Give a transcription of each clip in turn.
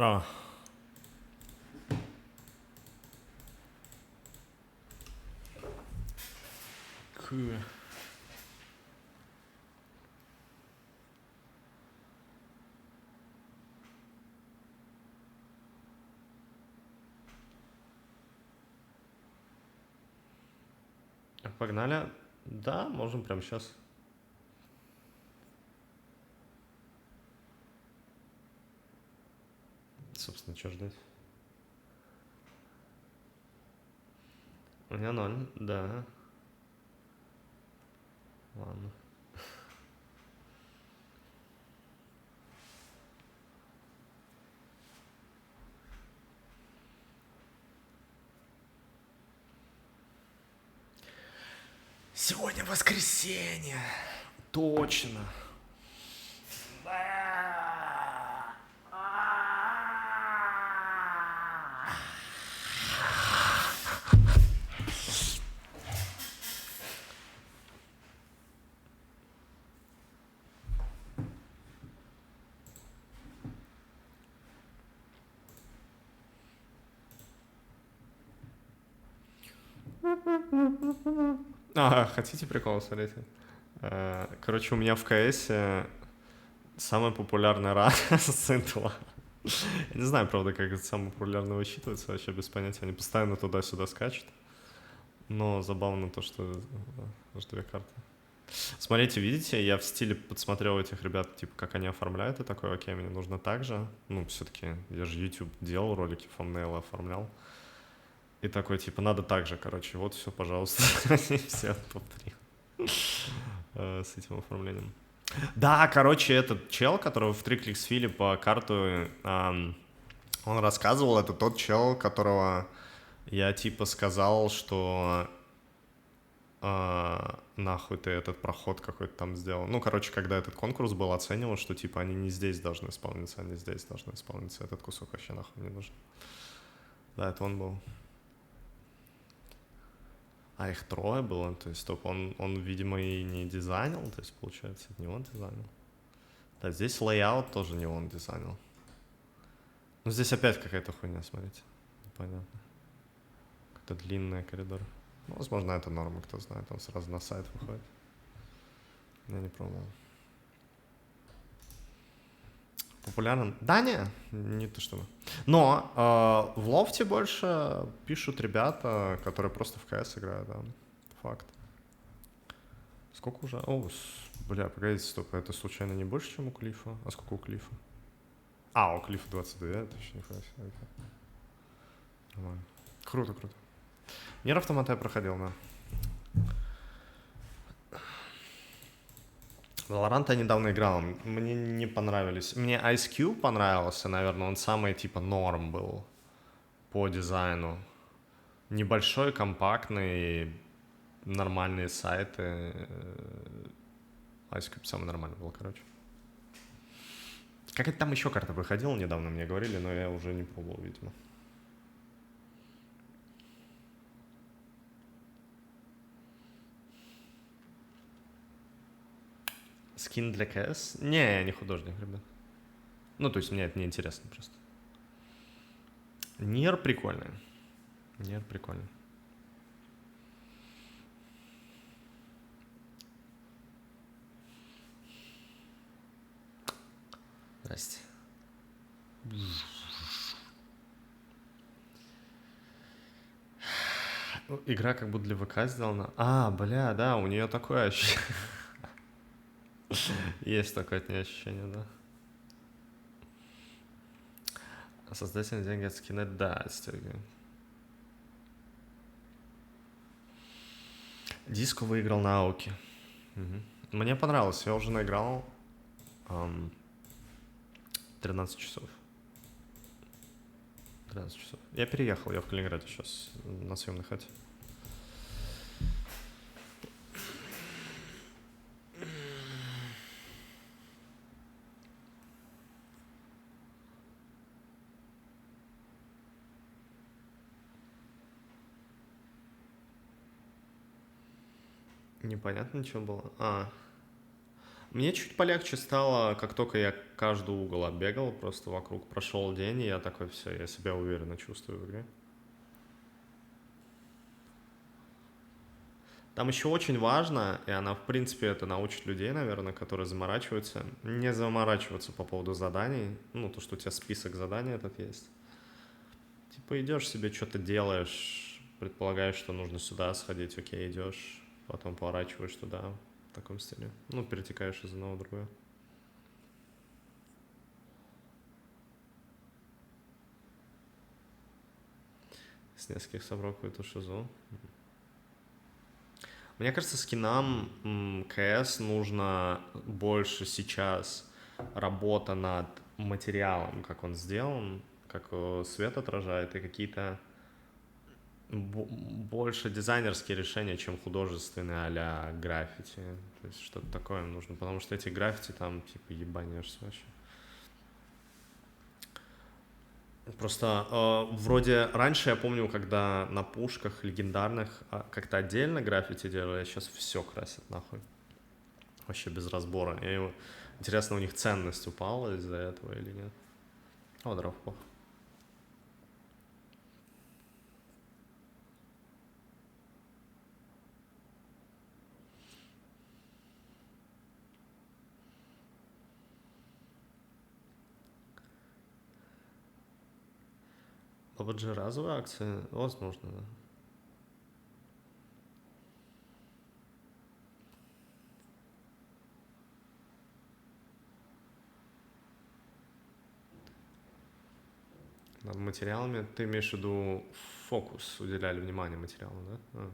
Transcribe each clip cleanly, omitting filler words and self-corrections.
Здорово. Cool. Погнали. Да, можем прямо сейчас. Собственно, что ждать? У меня 0, да. Ладно. Сегодня воскресенье. Точно. Хотите прикол, смотрите? Короче, у меня в КС самая популярная раса Сентла. Я не знаю, правда, как это самое популярное высчитывается, вообще без понятия. Они постоянно туда-сюда скачут. Но забавно то, что две карты. Смотрите, видите, я в стиле подсмотрел этих ребят, типа, как они оформляют, и такой, окей, мне нужно так же. Ну, все-таки, я же YouTube делал, ролики thumbnail оформлял. И такой, типа, надо так же, короче, вот все, пожалуйста. Они все топ-3 с этим оформлением. Да, короче, этот чел, которого в 3 кликсфиле по карту, он рассказывал, это тот чел, которого я, типа, сказал, что нахуй ты этот проход какой-то там сделал. Ну, короче, когда этот конкурс был, оценивал, что, типа, они не здесь должны исполниться, они здесь должны исполниться. Этот кусок вообще нахуй не нужен. Да, это он был. А их трое было, то есть, стоп, он, видимо, и не дизайнил, то есть, получается, это не он дизайнил. Да, здесь лейаут тоже не он дизайнил. Ну, здесь опять какая-то хуйня, смотрите. Непонятно. Какой-то длинный коридор. Ну, возможно, это норма, кто знает, он сразу на сайт выходит. Я не пробовал. Популярным? Да, не то чтобы. Но в лофте больше пишут ребята, которые просто в КС играют, да. Факт. Сколько уже? О, бля, погодите, стоп, это случайно не больше, чем у Клифа? А сколько у Клифа? У Клифа 22, это еще не хватит. Нормально. Круто. Нир Автомата я проходил, да. Valorant я недавно играл, мне не понравились. Мне Ice Cube понравился, наверное, он самый типа норм был по дизайну. Небольшой, компактный, нормальные сайты. Ice Cube самый нормальный был, короче. Какая-то там еще карта выходила недавно, мне говорили, но я уже не пробовал, видимо. Скин для КС? Не, я не художник, ребят. Ну, то есть мне это не интересно просто. Нир прикольный. Здрасте. Игра как будто для ВК сделана. Бля, да, у нее такое ощущение. Есть такое от нее ощущение, да. Создатель деньги от скина, да, стягиваю. Диско выиграл на Ауке. Мне понравилось, я уже наиграл 13 часов. 13 часов. Я переехал, я в Калининграде сейчас на съемной хате. Непонятно, ничего было. Мне чуть полегче стало, как только я каждый угол оббегал, просто вокруг прошел день, и я такой, все, я себя уверенно чувствую в игре. Там еще очень важно, и она, в принципе, это научит людей, наверное, которые заморачиваются, не заморачиваться по поводу заданий, ну, то, что у тебя список заданий этот есть. Типа идешь себе, что-то делаешь, предполагаешь, что нужно сюда сходить, окей, идешь, потом поворачиваешь туда, в таком стиле. Ну, перетекаешь из одного в другое. С нескольких собрал какую-то шизу. Мне кажется, скинам КС нужно больше сейчас работа над материалом, как он сделан, как свет отражает, и какие-то больше дизайнерские решения, чем художественные а-ля граффити. То есть что-то такое нужно, потому что эти граффити там типа ебанешься вообще. Просто вроде раньше я помню, когда на пушках легендарных как-то отдельно граффити делали, а сейчас все красят нахуй. Вообще без разбора. И интересно, у них ценность упала из-за этого или нет? О, здорово. PUBG разовые акции? Возможно, да. Над материалами ты имеешь в виду фокус, уделяли внимание материалу, да?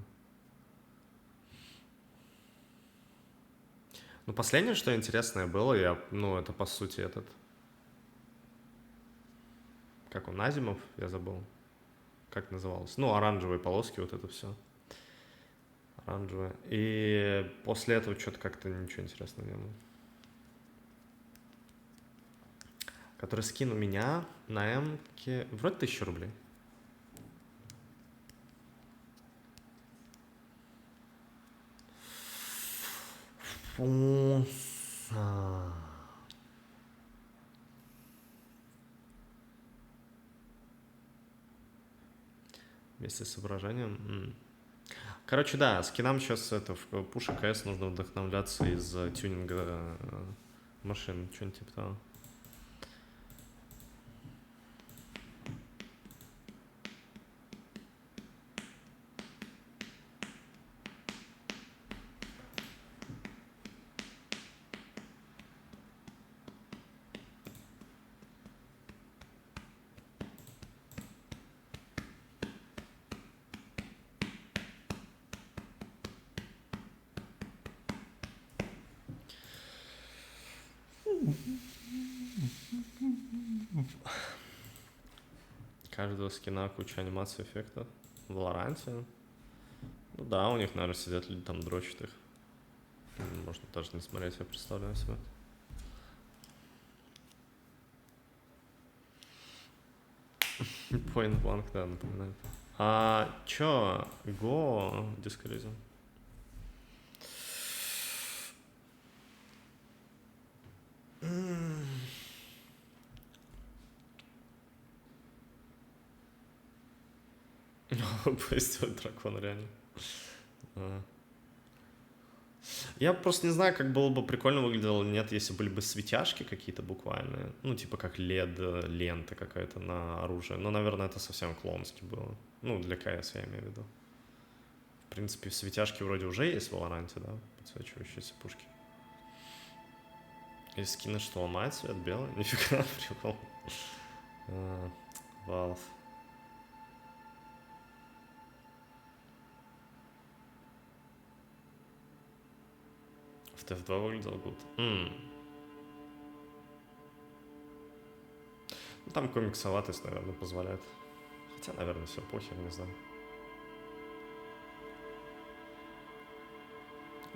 Ну, последнее, что интересное было, это по сути этот, как он, Назимов, я забыл, как называлось. Ну, оранжевые полоски, вот это все. Оранжевые. И после этого что-то как-то ничего интересного не было. Который скин у меня на М-ке вроде 1000 рублей. Вместе с изображением. Короче, да, скинам сейчас это в пуше КС нужно вдохновляться из тюнинга машин, что-нибудь типа того. Каждого скина куча анимаций эффектов. В Валоранте. Ну да, у них, наверное, сидят люди там дрочат их. Можно даже не смотреть, я представляю себе. Point Blank, да, напоминает. А чё? Го, дискоризм. Пусть дракон реально. Я просто не знаю, как было бы прикольно выглядело, нет, если были бы светяшки какие-то буквальные. Ну, типа как LED-лента какая-то на оружие. Но, наверное, это совсем клоунски было. Ну, для КС я имею в виду. В принципе, светяшки вроде уже есть в Валоранте, да? Подсвечивающиеся пушки. И скины что, ломает цвет белый? Нифига, прикол. Valve. В TF2 выглядел good. Ну, там комиксоватость, наверное, позволяет. Хотя, наверное, все похер, не знаю.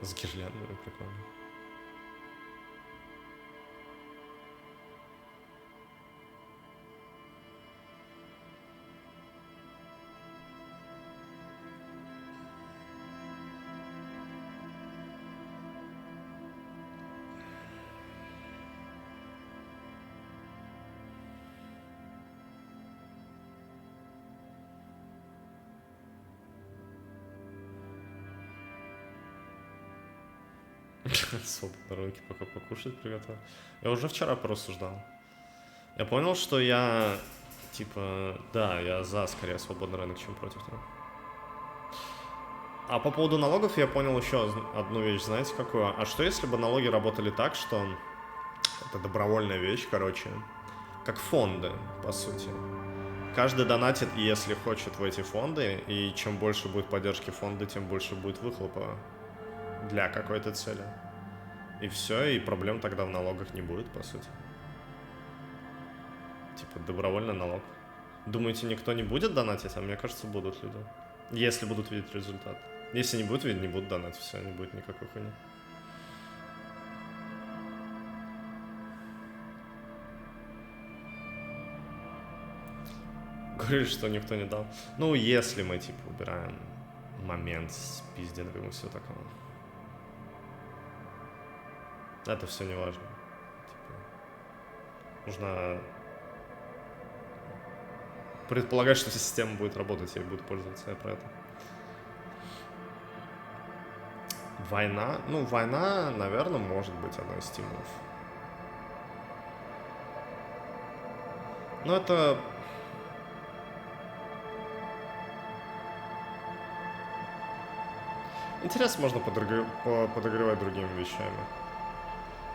С гирляндами прикольно. Свободные рынки пока покушать приготовил. Я уже вчера порассуждал. Я понял, что я, типа, да, я за скорее свободный рынок, чем против него. А по поводу налогов я понял еще одну вещь, знаете какую? А что если бы налоги работали так, что это добровольная вещь, короче, как фонды, по сути. Каждый донатит, если хочет, в эти фонды, и чем больше будет поддержки фонда, тем больше будет выхлопа для какой-то цели. И все, и проблем тогда в налогах не будет, по сути. Типа добровольный налог. Думаете, никто не будет донатить? А мне кажется, будут люди. Если будут видеть результат. Если не будут видеть, не будут донатить, все, не будет никакой хуйни. Говорили, что никто не дал. Ну, если мы, типа, убираем момент с пиздингом и все такое. Это все не важно. Типа, нужно предполагать, что система будет работать и будет пользоваться. Я про это. Война? Ну, война, наверное, может быть одной из стимулов. Но это... Интерес можно подогревать другими вещами.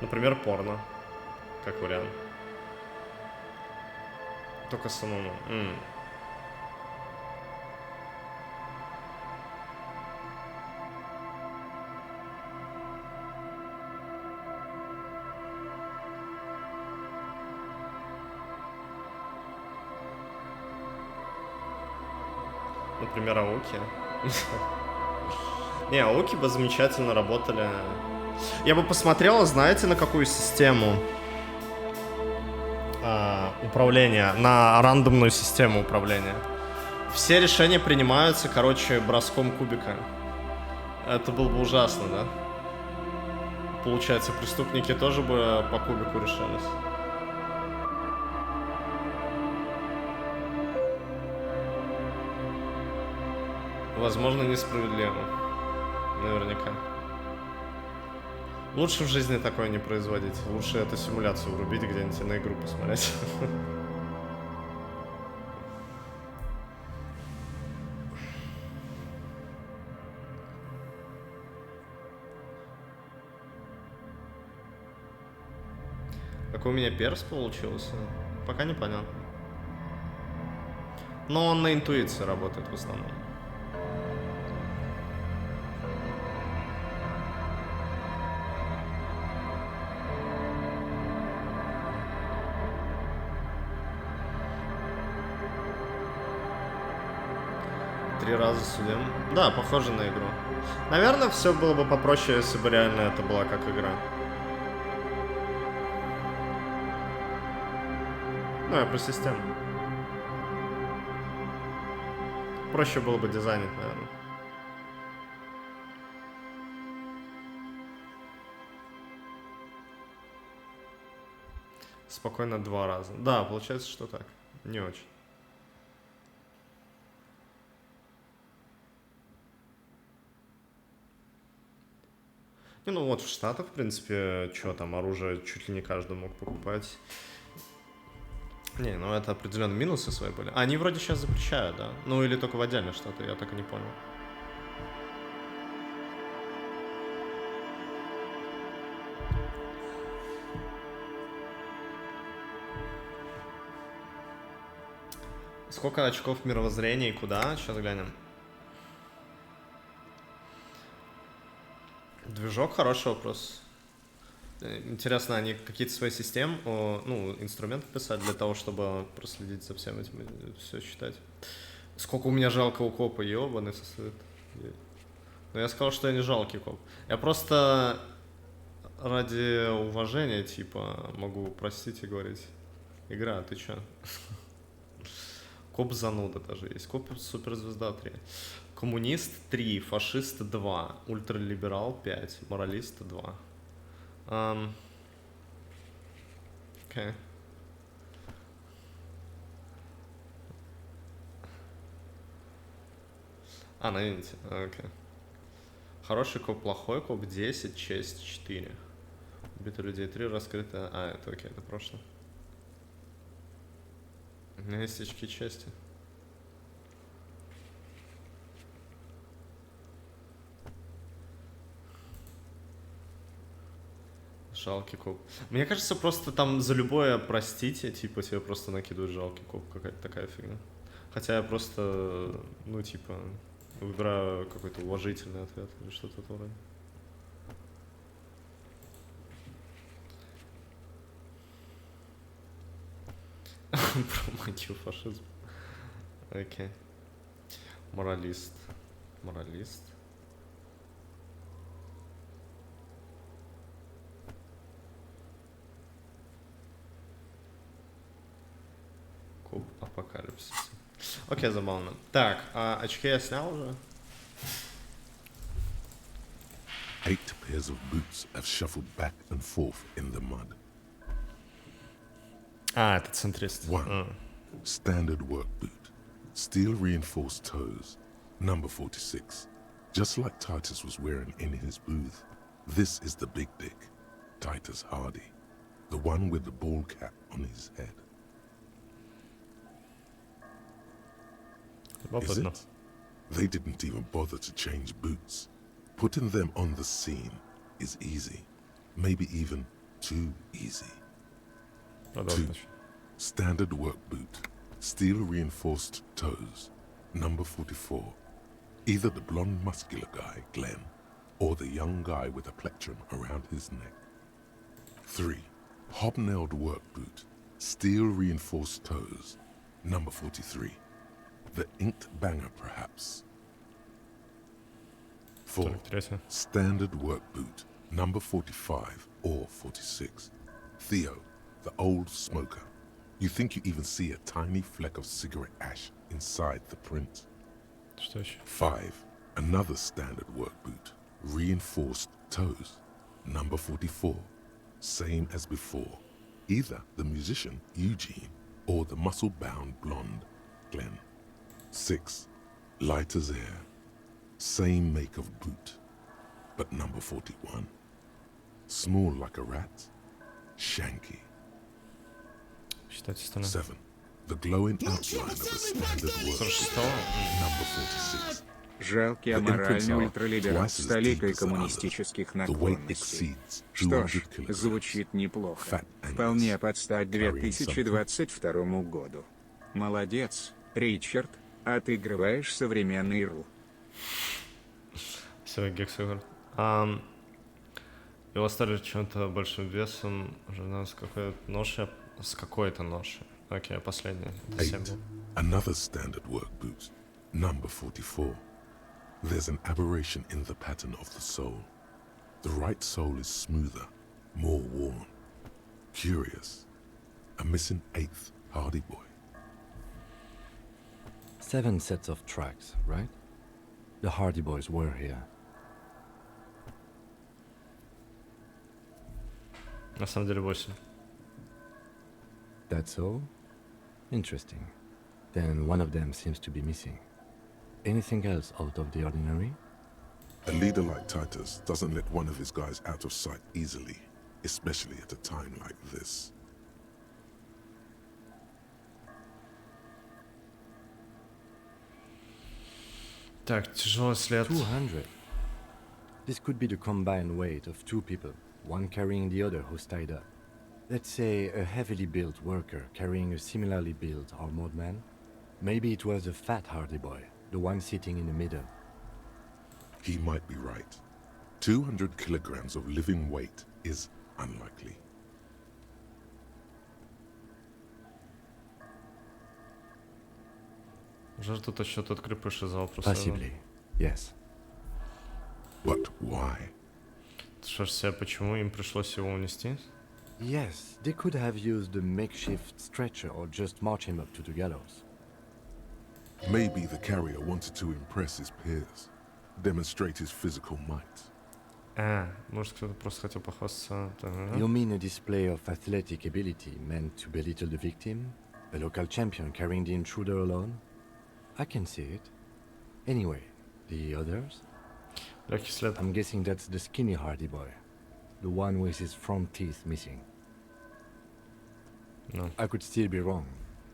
Например, порно. Как вариант. Только самому. Например, ауки. Не, ауки бы замечательно работали. Я бы посмотрел, знаете, на какую систему управления? На рандомную систему управления. Все решения принимаются, короче, броском кубика. Это было бы ужасно, да? Получается, преступники тоже бы по кубику решались. Возможно, несправедливо. Наверняка. Лучше в жизни такое не производить. Лучше эту симуляцию врубить где-нибудь и на игру посмотреть. Какой у меня перс получился? Пока непонятно. Но он на интуиции работает в основном. Три раза судим. Да, похоже на игру. Наверное, все было бы попроще, если бы реально это была как игра. Ну, я про систему. Проще было бы дизайнить, наверное. Спокойно 2 раза. Да, получается, что так. Не очень. Ну вот в Штатах, в принципе, что там, оружие чуть ли не каждый мог покупать. Не, ну это определенно минусы свои были. Они вроде сейчас запрещают, да? Ну или только в отдельных штатах, я так и не понял. Сколько очков мировоззрения и куда? Сейчас глянем. Движок, хороший вопрос. Интересно, они какие-то свои системы, ну, инструменты писать для того, чтобы проследить за всем этим и все считать. Сколько у меня жалкого копа, ебаный сосуд. Но я сказал, что я не жалкий коп. Я просто ради уважения, типа, могу простить и говорить: игра, ты чё? Коп зануда даже есть. Коп суперзвезда 3. Коммунист 3, фашист 2, ультралиберал 5, моралист 2. Окей. На Unity, окей. Хороший коп, плохой коп, 10, честь, 4. Убито людей 3, раскрыто... А, это окей, это прошлое. У меня есть очки чести. Жалкий коп. Мне кажется, просто там за любое простите, типа, тебе просто накидывают жалкий коп, какая-то такая фигня. Хотя я просто, ну, типа, выбираю какой-то уважительный ответ или что-то вроде. Про магию фашизм. Окей. Моралист. Моралист. Куб апокалипсиса. Окей, забавно. Так, а очки я снял уже? 8 pairs of boots have shuffled back and forth in the mud. А, это центрист. 1. Standard work boot. Steel reinforced toes. Number 46. Just like Titus was wearing in his booth. This is the big dick. Titus Hardy. The one with the ball cap on his head. Is it? They didn't even bother to change boots. Putting them on the scene is easy. Maybe even too easy. 2. Standard work boot. Steel reinforced toes. Number 44. Either the blonde muscular guy, Glenn, or the young guy with a plectrum around his neck. 3. Hobnailed work boot. Steel reinforced toes. Number 43. The inked banger, perhaps. 4. Standard work boot. Number 45 or 46. Theo, the old smoker. You think you even see a tiny fleck of cigarette ash inside the print. 5. Another standard work boot. Reinforced toes. Number 44. Same as before. Either the musician, Eugene, or the muscle-bound blonde, Glenn. 6. Light as air. Same make of boot, but number 41. Small like a rat. Shanky. 7. The glowing outline of a standard work boot. Number 46. Жалкий аморальный ультралиберал с толикой коммунистических наклонностей. Что ж, звучит неплохо. Вполне под стать 2022 году. Молодец, Ричард, отыгрываешь современный РУ. Все, Гексогр. Его стали чем-то большим весом, жена с какой-то ношей. Окей, последний. 8. Another standard work boot. Number 44. There's an aberration in the pattern of the sole. The right sole is smoother, more worn. Curious. A missing 8th Hardy Boy. 7 sets of tracks, right? The Hardy Boys were here. На самом деле 8. That's all? Interesting. Then one of them seems to be missing. Anything else out of the ordinary? A leader like Titus doesn't let one of his guys out of sight easily, especially at a time like this. Так, тяжелый след. 200. This could be the combined weight of 2 people, one carrying the other who's tied up. Let's say a heavily built worker carrying a similarly built armored man. Maybe it was a fat Hardy Boy, the one sitting in the middle. He might be right. 200 kilograms of living weight is unlikely. Жаль, тут еще тот крепыш из вопроса. Possibly, yes. But why? Что почему им пришлось его унести? Yes, they could have used a makeshift stretcher or just march him up to the gallows. Maybe the carrier wanted to impress his peers, demonstrate his physical might. Может, кто-то просто хотел похвастаться. You mean a display of athletic ability meant to belittle the victim? A local champion carrying the intruder alone? I can see it. Anyway, the others? Легкий след. I'm guessing that's the skinny Hardy boy. The one with his front teeth missing. No. I could still be wrong,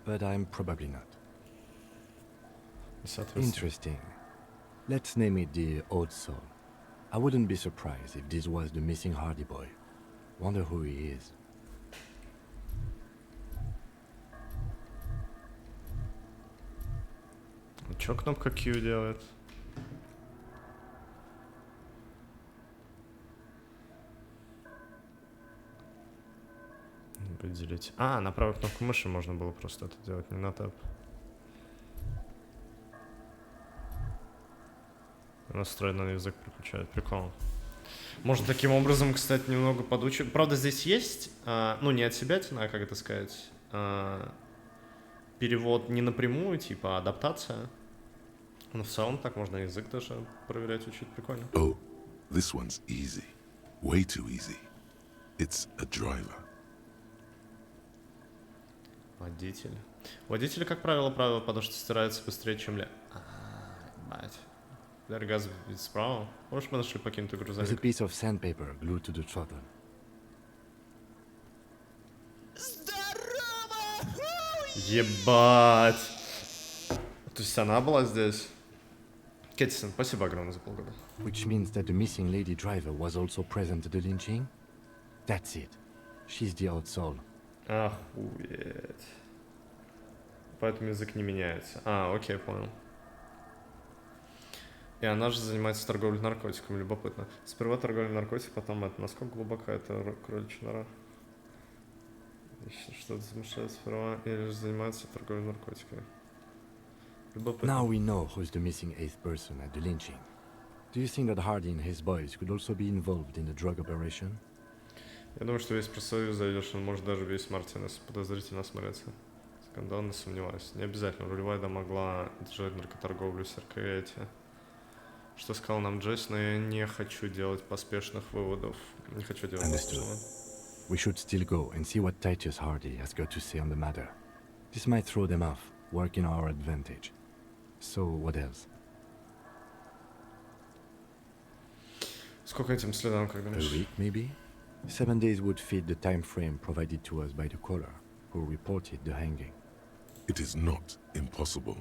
but I'm probably not. Interesting. Let's name it the Old Soul. I wouldn't be surprised if this was the missing Hardy boy. Wonder who he is. Чё кнопка Q делает? Выделить. А, на правую кнопку мыши можно было просто это делать, не на таб. Настроенный язык переключает. Прикол. Можно таким образом, кстати, немного подучить. Правда, здесь есть, ну, не от себя, а как это сказать, перевод не напрямую, типа адаптация. Но в целом так можно язык даже проверять, учить. Прикольно. Oh, this one's easy. Way too easy. It's a driver. Водитель. Водитель, как правило, потому что стирается быстрее, чем мать. Газ ведь справа. Может, мы нашли каким-то There's a грузовик. piece of sandpaper glued to the throttle. Ебать. То есть она была здесь. Кэттисон, спасибо огромное за полгода. Which means that the missing lady driver was also present at the lynching? That's it. She's the Old Soul. Охуеть. Поэтому язык не меняется. Окей, понял. И она же занимается торговлей наркотиками, любопытно. Сперва торговля наркотиками, потом это. Насколько глубока эта кроличья нора? Что-то замешает сперва, или же занимается торговлей наркотиками. Любопытно. Now we know who's the missing eighth person at the lynching. Do you think that Hardy and his boys could also be involved in the drug operation? Я думаю, что весь профсоюз зайдешь, он может даже весь Мартинес подозрительно осмотреться. Скандально сомневаюсь. Не обязательно. Рулевая могла держать наркоторговлю с РКЭТи. Что сказал нам Джесс, но я не хочу делать поспешных выводов. Не хочу делать Understood. We should still go and see what Titus Hardy has got to say on the matter. This might throw them off, work in our advantage. So, what else? Сколько этим следам, как A думаешь? week, maybe? 7 days would fit the time frame provided to us by the caller, who reported the hanging. It is not impossible.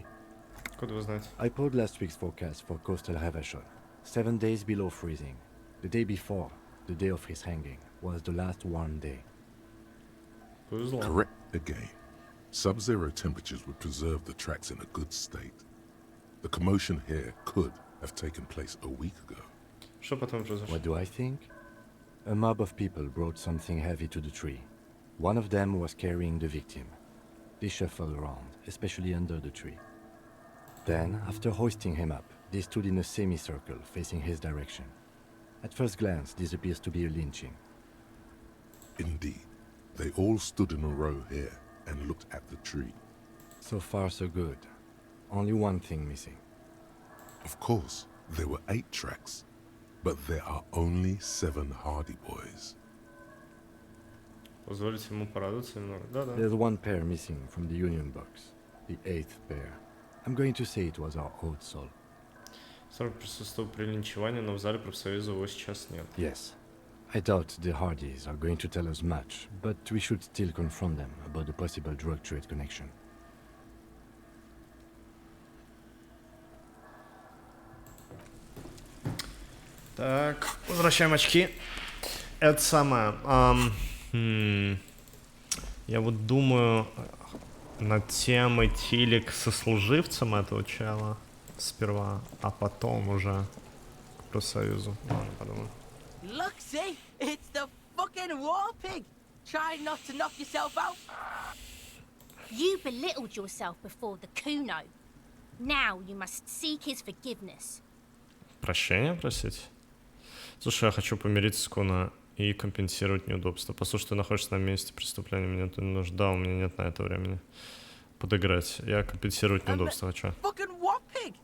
Откуда вы знаете? I pulled last week's forecast for coastal Havashon. 7 days below freezing. The day before, the day of his hanging, was the last warm day. Повезло. Correct again. Sub-zero temperatures would preserve the tracks in a good state. The commotion here could have taken place a week ago. Что потом произошло? What do I think? A mob of people brought something heavy to the tree. One of them was carrying the victim. They shuffled around, especially under the tree. Then, after hoisting him up, they stood in a semicircle facing his direction. At first glance, this appears to be a lynching. Indeed, they all stood in a row here and looked at the tree. So far, so good. Only one thing missing. Of course, there were 8 tracks, but there are only 7 Hardy boys. Позволите ему порадоваться немного? Да. There's one pair missing from the union box. The 8th pair. I'm going to say it was our Old Soul. Сорок присутствовал при линчевании, но в зале профсоюза его сейчас нет. Yes. I doubt the Hardys are going to tell us much, but we should still confront them about the possible drug trade connection. Так, возвращаем очки. Это самое. Я вот думаю над темой телек со служивцем этого чела сперва, а потом уже к профсоюзу. Ладно, подумаю. Look, see? It's the fucking war pig! Try not to knock yourself out. You belittled yourself before the Kuno. Now you must seek his forgiveness. Прощения просить? Слушай, я хочу помириться с Куна и компенсировать неудобства. Послушай, ты находишься на месте преступления, мне тут не нужно. Да, у меня нет на это времени подыграть. Я компенсировать неудобства хочу. Fucking war pig!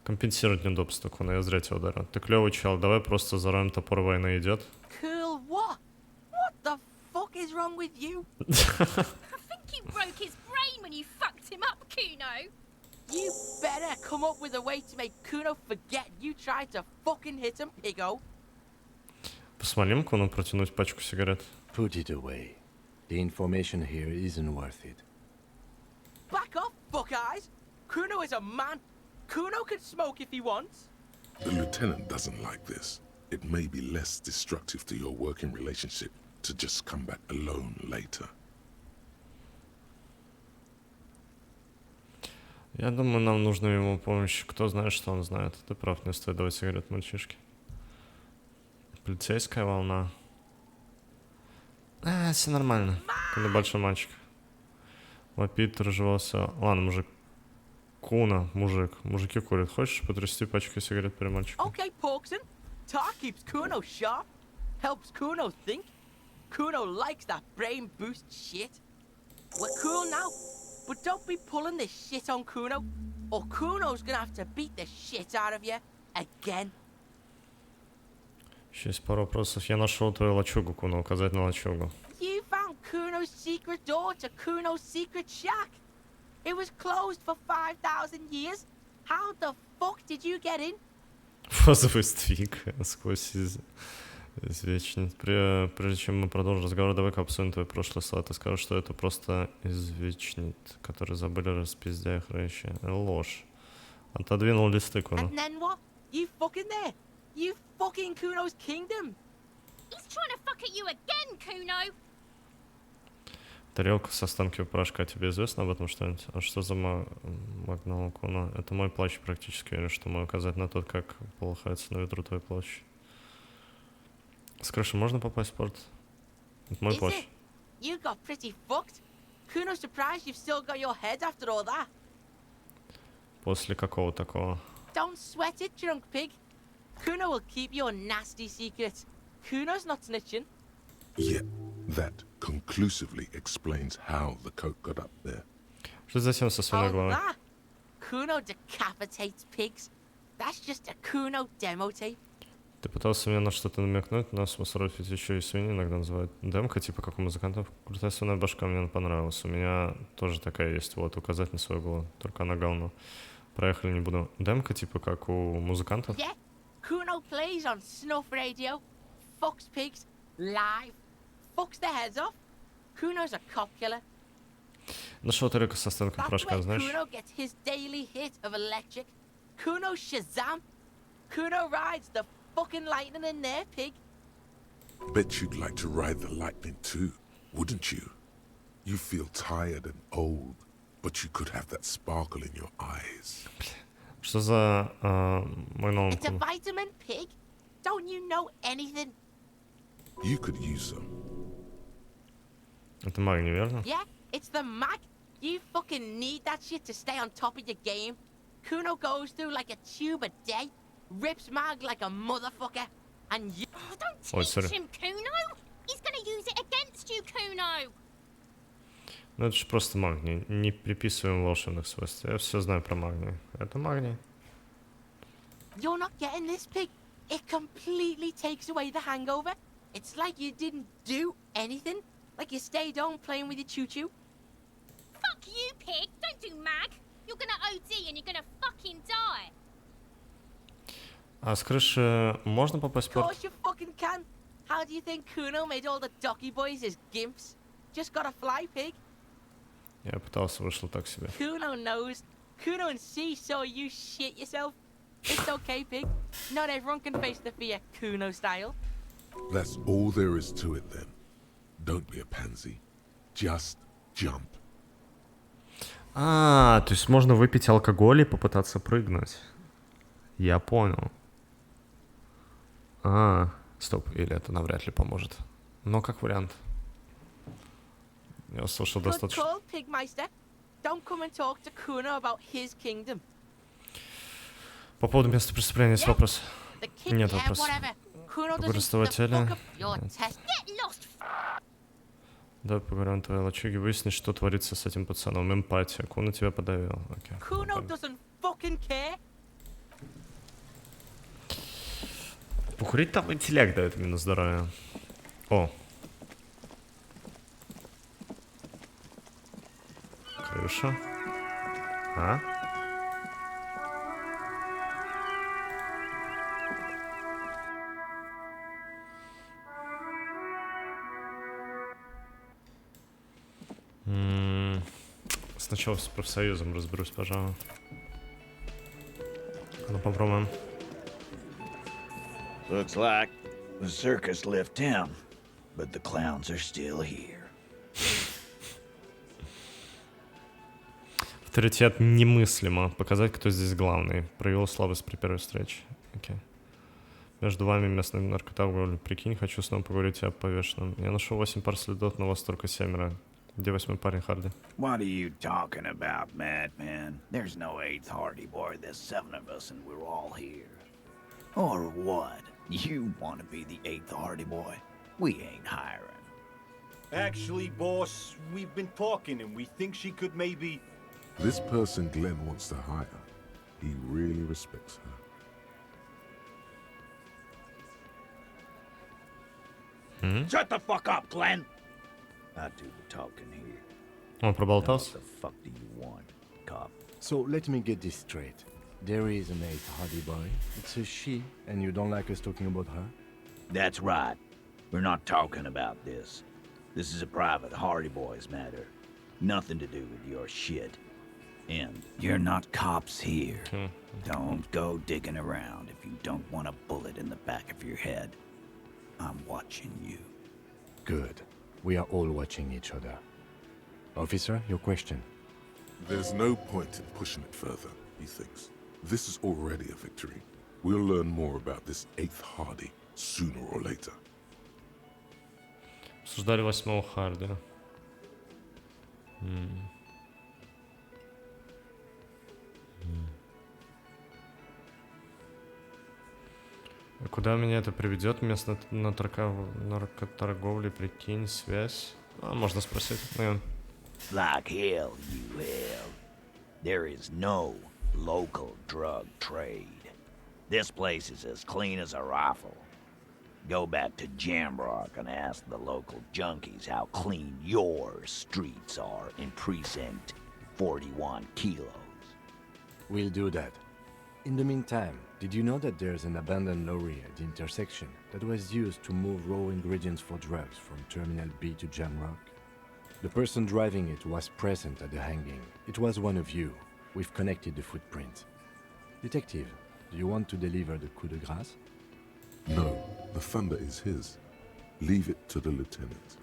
Компенсировать неудобства, Куна, я зря тебя ударил. Ты клёвый чел, давай просто зароем топор, война идет. Cool what? What the fuck is wrong with you? I think you broke his brain when you fucked him up, Kuno. You better come up with a way to make Kuno forget you tried to fucking hit him, piggo. Посмолим Куну протянуть пачку сигарет. Put it away. The information here isn't worth it. Back off, fuck eyes. Kuno is a man. Kuno can smoke if he wants. The lieutenant doesn't like this. It may be less destructive to your working relationship to just come back alone later. Я думаю, нам нужна ему помощь. Кто знает, что он знает. Ты прав, не стоит давать сигарет мальчишке. Полицейская волна. Все нормально. Когда большой мальчик. Вопит, разжевался. Ладно, мужик. Куна, мужик. Мужики курят. Хочешь потрясти пачку сигарет перед мальчиком? Okay, Porkson. Tar keeps Kuno sharp. Helps Kuno think. Kuno likes that brain boost shit. We're cool now. But don't be pulling this shit on Kuno, or Kuno's gonna have to beat the shit out of you again. Еще есть пару вопросов. Я нашел твою лачугу, Куна. Указать на лачугу. You found Kuno's secret door to Kuno's secret shack. It was closed for 5,000 years. How the fuck did you get in? Фазовый сдвиг сквозь извечность. Прежде чем мы продолжим разговор, давай-ка обсудим твой прошлый слайд. Ты скажешь, что это просто извечность, который забыли распиздя их речи. Ложь. Отодвинул листы, Куна. And then what? You fucking there? You fucking Kuno's kingdom. He's trying to fuck at you again, Kuno! Тарелка с останками порошка. Тебе известно об этом что-нибудь? А что за магнал Куна? Это мой плащ практически. Или что мой указать на тот, как полыхается на ветру твой плащ? С крыши можно попасть в порт? Это мой Is плащ. it? You got pretty fucked. Kuno's surprised you've still got your head after all that. После какого такого? Don't sweat it, drunk pig. Kuno will keep your nasty secrets. Kuno's not snitching. Yet, that conclusively explains how the coat got up there. Что затем со свиной Oh, головой? that? Kuno decapitates pigs. That's just a Kuno demo tape. Ты пытался мне на что-то намекнуть, нас в Сорофе еще и свиньи иногда называют. Демка, типа как у музыкантов. Крутая свиная башка мне понравилась. У меня тоже такая есть, вот, указать на свою голову. Только она говно. Проехали, не буду. Демка, типа как у музыкантов. Yeah, Kuno plays on snuff radio, fucks pigs, live, fucks their heads off. Kuno's a cop killer. Нашел тарелку с останком That's порошка, where знаешь? Kuno gets his daily hit of electric. Kuno Shazam. Kuno rides the fucking lightning in there, pig. Bet you'd like to ride the lightning too, wouldn't you? You feel tired and old, but you could have that sparkle in your eyes. Что за мой новый It's a Куна? vitamin, pig. Don't you know anything? You could use some. Это магний, верно? Yeah, it's the mag. You fucking need that shit to stay on top of your game. Kuno goes through like a tube a day, rips mag like a motherfucker, and you... Oh, don't Ой, teach сори. him, Kuno! He's gonna use it against you, Kuno! Ну это же просто магний. Не приписываем волшебных свойств. Я все знаю про магний. Это магний. You're not getting this, pig. It completely takes away the hangover. It's like you didn't do anything. Like you stayed home playing with your choo-choo. Fuck you, pig! Don't do mag! You're gonna OD and you're gonna fucking die! А с крыши можно попасть в Of порт? course you fucking can. How do you think Kuno made all the docky boys his gimps? Just gotta fly, pig. Я пытался, вышло так себе. Kuno knows. Kuno and C saw you shit yourself. It's okay, pig. Not everyone can face the fear Kuno style. That's all there is to it then. Don't be a pansy. Just jump. А, то есть можно выпить алкоголь и попытаться прыгнуть. Я понял. Стоп, или это навряд ли поможет. Но как вариант. Я услышал Good достаточно. call, Pigmeister. Don't come and talk to Kuno about his kingdom. По поводу места преступления есть вопрос. The king, Нет yeah, вопроса. whatever. Kuno doesn't Арестовать the fuck Эля. up your test. Get lost! Давай поговорим о твоей лачуге, выяснить, что творится с этим пацаном. Эмпатия. Куна тебя подавил. Окей. Kuno doesn't fucking care. Покурить там интеллект дает минус здоровья. О. Крыша. Сначала с профсоюзом разберусь, пожалуй. Ну, попробуем. Looks like the circus left town, but the clowns are still here. Авторитет немыслимо. Показать, кто здесь главный. Проявил слабость при первой встрече. Окей. Между вами местный наркоторговля. Прикинь, хочу снова поговорить о повешенном. Я нашел 8 пар следов, но вас только 7. Где 8-й парень, Харди? What are you talking about, madman? There's no 8th Hardy Boy. There's 7 of us and we're all here. Or what? You want to be the 8th Hardy Boy? We ain't hiring. Actually, boss, we've been talking and we think she could maybe... This person Glenn wants to hire, he really respects her. Shut the fuck up, Glenn! I do the talking here. Он Now, проболтался? what the fuck do you want, cop? So let me get this straight. There is an 8th Hardy Boy. It's a she, and you don't like us talking about her? That's right. We're not talking about this. This is a private Hardy Boys matter. Nothing to do with your shit. And you're not cops here. Don't go digging around if you don't want a bullet in the back of your head. I'm watching you. Good. We are all watching each other. Officer, your question. There's no point in pushing it further, he thinks. This is already a victory. We'll learn more about this 8th Hardy sooner or later. Обсуждали 8-го Харди. А куда меня это приведет? Место наркоторговли, прикинь, связь. Можно спросить. Like hell, you have. There is no local drug trade. This place is as clean as a rifle. Go back to Jamrock and ask the local junkies how clean your streets are in Precinct 41 kilos. We'll do that. In the meantime, did you know that there's an abandoned lorry at the intersection that was used to move raw ingredients for drugs from Terminal B to Jamrock? The person driving it was present at the hanging. It was one of you. We've connected the footprint. Detective, do you want to deliver the coup de grâce? No, the thunder is his. Leave it to the lieutenant.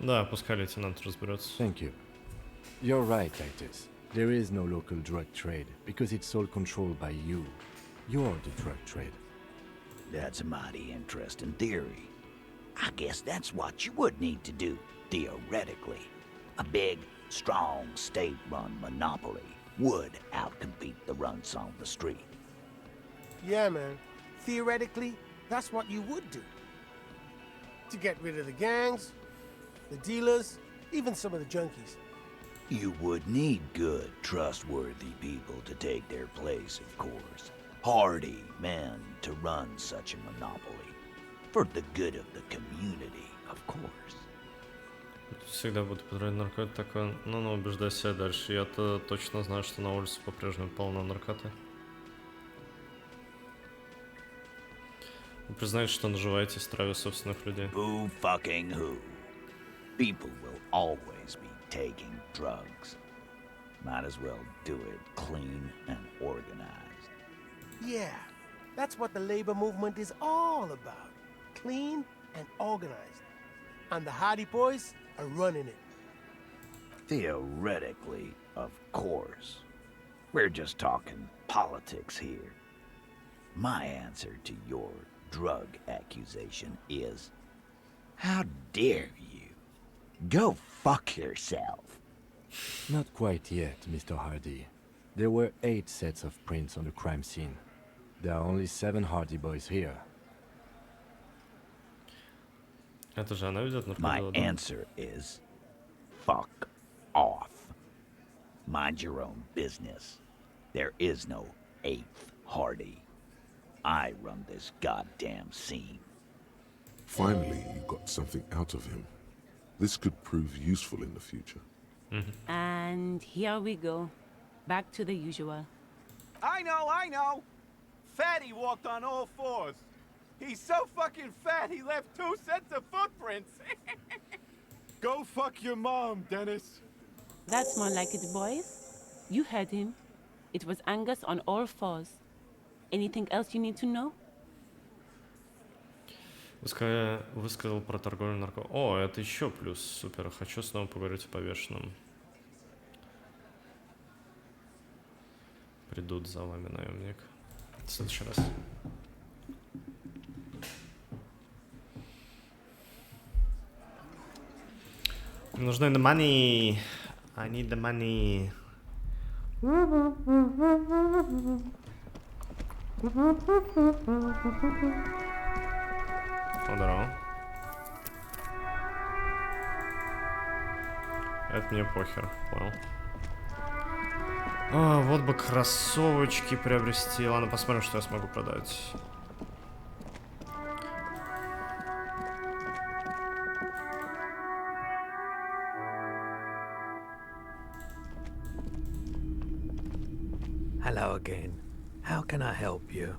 Да, пускай лейтенант разберется. Thank you. You're right, Titus. There is no local drug trade because it's all controlled by you. You're the drug trade. That's a mighty interesting theory. I guess that's what you would need to do, theoretically. A big, strong, state-run monopoly would outcompete the runts on the street. Yeah, man. Theoretically, that's what you would do. To get rid of the gangs, the dealers, even some of the junkies. You would need good, trustworthy people to take their place, of course. Hardy men to run such a monopoly. For the good of the community, of course. Всегда буду потреблять наркотики, такое, ну, убеждай себя дальше. Я-то точно знаю, что на улице по-прежнему полно наркоты. Вы признаете, что наживаетесь, травя собственных людей? Who fucking who? People will always be taking drugs. Might as well do it clean and organized. Yeah, that's what the labor movement is all about. Clean and organized. And the Hardy Boys are running it. Theoretically, of course. We're just talking politics here. My answer to your drug accusation is, how dare you? Go fuck yourself. Not quite yet, Mr. Hardy. There were 8 sets of prints on the crime scene. There are only 7 Hardy Boys here. Это же она ведет My наркодел, да? answer is, fuck off. Mind your own business. There is no 8th Hardy. I run this goddamn scene. Finally, you got something out of him. This could prove useful in the future. And here we go. Back to the usual. I know! Fatty walked on all fours. He's so fucking fat he left 2 sets of footprints. Go fuck your mom, Dennis. That's more like it, boys. You heard him. It was Angus on all fours. Anything else you need to know? Высказал про торговлю наркотиками. О, это еще плюс. Супер. Хочу снова поговорить о повешенном. Придут за вами, наемник. В следующий раз. Нужны the money. I need the money. О, здорово. Это мне похер, понял. А, вот бы кроссовочки приобрести. Ладно, посмотрим, что я смогу продать. Hello again. How can I help you?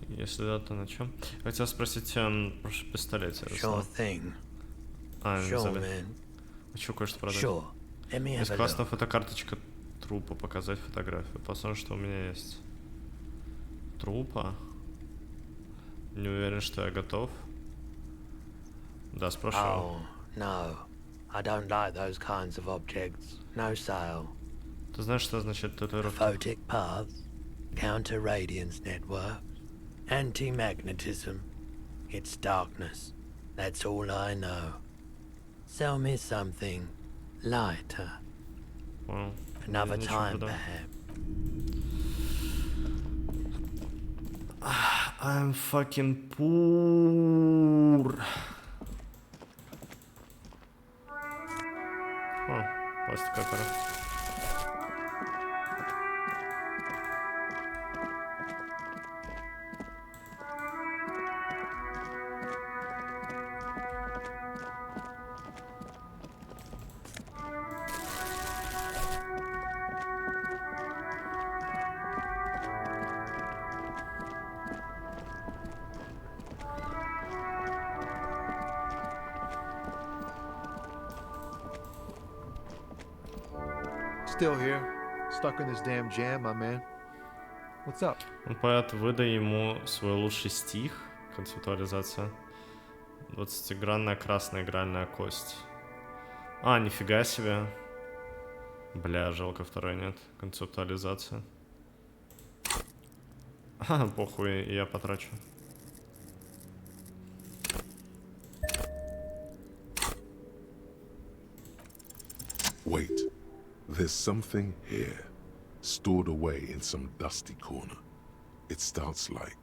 Если да, то на чем? Хотел спросить про пистолет. Sure thing. Sure, man. Хочу кое-что продать. Sure. Есть классная фотокарточка трупа. Показать фотографию. Посмотрим, что у меня есть. Трупа? Не уверен, что я готов. Да, спрошу. Oh, no. I don't like those kinds of objects. No sale. Ты знаешь, что означает татуировка? Photic paths, counter-radiance networks, anti-magnetism. It's darkness. That's all I know. Sell me something lighter. Well, another time, perhaps. I'm fucking poor. О, пластиковая. Still here, stuck in this damn jam, my man. What's up? Поэт, выдай ему свой лучший стих. Концептуализация. 20-гранная красная игральная кость. А, нифига себе. Бля, жалко, второй нет. Концептуализация. А, похуй, я потрачу. Wait. There's something here, stored away in some dusty corner. It starts like...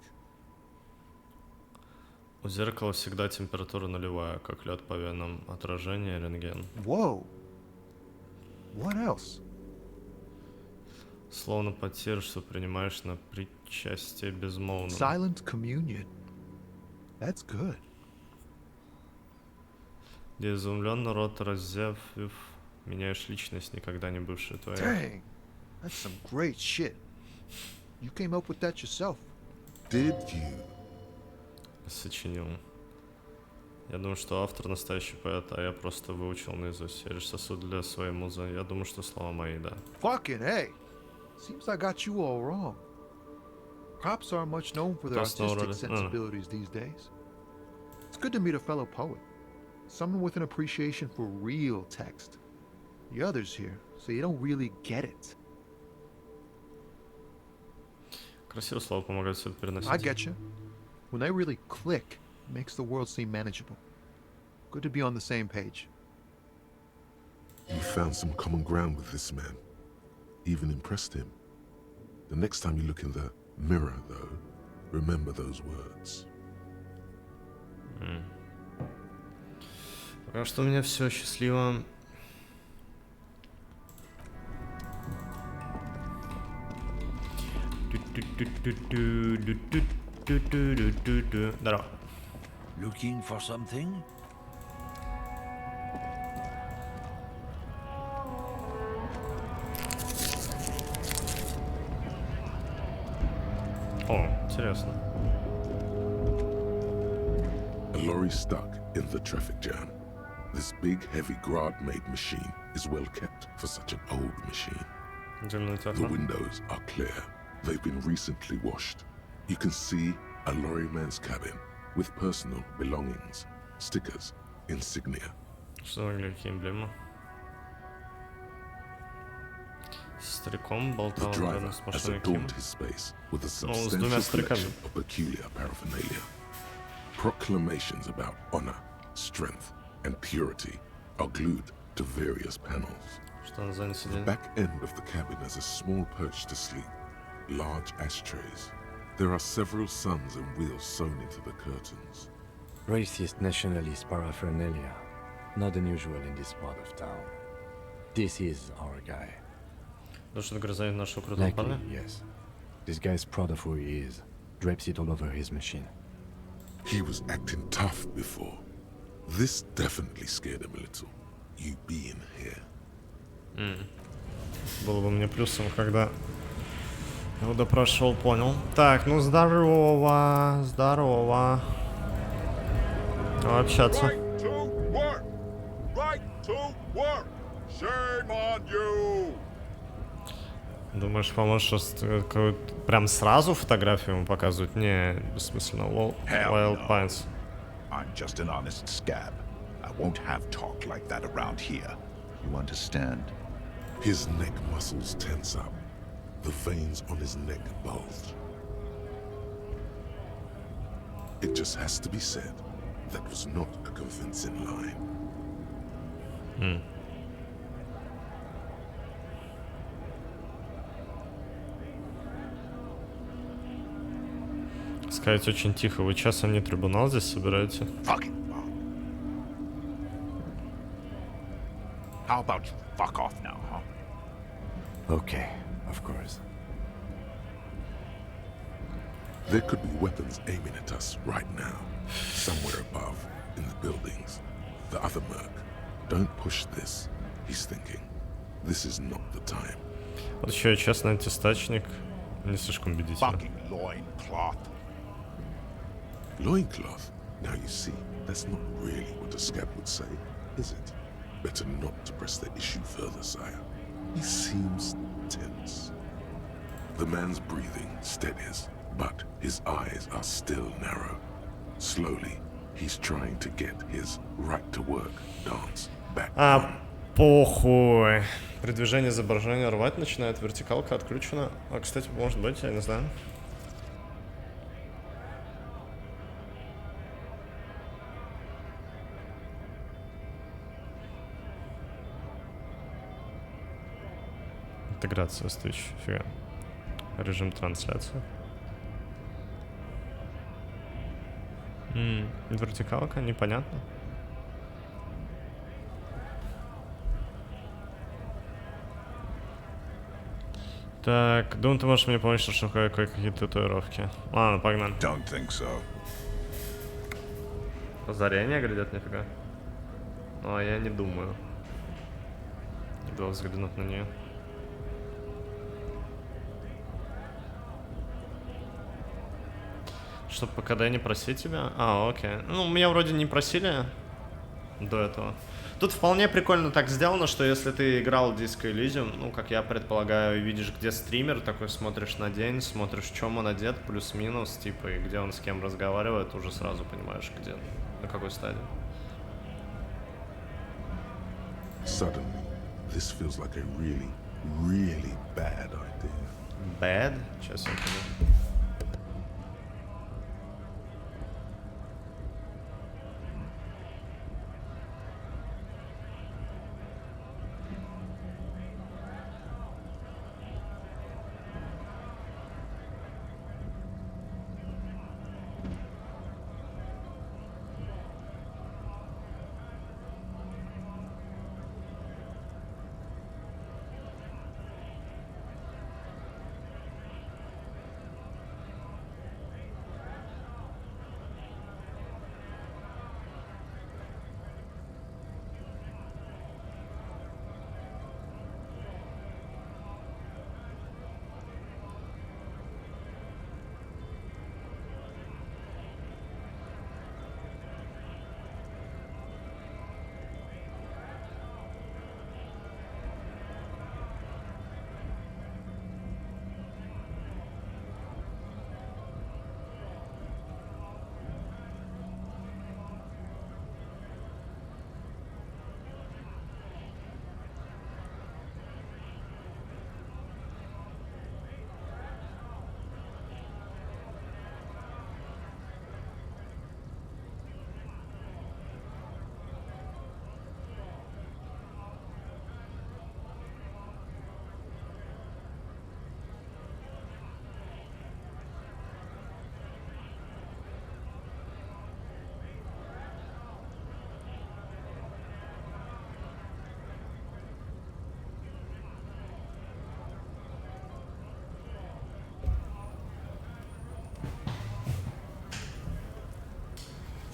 У зеркала всегда температура нулевая, как лед по венам, отражение, рентген. Whoa. What else? Словно потерь, что принимаешь на причастие безмолвно. Silent communion. That's good. Где изумленно рот раззявив, меняешь личность, никогда не бывшая твоя. Dang, that's some great shit. You came up with that yourself. Did you? Сочинил. Я думаю, что автор настоящий поэт, а я просто выучил наизусть. Я лишь сосуд для своей музы. Я думаю, что слова мои, да. Fucking hey. Seems I got you all wrong. Cops aren't much known for their artistic sensibilities these days. It's good to meet a fellow poet. Someone with an appreciation for real text. The others here, so you don't really get it. Красивые слова помогают все это переносить. I get you. When they really click, it makes the world seem manageable. Good to be on the same page. You found some common ground with this man. Even impressed him. The next time you look in the mirror, though, remember those words. Пока что у меня все счастливо. Здорово. Looking for something? О, интересно. very stuck in the traffic jam. This big, heavy Grad-made machine is well kept for such an old machine. The windows are clear. They've been recently washed. You can see a lorryman's cabin with personal belongings, stickers, insignia. Что выглядит какие эмблемы? Стариком болтал рядом с машиной Ким. Ну, с двумя стариками. Proclamations about honor, strength, and purity are glued to various panels. The back end of the cabin has a small perch to sleep, large ashtrays. There are several suns and wheels sewn into the curtains. Racist nationalist paraphernalia. Not unusual in this part of town. This is our guy. Likely, yes. This guy's proud of who he is. Drapes it all over his machine. He was acting tough before. This definitely scared him a little. You being here. Было бы мне плюсом, когда его допрашивал, понял. Так, ну здорово, здорово. Общаться. Right to work. Right to work. Shame on you. Думаешь, поможешь прям сразу фотографию ему показывать? Не, бессмысленно. Wild Pines. I'm just an honest scab. I won't have talk like that around here. You understand? His neck muscles tense up. The veins on his neck bulge. It just has to be said, that was not a convincing line. Сказать очень тихо. Вы часом не трибунал здесь собираете? How about you fuck off now, huh? Okay, of course. There could be weapons aiming at us right now. Somewhere above, in the buildings. The other merc. Don't push this, he's thinking. This is not the time. Вот еще честный антистачник. Не слишком убедительно. Fucking loincloth. Loincloth? Now you see, that's not really what a scab would say, is it? Better not to press the issue further, sire. He seems tense. The man's breathing steadies, but his eyes are still narrow. Slowly, he's trying to get his right-to-work dance back on. Похуй. При движении изображения рвать начинает, вертикалка отключена. А, кстати, может быть, я не знаю. Интеграция Twitch, фига. Режим трансляции. Вертикалка, непонятно. Так, думаю, ты можешь мне помочь, что какие-то татуировки. Ладно, погнали. Don't think so. Озарение, говорят, нифига. Ну, а я не думаю. Иду взглянуть на нее. Чтоб по КД не просить тебя? А, окей. Ну, меня вроде не просили до этого. Тут вполне прикольно так сделано, что если ты играл в Disco Elysium, ну, как я предполагаю, видишь, где стример, такой смотришь на день, смотришь, в чем он одет, плюс-минус, типа, и где он с кем разговаривает, уже сразу понимаешь, где, на какой стадии. Suddenly, this feels like a really, really bad idea. Bad? Сейчас я понял.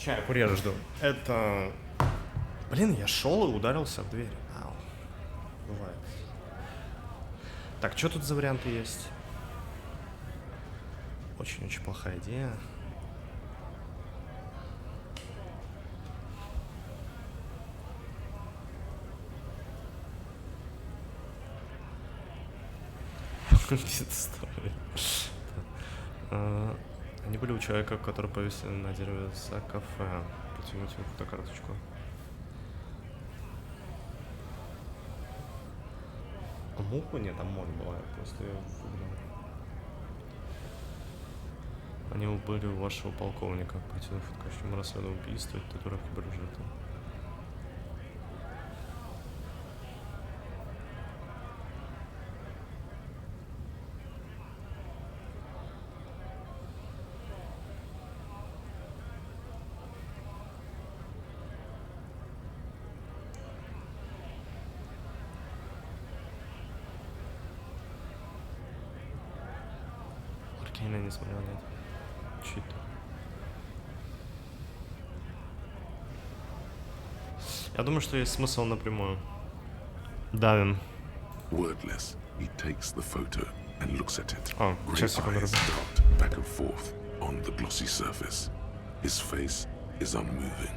Чай, курьера жду. Это... Блин, я шел и ударился в дверь. Ау. Бывает. Так, что тут за варианты есть? Очень-очень плохая идея. Они были у человека, который повесил на дереве за кафе. Потянуть фотокарточку. А муху нет, там моль была, я просто ее выбрал. Они были у вашего полковника. Против фотокарточку расследовал убийство, татуировки были жертвы. Аркейна не смотрел, нет. Чит. Я думаю, что есть смысл напрямую. Давим. Wordless, he takes the photo and looks at it. Oh, Grey just a eyes second. dart back and forth on the glossy surface. His face is unmoving.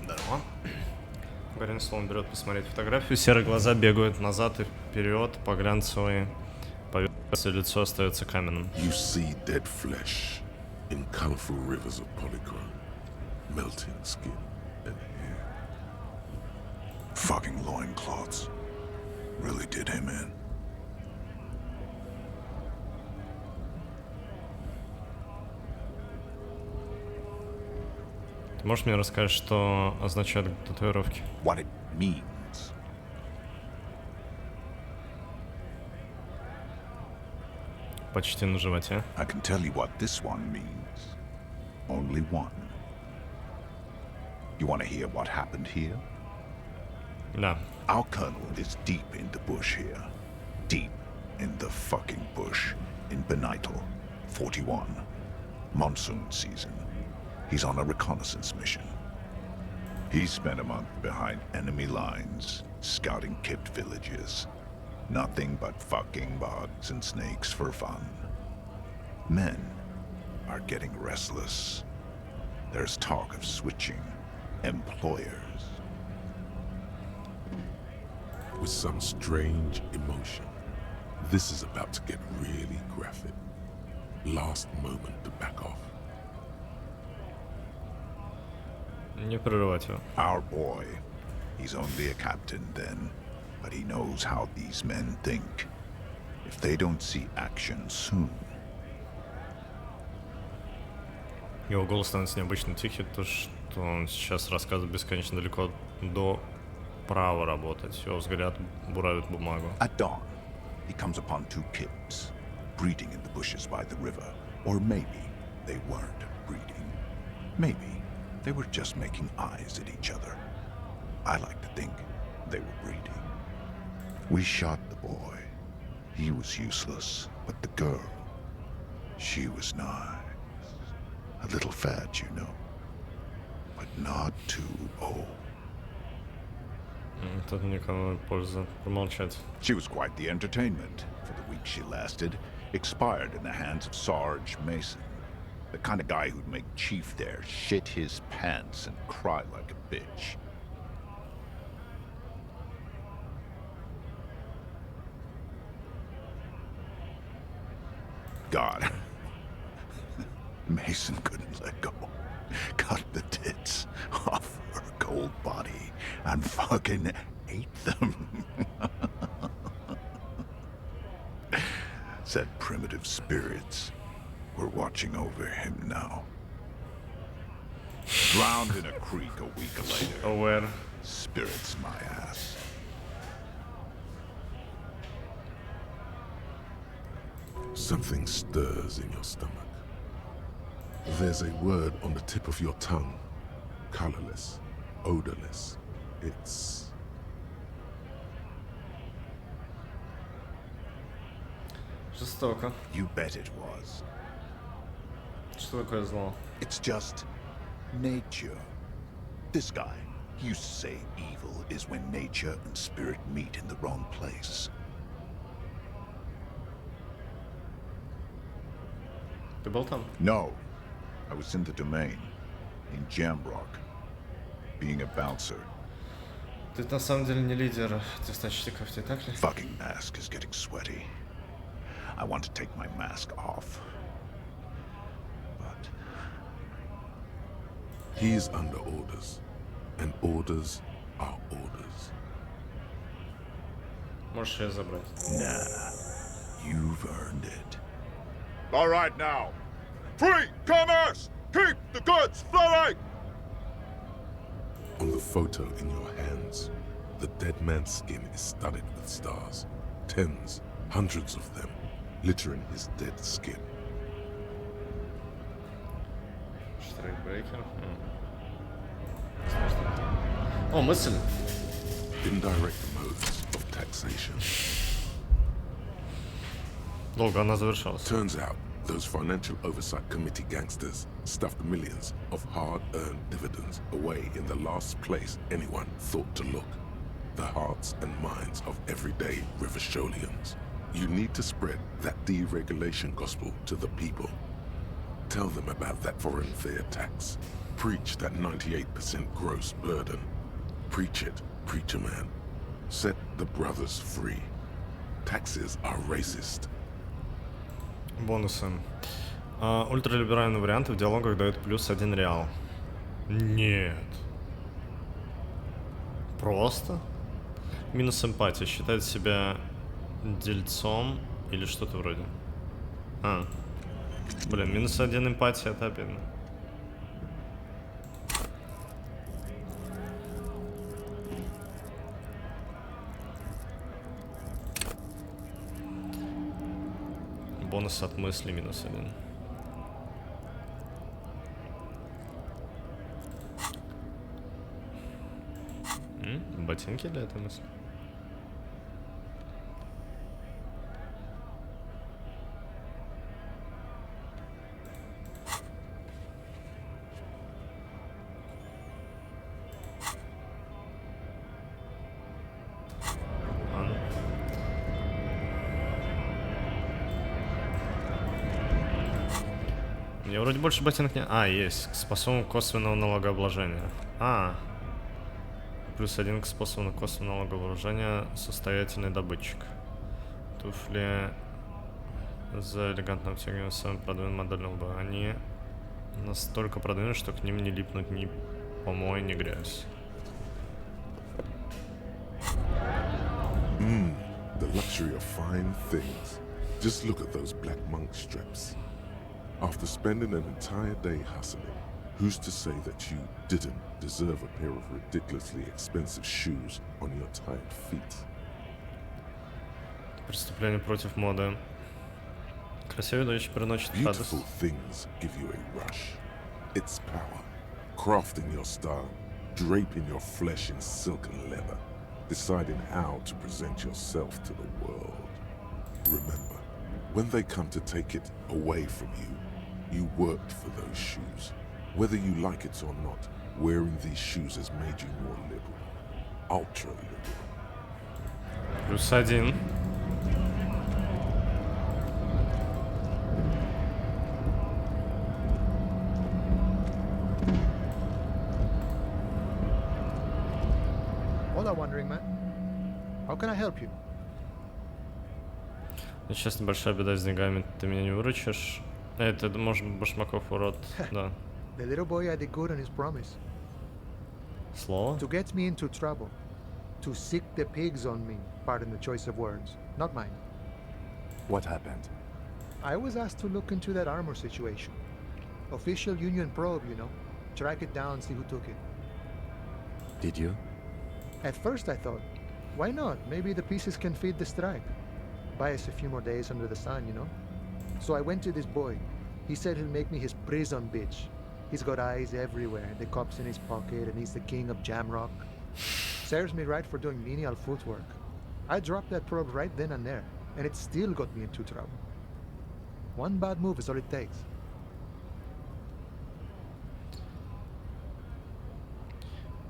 Здорово. Гарин словом берет посмотреть фотографию. Серые глаза бегают назад и вперед по глянцевой поверхности, лицо остается каменным. You see dead flesh in colorful rivers of polychrome, melting skin and hair. Fucking loincloths. Really did him in. Ты можешь мне рассказать, что означают татуировки? What it means. Почти на животе. I can tell you what this one means. Only one. You want to hear what happened here? Да. Our colonel is deep in the bush here. Deep in the fucking bush. In Benital, 41. Monsoon season. He's on a reconnaissance mission. He spent a month behind enemy lines, scouting kept villages. Nothing but fucking bugs and snakes for fun. Men are getting restless. There's talk of switching employers. With some strange emotion, this is about to get really graphic. Last moment to back off. Не прерывать его. Our boy. He's only a captain then, but he knows how these men think. If they don't see action soon, Его голос становится необычно тихий, то, что он сейчас рассказывает бесконечно далеко до права работать. Его взгляд буравит бумагу. At dawn, he comes upon two kids, breeding in the bushes by the river. Or maybe they weren't breeding. Maybe they were just making eyes at each other. I like to think they were breeding. We shot the boy. He was useless, but the girl, she was nice. A little fat, you know, but not too old. Тут никому польза промолчать. She was quite the entertainment for the week she lasted. Expired in the hands of Sarge Mason, the kind of guy who'd make Chief there shit his pants and cry like a bitch. God. Mason couldn't let go. Cut the tits off her cold body and fucking ate them. Said primitive spirits were watching over him now. Drowned in a creek a week later. Oh, where? Spirits my ass. Something stirs in your stomach. There's a word on the tip of your tongue. Colorless, odorless. It's... Жестоко. You bet it was. Что такое зло? It's just nature. This guy used to say evil is when nature and spirit meet in the wrong place. Ты был там? No. I was in the domain, in Jamrock, being a bouncer. Ты на самом деле не лидер тесточников, ты так ли? Fucking mask is getting sweaty. I want to take my mask off. But... He's under orders. And orders are orders. Можешь ее забрать. Nah. You've earned it. All right now. Free commerce! Keep the goods flowing! On the photo in your hands, the dead man's skin is studded with stars. Tens, hundreds of them, littering his dead skin. Штрейкбрейкер. О, мысль. Indirect modes of taxation. Долго она завершалась. Turns out, those Financial Oversight Committee gangsters stuffed millions of hard-earned dividends away in the last place anyone thought to look. The hearts and minds of everyday Riversholians. You need to spread that deregulation gospel to the people. Tell them about that foreign fare tax. Preach that 98% gross burden. Preach it, preacher man. Set the brothers free. Taxes are racist. Бонусы. Ультралиберальные варианты в диалогах дают +1 реал. Нет. Просто? Минус эмпатия. Считает себя дельцом или что-то вроде. Блин, -1 эмпатия, это обидно. Бонус от мысли -1. Ботинки для этой мысли? Мне вроде больше ботинок не... есть. К способу косвенного налогообложения. +1 к способу косвенного налогообложения состоятельный добытчик. Туфли за элегантным обтягиванием самой продвинутой модели лба. Они настолько продвинуты, что к ним не липнут ни помой, ни грязь. The luxury of fine things. Just look at those black monk straps. After spending an entire day hustling, who's to say that you didn't deserve a pair of ridiculously expensive shoes on your tired feet? Преступление против моды. Красивая вещь приносит радость. Beautiful things give you a rush. It's power. Crafting your style, draping your flesh in silk and leather, deciding how to present yourself to the world. Remember, when they come to take it away from you, you worked for those shoes. Whether you like it or not, wearing these shoes has made you more liberal. Ultra liberal. +1. Hola, wandering man. How can I help you? Сейчас небольшая беда с деньгами, ты меня не выручишь. Это, может, Башмаков урод, да. The little boy had it good on his promise. Слово? To get me into trouble. To sick the pigs on me. Pardon the choice of words. Not mine. What happened? I was asked to look into that armor situation. Official union probe, you know. Track it down, see who took it. Did you? At first I thought, why not? Maybe the pieces can feed the strike. Buy us a few more days under the sun, you know? So I went to this boy. He said he'll make me his prison bitch. He's got eyes everywhere, the cops in his pocket, and he's the king of Jamrock. Serves me right for doing menial footwork. I dropped that probe right then and there, and it still got me into trouble. One bad move is all it takes.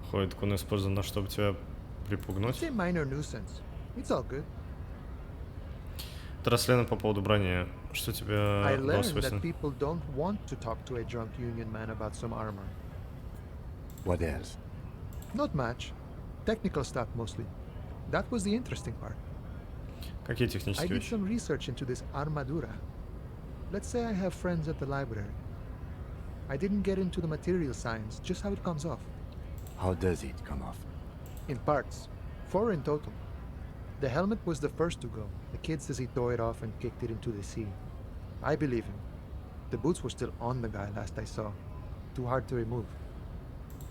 Ходит кун использован на чтобы тебя припугнуть. It's a minor nuisance. It's all good. Расследование по поводу брони. Что тебе I было learned свойственно? that people don't want to talk to a drunk union man about some armor. What else? Not much. Technical stuff mostly. That was the interesting part. Какие I технические did вещи? some research into this armadura. Let's say I have friends at the library. I didn't get into the material science, just how it comes off. How does it come off? In parts. 4 in total. The helmet was the first to go. The kid says he tore it off and kicked it into the sea. I believe him. The boots were still on the guy last I saw. Too hard to remove.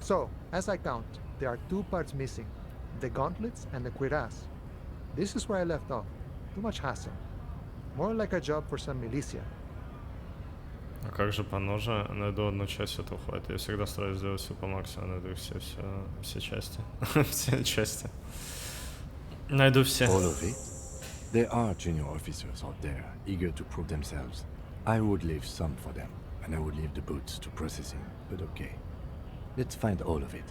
So, as I count, there are 2 parts missing. The gauntlets and the cuirass. This is where I left off. Too much hassle. More like a job for some militia. А как же по ноже? Найду одну часть, это уходит. Я всегда стараюсь сделать все по максимуму, найду все части. Все части. Найду все. All of it? There are junior officers out there, eager to prove themselves. I would leave some for them, and I would leave the boots to processing, but okay. Let's find all of it.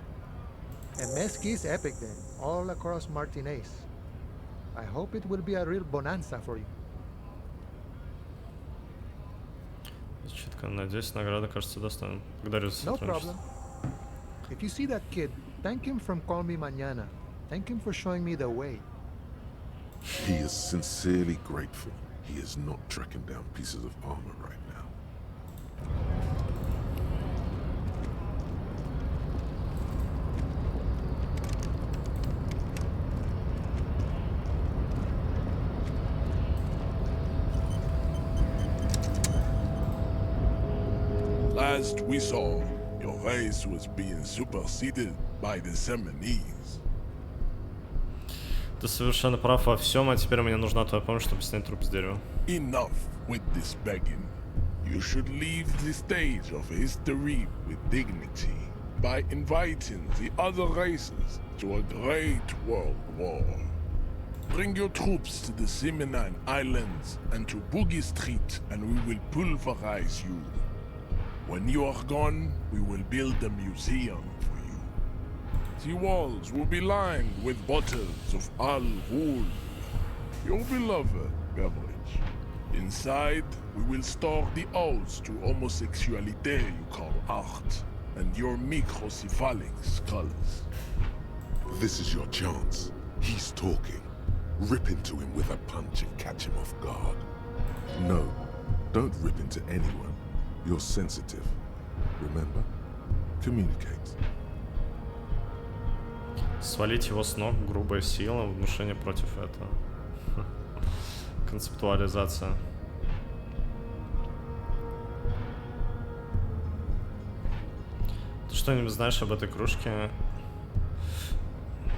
A mesquite epic then, all across Martinez. I hope it will be a real bonanza for you. Чутко, надеюсь, награда кажется достойным. Благодарю за No сотрудничество. problem. If you see that kid, thank him from Call Me Mañana. Thank him for showing me the way. He is sincerely grateful he is not tracking down pieces of armor right now. Last we saw, your race was being superseded by the Seminese. Ты совершенно прав во всем, а теперь мне нужна твоя помощь, чтобы снять труп с дерева. Enough with this begging. You should leave the stage of history with dignity by inviting the other races to a great world war. Bring your troops to the Seminine Islands and to Boogie Street, and we will pulverize you. When you are gone, we will build a museum for you. The walls will be lined with bottles of Al Ghul, your beloved beverage. Inside, we will store the odes to homosexuality you call art, and your microcephalic skulls. This is your chance. He's talking. Rip into him with a punch and catch him off guard. No, don't rip into anyone. You're sensitive. Remember? Communicate. Свалить его с ног, грубая сила, внушение против этого. Концептуализация. что-нибудь знаешь об этой кружке?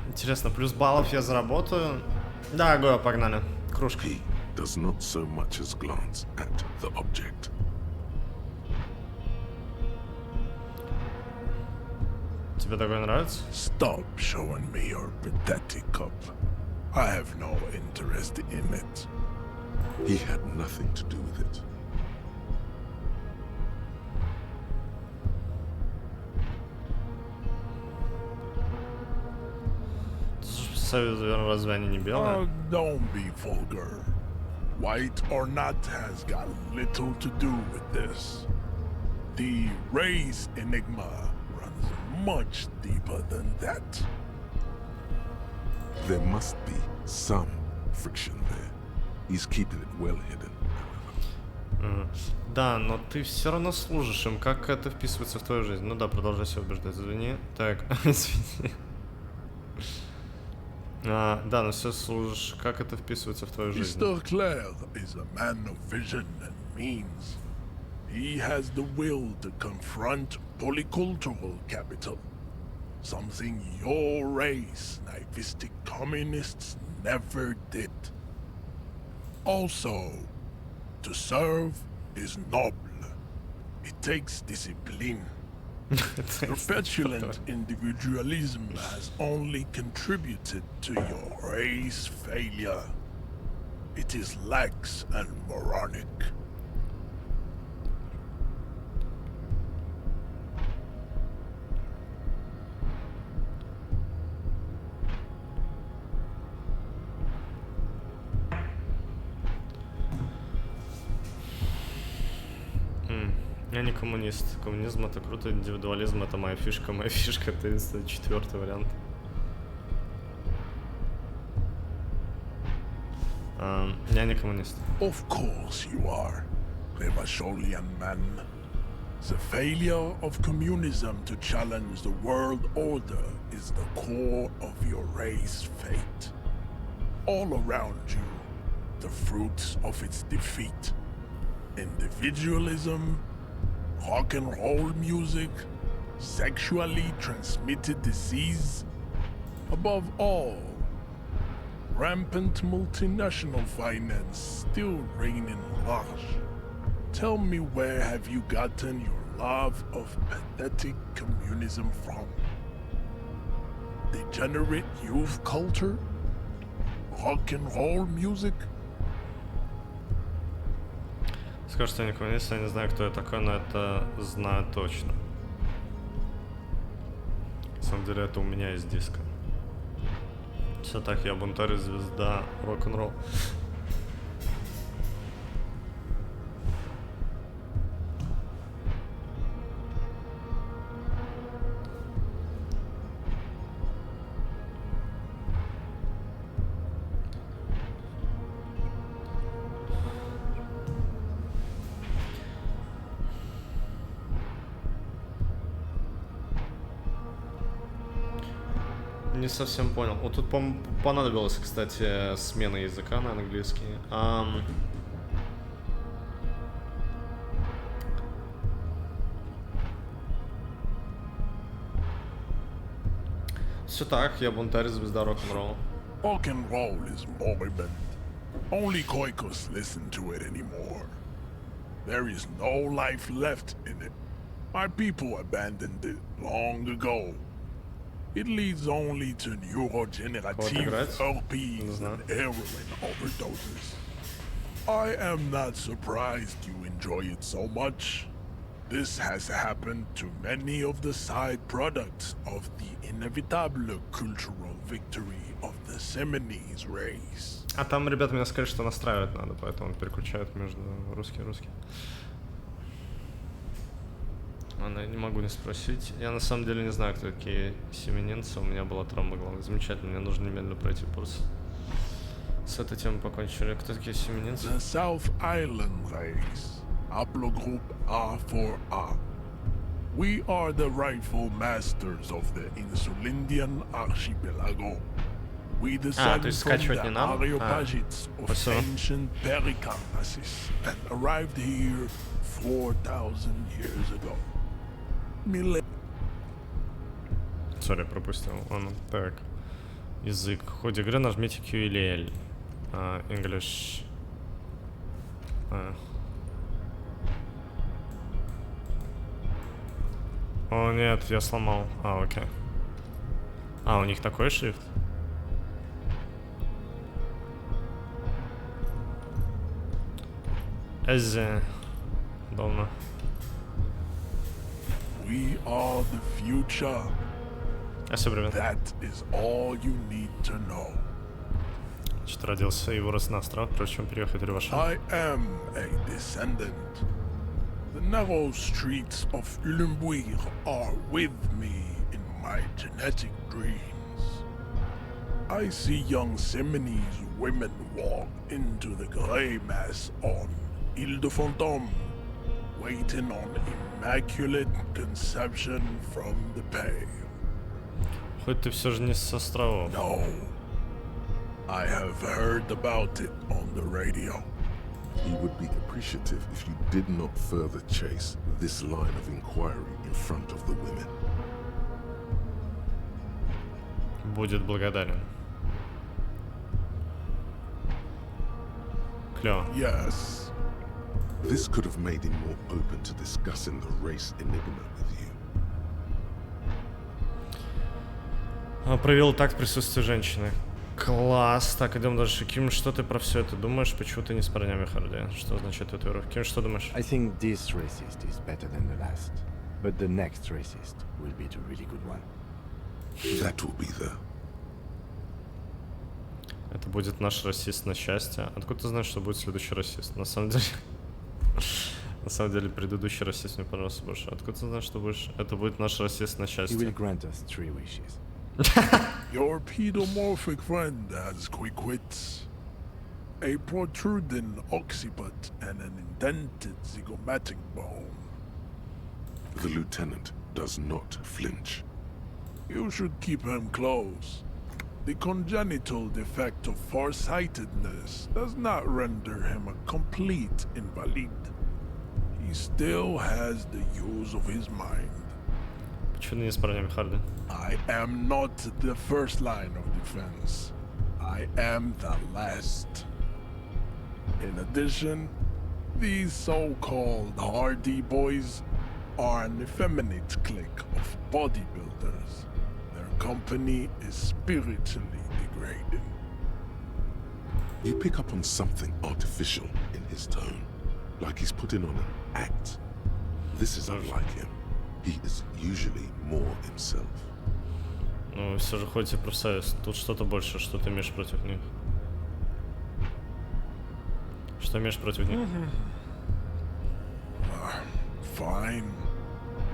Интересно, плюс баллов я заработаю? Да, Гоя, погнали. Кружка. He does not so much as glance at the object. Тебе такое нравится? Stop showing me your pathetic cup. I have no interest in it. He had nothing to do with it. Разве они не белые? Don't be vulgar. White or not has got little to do with this. The race enigma runs much deeper than that. There must be some friction there. He's keeping it well hidden. Да, но ты все равно служишь им. Как это вписывается в твою жизнь? Ну да, продолжай себя убеждать. Извини. Так, извини. Да, но все служишь. Как это вписывается в твою жизнь? Mr. Clare is a man of vision and means. He has the will to confront polycultural capital. Something your race, naivistic communists, never did. Also, to serve is noble. It takes discipline. Your petulant individualism has only contributed to your race failure. It is lax and moronic. Я не коммунист. Коммунизм это круто, индивидуализм это моя фишка. Моя фишка это 4-й вариант. Я не коммунист. Of course you are, Levasholian man. The failure of communism to challenge the world order is the core of your race fate. All around you, the fruits of its defeat. Individualism, rock and roll music, sexually transmitted disease. Above all, rampant multinational finance still reigning large. Tell me, where have you gotten your love of pathetic communism from? Degenerate youth culture? Rock and roll music? Скажу, что я не коммунист, я не знаю, кто я такой, но это знаю точно. На самом деле, это у меня есть диско. Все так, я бунтарь, звезда, рок-н-ролл. Не совсем понял. Вот тут понадобилась, кстати, смена языка на английский. Все так, я бунтарь, звезда рок-н-ролла. Rock-and-roll is moribund. Only Koikos listen to it anymore. There is no life left in it. My people abandoned it long ago. It leads only to neurodegenerative herpes and heroin overdoses. I am not surprised you enjoy it so much. This has happened to many of the side products of the inevitable cultural victory of the Seminoles race. А там ребята мне сказали, что настраивать надо, поэтому переключают между русский и русский. Я не могу не спросить. Я на самом деле не знаю, кто такие семенинцы. У меня была травма головы. Замечательно, мне нужно немедленно пройти курс. С этой темой покончили. Кто такие семенинцы? The South Island race. Haplogroup A4A. We are the rightful masters of the Insulindian archipelago. We descend from the Areopagites of ancient Pericarnassus and arrived here 4,000 years ago. Сори, пропустил. Ладно, так. Язык. В ходе игры нажмите Q или L. English. О, нет, я сломал. Окей. У них такой шрифт? Эззи. Удобно. We are the future. That is all you need to know. Значит, родился и вырос на островах, прежде чем переехать в Ревашан. I am a descendant. The narrow streets of Lumbuir are with me in my genetic dreams. I see young Seminese women walk into the grey mass on Ile de Fantôme, waiting on immaculate conception from the pale. Хоть ты все же не с островов. No. I have heard about it on the radio. He would be appreciative if you did not further chase this line of inquiry in front of the women. Будет благодарен. Клево. Yes. This could have made him more open to discussing the race enigma with you. Провел такт присутствия женщины. Класс. Так, идем дальше. Ким, что ты про все это думаешь? Почему ты не с парнями, Харди? Что означает татуировка? Ким, что думаешь? I think this racist is better than the last. But the next racist will be the really good one. That will be the... Это будет наш расист на счастье. Откуда ты знаешь, что будет следующий расист? На самом деле... На самом деле, предыдущий расист мне понравился больше. Откуда ты знаешь, что будешь... Это будет наш расист на счастье. He will grant us 3 wishes. Your pedomorphic friend has quick wits. A protruding occiput and an indented zygomatic bone. The lieutenant does not flinch. You should keep him close. The congenital defect of farsightedness does not render him a complete invalid. He still has the use of his mind. Почему не с парнями, Харди? I am not the first line of defense. I am the last. In addition, these so-called Hardy boys are an effeminate clique of bodybuilders. Their company is spiritually degrading. You pick up on something artificial in his tone, like he's putting on an act. This is unlike him. He is usually more himself. Ну, все же ходите в профсоюз. Тут что-то больше, что ты имеешь против них. Что имеешь против них? Fine.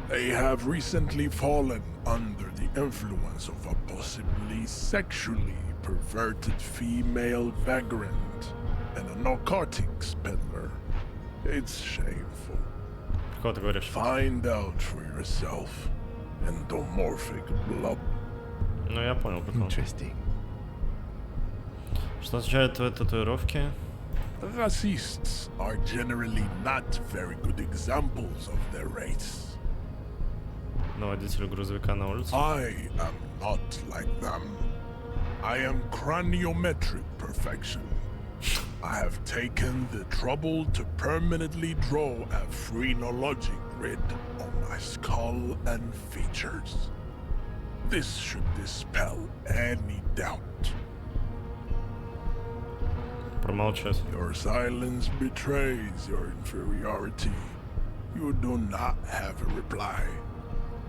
They have recently fallen under the influence of a possibly sexually perverted female vagrant and a narcotics peddler. It's shameful. Кого ты говоришь? Find out for yourself. Endomorphic blob. Ну, я понял, прикол. Interesting. Что означают твои татуировки? Racists are generally not very good examples of their race. На водителю грузовика на улице? I am not like them. I am craniometric perfection. I have taken the trouble to permanently draw a phrenologic grid on my skull and features. This should dispel any doubt. Промолчать. Your silence betrays your inferiority. You do not have a reply.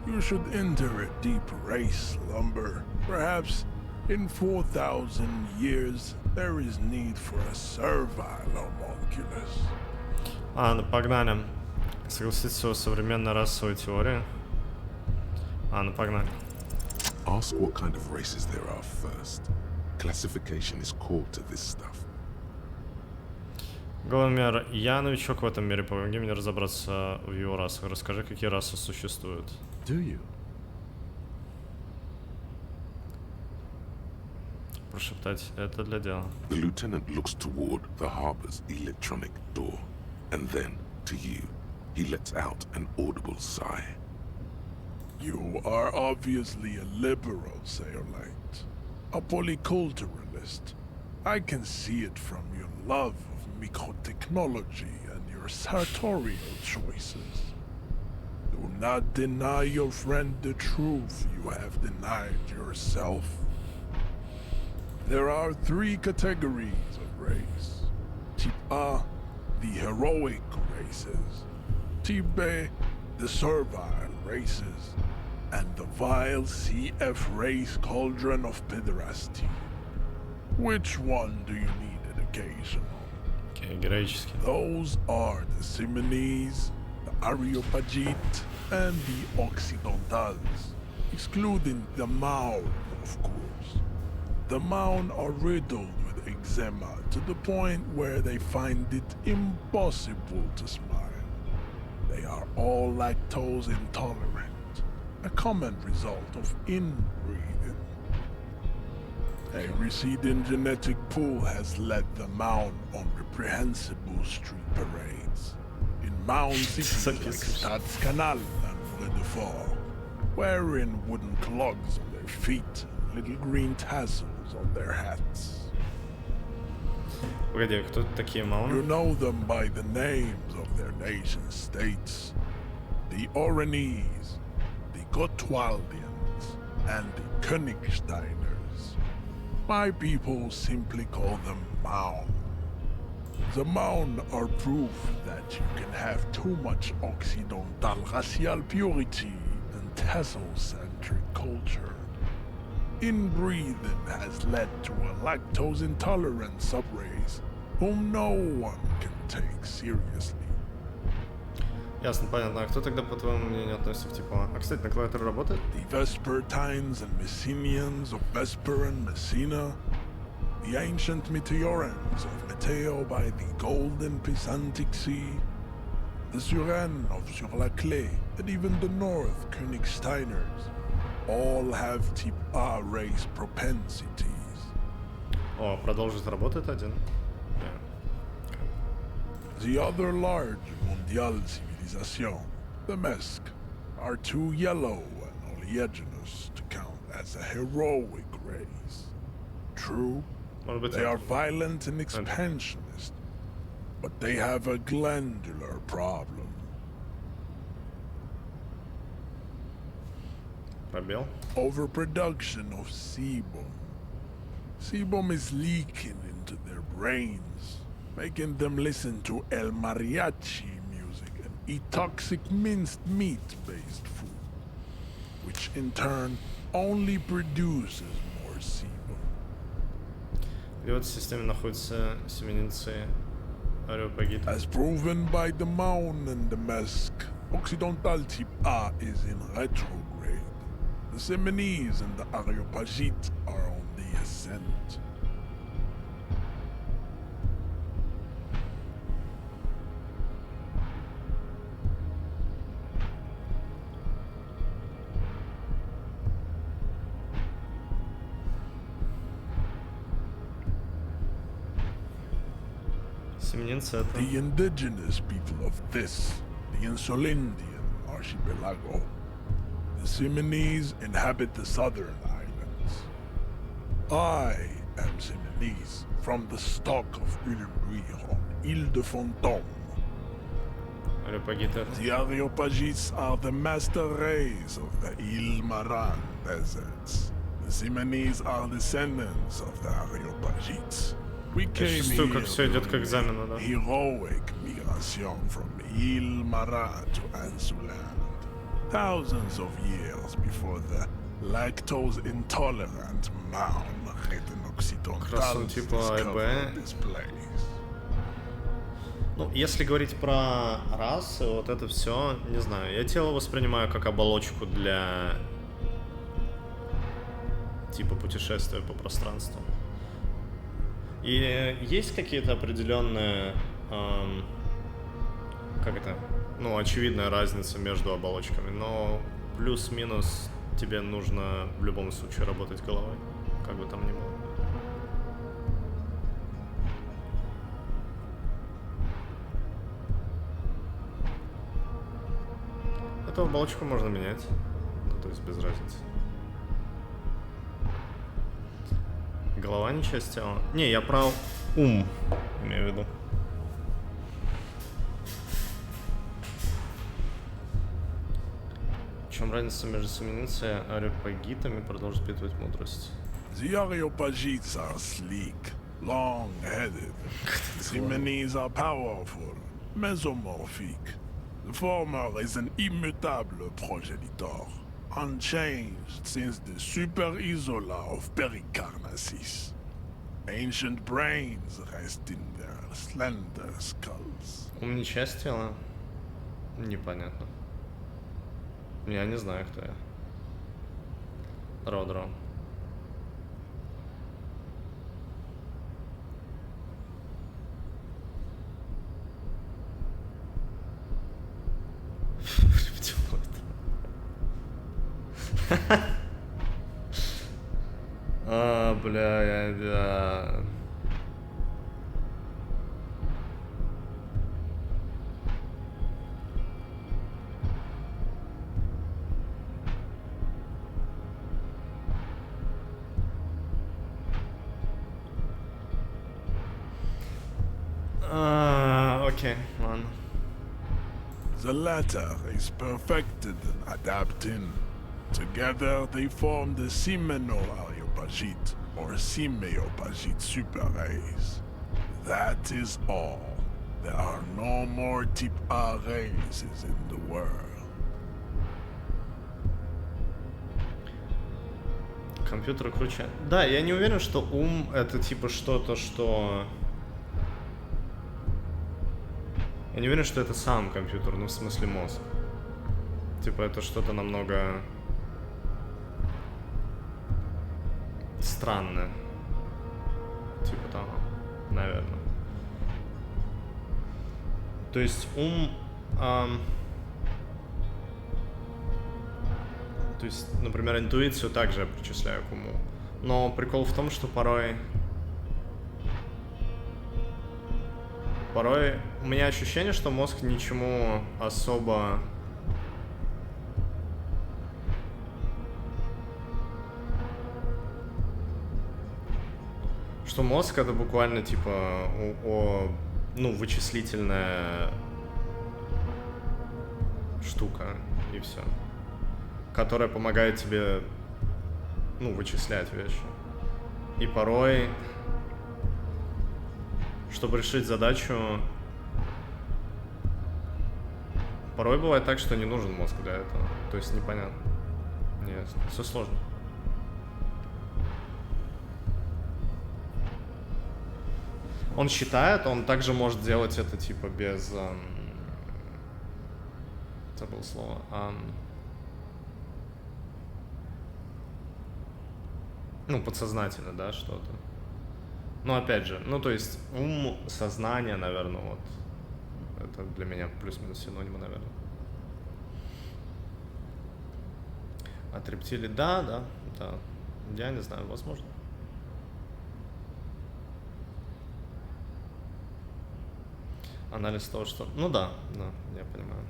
You should enter a deep race slumber. Perhaps in 4,000 years there is need for a servile homunculus. Ну погнали. Согласиться с современной расовой теорией. Ну погнали. Ask what kind of races there are first. Classification is core to this stuff. Голомер, я новичок в этом мире, помоги мне разобраться в его расах. Расскажи, какие расы существуют. Do you? Прошептать, это для дела. The lieutenant looks toward the harbor's electronic door, and then to you. He lets out an audible sigh. You are obviously a liberal, Sayolite. A polyculturalist. I can see it from your love of microtechnology and your sartorial choices. Do not deny your friend the truth you have denied yourself. There are 3 categories of race. Type A, the heroic races. Type B, the servile races. And the vile CF race cauldron of pederasty. Which one do you need an occasion on? Those are the Simonese, the Areopagite, and the Occidentals, excluding the Maun, of course. The Maun are riddled with eczema to the point where they find it impossible to smile. They are all lactose intolerant. A common result of inbreeding. A receding genetic pool has led the Maun on reprehensible street parades. In Maun cities like Stadskanaal and Vredefort, wearing wooden clogs on their feet and little green tassels on their hats. Погоди, кто такие Мауны? You know them by the names of their nation states. The Oranese, the Gotwaldians, and the Königsteiners. My people simply call them Maun. The Maun are proof that you can have too much Occidental racial purity and tassel-centric culture. Inbreeding has led to a lactose-intolerant subrace whom no one can take seriously. Ясно, понятно. А кто тогда, по твоему мнению, относится к типу А? А, кстати, на клавиатуре работает? The Vespertines and Messenians of Vesper and Messina, the ancient Meteorans of Meteo by the Golden Pisantic Sea, the Suren of Sur-la-Clé, and even the North Königsteiners, all have type A race propensities. О, продолжить работает один. The other large Mondial civilization, the Mesk, are too yellow and oleaginous to count as a heroic race. True, they are violent and expansionist, but they have a glandular problem. Пробел. Overproduction of sebum. Sebum is leaking into their brains, making them listen to El Mariachi music and eat toxic minced meat-based food, which in turn only produces more sebum. И вот в системе находятся семеницы Ареопагита. As proven by the Maun and the Mesk, Occidental type A is in retrograde. The Simonese and the Areopagite are on the ascent. The indigenous people of this, the Insulindian archipelago. The Simonese inhabit the southern islands. I am Simonese, from the stock of Ulmuir on Ile de Fantôme. The Areopagites are the master race of the Ile Maran deserts. The Simonese are descendants of the Areopagites. We came here on heroic migration from Ile Maran to Ansuland, thousands of years before the lactose-intolerant Maun written Occidentals discovered this place. Ну, если говорить про расы, вот это все, не знаю, я тело воспринимаю как оболочку для типа путешествия по пространству. И есть какие-то определенные, как это, ну, очевидная разница между оболочками, но плюс-минус тебе нужно в любом случае работать головой, как бы там ни было. Эту оболочку можно менять. то есть без разницы. Голова не часть тела. Не, я про ум имею в виду. В чем разница между семеницей и ареопагитами? Продолжит впитывать мудрость. The Areopagites are sleek, long-headed. Semenids are powerful, mesomorphic. The former is an immutable progenitor, unchanged since the Super Isola of Pericarnassus. Ancient brains rest in their slender skulls. Ум не часть тела? Непонятно. Я не знаю, кто я. Дро. Бля, да. Окей, ладно. The latter is perfected and adapting. Together they form the Semeno-Areopagite or Simeopagite super race. That is all. There are no more type A races in the world. Компьютер круче. Да, я не уверен, что ум это типа что-то, что... Я не уверен, что это сам компьютер, ну в смысле мозг. Типа это что-то намного... странное. Типа того, наверное. То есть ум... То есть, например, интуицию также я причисляю к уму. Но прикол в том, что порой у меня ощущение, что мозг ничему особо... Что мозг это буквально типа вычислительная штука и все, которая помогает тебе, вычислять вещи. И порой, чтобы решить задачу, порой бывает так, что не нужен мозг для этого. То есть непонятно. Нет, все сложно. Он считает, он также может делать это типа без... забыл слово. Подсознательно, да, что-то. Но опять же, то есть ум, сознание, наверное, вот. Это для меня плюс-минус синонимы, наверное. От рептилий, да. Я не знаю, возможно. Анализ того, что... Да, я понимаю.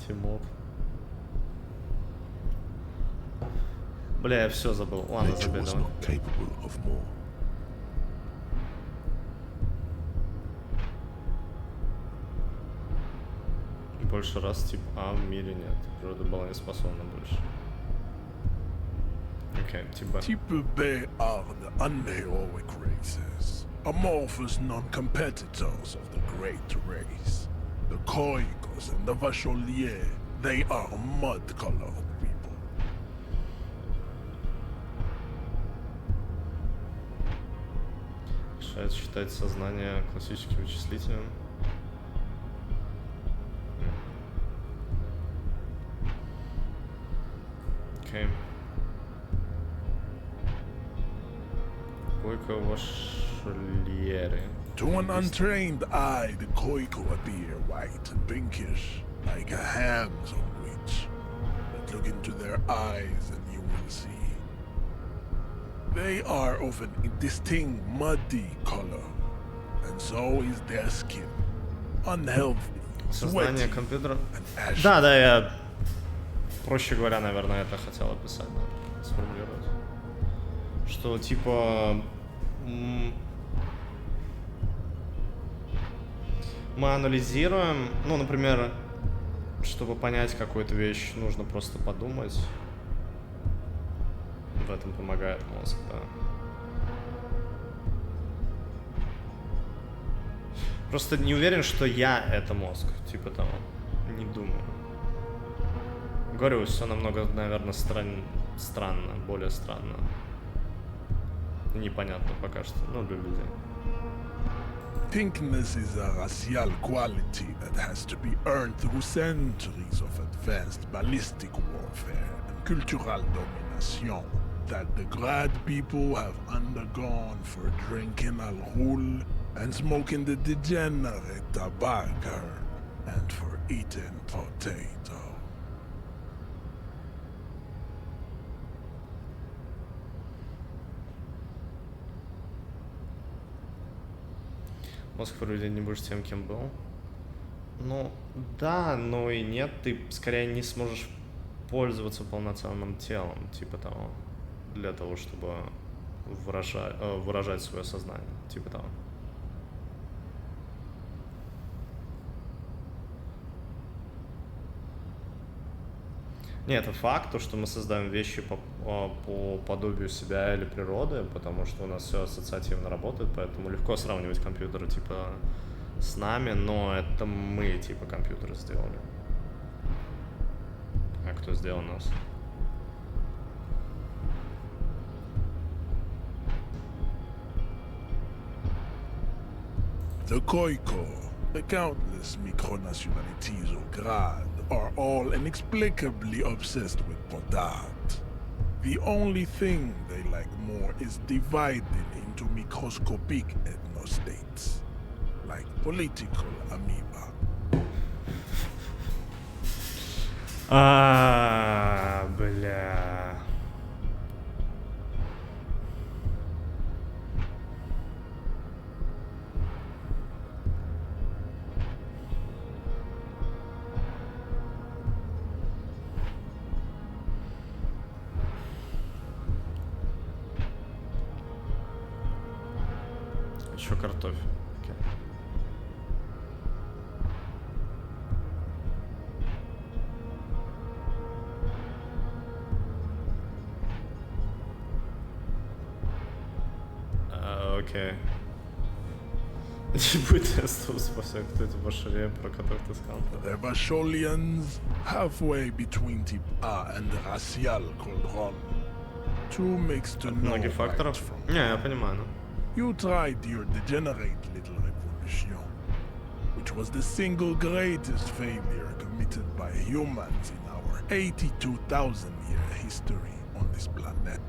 Тимот. Бля, я все забыл. Ладно, забей, давай. Больше раз тип А в мире нет. Природа была не способна больше. Okay, Type B are the unheroic races, amorphous non-competitors of the great race. The Koikos and the Vacholier, they are mud-colored people. Решает считать сознание классическим вычислителем. Окей. To an untrained eye, the Koiko appear white and pinkish, like a ham's on witch. But look into their eyes and you will see. They are of an indistinct muddy color, and so is their skin. Unhealthy, Создание компьютера. Да, я, проще говоря, наверное, это хотел описать, да, сформулировать. Что, типа, мы анализируем, ну, например, чтобы понять какую-то вещь, нужно просто подумать. В этом помогает мозг, да. Просто не уверен, что я это мозг, типа того. Не думаю. Говорю, все намного, наверное, странно, более странно. Непонятно пока что, ну, для людей. Pinkness is a racial quality that has to be earned through centuries of advanced ballistic warfare and cultural domination that the Grad people have undergone for drinking alcohol and smoking the degenerate tobacco and for eating potato. Мозг поврежден, не будешь тем, кем был. Ну, да, но и нет. Ты скорее не сможешь пользоваться полноценным телом, типа того, для того, чтобы выражать свое сознание, типа того. Нет, это факт, то, что мы создаем вещи по подобию себя или природы, потому что у нас все ассоциативно работает, поэтому легко сравнивать компьютеры типа с нами, но это мы типа компьютеры сделали. А кто сделал нас? The Koiko, the countless micronationalities of Grad, are all inexplicably obsessed with Podat. The only thing they like more is dividing into microscopic ethnostates, like political amoeba. Бля. Еще картофель. Okay. Окей. Не будет тестов во всем, кто это башаре, про которых ты сказал. The Basholians, halfway between Tip A and the Racial Cauldron. Two mixed to know Многих факторов. Не, я понимаю, ну. You tried your degenerate little revolution, which was the single greatest failure committed by humans in our 82,000-year history on this planet.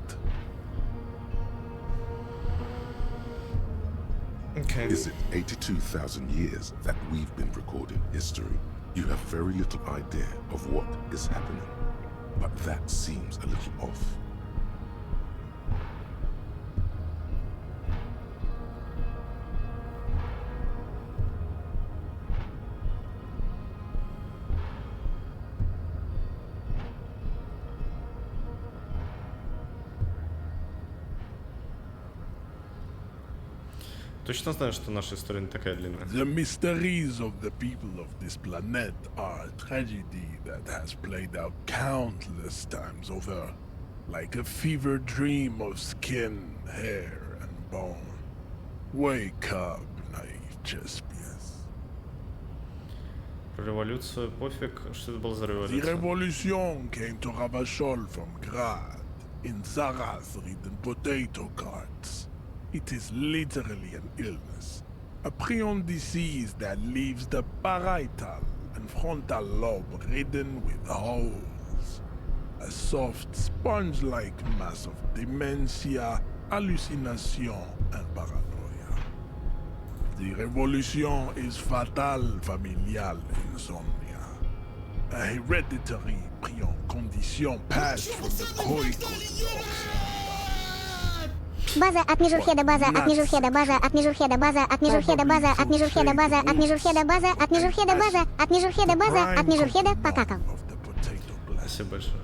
Okay. Is it 82,000 years that we've been recording history? You have very little idea of what is happening, but that seems a little off. Точно знаю, что наша история не такая длинная. The mysteries of the people of this planet are a tragedy that has played out countless times over, like a fever dream of skin, hair, and bone. Wake up, naive Chespius. Про революцию пофиг, что это было за The революция. revolution came to Ravachol from Grad, in Zarath-ridden potato carts. It is literally an illness, a prion disease that leaves the parietal and frontal lobe ridden with holes. A soft, sponge-like mass of dementia, hallucination, and paranoia. The revolution is fatal familial insomnia, a hereditary prion condition passed from the Koiko to the Occidentals. База от Межурхеда, база от Межурхеда, база от Межурхеда, база от Межурхеда, база от Межурхеда, база от Межурхеда, база от Межурхеда, база от Межурхеда, база от Межурхеда, покакал. Спасибо большое.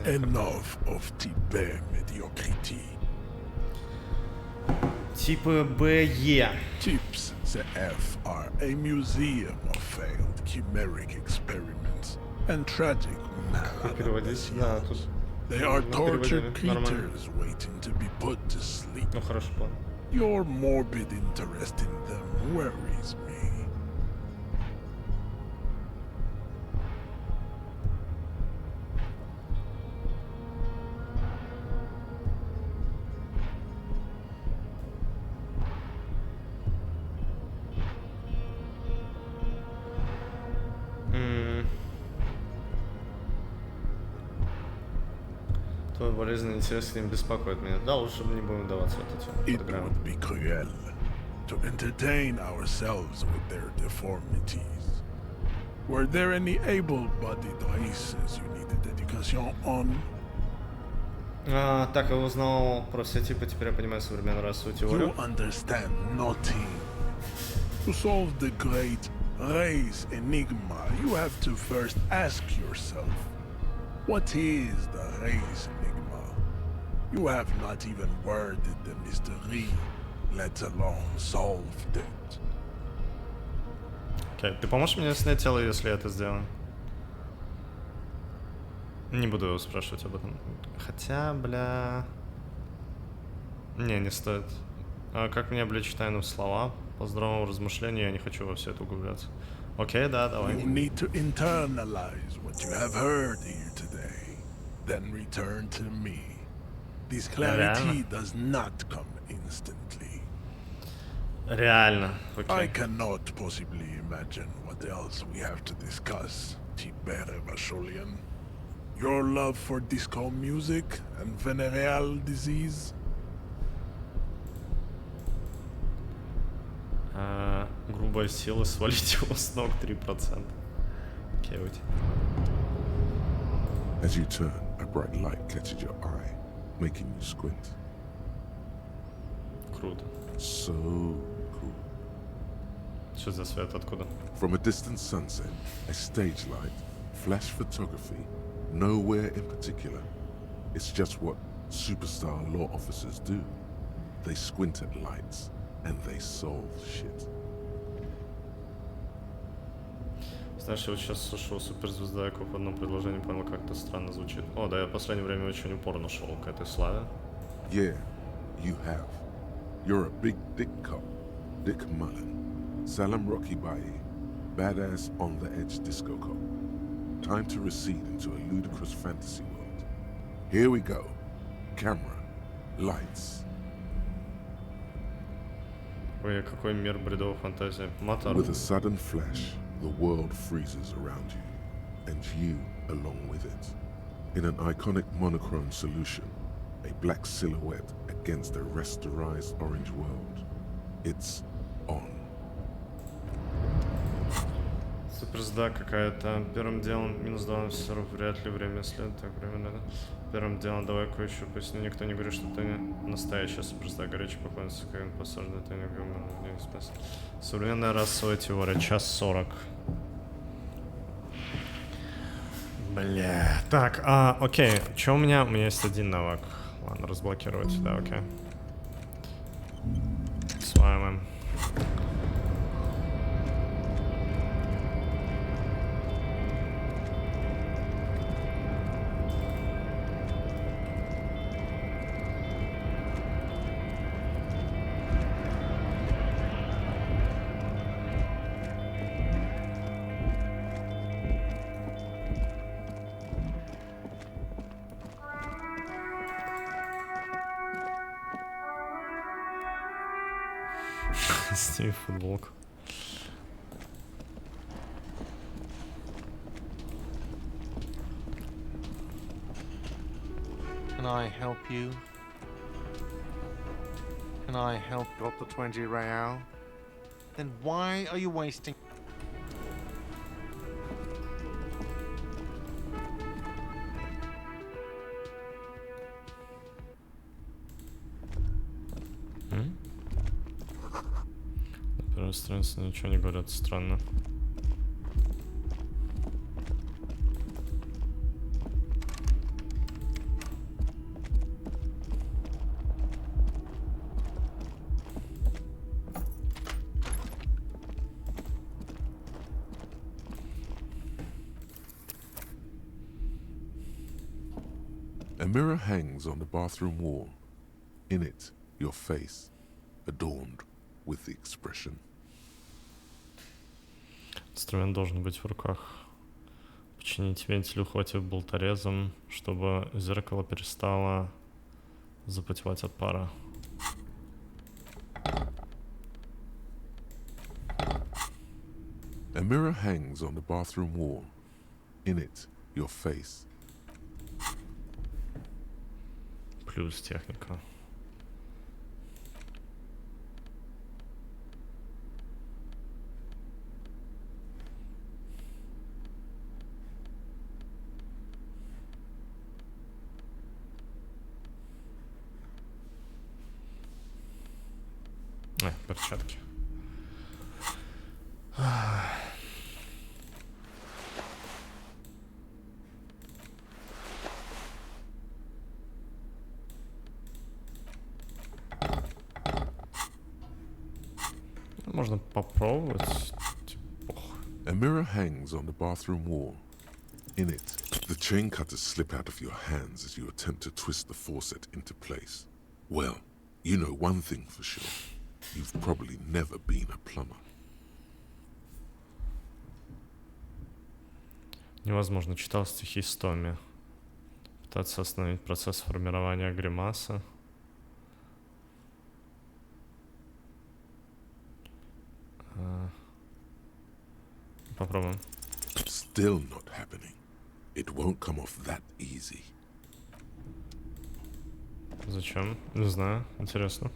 Enough of Tibet mediocrity. Типа БЕ. Tips the F are a museum of failed chimeric experiments and tragic maladies. They are tortured creatures waiting to be put to sleep. Your morbid interest in them worries me. Твой болезненный интерес к ним беспокоит меня. Да, лучше не будем вдаваться в эту тему. It would be cruel to entertain ourselves with their deformities. Were there any able-bodied races you needed education on? Так, я узнал про все типы, теперь я понимаю современную расовую теорию. You understand nothing. To solve the great race enigma, you have to first ask yourself, what is the race enigma? You have not even worded the mystery, let alone solved it. Окей, ты поможешь мне снять тело, если я это сделаю? Не буду его спрашивать об этом. Хотя, бля... Не стоит. А как мне облечь тайну в слова? По здравому размышлению я не хочу во все это углубляться. Окей, да, давай. You need to internalize what you have heard here today, then return to me. This clarity does not come instantly. Реально. I cannot possibly imagine what else we have to discuss, Tibere Vasholian. Your love for disco music and venereal disease? Грубая сила, свалить его с ног 3%. Окей, As you turn, a bright light catches your eye, making you squint. Круто. So cool. Что за свет, откуда? From a distant sunset, a stage light, flash photography, nowhere in particular. It's just what superstar law officers do. They squint at lights, and they solve shit. Знаешь, я вот сейчас слушал суперзвезда, я в одном предложении понял, как-то странно звучит. О, да, я в последнее время очень упорно шел к этой славе. Yeah, you have. You're a big dick cop, Dick Mullen, Salam Rocky Baye, badass on the edge disco cop. Time to recede into a ludicrous fantasy world. Here we go. Camera, lights. Ой, какой мир бредовой фантазии. Мотор. With a sudden flash, the world freezes around you, and you along with it. In an iconic monochrome solution, a black silhouette against a rasterized orange world. It's on. Суперзвезда какая-то. Первым делом -2 офицеров, вряд ли время следует, так время надо. Первым делом давай кое-что поясню. Никто не говорит, что ты настоящая суперзвезда. Горячий поклонница, как посаженный, ты не говоришь. Современная расовая теория, 1:40. Бля. Так, окей. Что у меня? У меня есть один навык. Ладно, разблокировать, да, окей. Осваиваем. Сними футболку. Can I help you? Can I help drop the 20 real? Then why are you wasting... На первой странице ничего не говорят, странно. A mirror hangs on the bathroom wall. In it, your face, adorned with the expression. Инструмент должен быть в руках. Починить вентиль, ухватив болторезом, чтобы зеркало перестало запотевать от пара. A mirror hangs on the bathroom wall. In it, your face. Плюс техника. Перчатки. Можно попробовать. A mirror hangs on the bathroom wall. In it, the chain cutters slip out of your hands as you attempt to twist the faucet into place. Well, you know one thing for sure. You've probably never been a plumber. Невозможно. Читал стихи с Томми. Пытаться остановить процесс формирования гримаса. Попробуем. Still not happening. It won't come off that easy. Зачем? Не знаю. Интересно.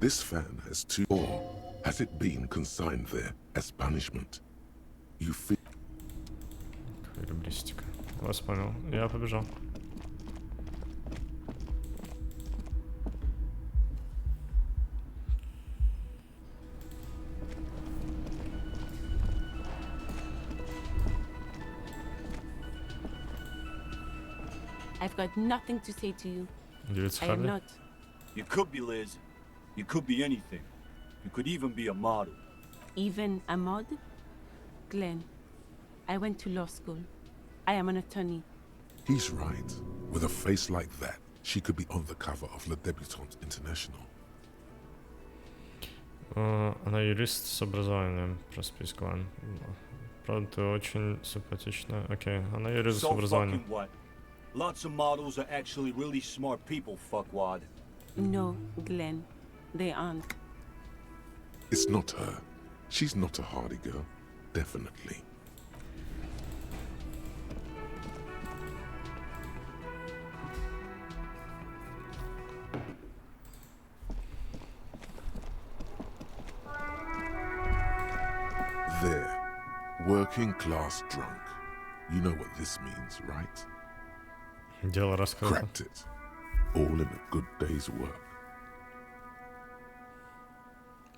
This fan has two, or has it been consigned there as punishment? You feel... Эквилибристика. Вас понял. Я побежал. I've got nothing to say to you. Девица I am Харли. not. You could be Liz. You could be anything. You could even be a model. Even a mod? Glenn, I went to law school. I am an attorney. He's right. With a face like that, she could be on the cover of Le Debutante International. Она юрист с образованием, проспискала. Правда, ты очень симпатична. Окей, она юрист с So образованием. fucking what? Lots of models are actually really smart people, fuckwad. No, Glenn, they aren't. It's not her. She's not a hardy girl. Definitely. There. Working class drunk. You know what this means, right? Дело раскрыто. Cracked it. All in a good day's work.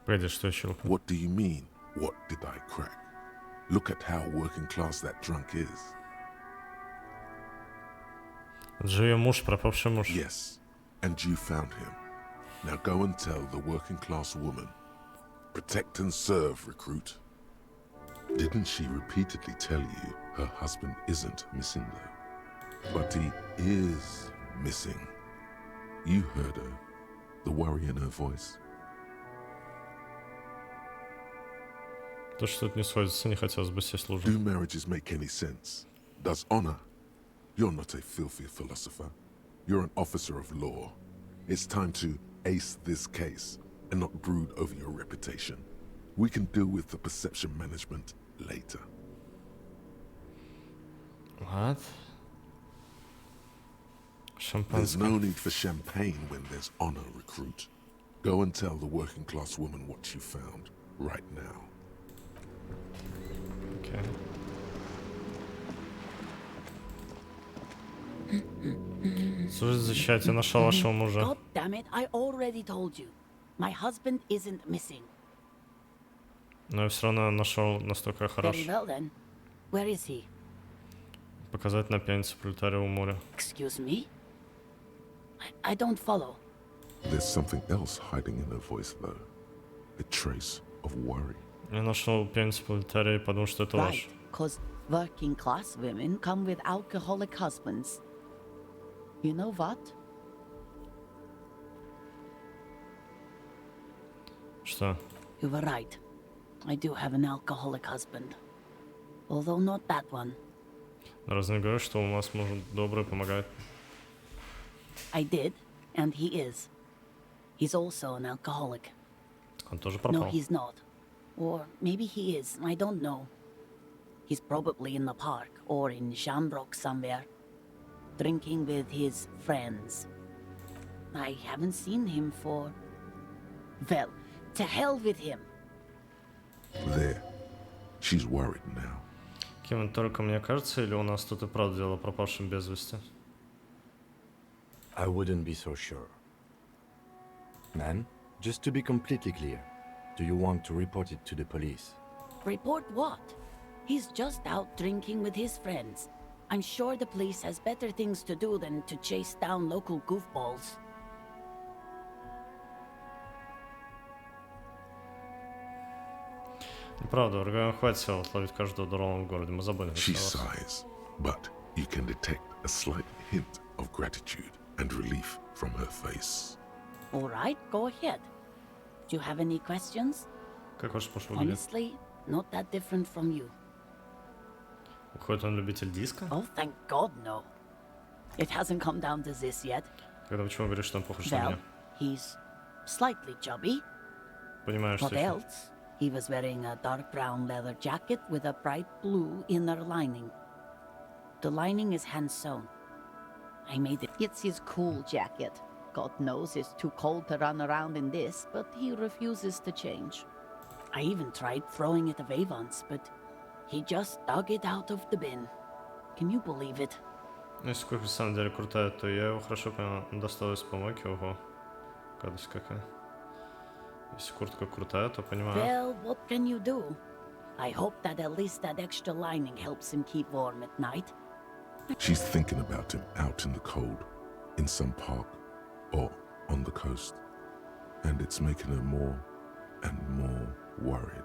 Погоди, что еще? What do you mean, what did I crack? Look at how working class that drunk is. Это же ее муж, пропавший муж. Yes, and you found him. Now go and tell the working class woman. Protect and serve, recruit. Didn't she repeatedly tell you her husband isn't missing though? But he is missing. You heard her. The worry in her voice. То, что тут не сводится, не хотелось бы сесть в лужу. Do marriages make any sense? Does honor? You're not a filthy philosopher. You're an officer of law. It's time to ace this case and not brood over your reputation. We can deal with the perception management later. What? There's no need for champagne when there's honor, recruit. Go and tell the working class woman what you found right now. Okay. Слушай, защищать, я нашел вашего мужа. God damn it, I already told you. My husband isn't missing. Но я все равно нашел настолько хорош. Very well then. Where is he? Показать на пьянице Пролетариевого моря. Excuse me? I don't follow. There's something else hiding in her voice, though. A trace of worry. Я нашел пьяницу Пролетария и подумал, что это ложь. Right, because working class women come with alcoholic husbands. You know what? Что? You were right. I do have an alcoholic husband. Although not that one. Разве не говорю, что у вас муж добрый, помогает? I did, and he is. He's also an alcoholic. Он тоже пропал. No, he's not. Or maybe he is, I don't know. He's probably in the park or in Shamrock somewhere, drinking with his friends. I haven't seen him for... Well, to hell with him. There. She's worried now. Кем только мне кажется, или у нас тут и правда дело о пропавшем без вести? I wouldn't be so sure. Man, just to be completely clear, do you want to report it to the police? Report what? He's just out drinking with his friends. I'm sure the police has better things to do than to chase down local goofballs. Правда, врагам хватит сил отловить каждого дурного в городе. Мы забыли. She sighs, but you can detect a slight hint of gratitude and relief from her face. All right, go ahead. Do you have any questions? Как ваш муж выглядит? Honestly, not that different from you. Какой-то он любитель диска? Oh, thank God, no. It hasn't come down to this yet. Когда почему говоришь, что он похож на Well, меня? he's slightly chubby. Понимаешь, What что... else? He was wearing a dark brown leather jacket with a bright blue inner lining. The lining is hand-sewn. I made it. It's his cool jacket. God knows it's too cold to run around in this, but he refuses to change. I even tried throwing it away once, but he just dug it out of the bin. Can you believe it? Ну, если куртка на самом деле крутая, то я его хорошо достал из помойки. Ого. Гадость какая. Если куртка крутая, то понимаю. Well, what can you do? I hope that at least that extra lining helps him keep warm at night. She's thinking about him out in the cold, in some park, or on the coast. And it's making her more and more worried.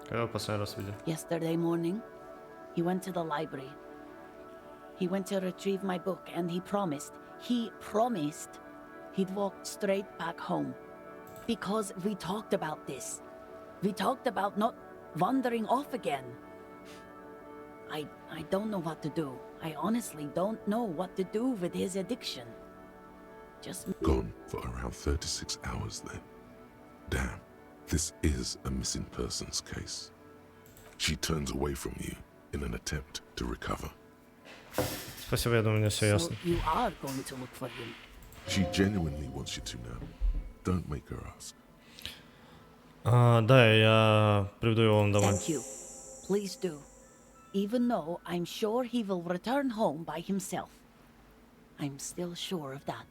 Когда последний раз видел? Yesterday morning, he went to the library. He went to retrieve my book, and he promised he'd walk straight back home. Because we talked about this. We talked about not wandering off again. I don't know what to do. I honestly don't know what to do with his addiction. Just... Gone for around 36 hours then. Damn, this is a missing persons case. She turns away from you in an attempt to recover. Спасибо, я думаю, мне все ясно. So you are going to look for him. She genuinely wants you to know. Don't make her ask. Да, я приведу его домой. Thank you. Please do. Even though I'm sure he will return home by himself. I'm still sure of that.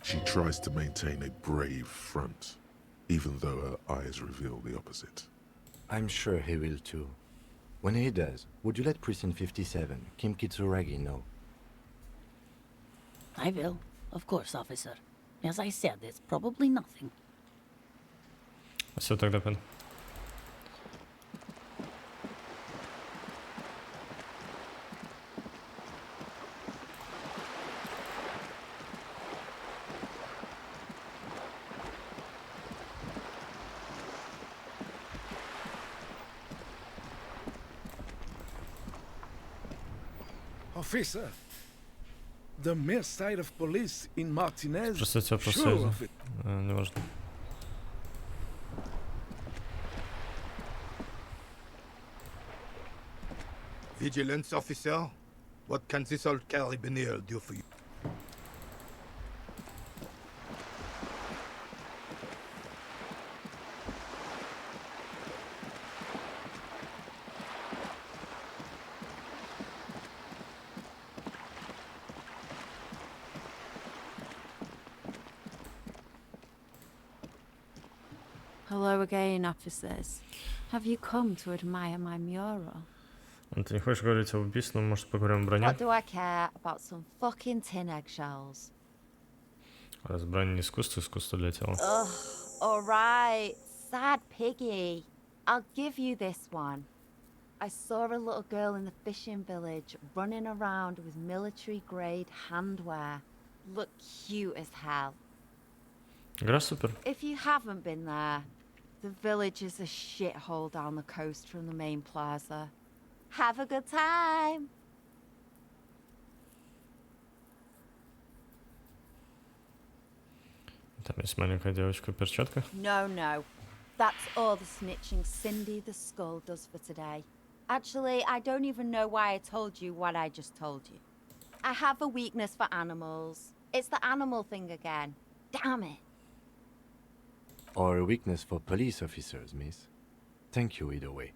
She tries to maintain a brave front, even though her eyes reveal the opposite. I'm sure he will too. When he does, would you let Precinct 57, Kim Kitsuragi, know? I will, of course, officer. As I said, it's probably nothing. Все тогда, Пен. Officer, the mere sight of police in Martinez. Просто тебя Sure of it. Не важно. Vigilance officer, what can this old carabiner do for you? Hello again, officers. Have you come to admire my mural? Ты не хочешь говорить об убийстве, но может поговорим о броне? What do I care about some fucking tin eggshells? Раз броня не искусство, искусство для тела. Ugh, alright. Sad piggy. I'll give you this one. I saw a little girl in the fishing village running around with military-grade handwear. Looked cute as hell. Игра супер. If you haven't been there, the village is a shithole down the coast from the main plaza. Have a good time! Там есть маленькая девочка в перчатках. No. That's all the snitching Cindy the Skull does for today. Actually, I don't even know why I told you what I just told you. I have a weakness for animals. It's the animal thing again. Damn it. Or a weakness for police officers, miss. Thank you either way.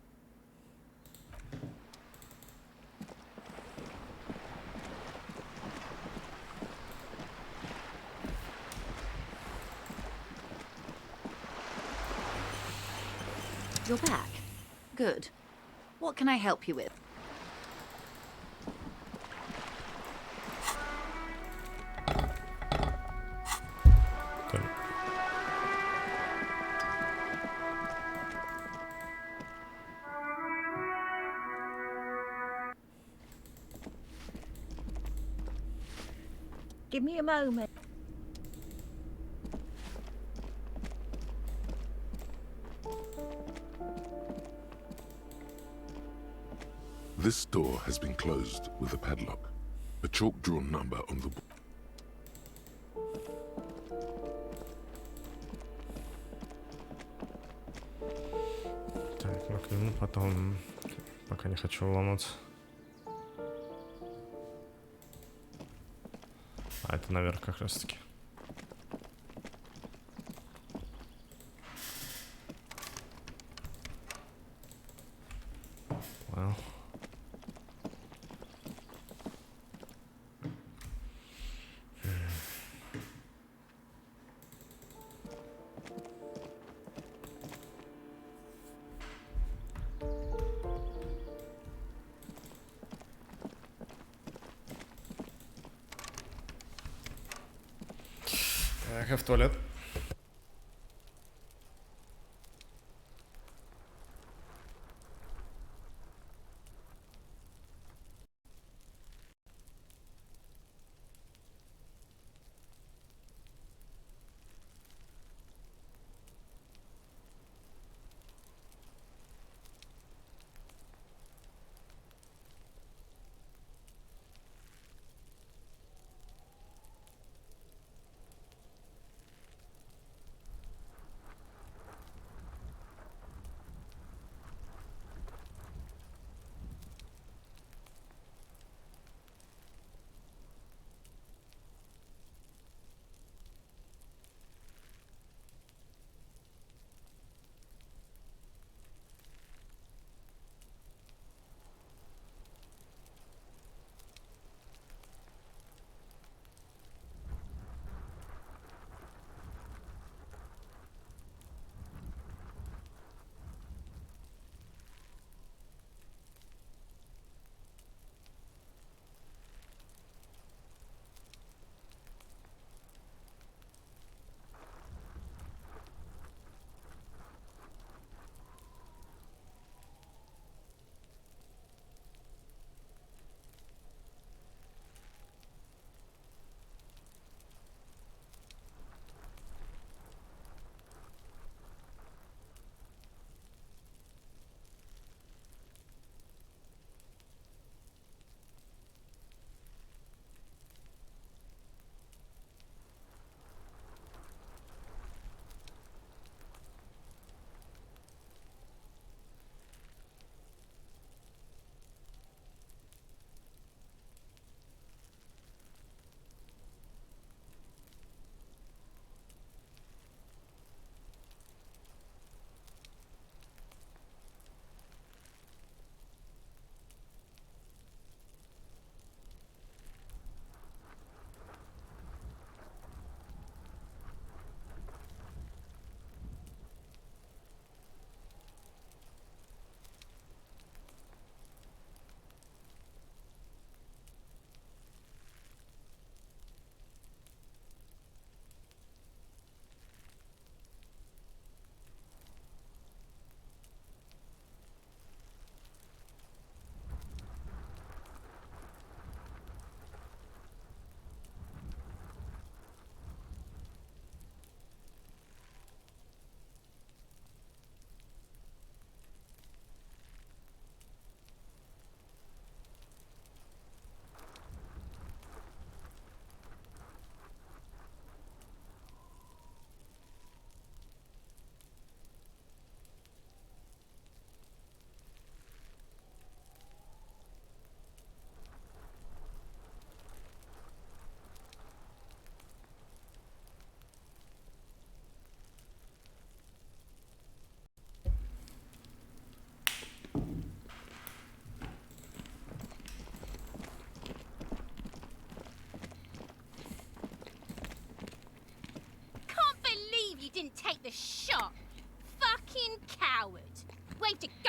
You're back. Good. What can I help you with? Give me a moment. This door has been closed with a padlock. A chalk-drawn number on the wall. Так, ну потом, пока не хочу ломаться. А это наверх как раз таки. Wow. Так, в туалет.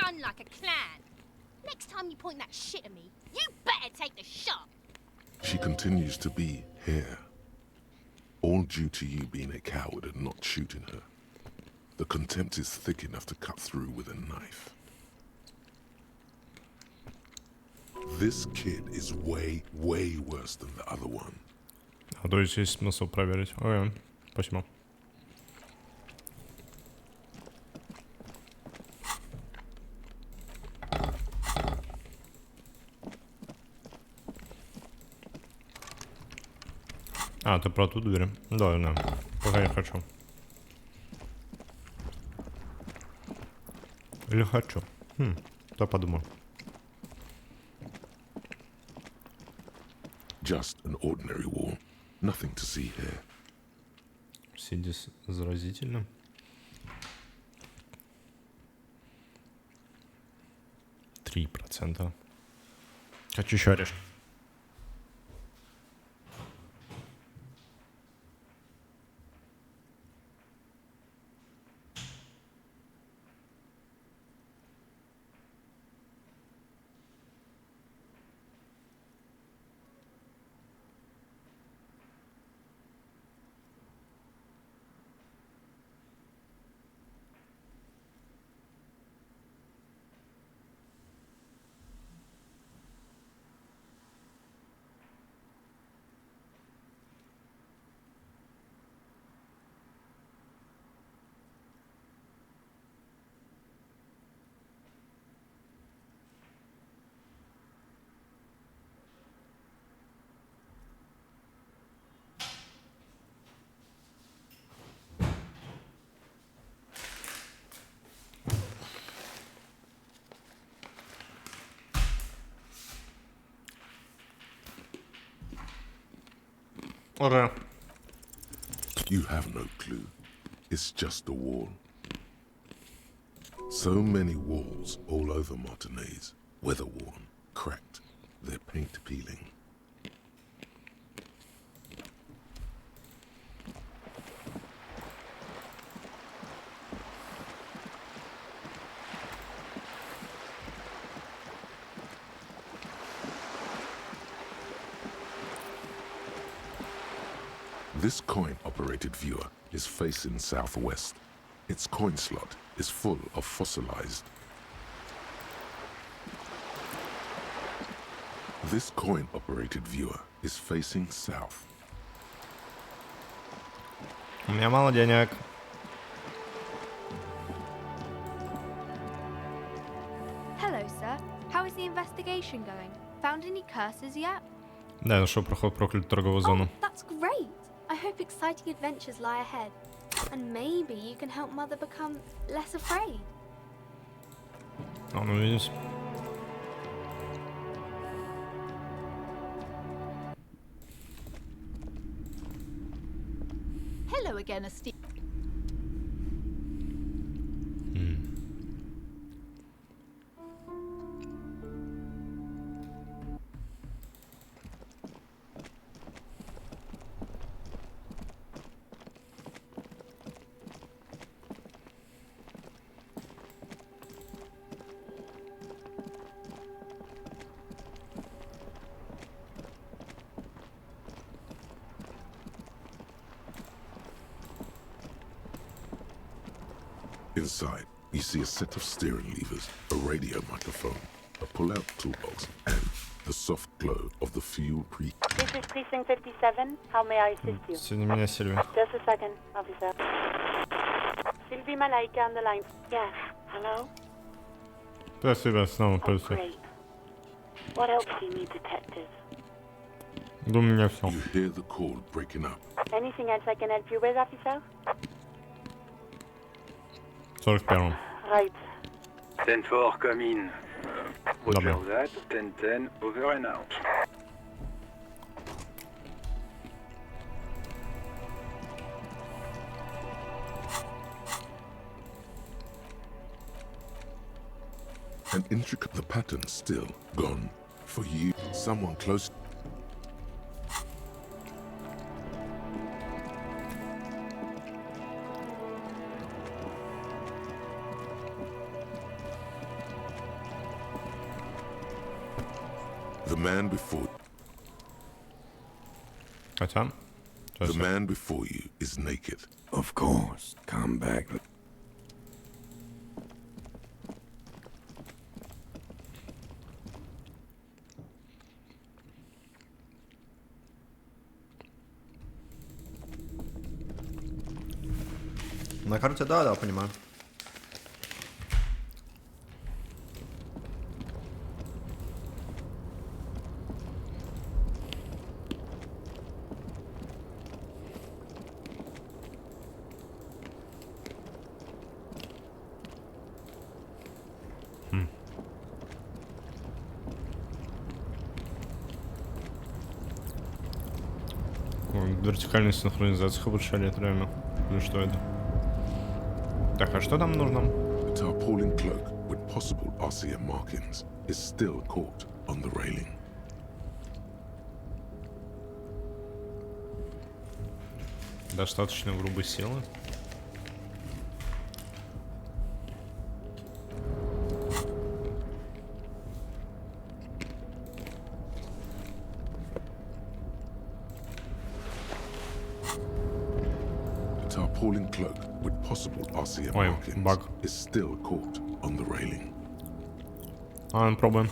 done like a clan. Next time you point that shit at me, you better take the shot. She continues to be here. All due to you being a coward and not shooting her. The contempt is thick enough to cut through with a knife. This kid is way, way worse than the other one. А то есть есть смысл проверить. Ой, спасибо. А, ты про ту дверь? Да, да. Пока не хочу. Или хочу? Да подумал. Just an ordinary wall. Nothing to see here. Сидис заразительно. %. Хочу еще орешки. Ура. You have no clue. It's just a wall. So many walls all over Martinez. Weather-worn, cracked, their paint peeling. This coin-operated viewer is facing southwest. Its coin slot is full of fossilized. This coin-operated viewer is facing south. У меня мало денег. Hello, sir. How is the investigation going? Found any curses yet? Да, я нашел проход в проклятую торговую зону. That's great. I hope exciting adventures lie ahead. And maybe you can help Mother become less afraid. А, ну видишь. Hello again, Steve. Inside, you see a set of steering levers, a radio microphone, a pull-out toolbox, and the soft glow of the fuel This is Precinct 57. How may I assist you? Сегодня меня Сильвия. Just a second, officer. Sylvie Malaika on the line. Yes. Hello? Спасибо, снова Oh, спасибо. great. What else do you need, detective? Да у меня все. You hear the call breaking up. Anything else I can help you with, officer? 41. Right. 10-4, come in. Dobra. Roger that. 10-10, over and out. An intricate the pattern still gone. For you, someone close. The man before... Хотя... The man before you is naked. Of course. Come back. На карте, да, понимаю. Вертикальная синхронизация обучали время. Ну что это? Так, а что там нужно? The tarpaulin cloak with possible RCM markings is still caught on the railing. Достаточно грубой силы. Tarpaulin cloak with possible RCM markings is still caught on the railing. Пробуем.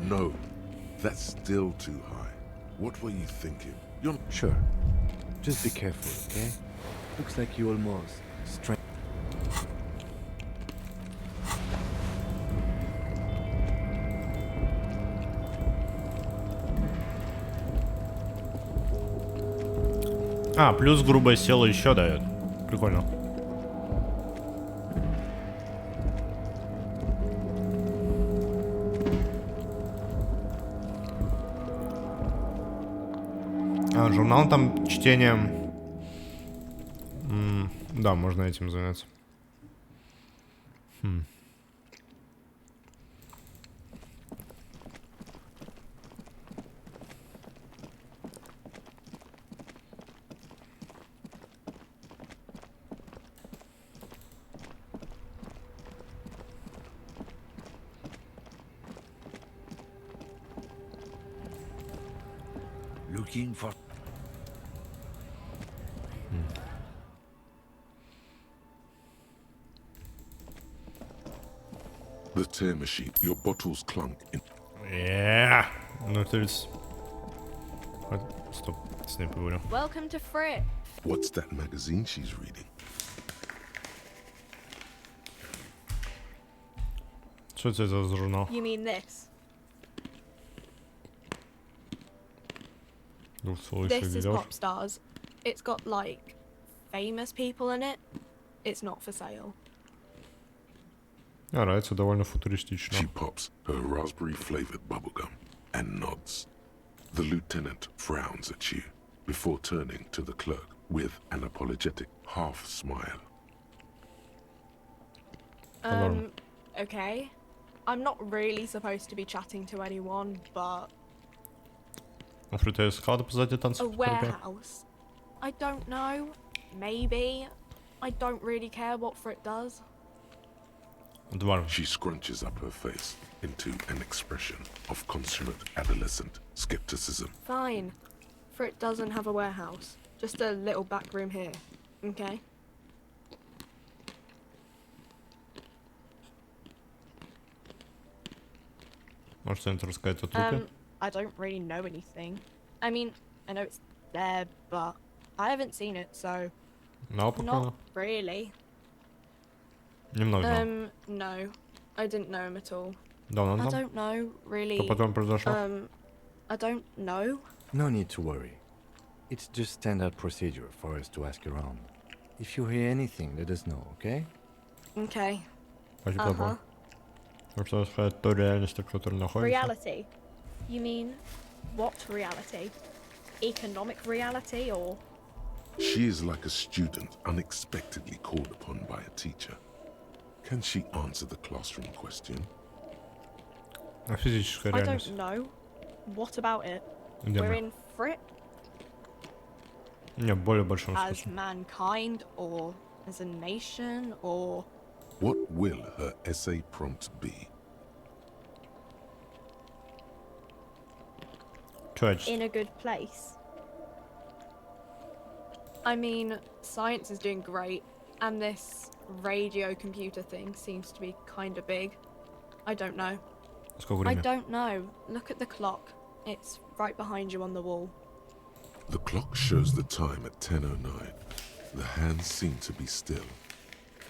No. That's still too high. What were you thinking? You're... Sure. Just be careful, okay? Looks like you almost strength. Плюс грубая сила еще дает. Прикольно. Журнал там чтением. Да, можно этим заняться. Looking for... The tear machine. Your bottles clunk in... Yeah. Ну, то есть... Стоп, с ней поговорю. Welcome to Frit. What's that magazine she's reading? Что это за журнал? You mean this? This is Pop Stars. It's got, like, famous people in it. It's not for sale. Нравится, довольно футуристично. She pops her raspberry-flavored bubblegum and nods. The lieutenant frowns at you before turning to the clerk with an apologetic half-smile. Okay. I'm not really supposed to be chatting to anyone, but... A warehouse? I don't know. Maybe. I don't really care what Frit does. She scrunches up her face into an expression of consummate adolescent skepticism. Fine. Frit doesn't have a warehouse. Just a little back room here. Okay? I don't really know anything. I mean, I know it's there, but I haven't seen it, so... Not really. Немного. No. I didn't know him at all. Давно I don't know, really. Что потом произошло? I don't know. No need to worry. It's just standard procedure for us to ask around. If you hear anything, let us know, okay? Okay. Что сказать, то реальность, в которой находится. Reality? You mean, what reality? Economic reality, or...? She is like a student unexpectedly called upon by a teacher. Can she answer the classroom question? Физическая реальность. I don't know. What about it? Где We're мы? in Frit? Не, более большом as смысле. mankind or as a nation or... What will her essay prompt be? Часть. In a good place. I mean, science is doing great, and this radio computer thing seems to be kind of big. I don't know. Сколько I времени? don't know. Look at the clock. It's right behind you on the wall. The clock shows the time at 10:09. The hands seem to be still.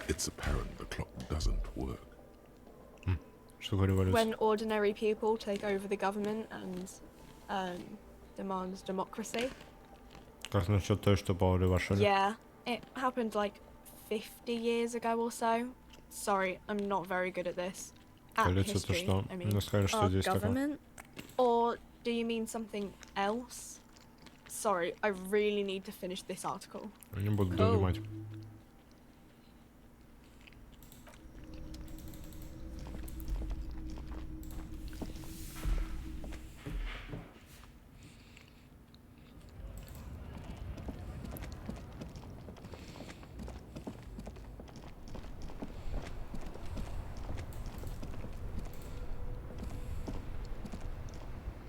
It's apparent the clock doesn't work. Что такое революция? When ordinary people take over the government and demands democracy. Как насчет той, что по революции? Yeah, it happened like 50 years ago or so. Sorry, I'm not very good at this. At history, I mean. Our government? Or do you mean something else? Sorry, I really need to finish this article. Не буду донимать.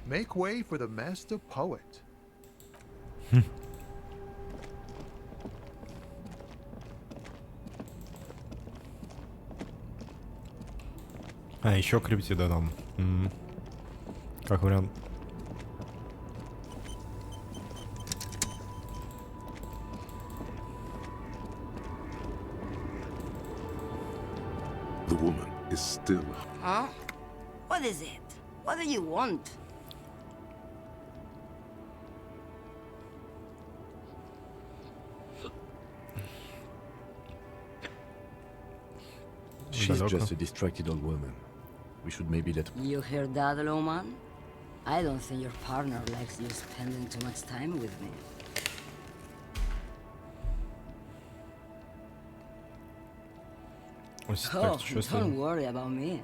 Make way for the master poet. А, еще криптида там. Как вариант. The woman is still. Huh? What is it? What do you want? She's just a distracted old woman. We should maybe let... You hear that, Loman? I don't think your partner likes you spending too much time with me. Oh, don't worry about me.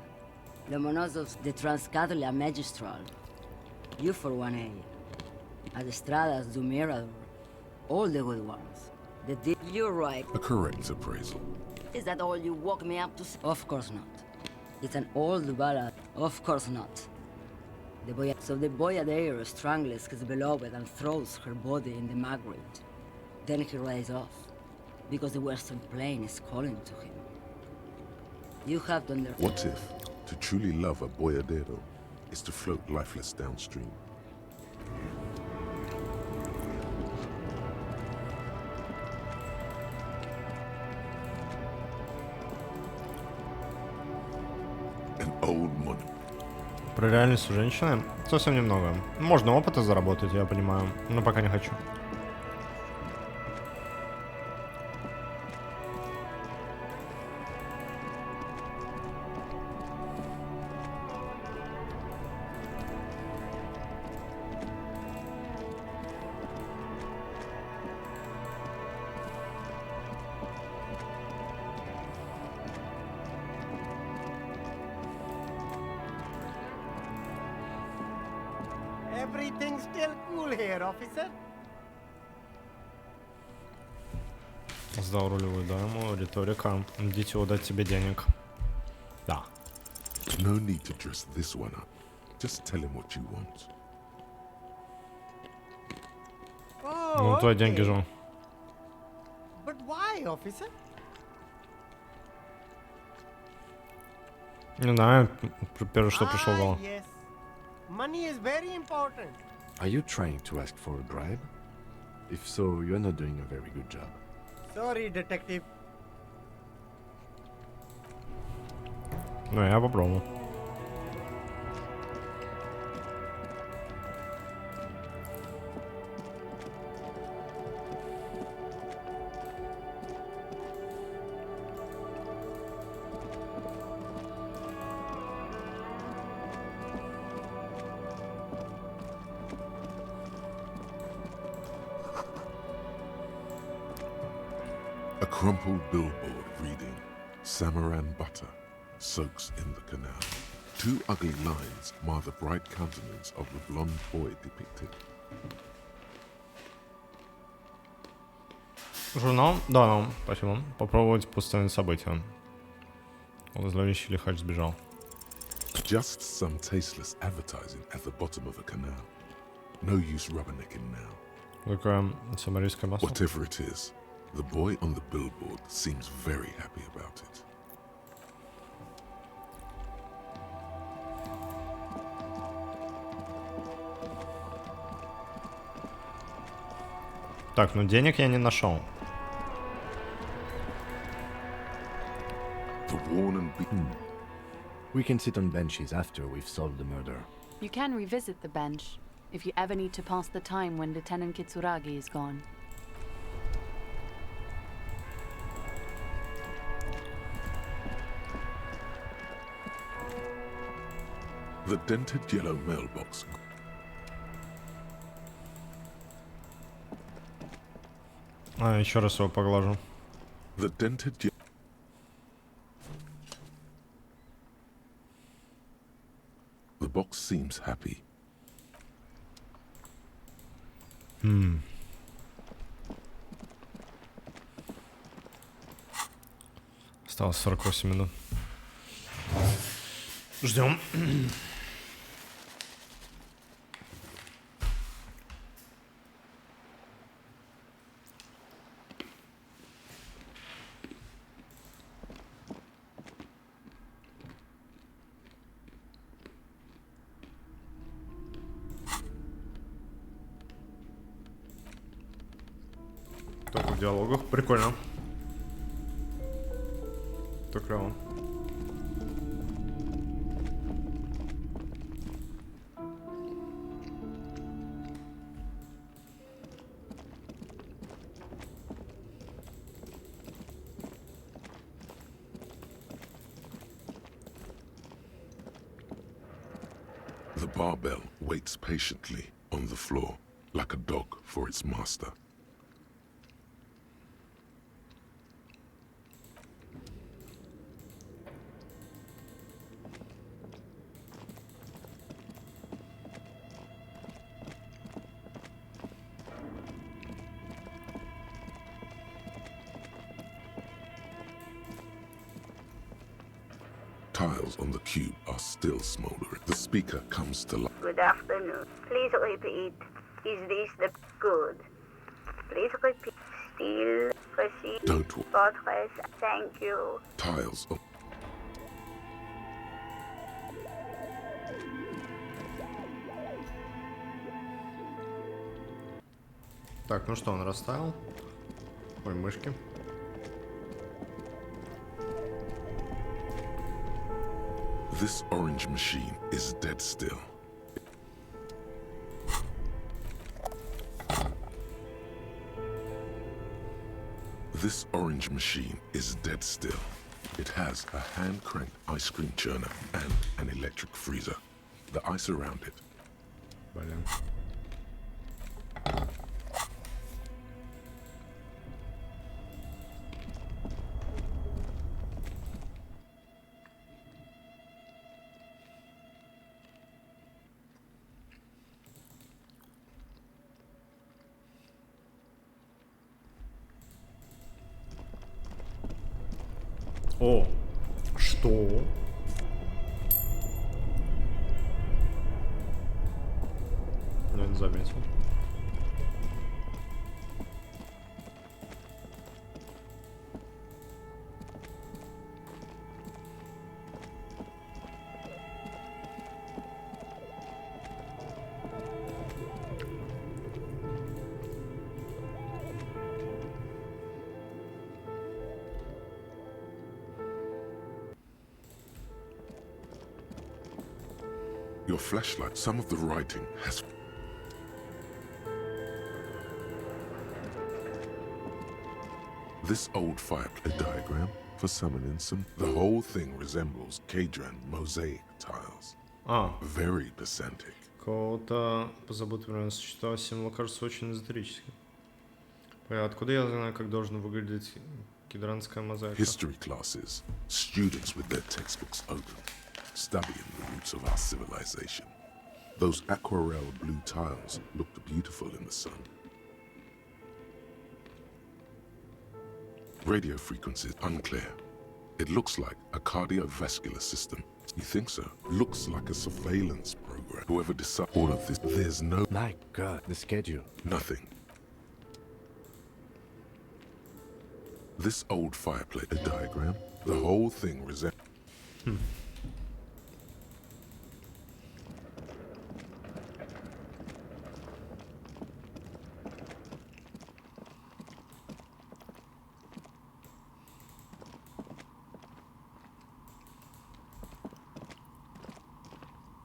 The Monozovs, the Transcatolia Magistral. You for 1A. Adestradas, Dumirador. All the good ones. You're right. A correct appraisal. Is that all you woke me up to say? Of course not. It's an old ballad. Of course not. So the boyadero strangles his beloved and throws her body in the maggrate. Then he rides off, because the Western Plain is calling to him. You have to understand. What if to truly love a boyadero is to float lifeless downstream? An old monument. Про реальность у женщины совсем немного. Можно опыта заработать, я понимаю, но пока не хочу. Everything's still cool here, officer. Сдал рулевую даму, риторика. Идите удать тебе денег. Да. No need to dress this one up. Just tell him what you want. Ну, твои деньги же. But why, officer? Не знаю, первое, что пришло в голову. Yes. Money is very important. Are you trying to ask for a bribe? If so, you're not doing a very good job. Sorry, detective. Ну, я попробую. A crumpled billboard reading, Samaran butter soaks in the canal. Two ugly lines mar the bright countenance of the blonde boy depicted. Журнал? Да, спасибо. Попробовать постановить события. Зловещий лихач сбежал. Just some tasteless advertising at the bottom of a canal. No use rubbernecking now. Такое самарийское масло. Whatever it is, the boy on the billboard seems very happy about it. Так, ну денег я не нашел. The worn and beaten. We can sit on benches after we've solved the murder. You can revisit the bench if you ever need to pass the time when Lieutenant Kitsuragi is gone. The dented yellow mailbox. Еще раз его поглажу. The dented. The box seems happy. Осталось 48 минут. Ждем. Так, в диалогах. Прикольно. Так клево. The barbell waits patiently on the floor, like a dog for its master. Tiles on the cube are still smoldering. The speaker comes to life. Good afternoon. Please repeat. Is this the good? Please repeat. Still proceed. Don't. Fortress. Thank you. Tiles on. Так, ну что, он расставил? Ой, мышки. This orange machine is dead still. This orange machine is dead still. It has a hand-cranked ice cream churner and an electric freezer. The ice around it. Блин. О, что? Я не заметил. Your flashlight, some of the writing has... This old fireplace diagram for summoning some... The whole thing resembles Kadran mosaic tiles. Very pedantic. Кого-то позабыто время сочетал символ, кажется очень эзотерическим. Откуда я знаю, как должен выглядеть кедранская мозаика? History classes, students with their textbooks open, studying the roots of our civilization. Those aquarelle blue tiles looked beautiful in the sun. Radio frequencies unclear. It looks like a cardiovascular system. You think so? Looks like a surveillance program. Whoever decides all of this, there's no... My God, the schedule. Nothing. This old fireplace diagram, the whole thing resembles...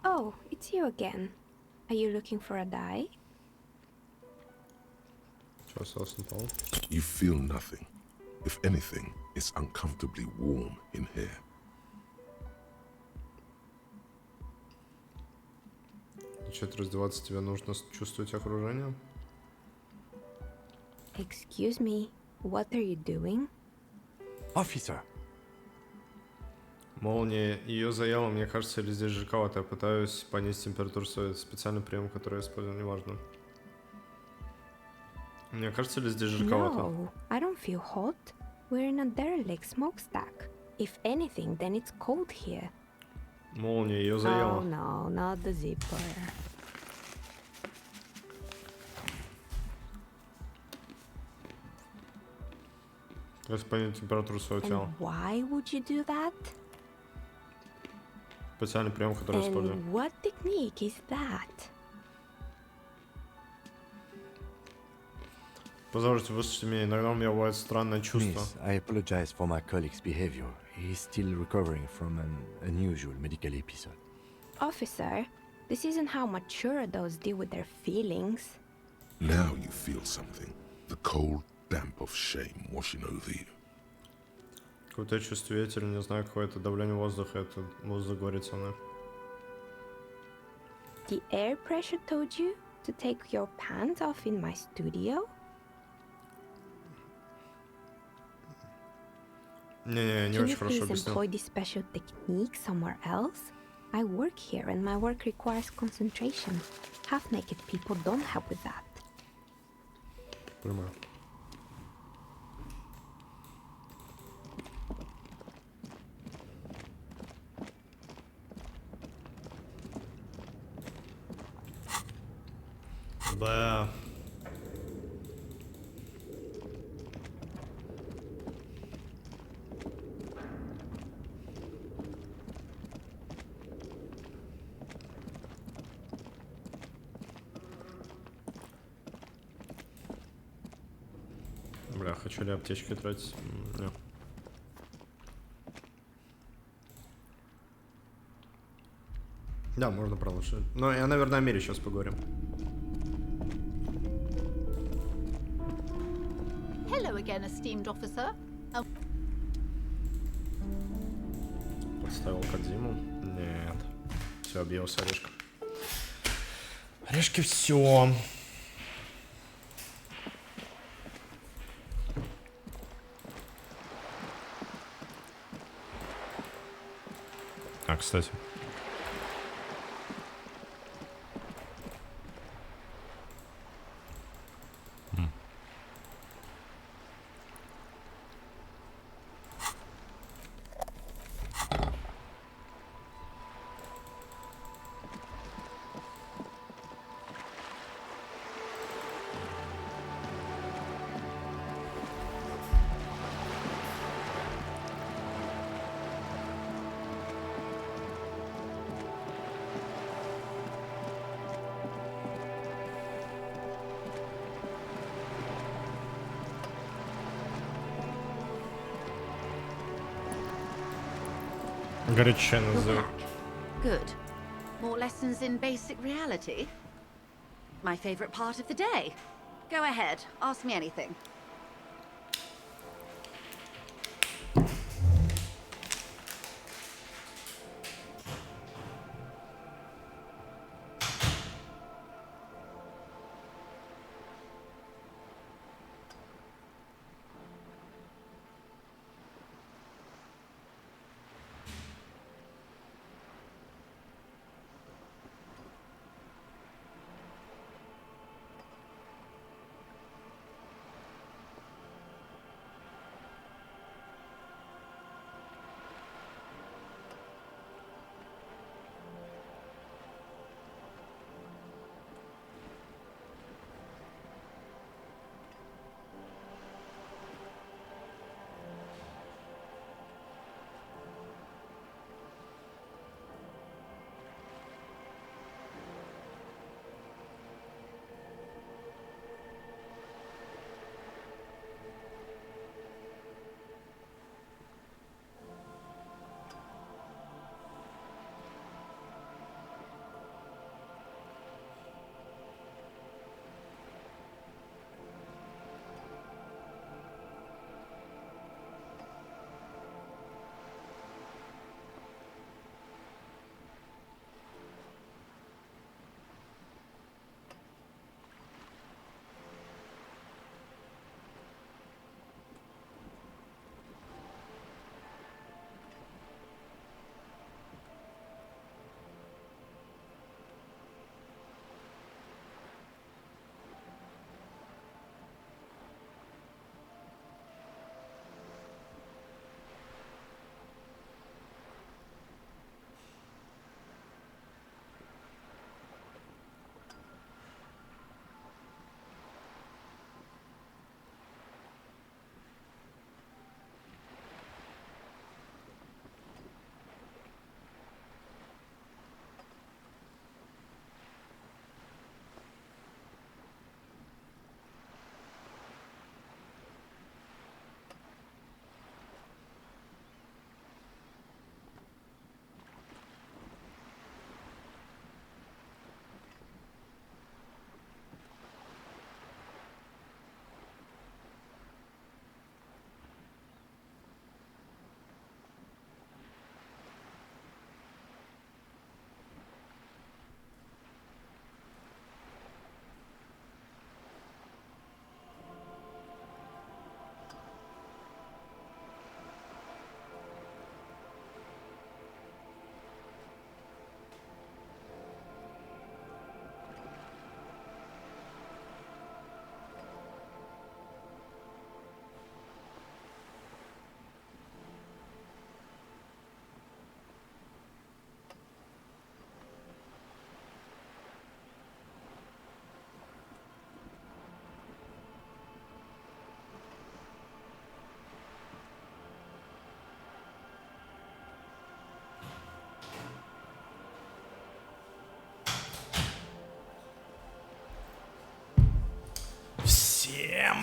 Oh, it's you again. Are you looking for a dye? You feel nothing. If anything, it's uncomfortably warm in here. Начать раздеваться тебе нужно чувствовать окружение. Excuse me, what are you doing? Officer! Молния, ее заело, мне кажется, или здесь жарковато. Я пытаюсь понизить температуру своей. Специальный прием, который я использую, неважно. Мне кажется, или здесь жарковато? No, I don't feel hot. We're in a derelict smokestack. If anything, then it's cold here. Молния, ее заело. Oh no, not the zipper. То есть понизить температуру своего тела. Why would you do that? Специальный прием, который я использую. And what technique is that? Позвольте, выслушайте меня. Иногда у меня бывает странное чувство. Miss, I apologize for my colleague's behavior. He is still recovering from an unusual medical episode. Officer, this isn't how mature adults deal with their feelings. Now you feel something. The cold damp of shame washing over you. Какое-то чувство ветер, не знаю, какое-то давление воздуха. Это воздух говорит со мной. The air pressure told you to take your pants off in my studio? Не, не очень хорошо Can you please объяснил. employ this special technique somewhere else? I work here and my work requires concentration. Half-naked people don't help with that. Понимаю. Да. Бля, хочу ли аптечки тратить? Нет. Да, можно продолжить. Но я, наверное, о мире сейчас поговорим. Hello again, esteemed officer. Подставил Кодзиму? Нет. Все, объелся орешка. Орешки все. А, кстати. Горячо называют. Good. More lessons in basic reality? My favorite part of the day. Go ahead, ask me anything.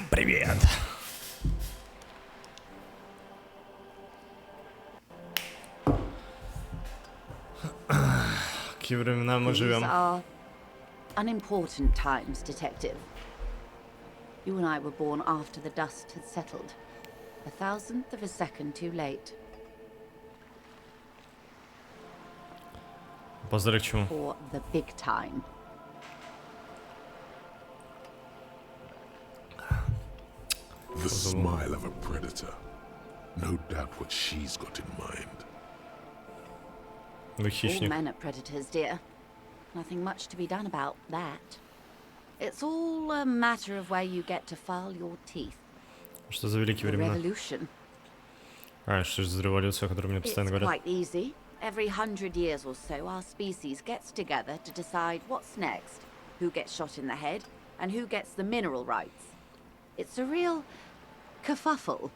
Привет! Какие времена мы живем? These are unimportant times, Detective. You and I were born after the dust had settled. 1,000th of a second too late. Поздрав к чему? For the big time. The smile of a predator. No doubt what she's got in mind. All men are predators, dear. Nothing much to be done about that. It's all a matter of where you get to file your teeth. Что за великие времена? Revolution. Что же за революция, о которой мне постоянно It's говорят? quite easy. Every 100 years or so, our species gets together to decide what's next, who gets shot in the head, and who gets the mineral rights. It's a real kerfuffle.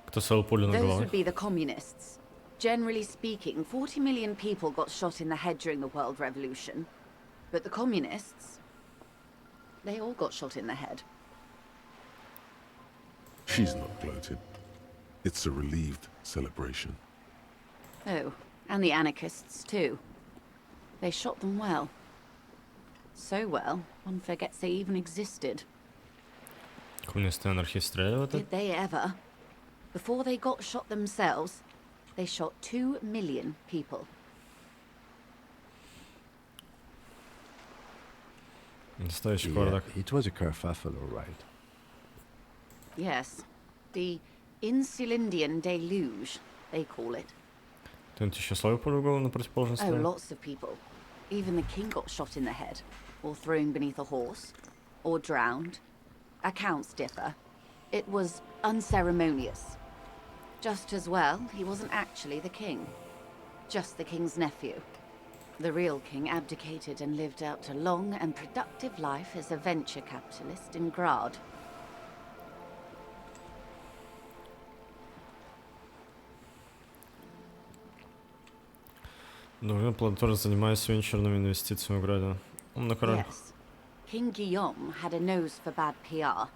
Кто свел пулю на Those голову? would be the communists. Generally speaking, 40 million people got shot in the head during the World Revolution. But the communists, they all got shot in the head. She's not gloated. It's a relieved celebration. Oh, and the anarchists too. They shot them well. So well, one forgets they even existed. Коммунисты и анархисты стреляли в это? Did they ever? Before they got shot themselves, they shot 2 million people. Настоящий бардак. It was a kerfuffle, all right. Yes, the Insulindian deluge, they call it. Кто-нибудь еще словил пулю в голову на противоположной Oh, стороне? lots of people. Even the king got shot in the head, or thrown beneath a horse, or drowned. Accounts differ. It was unceremonious. Just as well, he wasn't actually the king. Just the king's nephew. The real king abdicated and lived out a long and productive life as a venture capitalist in Grad. Думаю, платформа занимается венчурными инвестициями в города. Умно, король. Yes. King Guillaume had a nose for bad PR.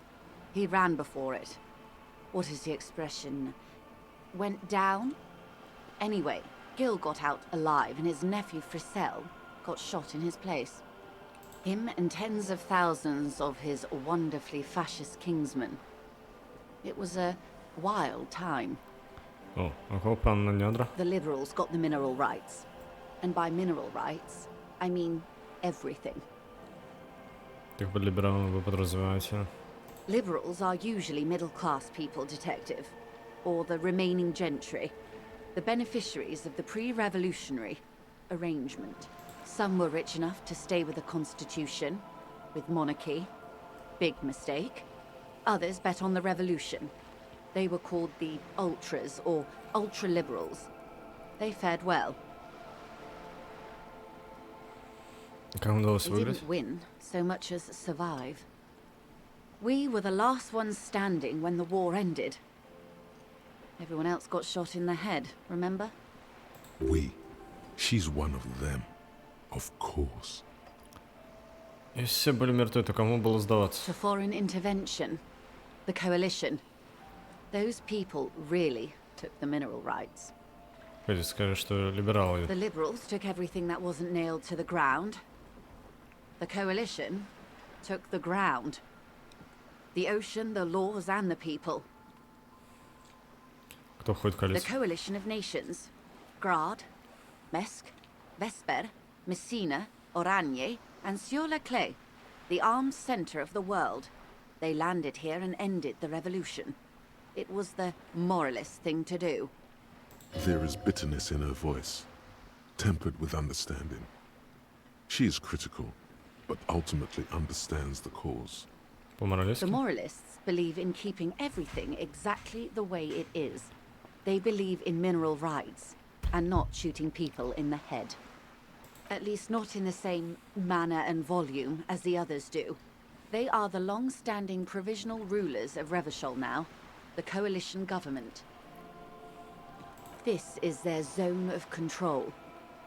He ran before it. What is the expression? Went down? Anyway, Gil got out alive and his nephew Frisell got shot in his place. Him and tens of thousands of his wonderfully fascist kingsmen. It was a wild time. О, а кого план на недра? The liberals got the mineral rights. And by mineral rights, I mean everything. Так под либералом вы подразумеваете? Liberals are usually middle-class people, Detective. Or the remaining gentry. The beneficiaries of the pre-revolutionary arrangement. Some were rich enough to stay with the Constitution, with monarchy. Big mistake. Others bet on the revolution. They were called the ultras, or ultra-liberals. They fared well. Как вам удалось They выиграть? didn't win so much as survive. We were the last ones standing when the war ended. Everyone else got shot in the head, remember? We. She's one of them. Of course. Если все были мертвы, то кому было сдаваться? To foreign intervention. The coalition. Those people really took the mineral rights. Хотите сказать, что либералы? The liberals took everything that wasn't nailed to the ground. The coalition took the ground. The ocean, the laws, and the people. Кто входит в The коалицию? coalition of nations. Grad, Mesk, Vesper, Messina, Oranje, and Sur-la-Clay. The armed center of the world. They landed here and ended the revolution. It was the moralist thing to do. There is bitterness in her voice, tempered with understanding. She is critical, but ultimately understands the cause. The moralists believe in keeping everything exactly the way it is. They believe in mineral rights, and not shooting people in the head. At least not in the same manner and volume as the others do. They are the long-standing provisional rulers of Revachol now, the coalition government. This is their zone of control.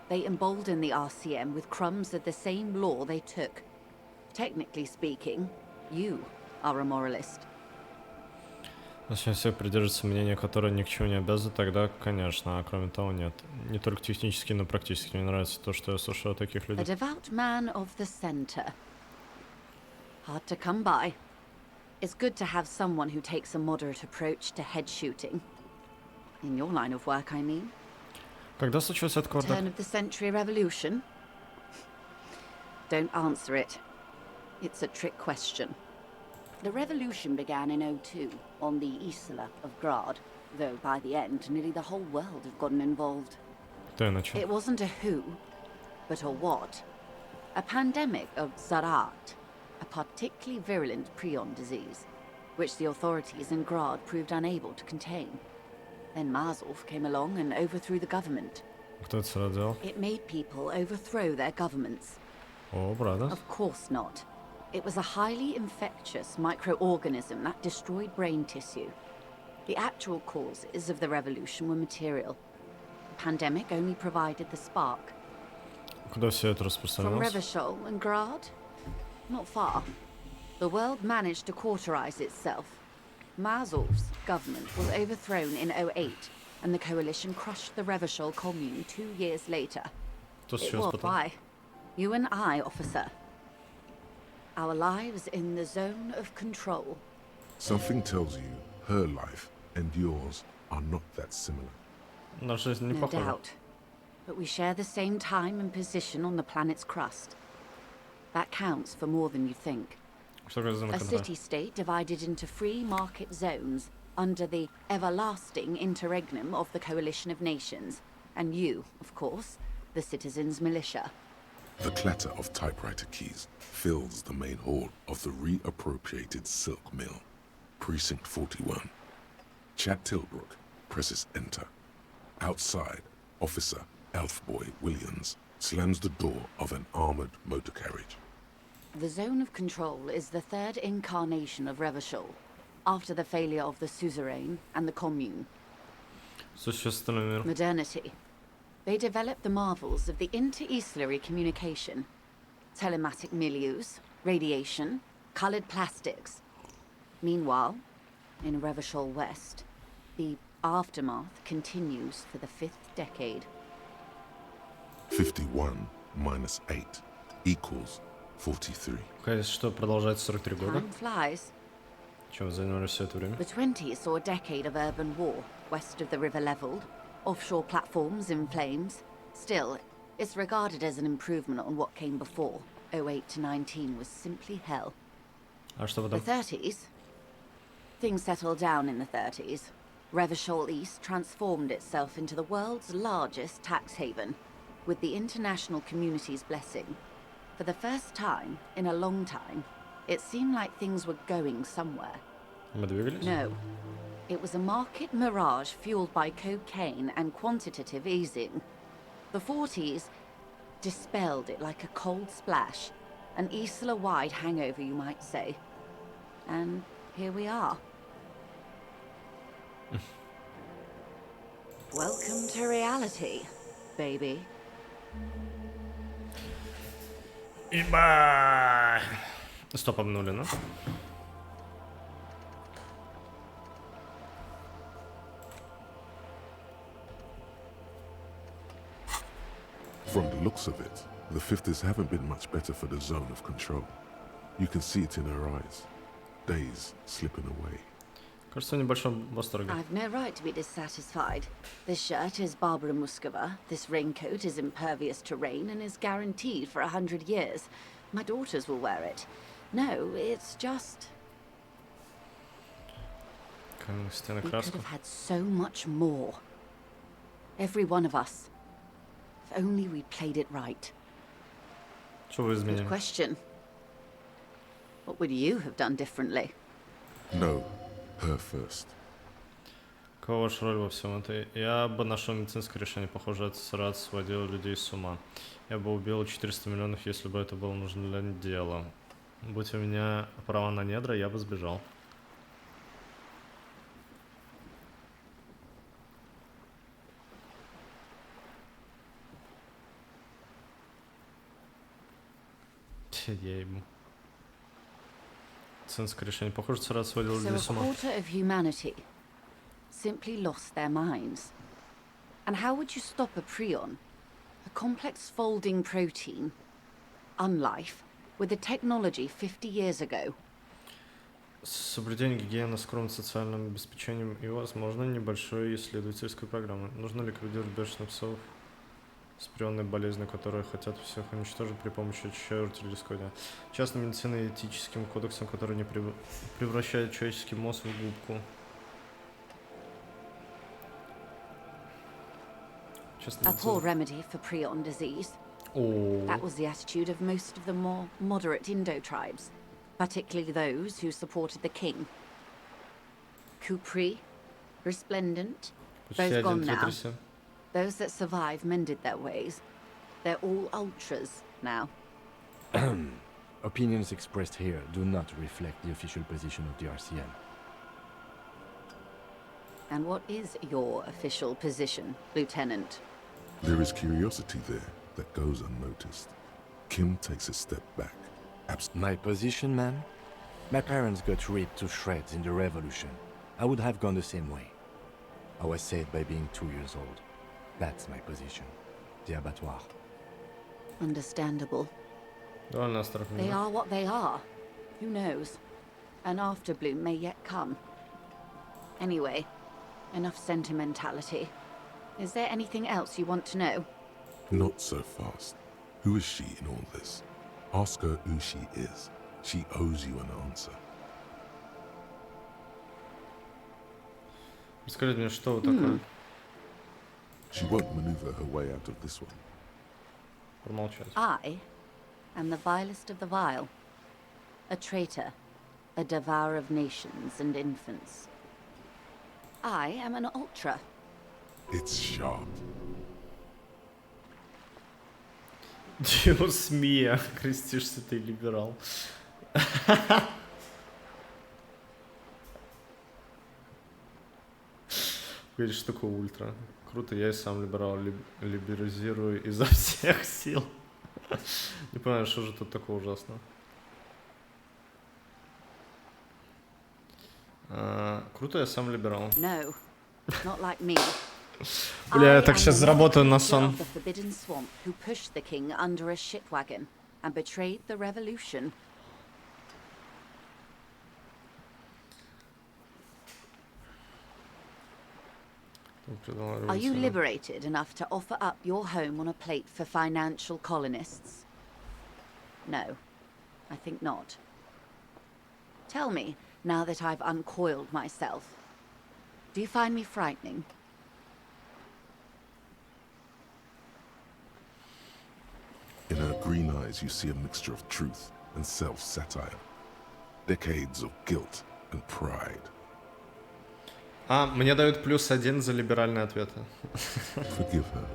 They embolden the RCM with crumbs of the same law they took. Technically speaking, you are a moralist. Если все придерживаются мнения, которое ни к чему не обязывает, тогда, конечно, а кроме того, нет. Не только технически, но и практически. Мне нравится то, что я слушаю о таких A людях. devout man of the center. Hard to come by. It's good to have someone who takes a moderate approach to head shooting. In your line of work, I mean. Когда случился этот квартал? Turn of the century revolution? Don't answer it. It's a trick question. The revolution began in 02 on the Isla of Grad, though by the end, nearly the whole world had gotten involved. It wasn't a who, but a what. A pandemic of Zarat, a particularly virulent prion disease, which the authorities in Grad proved unable to contain. Then Mazov came along and overthrew the government. Кто это сразу делал? It made people overthrow their governments. О, правда? Of course not. It was a highly infectious microorganism that destroyed brain tissue. The actual causes of the revolution were material. The pandemic only provided the spark. Куда все это From распространилось? Revachol and Grad? Not far. The world managed to cauterize itself. Mazov's government was overthrown in 08, and the coalition crushed the Revachol commune 2 years later. It was why. You and I, officer. Our lives in the zone of control. Something tells you her life and yours are not that similar. No doubt. But we share the same time and position on the planet's crust. That counts for more than you think. A city-state divided into free market zones under the everlasting interregnum of the Coalition of Nations. And you, of course, the citizens' militia. The clatter of typewriter keys fills the main hall of the reappropriated silk mill. Precinct 41. Chad Tilbrook presses enter. Outside, Officer Elfboy Williams slams the door of an armored motor carriage. The zone of control is the third incarnation of Revachol, after the failure of the suzerain and the commune. Modernity. They developed the marvels of the inter-eastlery communication. Telematic milieus, radiation, colored plastics. Meanwhile, in Revachol West, the aftermath continues for the 5th decade. 51 minus 8 equals 43. Что продолжается 43 года? Time flies. Чем вы занимались все это время? The 20s saw a decade of urban war, west of the river leveled, offshore platforms in flames. Still, it's regarded as an improvement on what came before. 08 to 19 was simply hell. А что The потом? 30s? Things settled down in the 30s. Revachol East transformed itself into the world's largest tax haven, with the international community's blessing. For the first time in a long time, it seemed like things were going somewhere. Мы двигались? No. It was a market mirage fueled by cocaine and quantitative easing. The 40s dispelled it like a cold splash, an Isla-wide hangover, you might say. And here we are. Welcome to reality, baby. Иба! Стоп, обнулено. From the looks of it, the 50s haven't been much better for the zone of control. You can see it in her eyes. Days slipping away. Кажется, в небольшом восторге. I've no right to be dissatisfied. This shirt is Barbara Muscova, this raincoat is impervious to rain and is guaranteed for 100 years. My daughters will wear it. No, it's just... Стены We could краска. have had so much more. Every one of us. If only we'd played it right. Что вы Good изменили? question. What would you have done differently? No, her first. Какова ваша роль во всем этом? Я бы нашел медицинское решение. Похоже, этот срад сводил людей с ума. Я бы убил 400 миллионов, если бы это было нужно для дела. Будь у меня права на недра, я бы сбежал. Я ему. цинское решение. Похоже, царат сводил людей с So a ума. quarter of humanity simply lost their minds. And how would you stop a prion, a complex folding protein, unlife, with a technology 50 years ago? Соблюдение гигиены, скромность социальным обеспечением и, возможно, небольшой исследовательской программы. Нужно ликвидировать бешеных псов с прионной болезнью, которые хотят всех уничтожить при помощи очищающего артиллерийского огня. Частной медициной и этическим кодексом, который не превращает человеческий мозг в губку. A poor remedy for prion disease. That was the attitude of most of the more moderate Indo tribes, particularly those who supported the king. Kupri, Resplendent, both gone now. Those that survived mended their ways. They're all ultras now. Opinions expressed here do not reflect the official position of the RCM. And what is your official position, Lieutenant? There is curiosity there that goes unnoticed. Kim takes a step back. My position, ma'am? My parents got ripped to shreds in the revolution. I would have gone the same way. I was saved by being 2 years old. That's my position. The abattoir. Understandable. They are what they are. Who knows? An afterbloom may yet come. Anyway, enough sentimentality. Is there anything else you want to know? Not so fast. Who is she in all this? Ask her who she is. She owes you an answer. Расскажите мне, что вы такое? She won't maneuver her way out of this one. Промолчать. I am the vilest of the vile. A traitor. A devourer of nations and infants. I am an ultra. It's sharp. Диос Мия, крестишься ты, либерал. Говоришь, что такое ультра? Круто, я и сам либерал, либерализирую изо всех сил. Не понимаю, что же тут такого ужасного. Круто, я сам либерал. No, not like me. Бля, я так сейчас заработаю на сон. The forbidden swamp who pushed the king under a shitwagon and betrayed the revolution. Are you liberated enough to offer up your home on a plate for financial colonists? No, I think not. Tell me, now that I've uncoiled myself, do you find me frightening? In her green eyes, you see a mixture of truth and self-satire. Decades of guilt and pride. Мне дают +1 за либеральные ответы. Forgive her.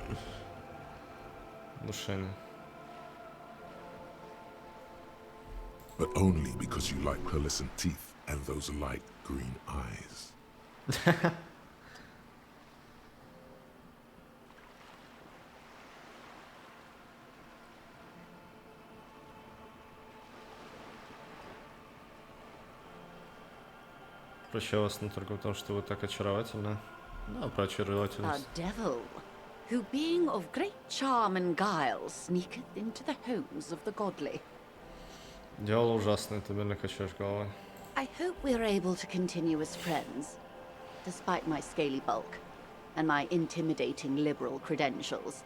Внушение. But only because you like pearlescent teeth and those light green eyes. Прощаю вас, но только потому, что вы так очаровательны. Да, про очаровательность. A devil, who being of great charm and guile, sneaketh into the homes of the godly. Дело ужасное, ты медленно качаешь головой. I hope we're able to continue as friends, despite my scaly bulk and my intimidating liberal credentials.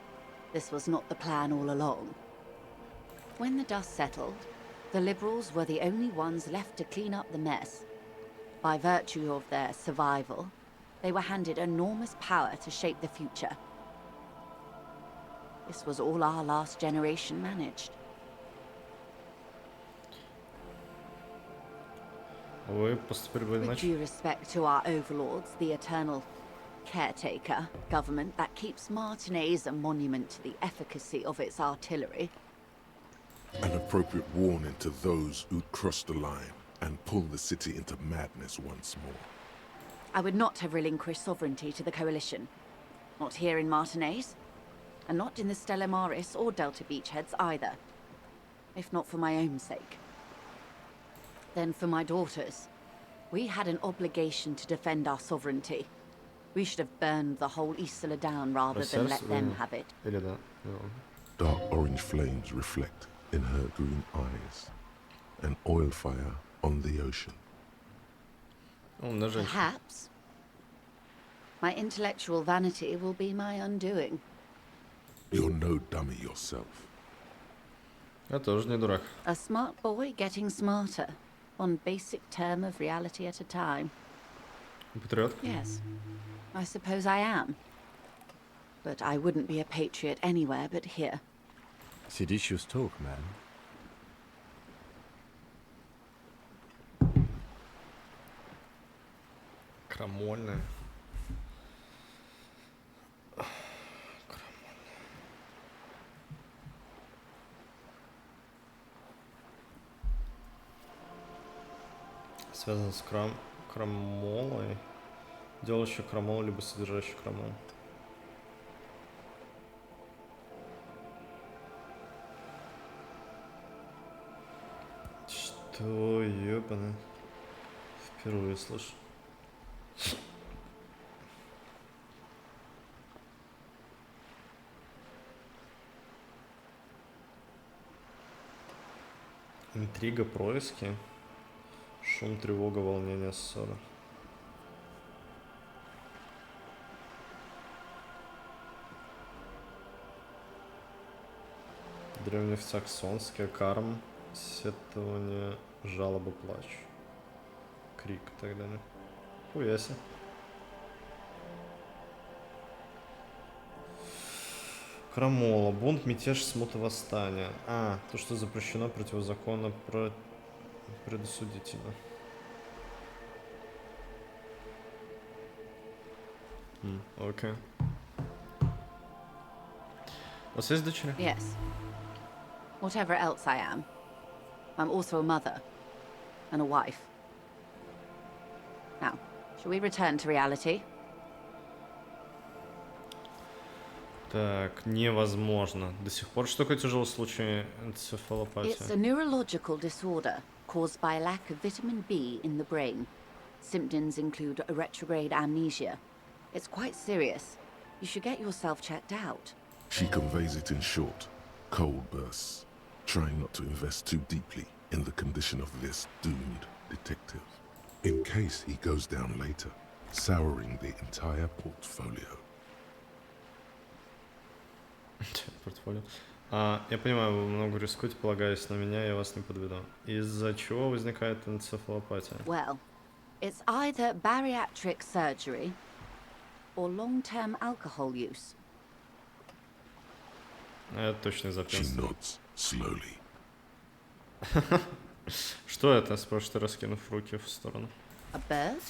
This was not the plan all along. When the dust settled, the liberals were the only ones left to clean up the mess. By virtue of their survival, they were handed enormous power to shape the future. This was all our last generation managed. Вы поступили бы With иначе? due respect to our overlords, the eternal caretaker government that keeps Martinez a monument to the efficacy of its artillery. An appropriate warning to those who cross the line and pull the city into madness once more. I would not have relinquished sovereignty to the Coalition. Not here in Martinez, and not in the Stella Maris or Delta Beachheads either. If not for my own sake. Then for my daughters, we had an obligation to defend our sovereignty. We should have burned the whole Isla down rather than let them have it. Dark orange flames reflect in her green eyes. An oil fire on the ocean. Perhaps. My intellectual vanity will be my undoing. You're no dummy yourself. Я тоже не дурак. A smart boy getting smarter. One basic term of reality at a time. Patriot? Yes. I suppose I am. But I wouldn't be a patriot anywhere but here. Seditious talk, man. Крамольная. Связан с крамолой. Делающий крамол, либо содержащий крамол. Что, ёбаный? Впервые слышу. Интрига, происки. Шум, тревога, волнение, ссора. Древнесаксонское карм, сетование, жалоба, плач, крик и так далее. Хуяси. Крамола, бунт, мятеж, смута, восстание. А, то, что запрещено, противозаконно, предосудительно. Окей. У вас есть дочери? Yes. Whatever else I am, I'm also a mother and a wife. Now, shall we return to reality? Так, невозможно. До сих пор. Что такое тяжелый случай энцефалопатии? It's a neurological disorder caused by a lack of vitamin B in the brain. Symptoms include a retrograde amnesia. It's quite serious. You should get yourself checked out. She conveys it in short, cold bursts, trying not to invest too deeply in the condition of this doomed detective, in case he goes down later, souring the entire portfolio. Портфолио. Я понимаю, вы много рискуете, полагаясь на меня, я вас не подведу. Из-за чего возникает энцефалопатия? Well, it's either bariatric surgery or long-term alcohol use. Это точно из-за She nods slowly. Что это? Спрашивает, раскинув руки в сторону. A bird?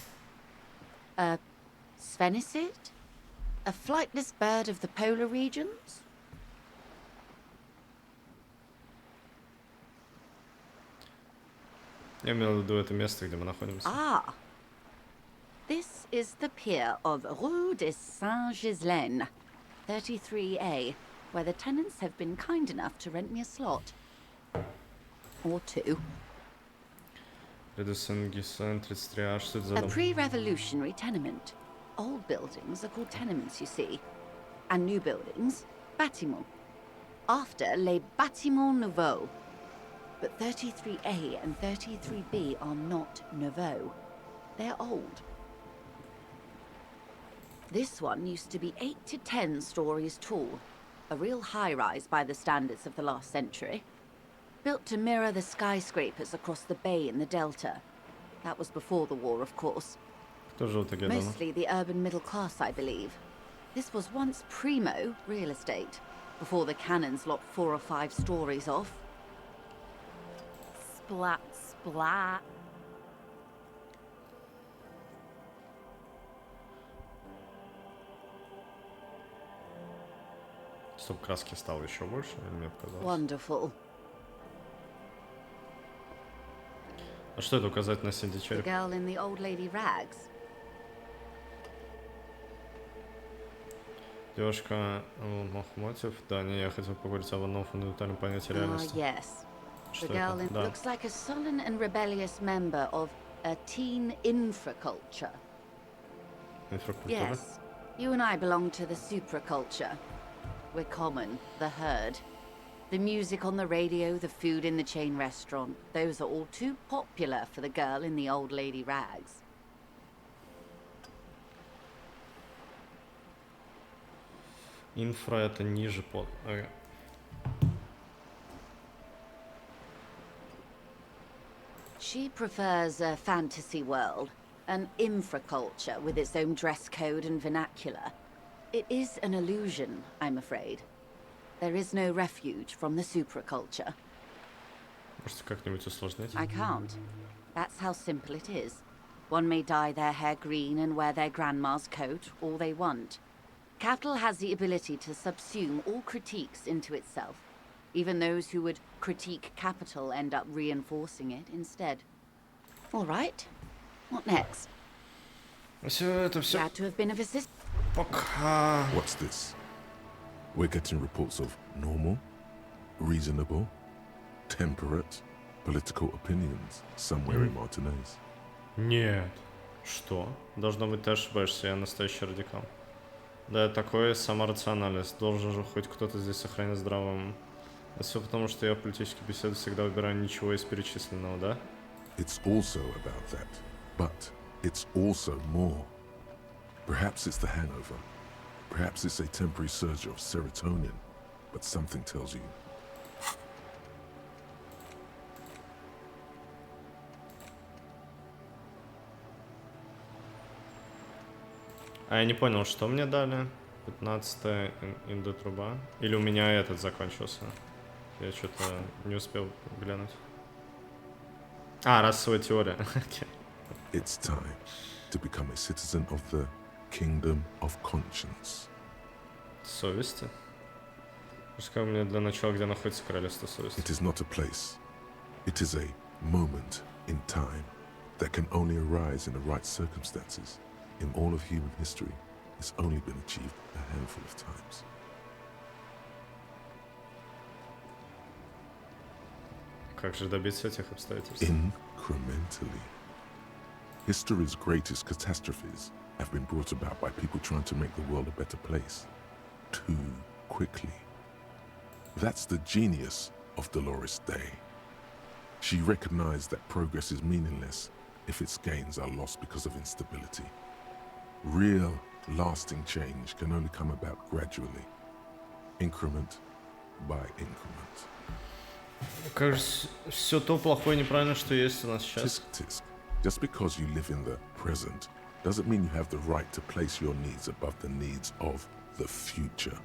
A sphenicid? A flightless bird of the polar regions? Я имел в виду это место, где мы находимся. Ah. This is the pier of Rue de Saint-Ghislain, 33A, where the tenants have been kind enough to rent me a slot. Or two. Rue de Saint-Ghislain, 33A, что это за A дом? pre-revolutionary tenement. Old buildings are called tenements, you see. And new buildings, bâtiments. After les bâtiments nouveaux. But 33A and 33B are not nouveau. They're old. This one used to be 8 to 10 stories tall. A real high-rise by the standards of the last century. Built to mirror the skyscrapers across the bay in the Delta. That was before the war, of course. Кто жил такие дома? Mostly the urban middle class, I believe. This was once primo real estate, before the cannons lopped 4 or 5 stories off. Splat, splat. Чтоб краски стало еще больше, или мне показалось? Wonderful. А что это указать на Синди The череп? girl in the old lady rags. Девушка Махматьев. Да, не, я хотел поговорить об одном фундаментальном понятии реальности. Yes. The girl looks like a sullen and rebellious member of a teen infraculture. Yes, you and I belong to the supraculture. We're common, the herd. The music on the radio, the food in the chain restaurant, those are all too popular for the girl in the old lady rags. Инфра это ниже под... Okay. She prefers a fantasy world, an infraculture with its own dress code and vernacular. It is an illusion, I'm afraid. There is no refuge from the supraculture. Можете как-нибудь усложнить? I can't. That's how simple it is. One may dye their hair green and wear their grandma's coat all they want. Capital has the ability to subsume all critiques into itself. Even those who would critique capital end up reinforcing it instead. All right. What next? Glad to have been of assistance. What's this? We're getting reports of normal, reasonable, temperate, political opinions somewhere in Martinez. Нет. Что? Должно быть, ты ошибаешься, я настоящий радикал. Да, такой саморациональность. Должен же хоть кто-то здесь сохранить здравый ум. Это все потому, что я в политической беседе всегда выбираю ничего из перечисленного, да? It's also about that, but it's also more. Perhaps it's the hangover. Perhaps it's a temporary surge of serotonin, but something tells you. А я не понял, что мне дали? 15-я индотруба? Или у меня этот закончился? Я что-то не успел глянуть. А, расовая теория. It's time to become a citizen of the kingdom of conscience. Совести? Пускай мне для начала, где находится королевство совести. It is not a place. It is a moment in time that can only arise in the right circumstances. In all of human history, it's only been achieved a handful of times. Как же добиться этих обстоятельств? Incrementally. History's greatest catastrophes have been brought about by people trying to make the world a better place. Too quickly. That's the genius of Dolores Day. She recognized that progress is meaningless if its gains are lost because of instability. Real, lasting change can only come about gradually, increment by increment. Кажется, все то плохое и неправильное, что есть у нас сейчас. Tisk. Just because you live in the present doesn't mean you have the right to place your needs above the needs of the future.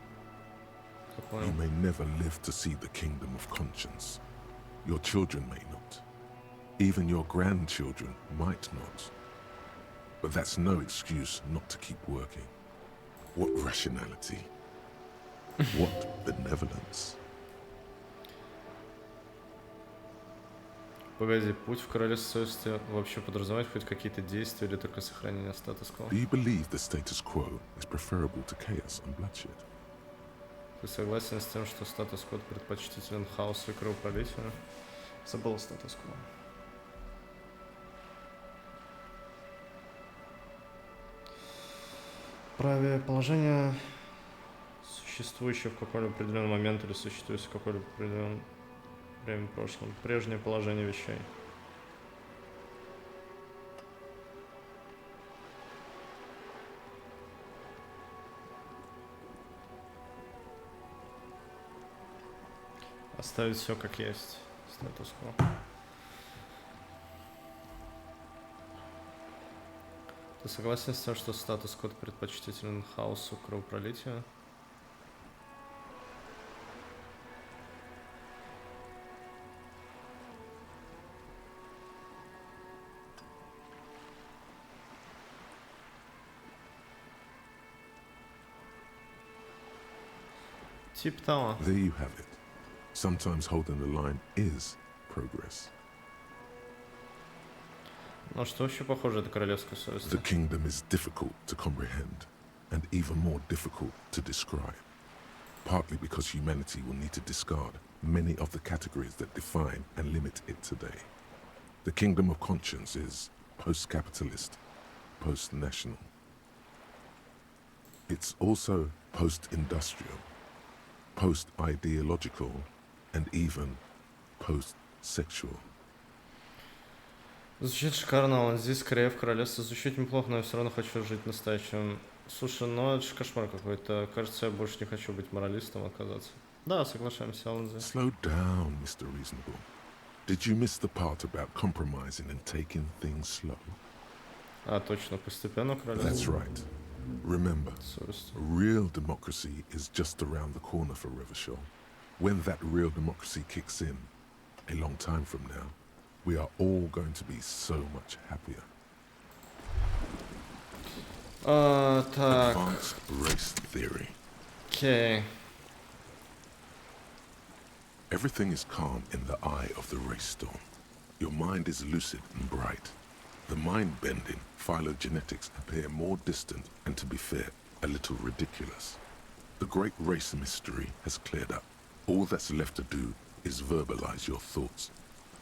You may never live to see the kingdom of conscience. Your children may not. Even your grandchildren might not. But that's no excuse not to keep working. What rationality? What benevolence? Погоди, путь в королевство совести вообще подразумевает хоть какие-то действия или только сохранение статус-кво? Do you believe the status quo is preferable to chaos and bloodshed? Ты согласен с тем, что статус-кво предпочтителен хаосу и кровопролитию? Забыл статус-кво. Правее положение, существующее в какой-либо определенный момент или существующее в какой-либо определенном время в прошлом. Прежнее положение вещей. Оставить все как есть. Статус-кво. Ты согласен с тем, что статус-кво предпочтителен хаосу, кровопролитию? Тип того. There you have it. Sometimes holding the line is progress. Ну что вообще похоже это королевская совесть? The kingdom is difficult to comprehend, and even more difficult to describe. Partly because humanity will need to discard many of the categories that define and limit it today. The kingdom of conscience is post-capitalist, post-national. It's also post-industrial, post-ideological, and even post-sexual. Звучит шикарно, он здесь скорее в королевстве звучит неплохо, но я все равно хочу жить настоящим. Слушай, ну это же кошмар какой-то. Кажется, я больше не хочу быть моралистом оказаться. Да, соглашаемся, Аланзи. Slow down, Mr. Reasonable. Did you miss the part about compromising and taking things slow? А, точно, постепенно королевство. That's right. Remember, real democracy is just around the corner for Revachol. When that real democracy kicks in, a long time from now, we are all going to be so much happier. Так. Advanced race theory. Okay. Everything is calm in the eye of the race storm. Your mind is lucid and bright. The mind-bending phylogenetics appear more distant and, to be fair, a little ridiculous. The great race mystery has cleared up. All that's left to do is verbalize your thoughts.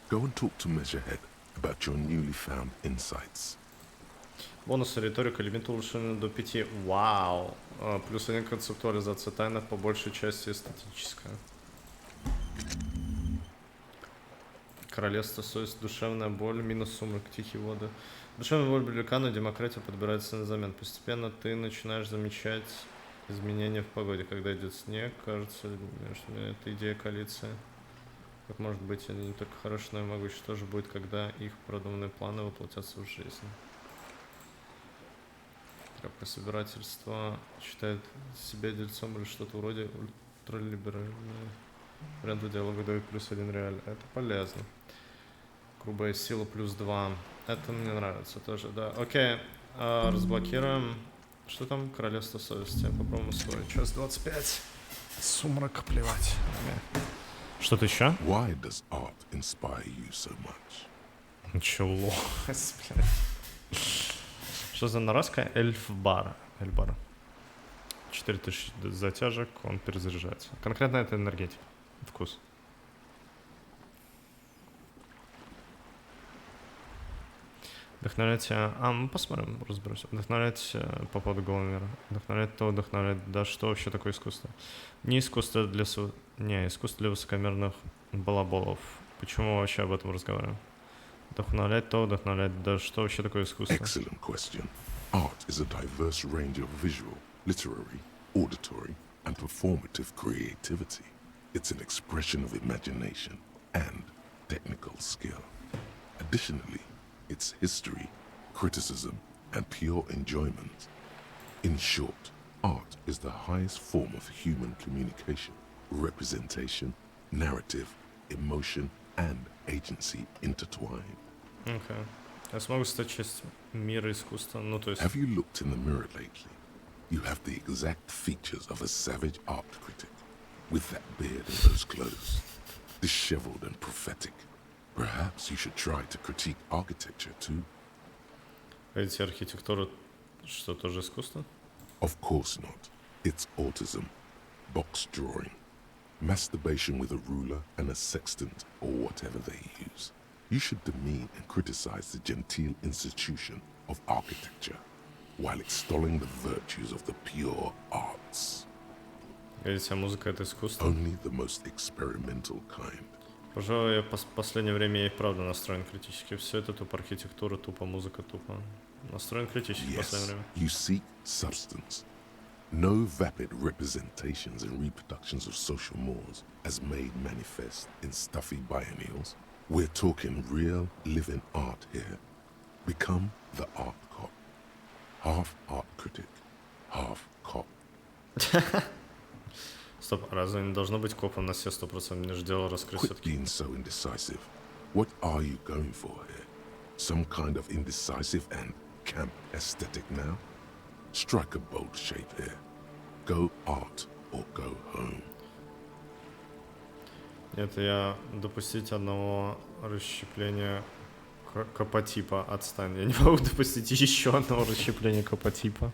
Go and talk to Measurehead about your newly found insights. Бонусы риторика, лимит улучшения до 5. Вау! Плюс 1 концептуализация тайны, по большей части эстетическая. Королевство, совесть, душевная боль, минус сумрак, тихие воды. Душевная боль великана, демократия подбирается на замен. Постепенно ты начинаешь замечать изменения в погоде. Когда идет снег, кажется, это идея коалиции. Как может быть, они не только хороши, но и могучи. Что же будет, когда их продуманные планы воплотятся в жизнь? Крапка собирательства считает себя дельцом или что-то вроде ультралиберального. Варианты диалога дают плюс 1 реаль. Это полезно. Грубая сила плюс 2. Это мне нравится тоже, да. Окей. Разблокируем. Что там? Королевство совести. Попробуем ускорить. Час 25. Сумрак, плевать. Что-то еще? Why does art inspire you so much? Ничего. Что за нараска? Эльфбар. 4000 затяжек, он перезаряжается. Конкретно это энергетика. Вкус. Вдохновлять... мы посмотрим, разберемся. Вдохновлять по поводу голого мира. Вдохновлять то, вдохновлять... Да что вообще такое искусство? Не искусство для... Не, искусство для высокомерных балаболов. Почему мы вообще об этом разговариваем? Вдохновлять то, вдохновлять... Да что вообще такое искусство? Excellent question. Art is a diverse range of visual, literary, auditory, and performative creativity. It's an expression of imagination and technical skill. Additionally, it's history, criticism, and pure enjoyment. In short, art is the highest form of human communication, representation, narrative, emotion, and agency intertwined. Okay. Я смогу стать частью мира искусства, ну то есть... Have you looked in the mirror lately? You have the exact features of a savage art critic, with that beard and those clothes, disheveled and prophetic. Perhaps you should try to critique architecture too. Эти архитектура, что тоже искусство? Of course not. It's autism, box drawing, masturbation with a ruler and a sextant or whatever they use. You should demean and criticize the genteel institution of architecture while extolling the virtues of the pure arts. Видите, музыка — это искусство. Only the most experimental kind. Пожалуй, в последнее время я и правда настроен критически. Все это тупо архитектура, тупо музыка, тупо. Настроен критически в последнее время. You seek substance. No vapid representations and reproductions of social mores as made manifest in stuffy biennials. We're talking real, living art here. Become the art cop. Half art critic, half cop. Стоп, разве не должно быть копом на все 100%? Мне же дело раскрыть Quit все-таки. being so indecisive. What are you going for here? Some kind of indecisive and camp aesthetic now? Strike a bold shape here. Go art or go home. Нет, я допустить одного расщепления копотипа. Отстань. Я не могу допустить еще одного расщепления копотипа.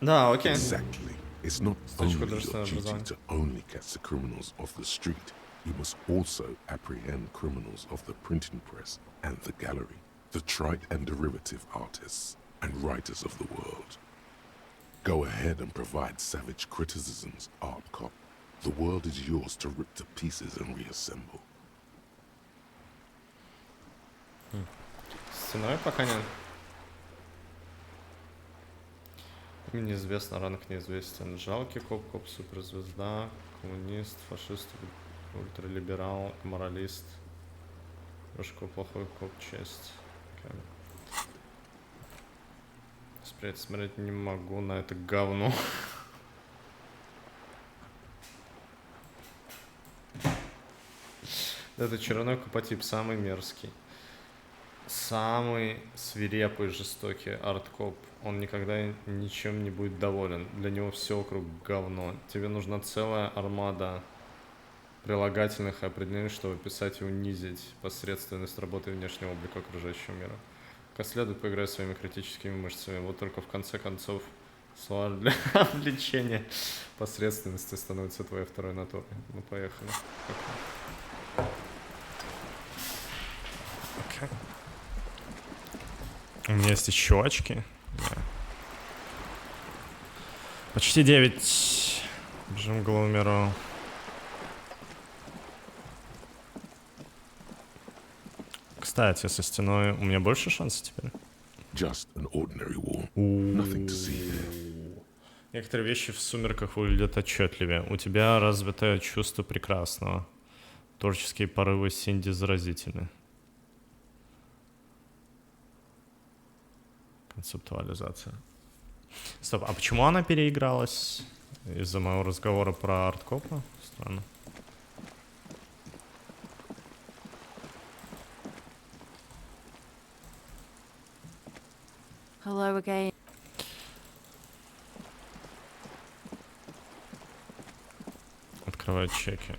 Да, окей. Exactly. It's not only your duty to only catch the criminals off the street, you must also apprehend criminals of the printing press and the gallery, the trite and derivative artists and writers of the world. Go ahead and provide savage criticisms, Art Cop. The world is yours to rip to pieces and reassemble. Стеной пока нет. Неизвестно, ранг неизвестен. Жалкий коп, коп суперзвезда, коммунист, фашист, ультралиберал, моралист. Дружко плохой коп, честь. Спрятать смотреть не могу на это говно. Это черный копотип, самый мерзкий. Самый свирепый, жестокий арткоп. Он никогда ничем не будет доволен. Для него все вокруг говно. Тебе нужна целая армада прилагательных и определений, чтобы описать и унизить посредственность работы внешнего облика окружающего мира. Как следует поиграть своими критическими мышцами. Вот только в конце концов слова для обличения посредственности становится твоей второй натурой. Ну, поехали. Okay. У меня есть еще очки. Yeah. Почти 9. Бежим к Глоумеру. Кстати, со стеной у меня больше шансов теперь. Just an ordinary wall. Nothing to see there. Некоторые вещи в сумерках выглядят отчетливее. У тебя развитое чувство прекрасного. Творческие порывы Синди заразительны. Концептуализация. Стоп, а почему она переигралась? Из-за моего разговора про арткопа? Странно. Hello again. Открывать чеки.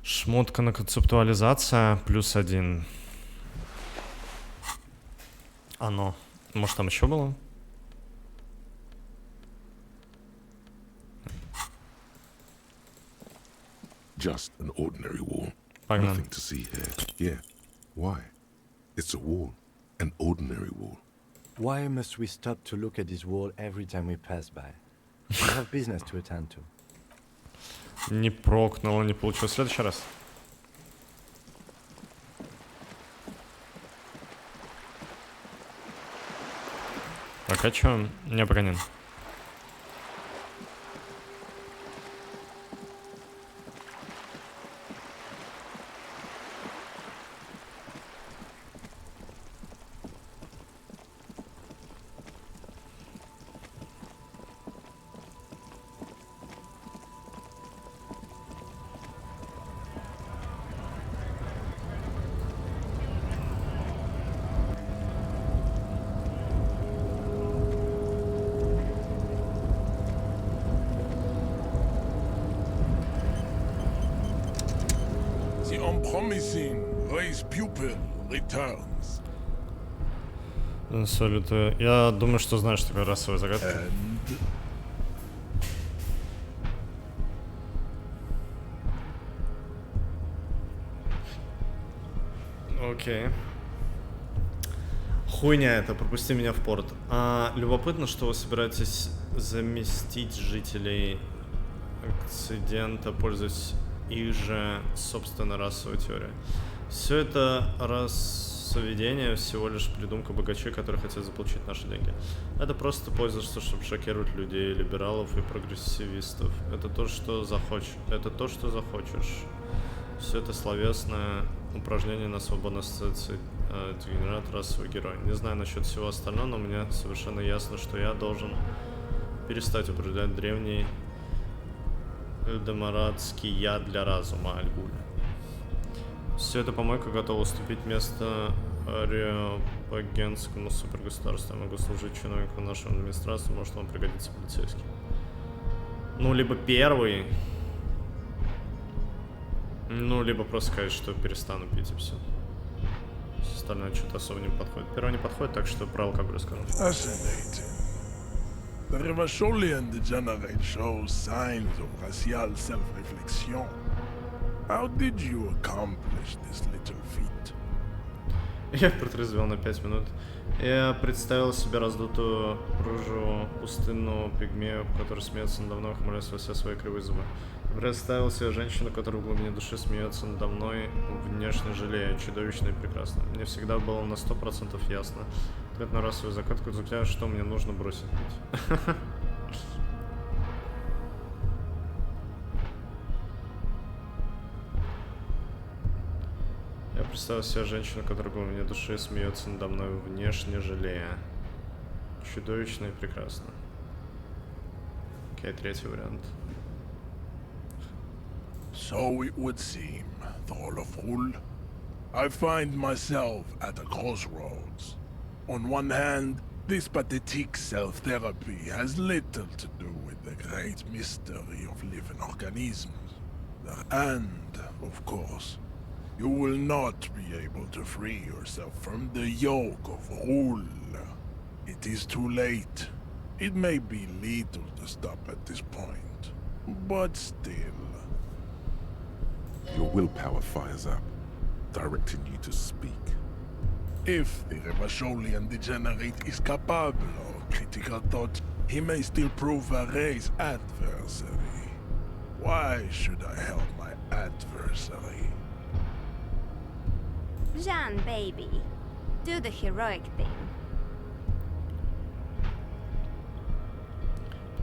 Шмотка на концептуализация +1. Оно. Может, там еще было? Just an ordinary wall. Погнали. Nothing to see here. Yeah. Why? It's a wall. An ordinary wall. Why must we stop to look at this wall every time we pass by? We have business to attend to. Не прокнуло, не получилось. В следующий раз. Пока чё? Не, пока нет. Салюты. Я думаю, что знаешь такой расовой загадки. Окей. Хуйня это, пропусти меня в порт. Любопытно, что вы собираетесь заместить жителей акцидента, пользуясь их же собственной расовой теорией. Все это рассоведение всего лишь придумка богачей, которые хотят заполучить наши деньги. Это просто пользуешься, чтобы шокировать людей, либералов и прогрессивистов. Это то, что захочешь. Все это словесное упражнение на свободной ассоциации дегенерат, расовый герой. Не знаю насчет всего остального, но мне совершенно ясно, что я должен перестать управлять древний эльдемарадский я для разума Альгуль. Все это помойка готова уступить место ариапагенскому супергосударству. Я могу служить чиновником нашей администрации, может вам пригодится полицейский. Ну, либо первый, ну, либо просто сказать, что перестану пить и все. Остальное что-то особо не подходит. Первое не подходит, так что про алкоголь скажу. The Revacholian degenerate shows signs of racial self-reflection. How did you accomplish this little feat? Я протрезвел на 5 минут. Я представил себе раздутую рыжую пустынную пигмею, который смеется надо мной, ухмыляясь во все свои кривые зубы. Представил себе женщину, которая в глубине души смеется надо мной, внешне жалея, чудовищно и прекрасно. Мне всегда было на 100% ясно. Ответ на расовую закатку заключается, что мне нужно бросить пить. Я представил себе женщину, которая в глубине души смеется надо мной, внешне жалея. Чудовищно и прекрасно. Окей, третий вариант. So it would seem, Thorleful. I find myself at a crossroads. On one hand, this pathetic self-therapy has little to do with the great mystery of living organisms. And, of course, you will not be able to free yourself from the yoke of rule. It is too late. It may be lethal to stop at this point, but still. Your willpower fires up, directing you to speak. If the Revacholian degenerate is capable of critical thought, he may still prove a race adversary. Why should I help my adversary? Jean, baby, do the heroic thing.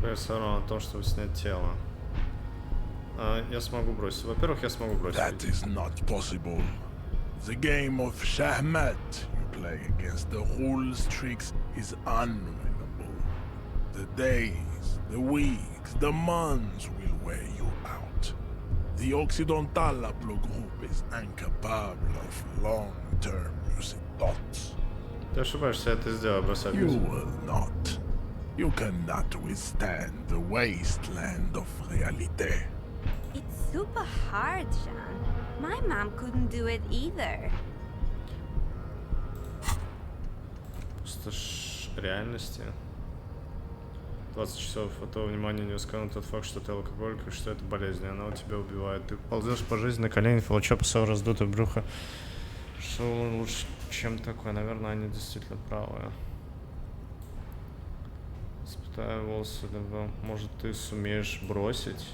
Я все равно о том, чтобы снять тело. Я смогу бросить. Во-первых, я смогу бросить. That is not possible. The game of Shahmat you play against the rules tricks is unwinnable. The days, the weeks, the months will wear you out. The Occidental Group is incapable of long-term music thoughts. Ты ошибаешься, я это сделаю, бросать. You will not. You cannot withstand the wasteland of reality. It's super hard, Jean. My mom couldn't do it either. Пустошь реальности. 20 часов, а то внимание не ускал на тот факт, что ты алкоголик и что это болезнь, она у тебя убивает. Ты ползешь по жизни на коленях, волоча по своему раздутое брюхо. Что лучше, чем такое? Наверное, они действительно правы. Испытаю волосы, может ты сумеешь бросить?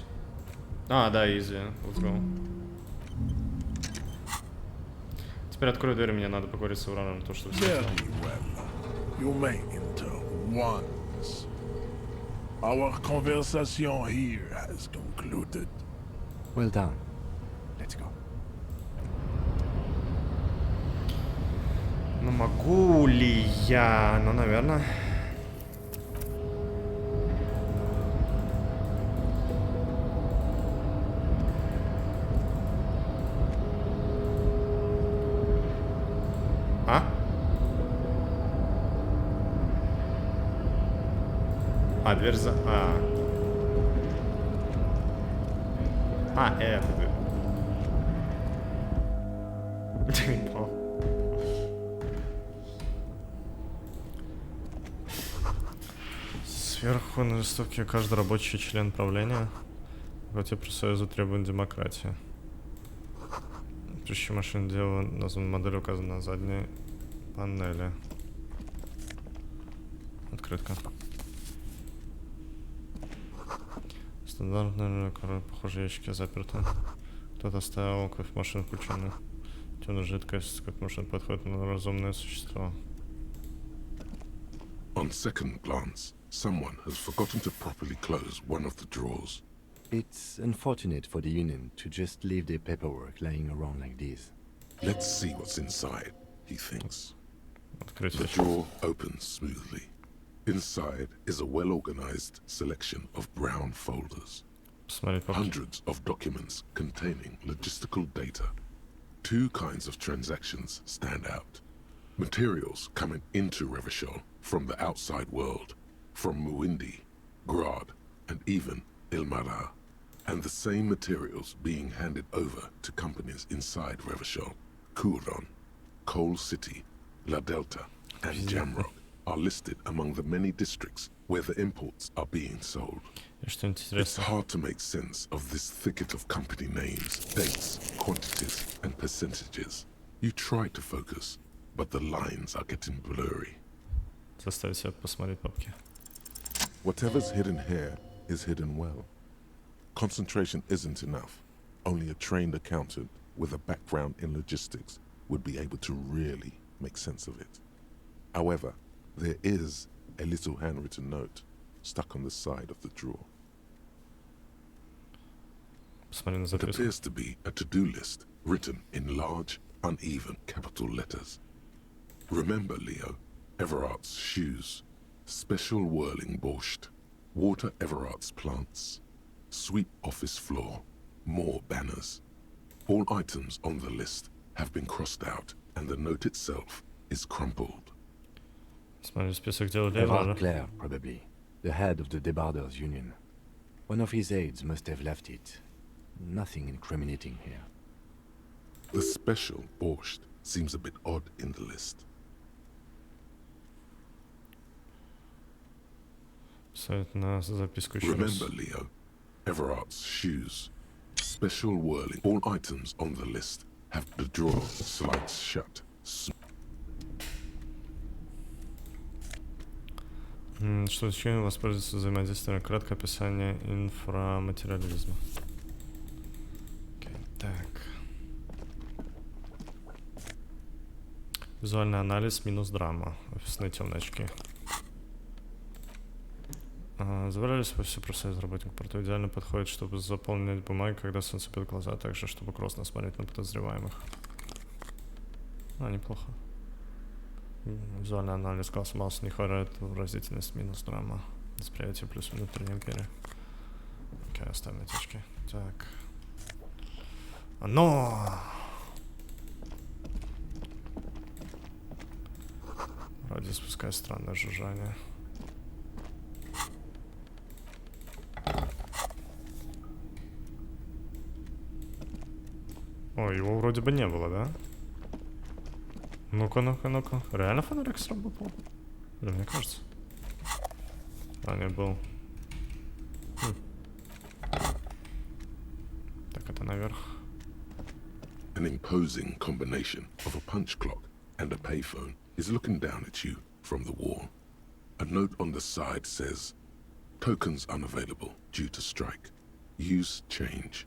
А, да, изи. Let's go. Теперь открой дверь, мне надо поговорить с Ураном, то что все. Very well. You may enter once. Our conversation here has concluded. Well done. Let's go. Ну могу ли я? Ну, наверное. А, дверь за... это дверь. Не понял. Сверху на листовке каждый рабочий член правления. В профсоюза требует демократии. Пишущая машина дела названа модель, указана на задней панели. Открытка. Стандартная, похоже, ящики заперты. Кто-то оставил кофемашину включенную. Темная жидкость, как машина подходит на разумное существо. On second glance, someone has forgotten to properly close one of the drawers. It's unfortunate for the Union to just leave their paperwork lying around like this. Let's see what's inside, he thinks. The drawer opens smoothly. Inside is a well-organized selection of brown folders. Hundreds of documents containing logistical data. Two kinds of transactions stand out. Materials coming into Revachol from the outside world, from Muindi, Grad, and even Ilmara. And the same materials being handed over to companies inside Revachol, Kuron, Coal City, La Delta, and Jamrock are listed among the many districts where the imports are being sold. It's hard to make sense of this thicket of company names, dates, quantities, and percentages. You try to focus, but the lines are getting blurry. Whatever's hidden here is hidden well. Concentration isn't enough. Only a trained accountant with a background in logistics would be able to really make sense of it. However, there is a little handwritten note stuck on the side of the drawer. It appears to be a to-do list written in large, uneven capital letters. Remember, Leo, Everard's shoes, special whirling borscht, water Everard's plants, sweep office floor, more banners. All items on the list have been crossed out, and the note itself is crumpled. Everard Clare, probably. The head of the Debarders Union. One of his aides must have left it. Nothing incriminating here. The special borscht seems a bit odd in the list. Remember, Leo, Everard's shoes, special whirling. All items on the list have the drawer slides shut. Что еще воспользоваться взаимодействием? Краткое описание инфраматериализма. Так. Визуальный анализ минус драма. Офисные темные очки. Завалялись во все просто работник порту. Идеально подходит, чтобы заполнять бумаги, когда солнце бьет глаза, а также чтобы грозно смотреть на подозреваемых. Неплохо. Визуальный анализ класса Маус не хватает, выразительность минус драма. Восприятие плюс внутренняя империя. Окей, оставим эти очки. Так. Радио спускает странное жужжание. О, его вроде бы не было, да? Ну-ка, ну-ка, ну-ка. Реально фонарик сработал? Или мне кажется? Не был. Так, это наверх. An imposing combination of a punch clock and a payphone is looking down at you from the wall. A note on the side says, tokens unavailable due to strike. Use change.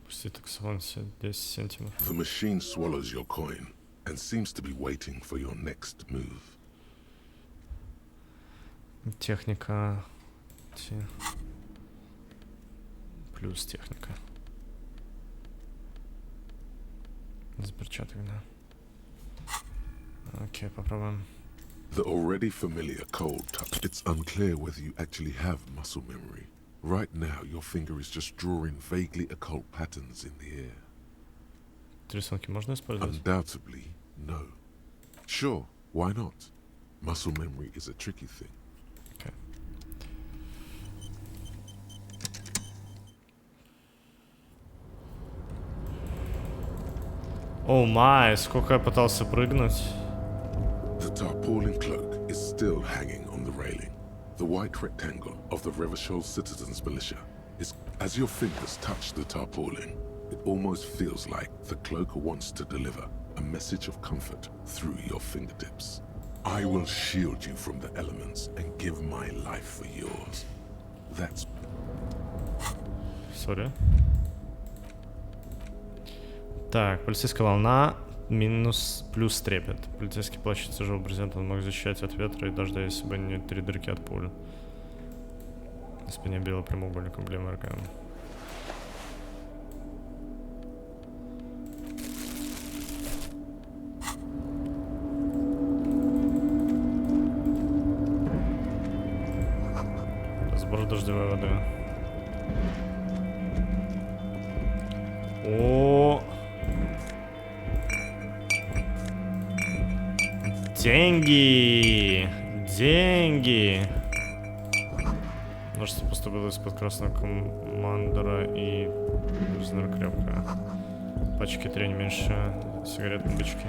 The machine swallows your coin and seems to be waiting for your next move. Техника. Плюс техника. С перчаток, да. Окей, попробуем. The already familiar cold touch. It's unclear whether you actually have muscle memory. Right now, your finger is just drawing vaguely occult patterns in the air. Рисунки можно использовать? Undoubtedly, no. Sure, why not? Muscle memory is a tricky thing. Okay. О май, сколько я пытался прыгнуть. The tarpaulin cloak is still hanging on the railing. The white rectangle of the Revachol Citizens Militia is... As your fingers touch the tarpaulin, it almost feels like the cloak wants to deliver a message of comfort through your fingertips. I will shield you from the elements and give my life for yours. That's... Sorry. Так, полицейская волна минус плюс трепет. Полицейский плащ тяжелого брезента мог защищать от ветра и дождя, если бы не 3 дырки от пуль. На спине белый прямоугольник эмблемы РКМ. Сбор дождевой воды. О! Деньги! Деньги! Множество поступило из-под красного командора и крепкая. Пачки 3 не меньше, сигаретные бычки.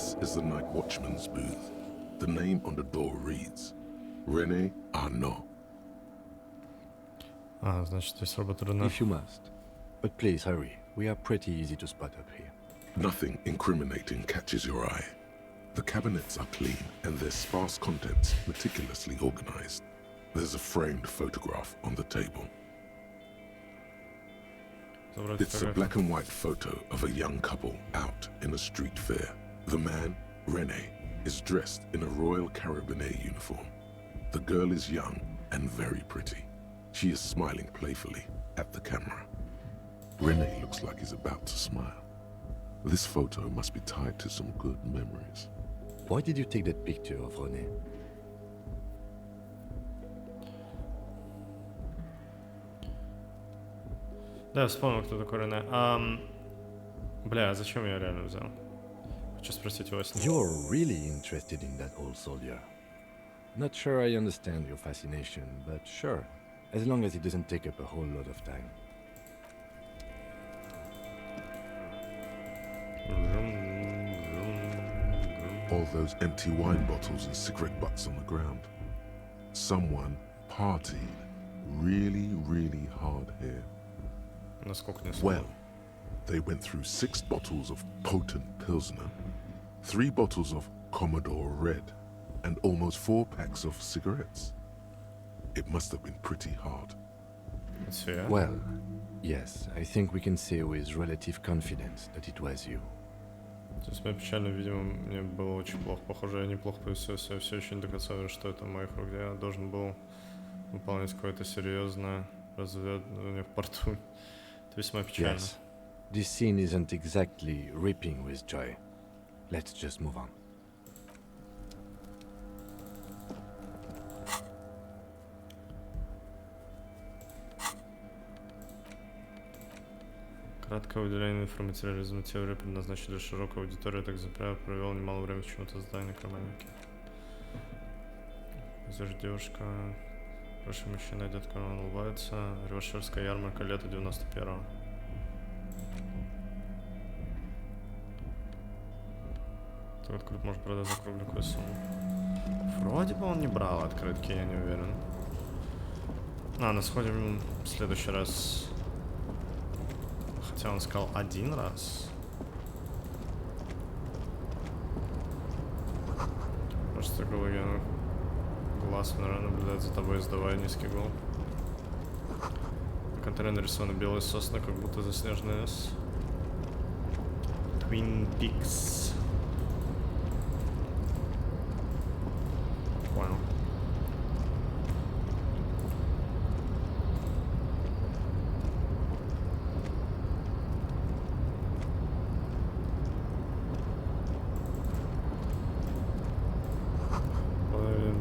This is the night watchman's booth. The name on the door reads René Arnaud. Значит, здесь робот Рене. If you must. But please hurry. We are pretty easy to spot up here. Nothing incriminating catches your eye. The cabinets are clean and their sparse contents meticulously organized. There's a framed photograph on the table. It's a black and white photo of a young couple out in a street fair. The man, René, is dressed in a Royal Carabinier uniform. The girl is young and very pretty. She is smiling playfully at the camera. René looks like he's about to smile. This photo must be tied to some good memories. Why did you take that picture of René? Да, я вспомнил, кто такой Рене. Бля, а зачем я реально взял? Хочу спросить у вас. You're really interested in that old soldier. Not sure I understand your fascination, but sure. As long as it doesn't take up a whole lot of time. All those empty wine bottles and cigarette butts on the ground. Someone partied really, really hard here. Well, they went through 6 bottles of potent Pilsner, 3 bottles of Commodore Red, and almost 4 packs of cigarettes. It must have been pretty hard. Well, yes, I think we can say with relative confidence that it was you. То есть, печально, видимо, мне было очень плохо. Похоже, я неплохо повесился. Я все еще не до конца уверен, что это моих рук. Я должен был выполнять какое-то серьезное разведывание в порту. Это весьма печально. Yes. This scene isn't exactly ripping with joy. Let's just move on. Краткое выделение информатериализма теории предназначена для широкой аудитории, так запряг провел немало времени в чему-то здании некроманики. Здесь девушка, хороший мужчина, детка, он улыбается. Револьверская ярмарка лета 91-го. Так открыт может продать за кругленькую сумму. Вроде бы он не брал открытки, я не уверен. Ну сходим в следующий раз. Хотя он сказал 1 раз. Просто экология глаз, наверное, наблюдает за тобой, издавая низкий гул. На контейнере нарисованы белые сосны, как будто заснеженный лес. Twin Peaks. Понял.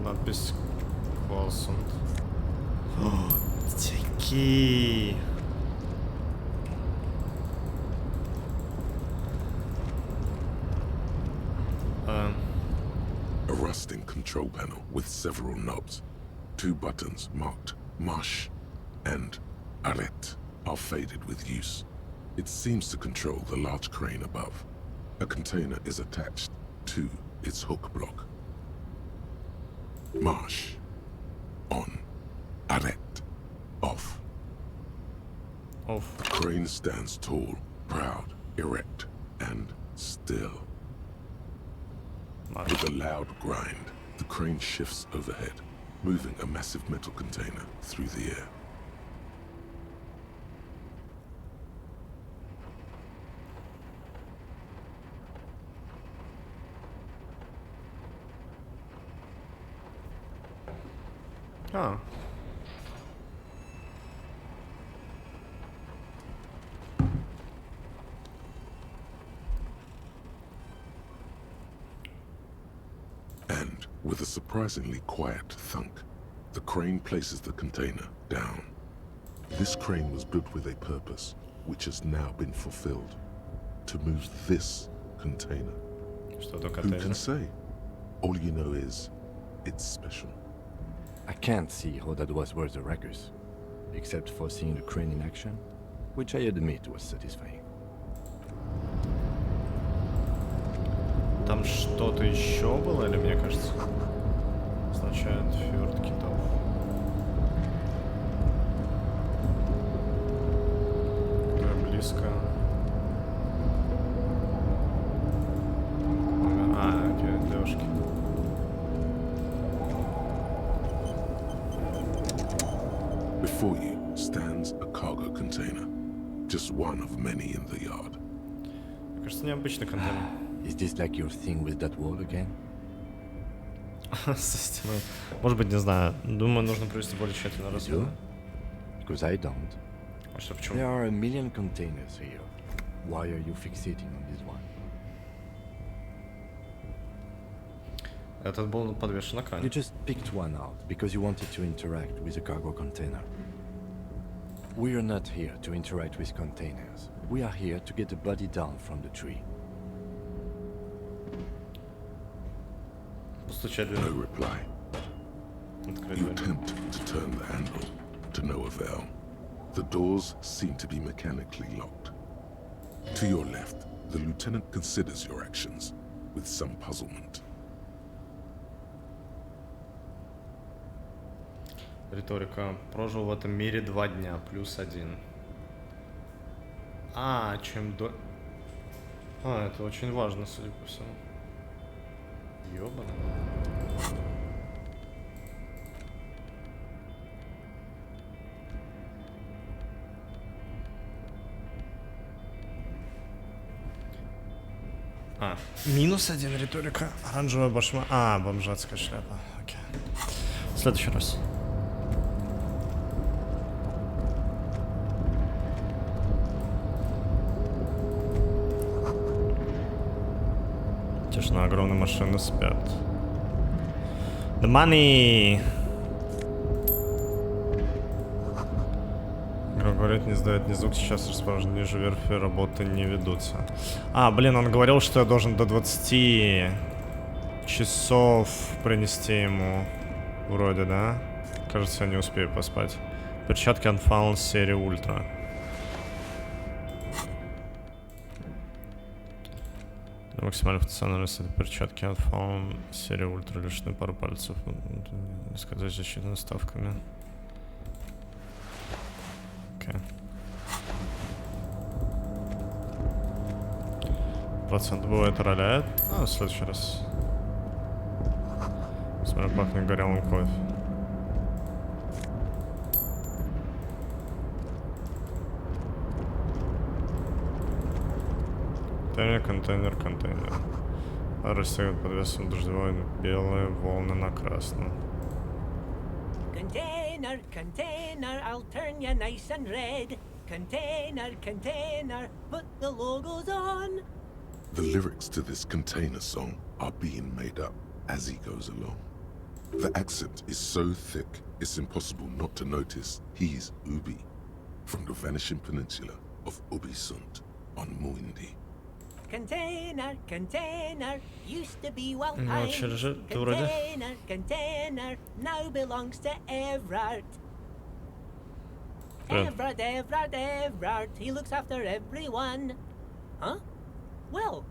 Надпись Клаусунд. Тики. A rusting control panel with several knobs. 2 buttons marked Marche and Arrête are faded with use. It seems to control the large crane above. A container is attached to its hook block. Marche. On. Arrête. Off. Off. The crane stands tall, proud, erect, and still. With a loud grind, the crane shifts overhead, moving a massive metal container through the air. And with a surprisingly quiet thunk, the crane places the container down. This crane was built with a purpose, which has now been fulfilled. To move this container. Who can say? All you know is, it's special. I can't see how that was worth the ruckus, except for seeing the crane in action, which I admit was satisfying. Там что-то еще было, или мне кажется? Означает фьорд китов. Кто близко? Окей, девушки. Before you stands a cargo container, just one of many in the yard. Мне кажется, необычный контейнер. Is this like your thing with that wall again? Со стеной. Может быть, не знаю. Думаю, нужно провести более тщательно расследование. Because I don't. А что, почему? There are a million containers here. Why are you fixating on this one? Этот был подвешен на кране. You just picked one out because you wanted to interact with a cargo container. We are not here to interact with containers. We are here to get the body down from the tree. No reply. You attempt to turn the handle, to no avail. The doors seem to be mechanically locked. To your left, the lieutenant considers your actions with some puzzlement. Риторика. Прожил в этом мире 2 дня, +1. Чем до... это очень важно, судя по всему. Ёбаный. -1 риторика. Оранжевая башма. Бомжатская шляпа. Окей. В следующий раз. Тишина, огромные машины спят. The money! Игра говорит, не сдает ни звук, сейчас расположен ниже верфи, работы не ведутся. Блин, он говорил, что я должен до 20 часов принести ему. Вроде, да? Кажется, я не успею поспать. Перчатки Unfound серии Ультра. Максимальная функциональность это перчатки Unfound серия Ультра, лишены пару пальцев. Не сказать, защитными ставками. Окей. Процент бывает роляет. В следующий раз. Смотрю, пахнет горелым кофе. Контейнер. Растягивает под весом дождевой белые волны на красном. Container, I'll turn you nice and red. Container, put the logos on. The lyrics to this container song are being made up as he goes along. The accent is so thick, it's impossible not to notice he's Ubi, from the vanishing peninsula of Ubisund on Muindi. Container, used to be well paid. Container, now belongs to Everard. Everard, he looks after everyone. Huh? Well,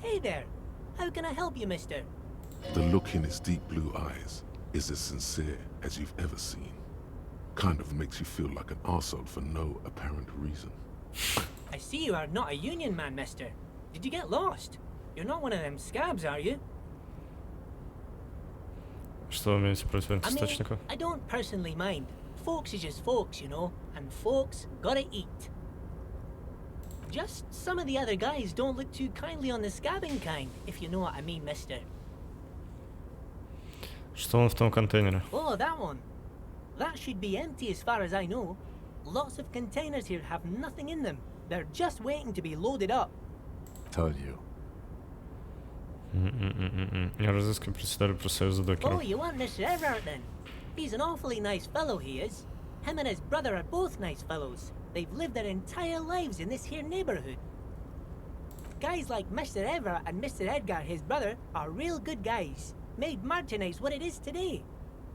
hey there. How can I help you, mister? The look in his deep blue eyes is as sincere as you've ever seen. Kind of makes you feel like an arsehole for no apparent reason. I see you are not a union man, mister. Did you get lost? You're not one of them scabs, are you? Что вы имеете против антисточников? I don't personally mind. Folks is just folks, you know, and folks gotta eat. Just some of the other guys don't look too kindly on the scabbing kind, if you know what I mean, mister. Что он в том контейнере? Oh, that one. That should be empty as far as I know. Lots of containers here have nothing in them. They're just waiting to be loaded up. Told you. Я разыскиваю председателя профсоюза докеров. Oh, you want Mr. Everett then? He's an awfully nice fellow, he is. Him and his brother are both nice fellows. They've lived their entire lives in this here neighborhood. Guys like Mr. Everett and Mr. Edgar, his brother, are real good guys. Made Martinez what it is today.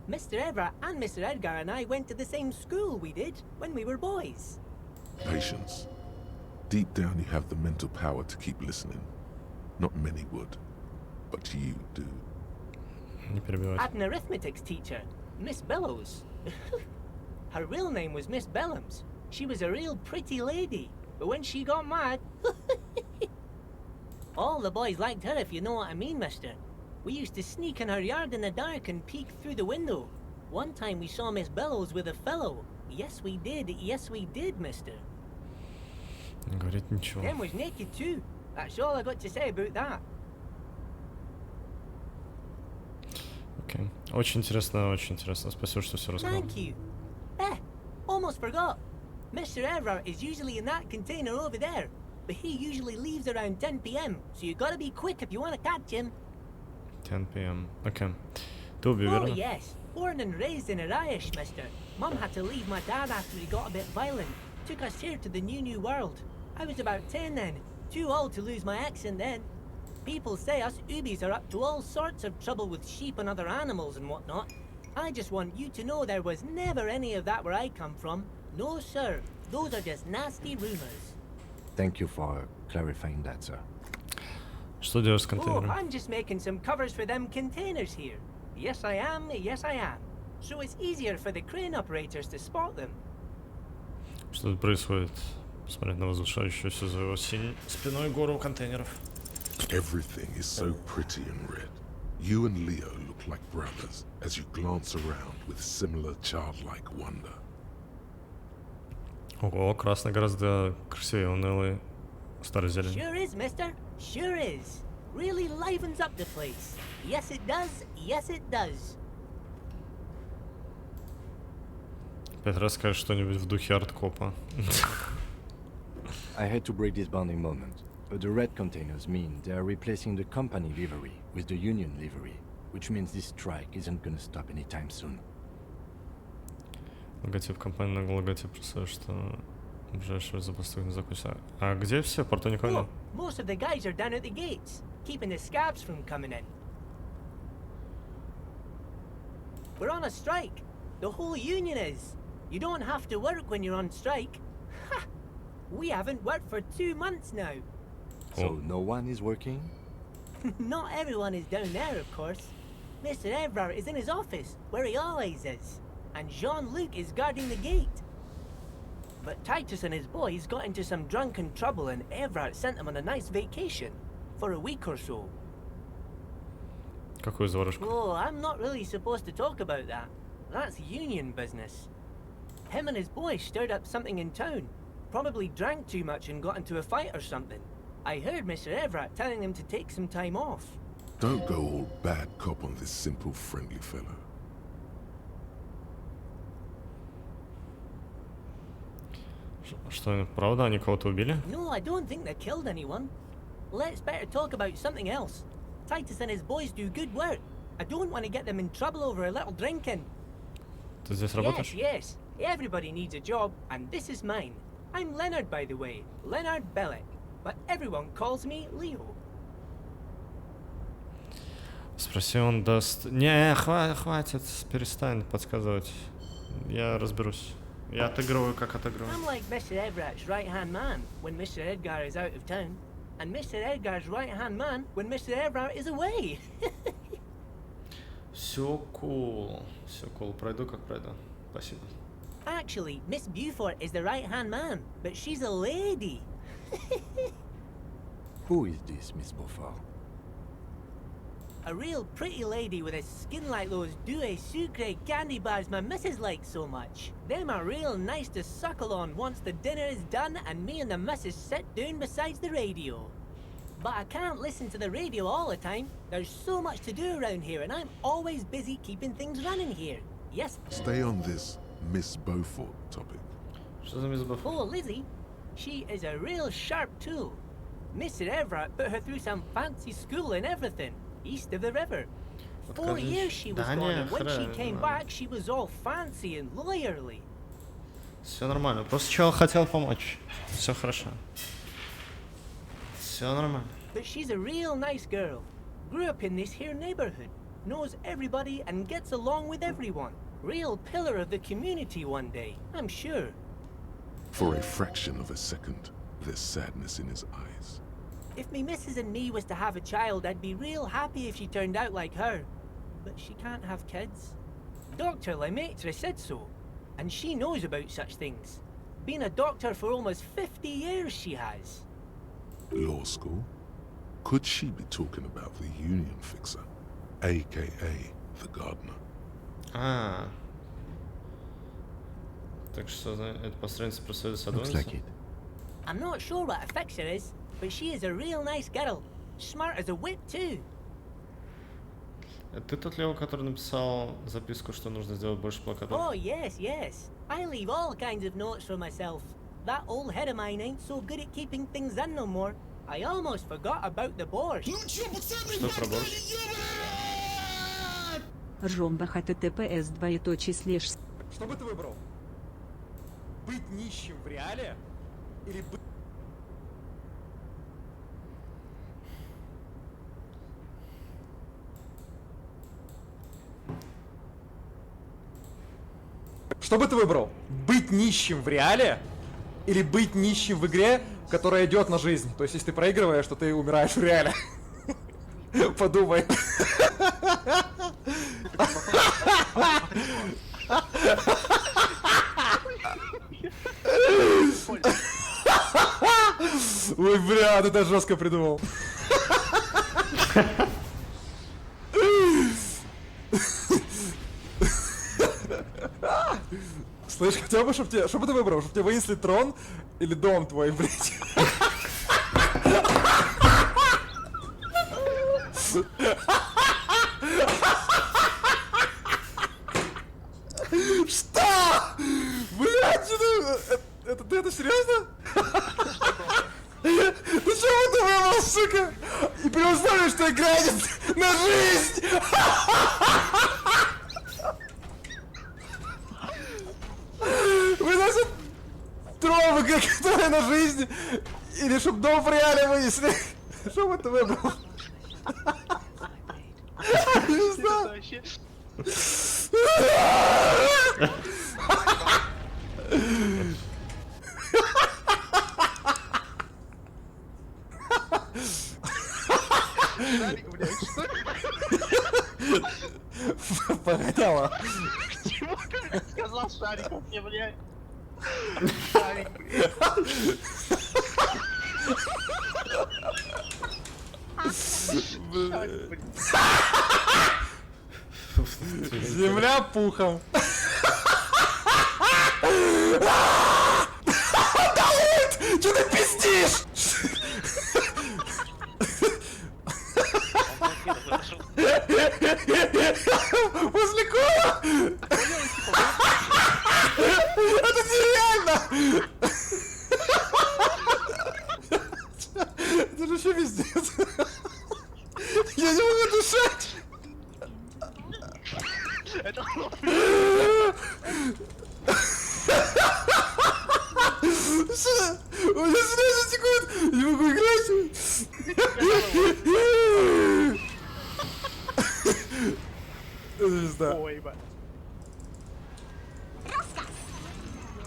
Mr. Everett and Mr. Edgar and I went to the same school we did when we were boys. Patience. Deep down you have the mental power to keep listening. Not many would. but you do. Не перебивать. Had an arithmetics teacher, Miss Bellows. Her real name was Miss Bellams. She was a real pretty lady, but when she got mad, all the boys liked her, if you know what I mean, mister. We used to sneak in her yard in the dark and peek through the window. One time we saw Miss Bellows with a fellow. Yes, we did, mister. Говорит ничего. Them was naked too. That's all I got to say about that. Окей. Очень интересно. Спасибо, что все рассказал. Thank you. Almost forgot. Mr. Everard is usually in that container over there, but he usually leaves around 10 p.m., so you gotta be quick if you want to catch him. 10 p.m. Okay. Ты убил, Oh верно? yes, born and raised in Irish, mister. Mum had to leave my dad after he got a bit violent. Took us here to the new world. I was about 10 then, too old to lose my accent then. People say us Ubies are up to all sorts of trouble with sheep and other animals and whatnot. I just want you to know there was never any of that where I come from. No, sir. Those are just nasty rumors. Thank you for clarifying that, sir. Что делаешь с Oh, контейнером? I'm just making some covers for them containers here. Yes, I am. So it's easier for the crane operators to spot them. Что тут происходит? Посмотреть на возвышающуюся за его спиной гору контейнеров. Everything is so pretty and red. You and Leo look like brothers as you glance around with similar childlike wonder. Ого, красный гораздо красивее унылый старый зелень. Sure is, mister. Sure is. Really livens up the place. Yes, it does. Yes, it does. Опять расскажешь что-нибудь в духе арткопа. I had to break this bonding moment, but the red containers mean they are replacing the company livery with the union livery, which means this strike isn't gonna stop anytime soon. Логотип компании на логотип, представляю, что ближайший запасных не закончится. А где все? В порту никого нет? Most of the guys are down at the gates, keeping the scabs from coming in. We're on a strike. The whole union is. You don't have to work when you're on strike. Ha! We haven't worked for 2 months now. So no one is working? Not everyone is down there, of course. Mr. Everard is in his office, where he always is. And Jean-Luc is guarding the gate. But Titus and his boys got into some drunken trouble and Everard sent them on a nice vacation. For a week or so. Какую заварушку? Oh, I'm not really supposed to talk about that. That's union business. Him and his boys stirred up something in town. Probably drank too much and got into a fight or something. I heard Mr. Everett telling them to take some time off. Don't go all bad cop on this simple, friendly fellow. Что, правда, они кого-то убили? No, I don't think they killed anyone. Let's better talk about something else. Titus and his boys do good work. I don't want to get them in trouble over a little drinking. Ты здесь работаешь? Yes. Everybody needs a job, and this is mine. I'm Leonard, by the way. Leonard Bellick. But everyone calls me Leo. Спроси, он даст... Не, хватит, перестань подсказывать. Я разберусь. Я отыгрываю, как отыгрываю. I'm like Mr. Everett's right-hand man when Mr. Edgar is out of town, and Mr. Edgar's right-hand man when Mr. Everett is away. Все cool. Пройду, как пройду. Спасибо. Actually, Miss Beaufort is the right-hand man, but she's a lady. Who is this, Miss Beaufort? A real pretty lady with a skin like those Douai Sucre candy bars my missus likes so much. Them are real nice to suckle on once the dinner is done and me and the missus sit down beside the radio. But I can't listen to the radio all the time. There's so much to do around here and I'm always busy keeping things running here. Yes? Stay on this Miss Beaufort topic. Что за Miss Beaufort? Oh, Lizzie. She is a real sharp tool. Mr. Everett put her through some fancy school and everything. East of the river. 4 years she was gone, and when she came back, she was all fancy and lawyerly. Все нормально. Просто чел хотел помочь. Все хорошо. Все нормально. But she's a real nice girl. Grew up in this here neighborhood. Knows everybody and gets along with everyone. Real pillar of the community one day, I'm sure. For a fraction of a second, there's sadness in his eyes. If me missus and me was to have a child, I'd be real happy if she turned out like her. But she can't have kids. Dr. Lemaitre said so, and she knows about such things. Been a doctor for almost 50 years, she has. Law school? Could she be talking about the union fixer, aka the gardener? А. Так что это посредница происходит с Looks like it. I'm not sure what a fixer is, but she is a real nice girl. Smart as a whip, too. Ты тот Лео, который написал записку, что нужно сделать больше плакатов? Oh, yes, yes. I leave all kinds of notes for myself. That old head of mine ain't so good at keeping things in no more. I almost forgot about the borscht. Что про борщ? Ромба https // Что бы ты выбрал? Быть нищим в реале или быть... Что бы ты выбрал? Быть нищим в реале или быть нищим в игре, которая идет на жизнь? То есть, если ты проигрываешь, то ты умираешь в реале. Подумай. Ой, бля, ты это жестко придумал. Слышь, хотел бы, чтобы бы ты выбрал, чтобы тебе вынесли трон или дом твой, блядь? Что? Блядь, это ты это серьезно? Ты чего ты выбрал, сука? И при условии, что играет на жизнь! Выносит трон, которая на жизнь, или чтоб дом в реале вынесли? Что бы ты выбрал? Не знаю. Погоняло. Чего ты сказал шариков мне, блядь? Шарик, блядь. Земля пухом. Давид! Че ты пиздишь? После кола? Это нереально! Это же вообще пиздец. Я не могу дышать! Это... У меня слезы текут! Не могу играть! Не знаю.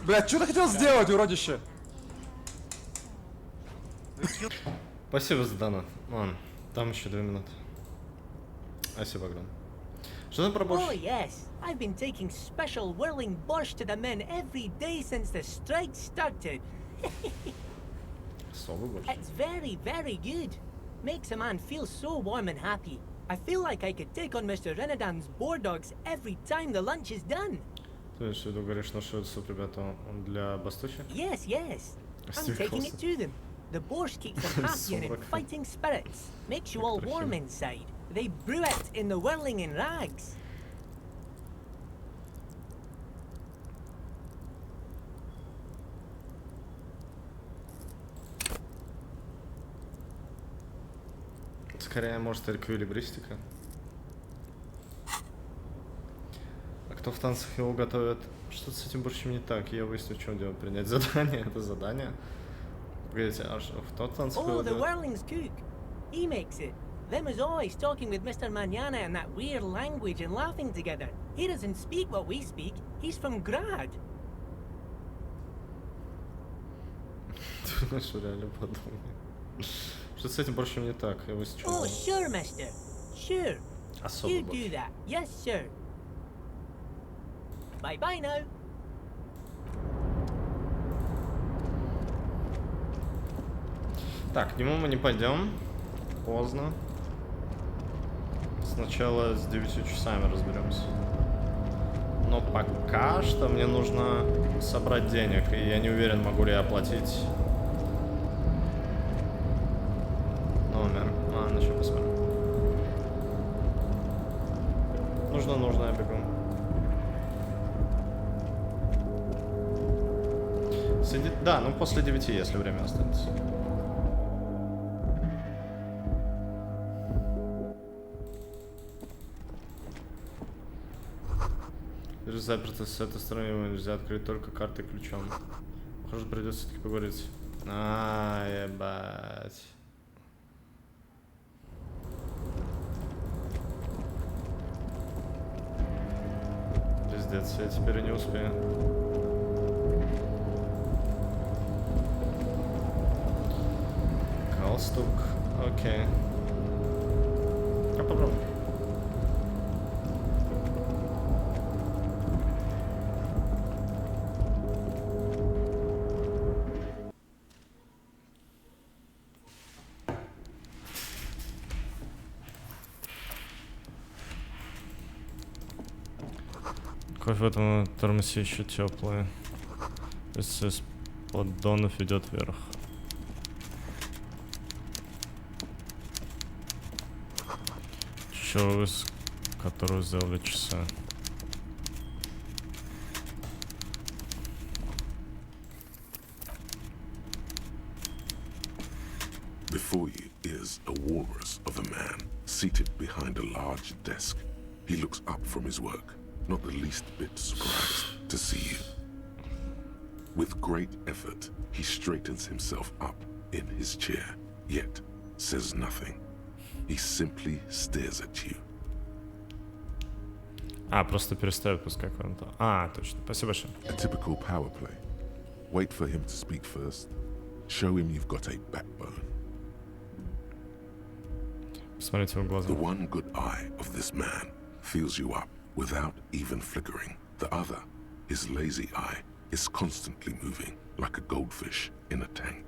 Блядь, что ты хотел сделать, уродище? Спасибо за донат. Ладно, там еще 2 минуты. Спасибо, Богдан. Что там про борщ? Oh, yes. I've been taking special whirling borscht to the men every day since the strike started. It's very, very good. Makes a man feel so warm and happy. I feel like I could take on Mr. Renadan's boar dogs every time the lunch is done. То есть, ты говоришь, что суп, ребята, он для бастучих? Yes, yes. I'm taking it to them. The borscht keeps them happy and in fighting spirits. Makes you all warm inside. They brew it in the whirling in rags. Скорее, может, эквилибристика. А кто в танцах его готовит? Что-то с этим борщем не так. Я выясню, в чем дело. Принять задание. Это задание. Погодите, а что? Кто в танцах его Oh, the готовит? whirling's cook. He makes it. Them is always talking with Mr. Manana in that weird language and laughing together. He doesn't speak what we speak. He's from Grad. Ты что, реально подумал? С этим больше не так, я его сейчас. Oh, sure, mister. Sure. Особо You больше. do that. Yes, sir. Bye-bye now. Так, к нему мы не пойдем. Поздно. Сначала с 9 часами разберемся. Но пока что мне нужно собрать денег, и я не уверен, могу ли я оплатить номер. Ладно, еще посмотрим. Нужно, я бегу. Да, ну после 9, если время останется. Заперто с этой стороны, его нельзя открыть только картой ключом. Похоже, придется все-таки поговорить. Ебать. Пиздец, я теперь не успею. Галстук, окей. Я попробую. Кофе в этом термосе еще теплый. Если с поддонов идет вверх. Чёрт, которую сделали часы. Before you is a walrus of a man seated behind a large desk. He looks up from his work, not the least bit surprised to see you. With great effort, he straightens himself up in his chair, yet says nothing. He simply stares at you. Просто перестает пускай куда-то. Точно. Спасибо большое. A typical power play. Wait for him to speak first. Show him you've got a backbone. Посмотрите в глаза. The one good eye of this man fills you up without even flickering. The other, his lazy eye, is constantly moving like a goldfish in a tank.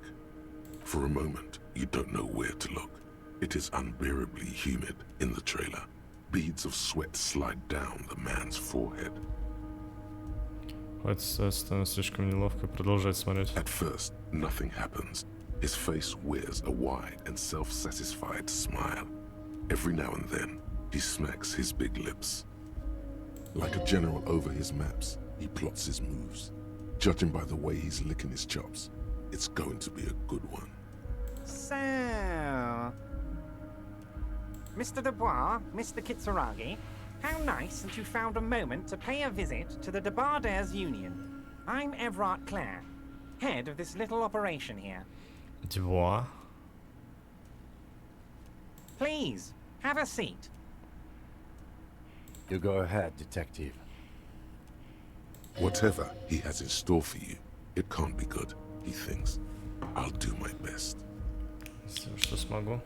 For a moment, you don't know where to look. It is unbearably humid in the trailer. Beads of sweat slide down the man's forehead. Становится слишком неловко продолжать смотреть. At first, nothing happens. His face wears a wide and self-satisfied smile. Every now and then, he smacks his big lips. Like a general over his maps, he plots his moves. Judging by the way he's licking his chops, it's going to be a good one. So, Mr. Dubois, Mr. Kitsuragi, how nice that you found a moment to pay a visit to the Debardairs Union. I'm Everard Clare, head of this little operation here. Dubois? Please, have a seat. You go ahead, detective. Whatever he has in store for you, it can't be good, he thinks. I'll do my best. Что смогу.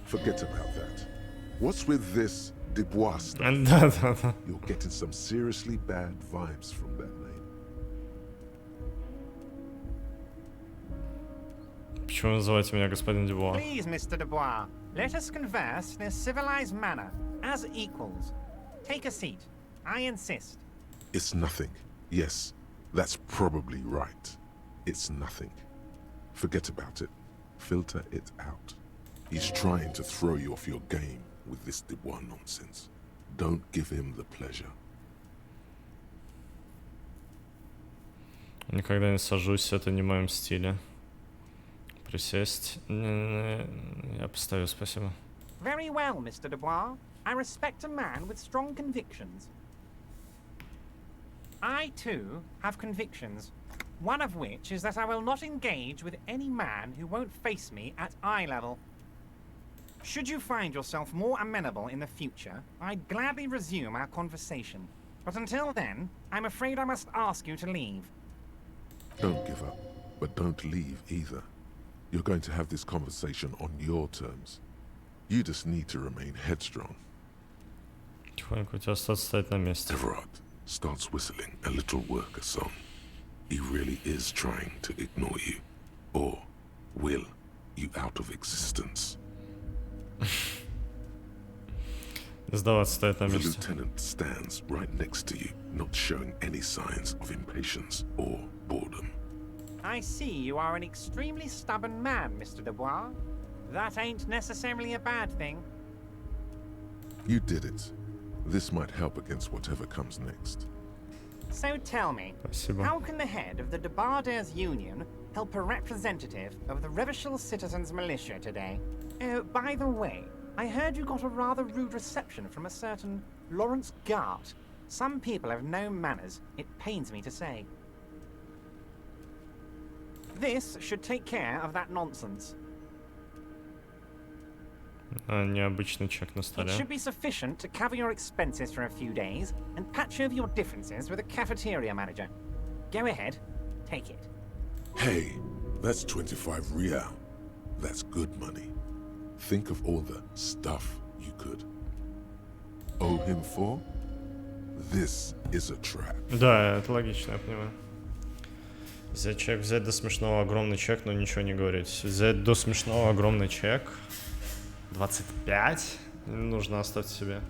Forget about that. What's with this Dubois stuff? Да. You're getting some seriously bad vibes from that name. Почему вы называете меня господин Дюбуа? Please, Mr. Dubois, let us converse in a civilized manner, as equals. Take a seat. I insist. It's nothing. Yes, that's probably right. It's nothing. Forget about it. Filter it out. He's trying to throw you off your game with this Dubois nonsense. Don't give him the pleasure. Никогда не сажусь, это не в моем стиле. Присесть. Я поставлю, спасибо. Very well, Mr. Dubois. I respect a man with strong convictions. I, too, have convictions. One of which is that I will not engage with any man who won't face me at eye level. Should you find yourself more amenable in the future, I'd gladly resume our conversation. But until then, I'm afraid I must ask you to leave. Don't give up, but don't leave either. You're going to have this conversation on your terms. You just need to remain headstrong. Тихонько, у тебя остаться стоять на месте. Everard starts whistling a little worker song. He really is trying to ignore you, or will you out of existence. Сдаваться стоять на The месте. lieutenant stands right next to you, not showing any signs of impatience or boredom. I see you are an extremely stubborn man, Mr. Dubois. That ain't necessarily a bad thing. You did it. This might help against whatever comes next. So tell me, Спасибо. how can the head of the Debarders Union help a representative of the Revachel Citizens Militia today? Oh, by the way, I heard you got a rather rude reception from a certain Lawrence Gart. Some people have no manners, it pains me to say. This should take care of that nonsense. Необычный чек на It столе. should be sufficient to cover your expenses for a few days and patch over your differences with the cafeteria manager. Go ahead, take it. Hey, that's 25 real. That's good money. Think of all the stuff you could owe him for. This is a trap. Да, это логично, я понимаю. Взять чек, взять до смешного огромный чек, но ничего не говорить. Взять до смешного огромный чек. 25? Не нужно, оставьте себе.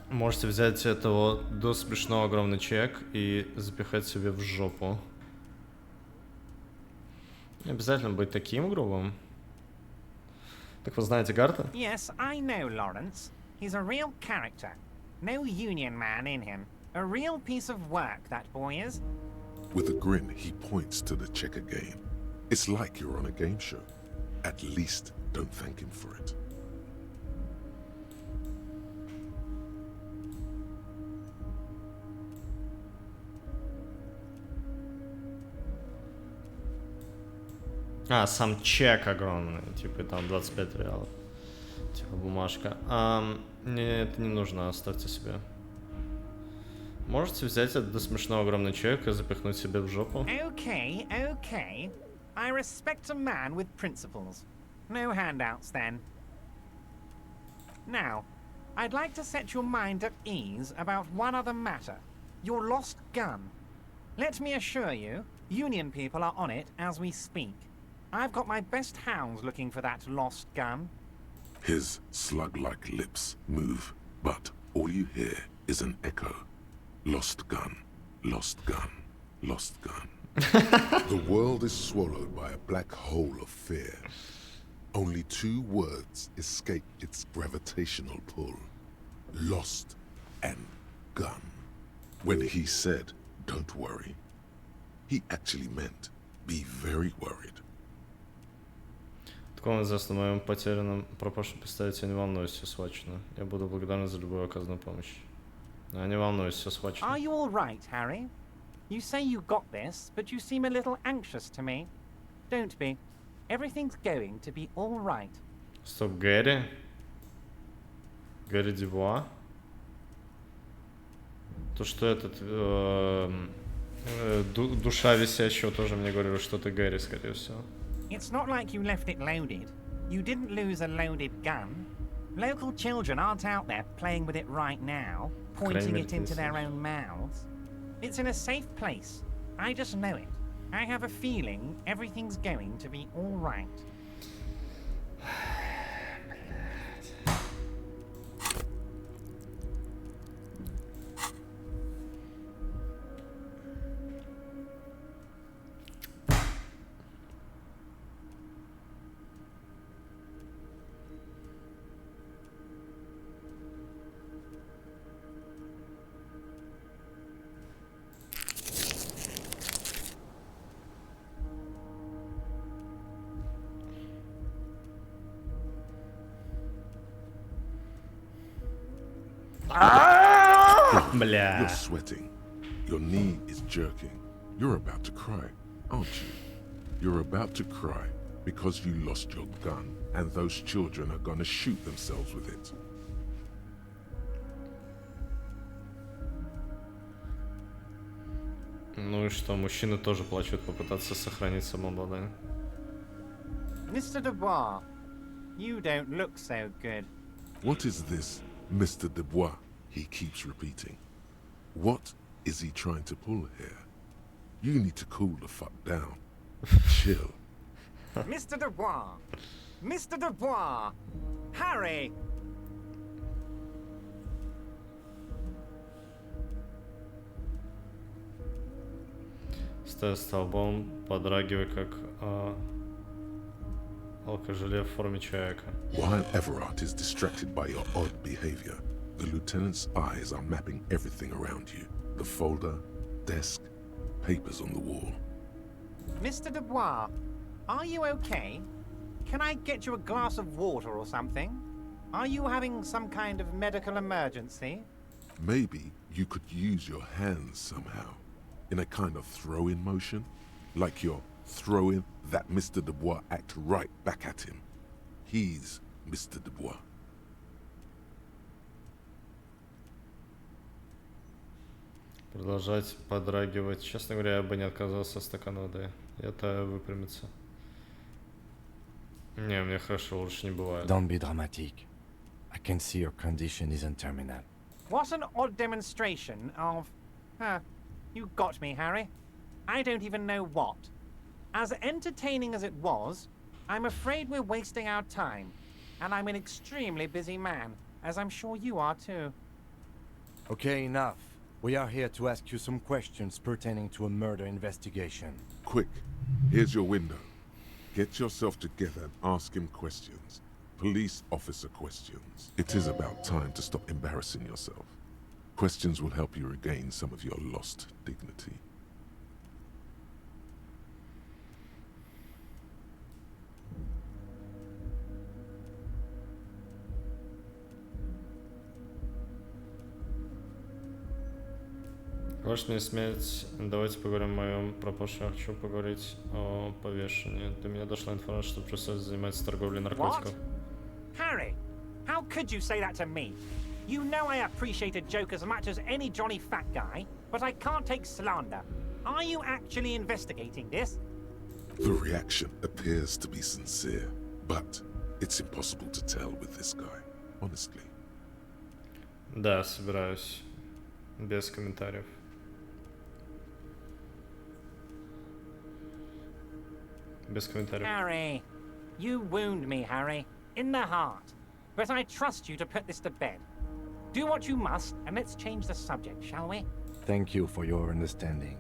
Можете взять этого до смешного огромный чек и запихать себе в жопу. Не обязательно быть таким грубым. Так вы знаете Гарта? Yes, I know Lawrence. He's a real character. No union man in him. A real piece of work, that boy is. With a grin, he points to the checker game. It's like you're on a game show. At least don't thank him for it. А, сам чек огромный, типа там 25 реалов. Типа бумажка. Не, это не нужно, оставьте себе. Можете взять этот до смешного огромный чек и запихнуть себе в жопу? Okay, okay. I respect a man with principles. No handouts then. Now, I'd like to set your mind at ease about one other matter. Your lost gun. Let me assure you, Union people are on it as we speak. I've got my best hounds looking for that lost gun. His slug-like lips move, but all you hear is an echo. Lost gun, lost gun, lost gun. The world is swallowed by a black hole of fear. Only two words escape its gravitational pull. Lost and gun. When he said, don't worry, he actually meant, be very worried. Такому известно, моем потерянном пропавшем пистолете, не волнуюсь, все схвачено. Я буду благодарен за любую оказанную помощь. Не волнуюсь, все схвачено. Are you all right, Harry? You say you got this, but you seem a little anxious to me. Don't be. Everything's going to be all right. Стоп, Гэри? Гэри Дюбуа? То, что этот... душа висящего тоже мне говорили, что это Гэри, скорее всего. It's not like you left it loaded. You didn't lose a loaded gun. Local children aren't out there playing with it right now, pointing it into their own mouths. It's in a safe place. I just know it. I have a feeling everything's going to be all right. Бля. You're sweating. Your knee is jerking. You're about to cry, aren't you? You're about to cry because you lost your gun and those children are gonna shoot themselves with it. Ну и что, мужчины тоже плачут попытаться сохранить самообладание. Mr. Dubois, you don't look so good. What is this, Mr. Dubois? He keeps repeating. What is he trying to pull here? You need to cool the fuck down. Chill. Mr. Dubois! Mr. Dubois! Harry! Стоя столбом, подрагивая, как алкоголе в форме человека. While Everard is distracted by your odd behavior, the lieutenant's eyes are mapping everything around you. The folder, desk, papers on the wall. Mr. Dubois, are you okay? Can I get you a glass of water or something? Are you having some kind of medical emergency? Maybe you could use your hands somehow, in a kind of throw-in motion, like you're throwing that Mr. Dubois act right back at him. He's Mr. Dubois. Продолжать подрагивать. Честно говоря, я бы не отказался от стакана воды. Это выпрямится. Не, мне хорошо, лучше не бывает. Don't be dramatic. I can see your condition isn't terminal. What an odd demonstration of... you got me, Harry. I don't even know what. As entertaining as it was, I'm afraid we're wasting our time. And I'm an extremely busy man, as I'm sure you are too. Okay, enough. We are here to ask you some questions pertaining to a murder investigation. Quick, here's your window. Get yourself together and ask him questions. Police officer questions. It is about time to stop embarrassing yourself. Questions will help you regain some of your lost dignity. Ваш не смерть. Давайте поговорим о моем пропавшем. Я хочу поговорить о повешении. До меня дошла информация, что профессор занимается торговлей наркотиков. Harry, how could you say that to me? You know I appreciate a joke as much as any jolly fat guy, but I can't take slander. Are you actually investigating this? The reaction appears to be sincere, but it's impossible to tell with this guy, honestly. Да, собираюсь. Без комментариев. Без комментариев. Harry, you wound me, Harry, in the heart. But I trust you to put this to bed. Do what you must, and let's change the subject, shall we? Thank you for your understanding.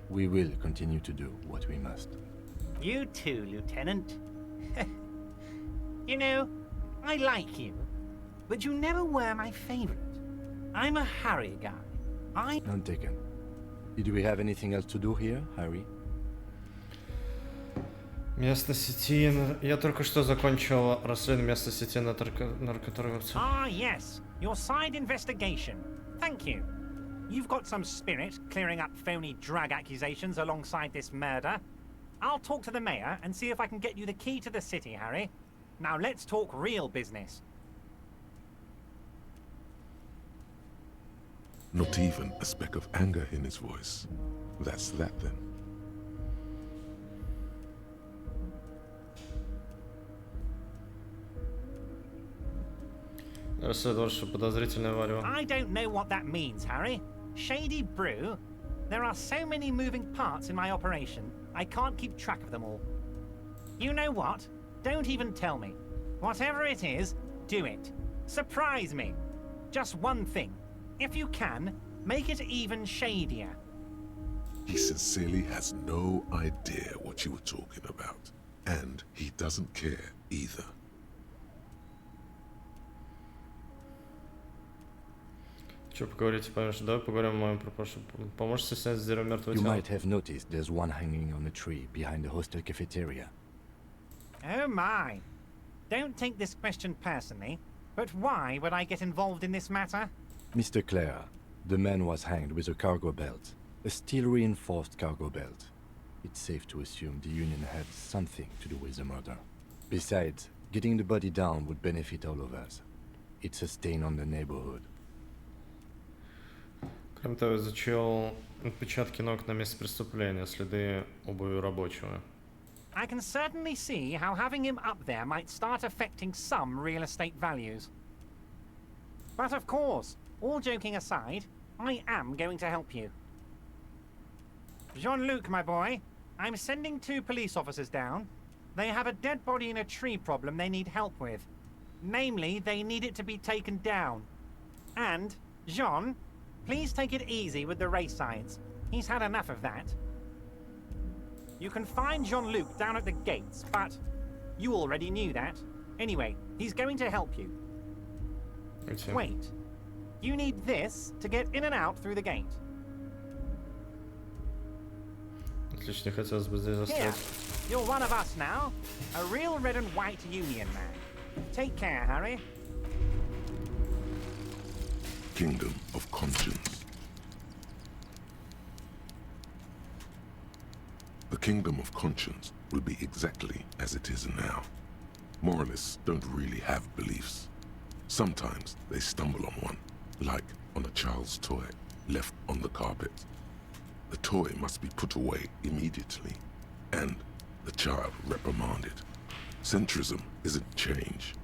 We will continue to do what we must. You too, Lieutenant. You know, I like you, but you never were my favorite. I'm a Harry guy. None taken. Did we have anything else to do here, Harry? Место сети... Я только что закончил расследование места сети наркоторговцев. Ah, yes. Your side investigation. Thank you. You've got some spirit clearing up phony drug accusations alongside this murder. I'll talk to the mayor and see if I can get you the key to the city, Harry. Now let's talk real business. Not even a speck of anger in his voice. That's that then. I don't know what that means, Harry. Shady brew? There are so many moving parts in my operation, I can't keep track of them all. You know what? Don't even tell me. Whatever it is, do it. Surprise me. Just one thing. If you can, make it even shadier. He sincerely has no idea what you were talking about. And he doesn't care either. Что поговорить, понимаешь? Давай поговорим о моем пропавшем. Поможете снять с дерева мертвое You тело? might have noticed there's one hanging on a tree behind the hostel cafeteria. Oh my. Don't take this question personally, but why would I get involved in this matter? Mr. Clare, the man was hanged with a cargo belt. A steel-reinforced cargo belt. It's safe to assume the Union had something to do with the murder. Besides, getting the body down would benefit all of us. It's a stain on the neighborhood. Кроме того, изучил отпечатки ног на месте преступления, следы обуви рабочего. I can certainly see how having him up there might start affecting some real estate values. But of course, all joking aside, I am going to help you. Jean-Luc, my boy, I'm sending 2 police officers down. They have a dead body in a tree problem they need help with. Namely, they need it to be taken down. And, Jean, please take it easy with the race signs. He's had enough of that. You can find Jean-Luc down at the gates, but you already knew that. Anyway, he's going to help you. Wait. You need this to get in and out through the gate. Отлично, хотелось бы здесь застрять. You're one of us now. A real red and white union man. Take care, Harry. Kingdom of Conscience. The Kingdom of Conscience will be exactly as it is now. Moralists don't really have beliefs. Sometimes they stumble on one, like on a child's toy left on the carpet. The toy must be put away immediately, and the child reprimanded. Centrism isn't change,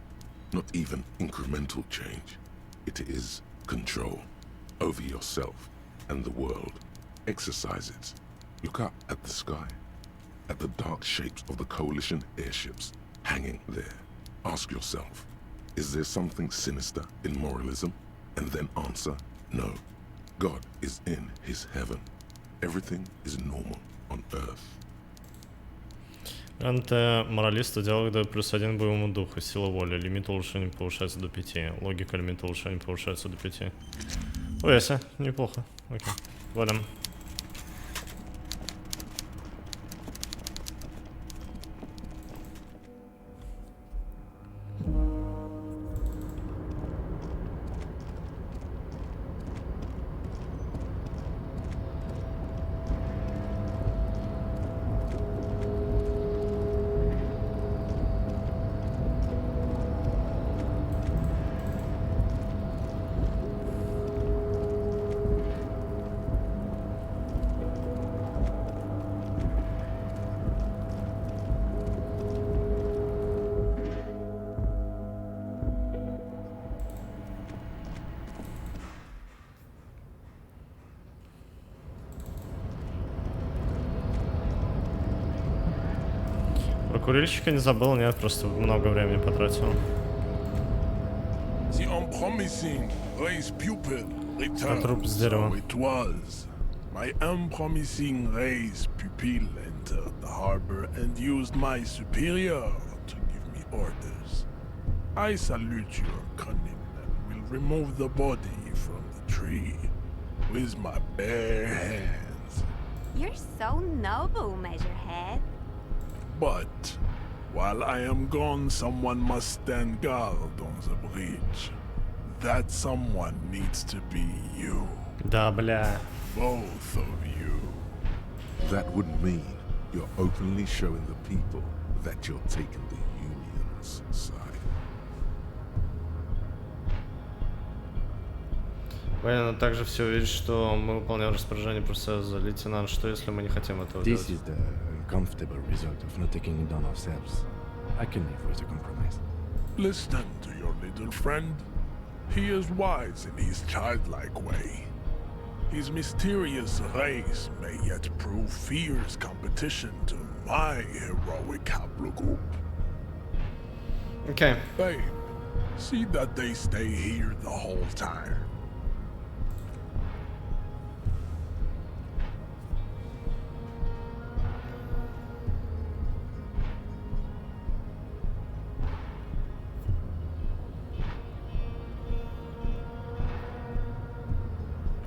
not even incremental change. It is control over yourself and the world. Exercise it. Look up at the sky, at the dark shapes of the coalition airships hanging there. Ask yourself, is there something sinister in moralism? And then answer, no. God is in his heaven. Everything is normal on earth. Анти-моралисты делают дают +1 боевому духу, сила воли, лимит улучшения повышается до 5, логика лимита улучшения повышается до 5. Ой, яся, неплохо. Окей, валим. Курильщика не забыл, нет, просто много времени потратил. The unpromising race pupil returned, so it was. My unpromising race pupil entered the harbor and used my superior to give me orders. I salute your cunning and will remove the body from the tree with my bare hands. You're so noble, Measurehead. But while I am gone, someone must stand guard on the bridge. That someone needs to be you. Да, бля. Both of you. That would mean you're openly showing the people that you're taking the Union's side. Военно также все видит, что мы выполняем распоряжение профсоюза. Лейтенант, что если мы не хотим этого делать? This is the comfortable result of not taking it on ourselves. I can live with a compromise. Listen to your little friend. He is wise in his childlike way. His mysterious race may yet prove fierce competition to my heroic haplogroup. Okay. Babe, see that they stay here the whole time.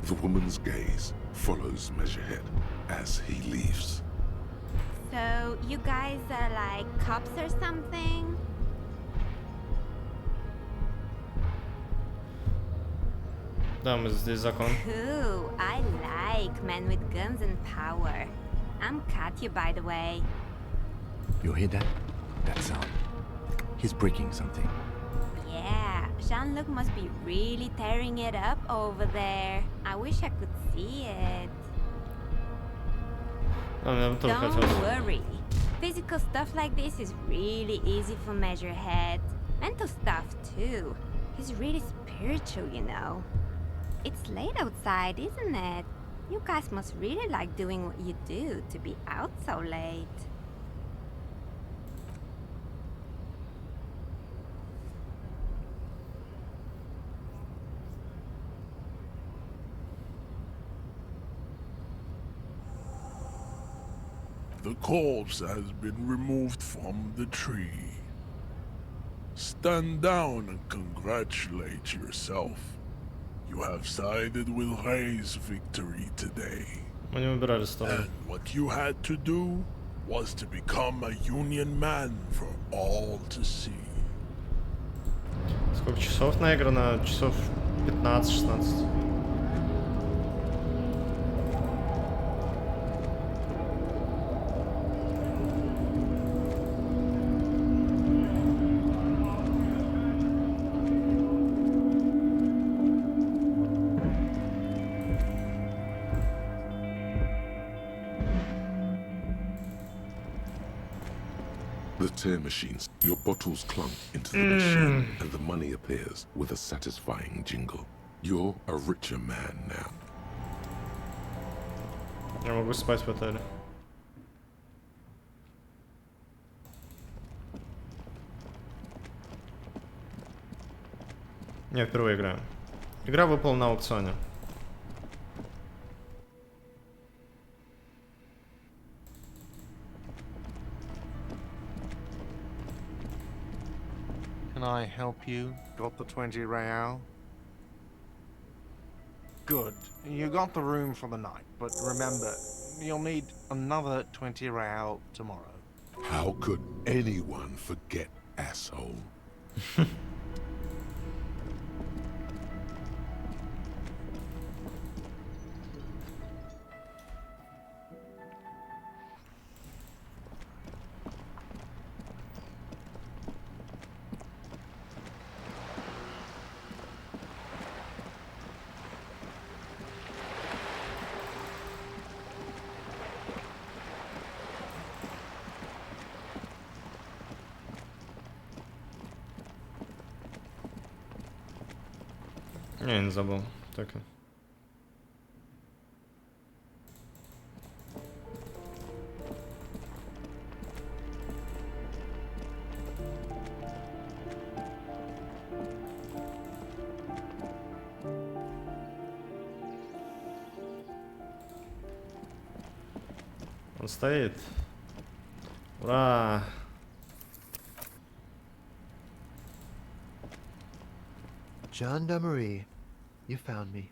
The woman's gaze follows Measurehead as he leaves. So, you guys are like cops or something? Да, мы здесь закон. Cool, I like men with guns and power. I'm Katya, by the way. You hear that? That sound. He's breaking something. Yeah, Jean one look must be really tearing it up over there. I wish I could see it. Don't worry. Physical stuff like this is really easy for Measurehead. Mental stuff too. He's really spiritual, you know. It's late outside, isn't it? You guys must really like doing what you do to be out so late. The corpse has been removed from the tree. Stand down and congratulate yourself. You have sided with Ray's victory today. And what you had to do was to become a Union man for all to see. Сколько часов наиграно? Часов 15-16. The tear machines, your bottles clunk into the machine and the money appears with a satisfying jingle. You're a richer man now. Я могу спать в отеле. Я впервые играю. Игра выпала на аукционе. Can I help you? Got the 20 real? Good. You got the room for the night, but remember, you'll need another 20 real tomorrow. How could anyone forget, asshole? Я не забыл. Так. Он стоит. Ура! Gendarmerie, you found me.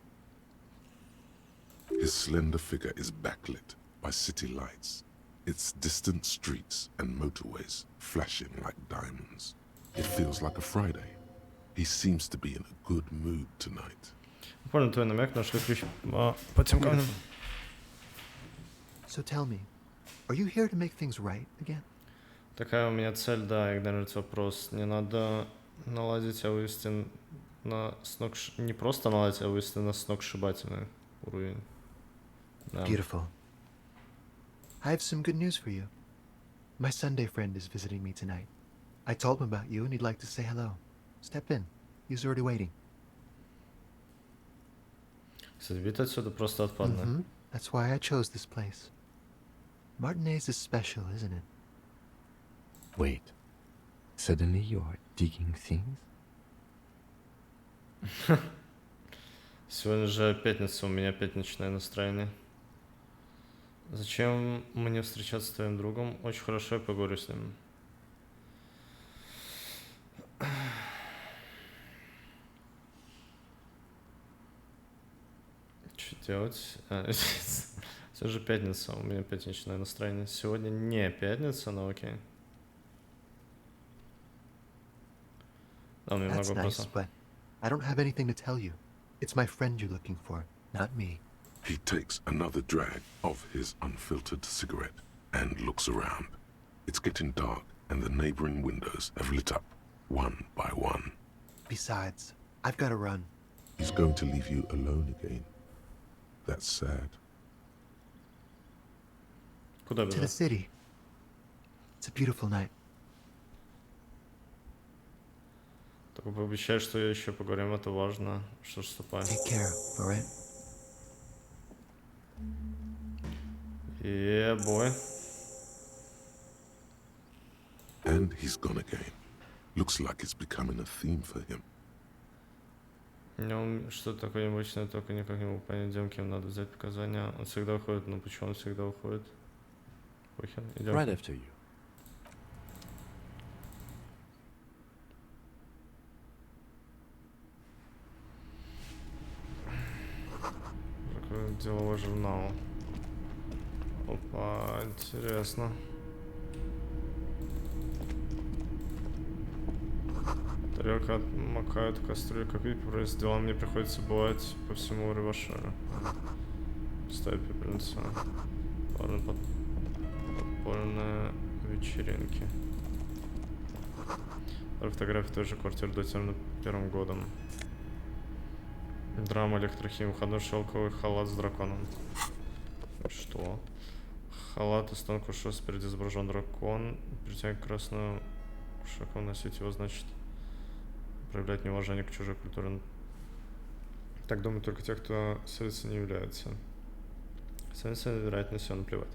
His slender figure is backlit by city lights, its distant streets and motorways flashing like diamonds. It feels like a Friday. He seems to be in a good mood tonight. Понял твой намек, нашли ключ по тем камням. So tell me, are you here to make things right again? Такая у меня цель, да, игнорируется вопрос. Не надо наладить, а вывести на не просто наладить, а вывести на сногсшибательный уровень. Да. Beautiful. I have some good news for you. My Sunday friend is visiting me tonight. I told him about you and he'd like to say hello. Step in. He's already waiting. Кстати, вид отсюда просто отпадный. That's why I chose this place. Martinez is special, isn't it? Wait. Suddenly you're digging things? Сегодня же пятница, у меня пятничное настроение. Зачем мне встречаться с твоим другом? Очень хорошо, я поговорю с ним. Что делать? Сегодня же пятница, у меня пятничное настроение. Сегодня не пятница, но окей. Да, у меня много вопросов. I don't have anything to tell you. It's my friend you're looking for, not me. He takes another drag of his unfiltered cigarette and looks around. It's getting dark and the neighboring windows have lit up one by one. Besides, I've got to run. He's going to leave you alone again. That's sad. Куда To the city. It's a beautiful night. Только пообещай, что еще поговорим, это важно. Что ж, ступай. Take care, alright? Yeah, boy. And he's gone again. Looks like it's becoming a theme for him. Что-то такое необычное, только никак не могу понять, идем, кем надо взять показания. Он всегда уходит, но почему он всегда уходит? Похер, идем. Right after you. Такой деловой журнал. Опа, интересно. Тарелка макает в кастрюлю, как видите, по делам мне приходится бывать по всему Ревашару. Ставить пепельница. Подпольные вечеринки. Фотографии той же квартиры датированы 1 годом. Драма, электрохим, выходной шелковый халат с драконом. Что? Халат из тонкого шерсти, спереди изображен дракон. Притягивая красную шелковую, носить его значит проявлять неуважение к чужой культуре. Так думают только те, кто селится не является. Селится, вероятно, все наплевать.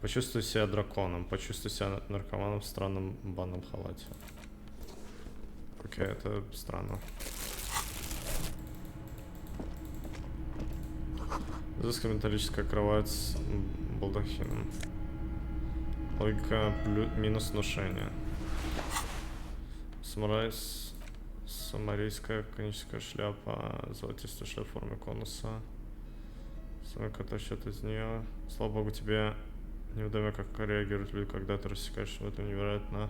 Почувствуй себя драконом, почувствуй себя наркоманом в странном банном халате. Окей, это странно. Изысканная металлическая кровать с балдахином. Логика минус ношение. Самарийская коническая шляпа, золотистая шляпа в форме конуса. Самый кота счет из нее. Слава богу, тебе невдомек, как реагируют люди, когда ты рассекаешь в этом невероятно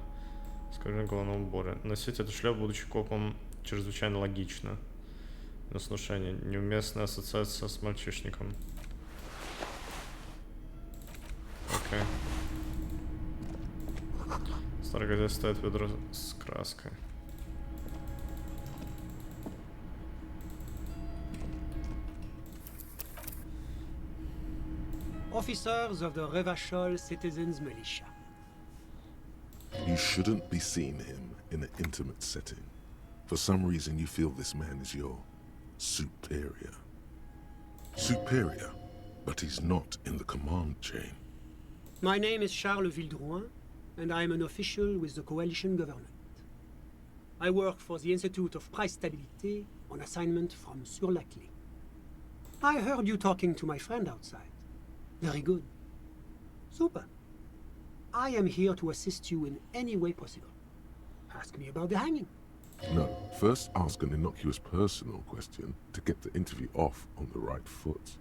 скажем головном уборе. Носить эту шляпу, будучи копом, чрезвычайно логично. Наслушание. Неуместная ассоциация с мальчишником. Окей. Старый газет ставит ведро с краской. Officers of the Revachol Citizens Militia. You shouldn't be seeing him in an intimate setting. For some reason, you feel this man is your superior. Superior, but he's not in the command chain. My name is Charles Vildrouin, and I am an official with the coalition government. I work for the Institute of Price Stability on assignment from Sur-la-Clé. I heard you talking to my friend outside. Very good. Super. I am here to assist you in any way possible. Ask me about the hanging. No, first ask an innocuous personal question to get the interview off on the right foot.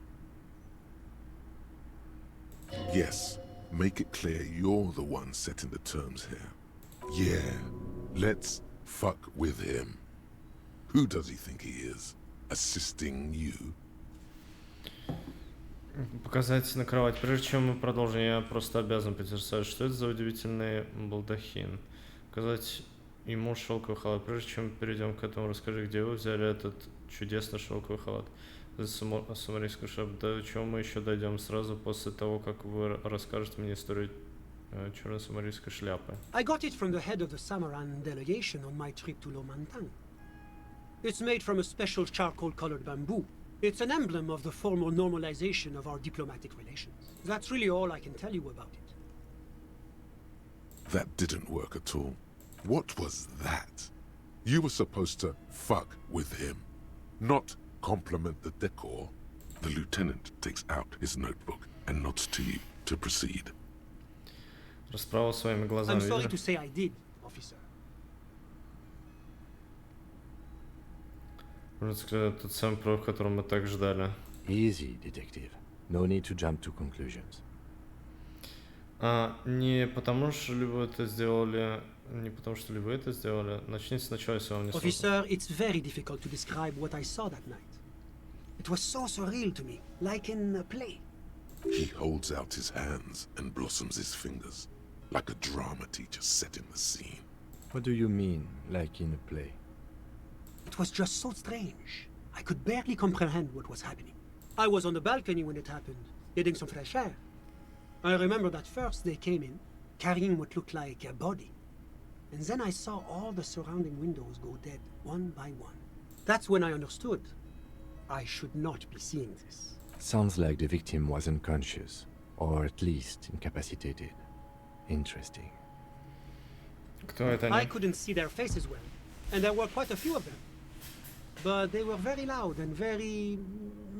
Yes, make it clear you're the one setting the terms here. Yeah, let's fuck with him. Who does he think he is? Assisting you? Показать на кровать. Прежде чем мы продолжим, я просто обязан поинтересоваться, что это за удивительный балдахин. Показать ему шелковый халат. Прежде чем перейдем к этому, расскажи, где вы взяли этот чудесный шелковый халат. Самарийскую шляпу. До чего мы еще дойдем сразу после того, как вы расскажете мне историю черной самарийской шляпы. I got it from the head of the Samaran delegation on my trip to Lomantang. It's made from a special charcoal-colored bamboo. It's an emblem of the formal normalization of our diplomatic relations. That's really all I can tell you about it. That didn't work at all. What was that? You were supposed to fuck with him, not compliment the decor. The lieutenant takes out his notebook and nods to you to proceed. Расправа своими глазами. I'm sorry to say I did, officer. Тот самый прорыв, которого мы так ждали. Easy, detective. No need to jump to conclusions. Не потому что ли вы это сделали, не потому что ли вы это сделали. Начните сначала, если вам не сложно. Officer, it's very difficult to describe what I saw that night. It was so surreal to me, like in a play. He holds out his hands and blossoms his fingers, like a drama teacher setting the scene. What do you mean, like in a play? It was just so strange. I could barely comprehend what was happening. I was on the balcony when it happened, getting some fresh air. I remember that first they came in, carrying what looked like a body. And then I saw all the surrounding windows go dead, one by one. That's when I understood. I should not be seeing this. Sounds like the victim was unconscious, or at least incapacitated. Interesting. I couldn't see their faces well, and there were quite a few of them. But they were very loud and very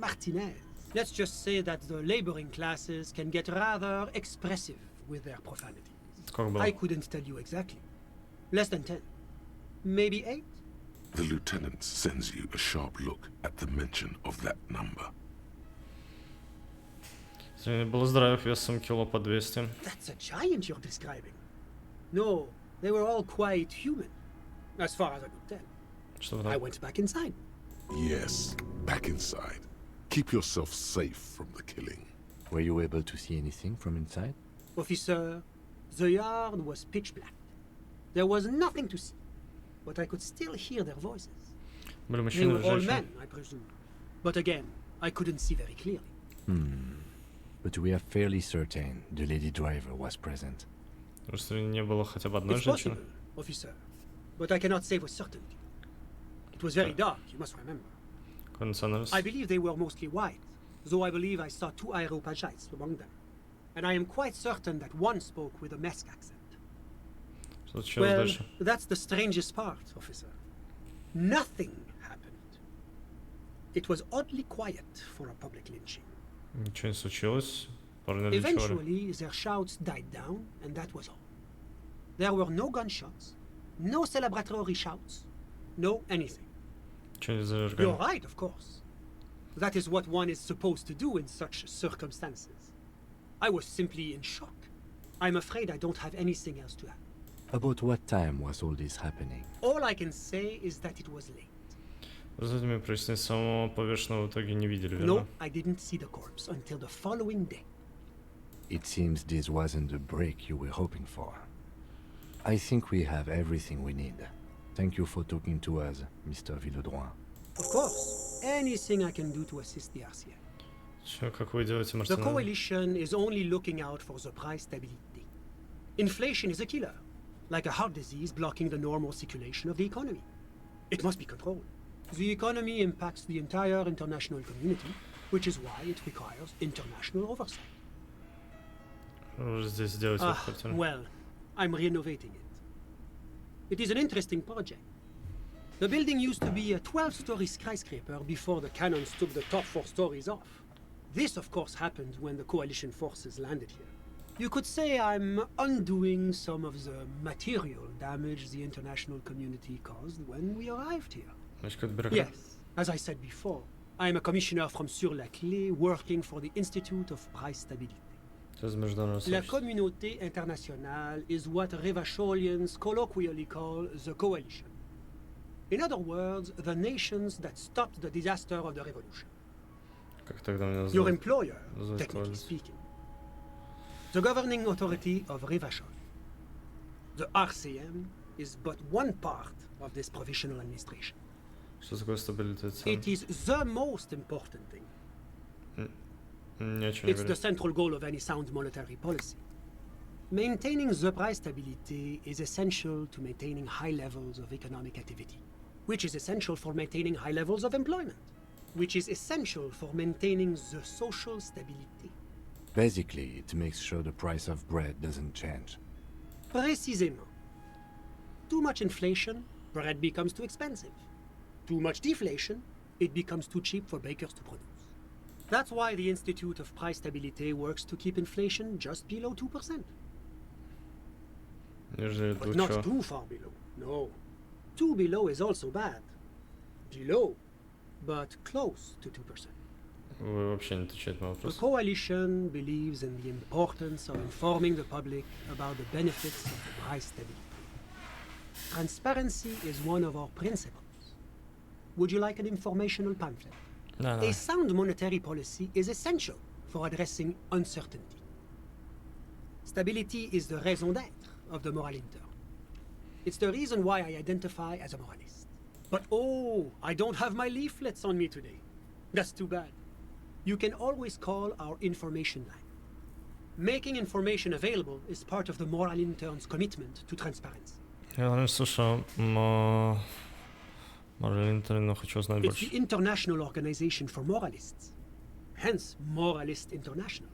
Martinez. Let's just say that the laboring classes can get rather expressive with their profanities. I couldn't tell you exactly. Less than 10. Maybe 8? The lieutenant sends you a sharp look at the mention of that number. Было здоровье весом кило по 200. That's a giant you're describing. No, they were all quite human, as far as I could tell. I went back inside. Yes, back inside. Keep yourself safe from the killing. Were you able to see anything from inside? Officer, the yard was pitch black. There was nothing to see, but I could still hear their voices. They were all men, I presume. But again, I couldn't see very clearly. But we are fairly certain the lady driver was present. It's possible, officer, but I cannot say with certainty. It was very dark, you must remember. I believe they were mostly white, though I believe I saw 2 Aeropagites among them. And I am quite certain that one spoke with a Mesk accent. Well, that's the strangest part, officer. Nothing happened. It was oddly quiet for a public lynching. Ничего не случилось. Eventually, their shouts died down, and that was all. There were no gunshots, no celebratory shouts, no anything. You're right, of course. That is what one is supposed to do in such circumstances. I was simply in shock. I'm afraid I don't have anything else to add. About what time was all this happening? All I can say is that it was late. No, I didn't see the corpse until the following day. It seems this wasn't the break you were hoping for. I think we have everything we need. Thank you for talking to us, Mr. Villedroit. Of course. Anything I can do to assist the RCA. The coalition is only looking out for the price stability. Inflation is a killer, like a heart disease blocking the normal circulation of the economy. It must be controlled. The economy impacts the entire international community, which is why it requires international oversight. Well, I'm renovating it. It is an interesting project. The building used to be a 12-story skyscraper before the cannons took the top 4 stories off. This, of course, happened when the coalition forces landed here. You could say I'm undoing some of the material damage the international community caused when we arrived here. Yes, as I said before, I am a commissioner from Sur-la-Clé working for the Institute of Price Stability. La communauté internationale is what Revacholians colloquially call the coalition. In other words, the nations that stopped the disaster of the revolution. Your employer, technically speaking. The governing authority of Revachol. The RCM is but one part of this provisional administration. It is the most important thing. It's the central goal of any sound monetary policy. Maintaining the price stability is essential to maintaining high levels of economic activity, which is essential for maintaining high levels of employment, which is essential for maintaining the social stability. Basically, it makes sure the price of bread doesn't change. Précisément. Too much inflation, bread becomes too expensive. Too much deflation, it becomes too cheap for bakers to produce. That's why the Institute of Price Stability works to keep inflation just below 2%. But not too far below, no. Too below is also bad. Below, but close to 2%. The coalition believes in the importance of informing the public about the benefits of the price stability. Transparency is one of our principles. Would you like an informational pamphlet? No. A sound monetary policy is essential for addressing uncertainty. Stability is the raison d'être of the moral interne. It's the reason why I identify as a moralist. But oh, I don't have my leaflets on me today. That's too bad. You can always call our information line. Making information available is part of the Moral Intern's commitment to transparency. Я не слышал, но Moral Intern, но хочу узнать It's больше. the International Organization for Moralists, hence Moralist International.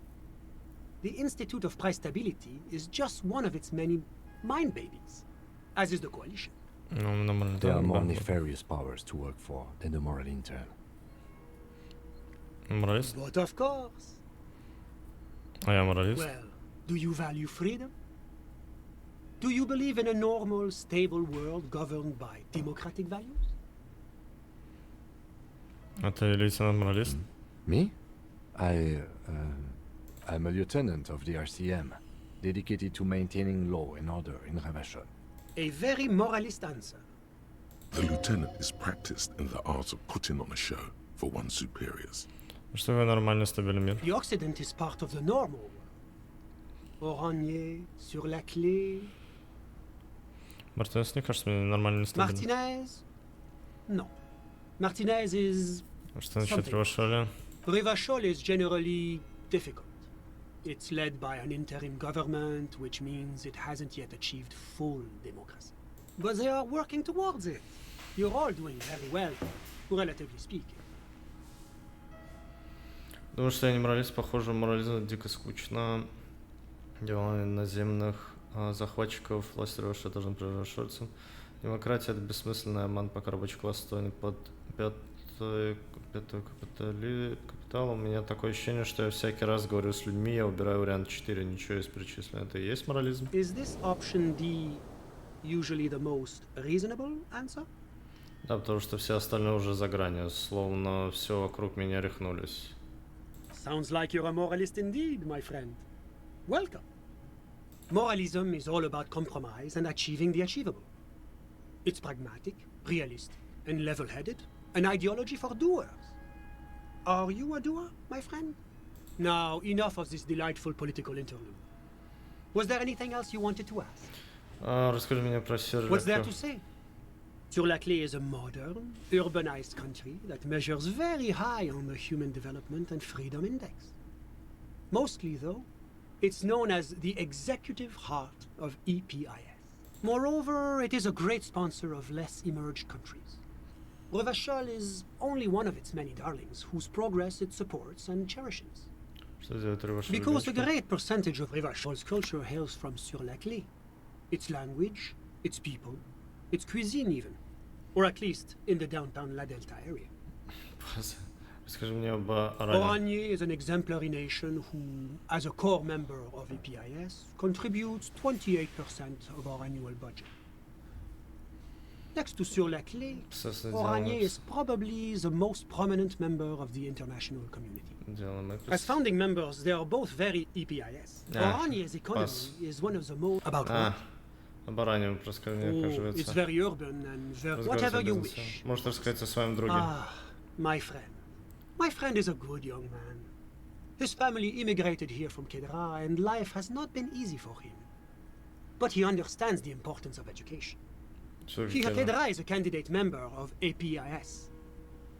The Institute of Price Stability is just one of its many mind babies, as is the Coalition. There are more nefarious powers to work for than the Moral Intern. Moralist? But of course. А я моралист? Well, do you value freedom? Do you believe in a normal, stable world governed by democratic values? А ты лейтенант моралист? Me? I'm a lieutenant of the RCM, dedicated to maintaining law and order in Ravachol. A very moralist answer. The lieutenant is practiced in the art of putting on a show for one's superiors. Что такое нормальный стабильный мир? The Occident is part of the normal world. Oranje, sur la clé. Мартинес не кажется мне нормально стабильным. Martinez? No. Martinez is... Что насчет Равашоля? Ravachol is generally difficult. It's led by an interim government, which means it hasn't yet achieved full democracy. But they are working towards it. You're all doing very well, relatively speaking. Думаю, что я не моралист, похоже, морализм дико скучно. Дела наземных захватчиков, власть Равашоля должна превращаться. Демократия — это бессмысленный обман, пока рабочий класс стоит под пятой капитал. У меня такое ощущение, что я всякий раз говорю с людьми, я выбираю вариант 4, ничего из перечисленного. Это и есть морализм? Is this option D usually the most reasonable answer? Да, потому что все остальные уже за гранью, словно все вокруг меня рехнулись. Sounds like you're a moralist indeed, my friend. Welcome. Moralism is all about compromise and achieving the achievable. It's pragmatic, realistic, and level-headed, an ideology for doers. Are you a doer, my friend? Now, enough of this delightful political interlude. Was there anything else you wanted to ask? Расскажи мне про What's there to say? Sur-la-Clé is a modern, urbanized country that measures very high on the Human Development and Freedom Index. Mostly, though, it's known as the executive heart of EPIS. Moreover, it is a great sponsor of less emerged countries. Ravachol is only one of its many darlings whose progress it supports and cherishes. Because a great percentage of Ravachol's culture hails from Sur-la-Clé. Its language, its people, its cuisine even. Or at least in the downtown La Delta area. Расскажи мне об Оране. Oranje is an exemplary nation who, as a core member of EPIS, contributes 28% of our annual budget. Next to Sur-la-Clé, Oranje is probably the most prominent member of the international community. As founding members, they are both very EPIS. Oranje's economy is one of the most... About what? Об Оране расскажи мне, как живется. It's very urban and very... Whatever you wish. Можешь рассказать о своем друге. My friend. My friend is a good young man. His family immigrated here from Kedra, and life has not been easy for him. But he understands the importance of education. Kedra is a candidate member of APIS.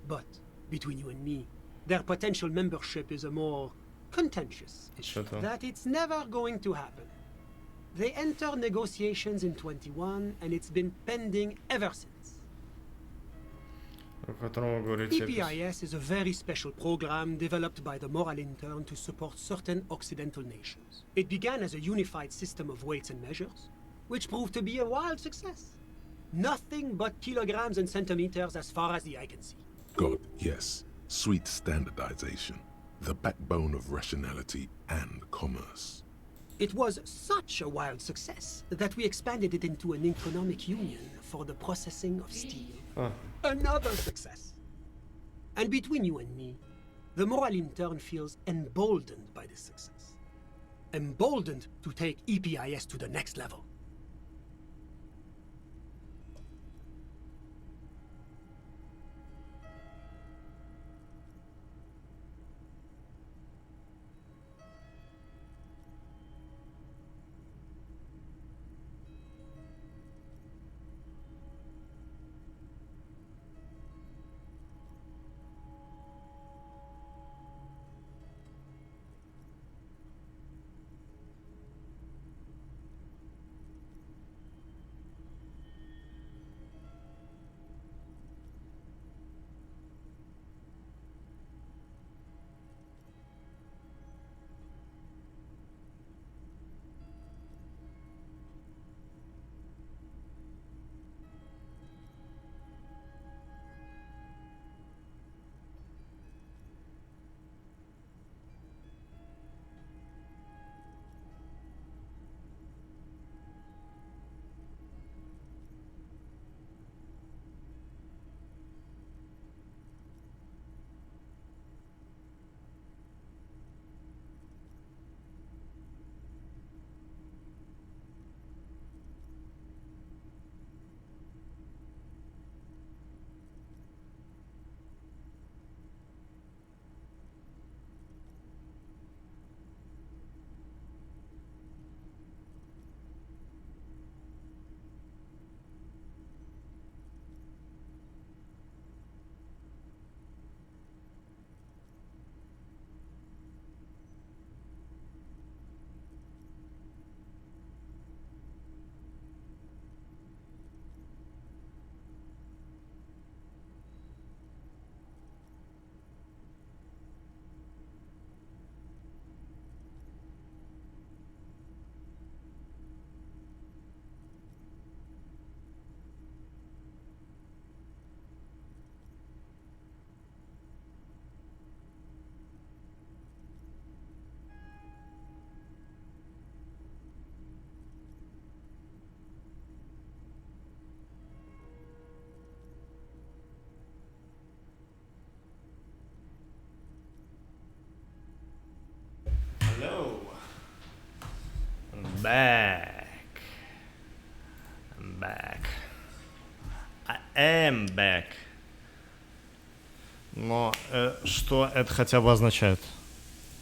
But, between you and me, their potential membership is a more contentious issue. That it's never going to happen. They entered negotiations in 21, and it's been pending ever since. EPIS is a very special program developed by the Moral Intern to support certain Occidental nations. It began as a unified system of weights and measures, which proved to be a wild success. Nothing but kilograms and centimeters as far as the eye can see. God, yes. Sweet standardization. The backbone of rationality and commerce. It was such a wild success that we expanded it into an economic union for the processing of steel. Another success. And between you and me, the Moral Intern feels emboldened by this success. Emboldened to take EPIS to the next level. back. I'm back. I am back. Но что это хотя бы означает?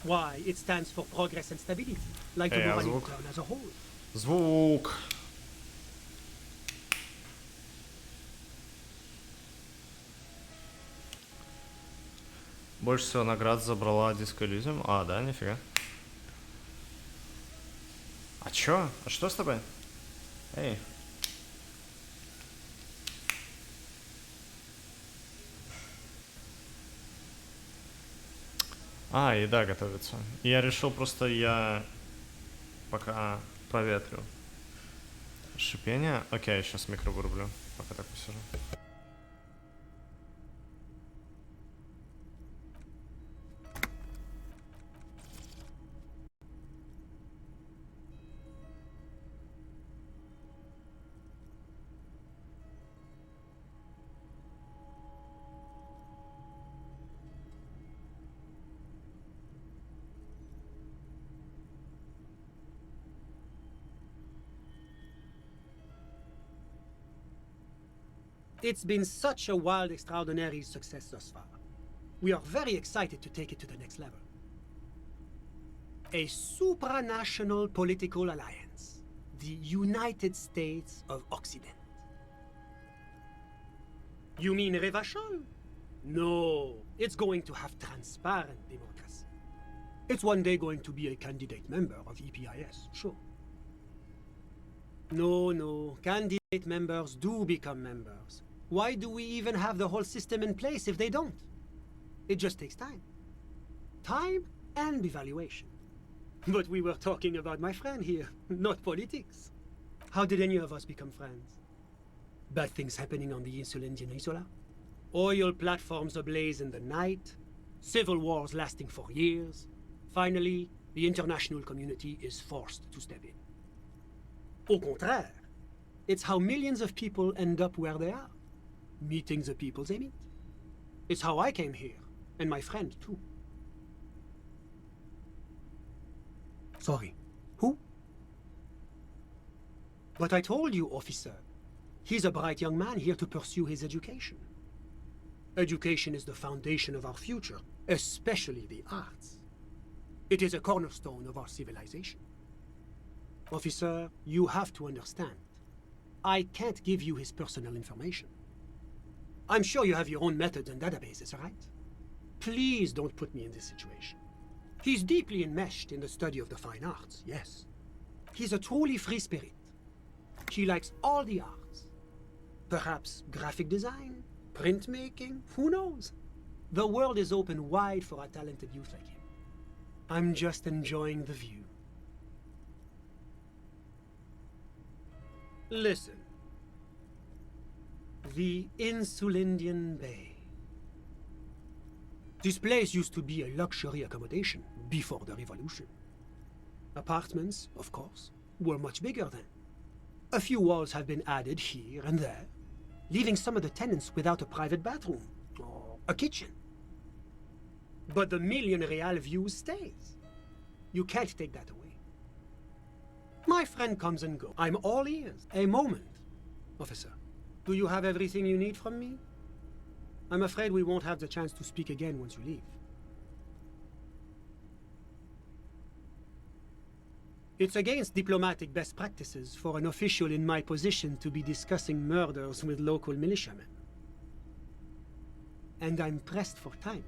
Why, it stands for progress and stability, like the Morality Town as a whole. Звук. Больше всего наград забрала диско Elysium. А, да, нифига. А чё? А что с тобой? Эй. А, еда готовится. Я решил просто я пока проветрю. Шипение. Окей, сейчас микро вырублю. Пока так посижу. It's been such a wild, extraordinary success thus far. We are very excited to take it to the next level. A supranational political alliance. The United States of Occident. You mean Revachol? No, it's going to have transparent democracy. It's one day going to be a candidate member of EPIS, sure. No, candidate members do become members. Why do we even have the whole system in place if they don't? It just takes time. Time and evaluation. But we were talking about my friend here, not politics. How did any of us become friends? Bad things happening on the Insulindian Peninsula? Oil platforms ablaze in the night? Civil wars lasting for years? Finally, the international community is forced to step in. Au contraire, it's how millions of people end up where they are. Meeting the people they meet. It's how I came here, and my friend too. Sorry, who? But I told you, officer. He's a bright young man here to pursue his education. Education is the foundation of our future, especially the arts. It is a cornerstone of our civilization. Officer, you have to understand. I can't give you his personal information. I'm sure you have your own methods and databases, right? Please don't put me in this situation. He's deeply enmeshed in the study of the fine arts, yes. He's a truly free spirit. He likes all the arts. Perhaps graphic design, printmaking, who knows? The world is open wide for a talented youth like him. I'm just enjoying the view. Listen. The Insulindian Bay. This place used to be a luxury accommodation before the revolution. Apartments, of course, were much bigger then. A few walls have been added here and there, leaving some of the tenants without a private bathroom or a kitchen. But the million real view stays. You can't take that away. My friend comes and goes. I'm all ears. A moment. Officer, do you have everything you need from me? I'm afraid we won't have the chance to speak again once you leave. It's against diplomatic best practices for an official in my position to be discussing murders with local militiamen. And I'm pressed for time.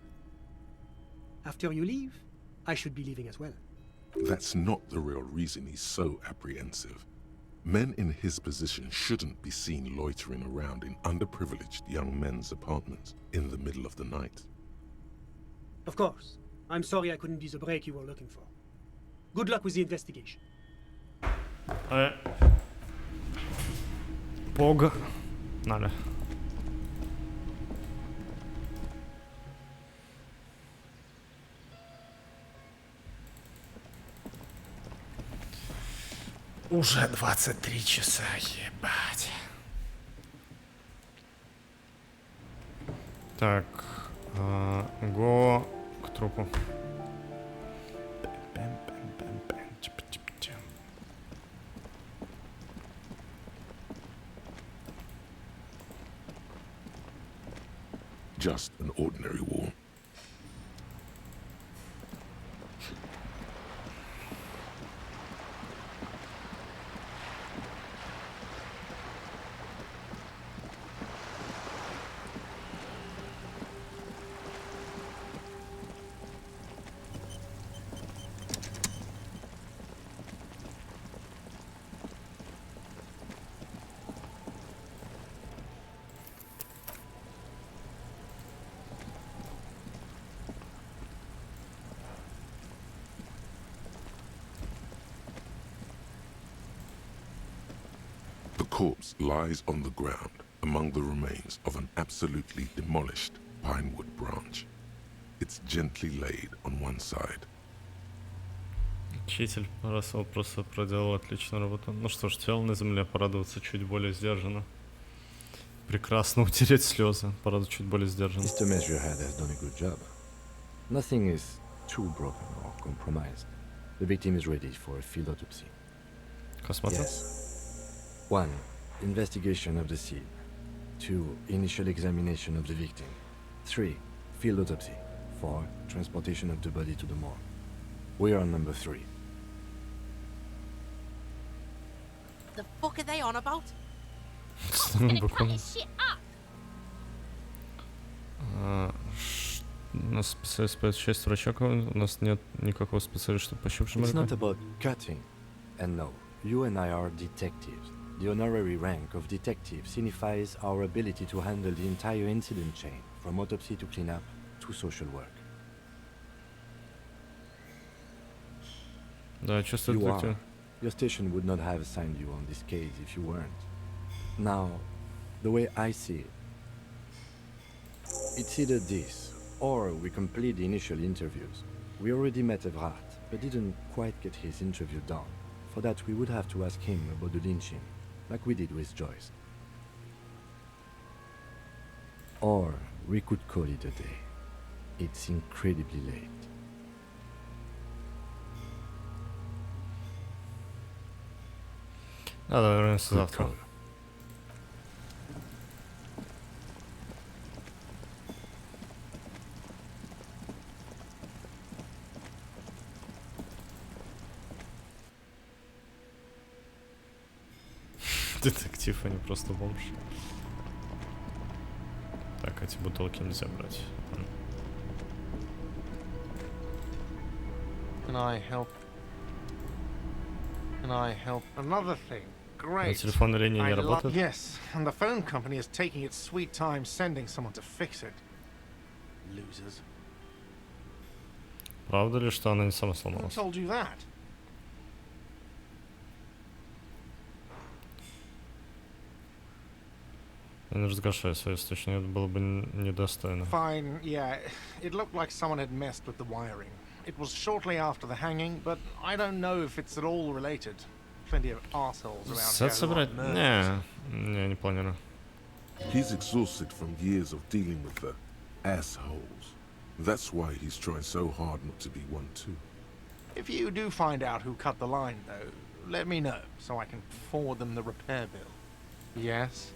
After you leave, I should be leaving as well. That's not the real reason he's so apprehensive. Men in his position shouldn't be seen loitering around in underprivileged young men's apartments in the middle of the night. Of course. I'm sorry I couldn't be the break you were looking for. Good luck with the investigation. Пог. Надо. Уже 23 часа, ебать. Так, го к трупу. just an ordinary wall. The corpse lies on the ground among the remains of an absolutely demolished pinewood branch. It's gently laid on one side. Учитель просто проделал отличную работу. Ну что ж, тело на земле, порадоваться чуть более сдержанно. Прекрасно утереть слезы, порадоваться чуть более сдержанно. Mr. Measurehead has done a good job. Nothing is too broken or compromised. The victim is ready for a field autopsy. Yes. 1. Investigation of the scene. 2. Initial examination of the victim. 3. Field autopsy. 4. Transportation of the body to the morgue. We are on number 3. The fuck are they on about? Gonna cut his shit up. У нас специалист по части врача, у нас нет никакого специалиста по щупшим. It's not about cutting. And no, you and I are detectives. The honorary rank of detective signifies our ability to handle the entire incident chain, from autopsy to cleanup to social work. Да, чувствую детектив. Your station would not have assigned you on this case if you weren't. Now, the way I see it, it's either this, or we complete the initial interviews. We already met Evrard, but didn't quite get his interview done. For that, we would have to ask him about the lynching, like we did with Joyce. Or we could call it a day. It's incredibly late. Давай вернемся завтра. Детектив, а не просто бомж. Так, эти бутылки нельзя брать. Can I help? Can I help? Another thing. Great. Телефонная линия не работает? Yes, and the phone company is taking its sweet time sending someone to fix it. Losers. Правда ли, что она не сама Who сломалась? told you that? Не разглашай свою источник, это было бы недостойно. Fine, yeah. It looked like someone had messed with the wiring. It was shortly after the hanging, but I don't know if it's at all related. Plenty of assholes around here. Не планирую. He's exhausted from years of dealing with the assholes. That's why he's trying so hard not to be one too. If you do find out who cut the line, though, let me know so I can forward them the repair bill. Yes?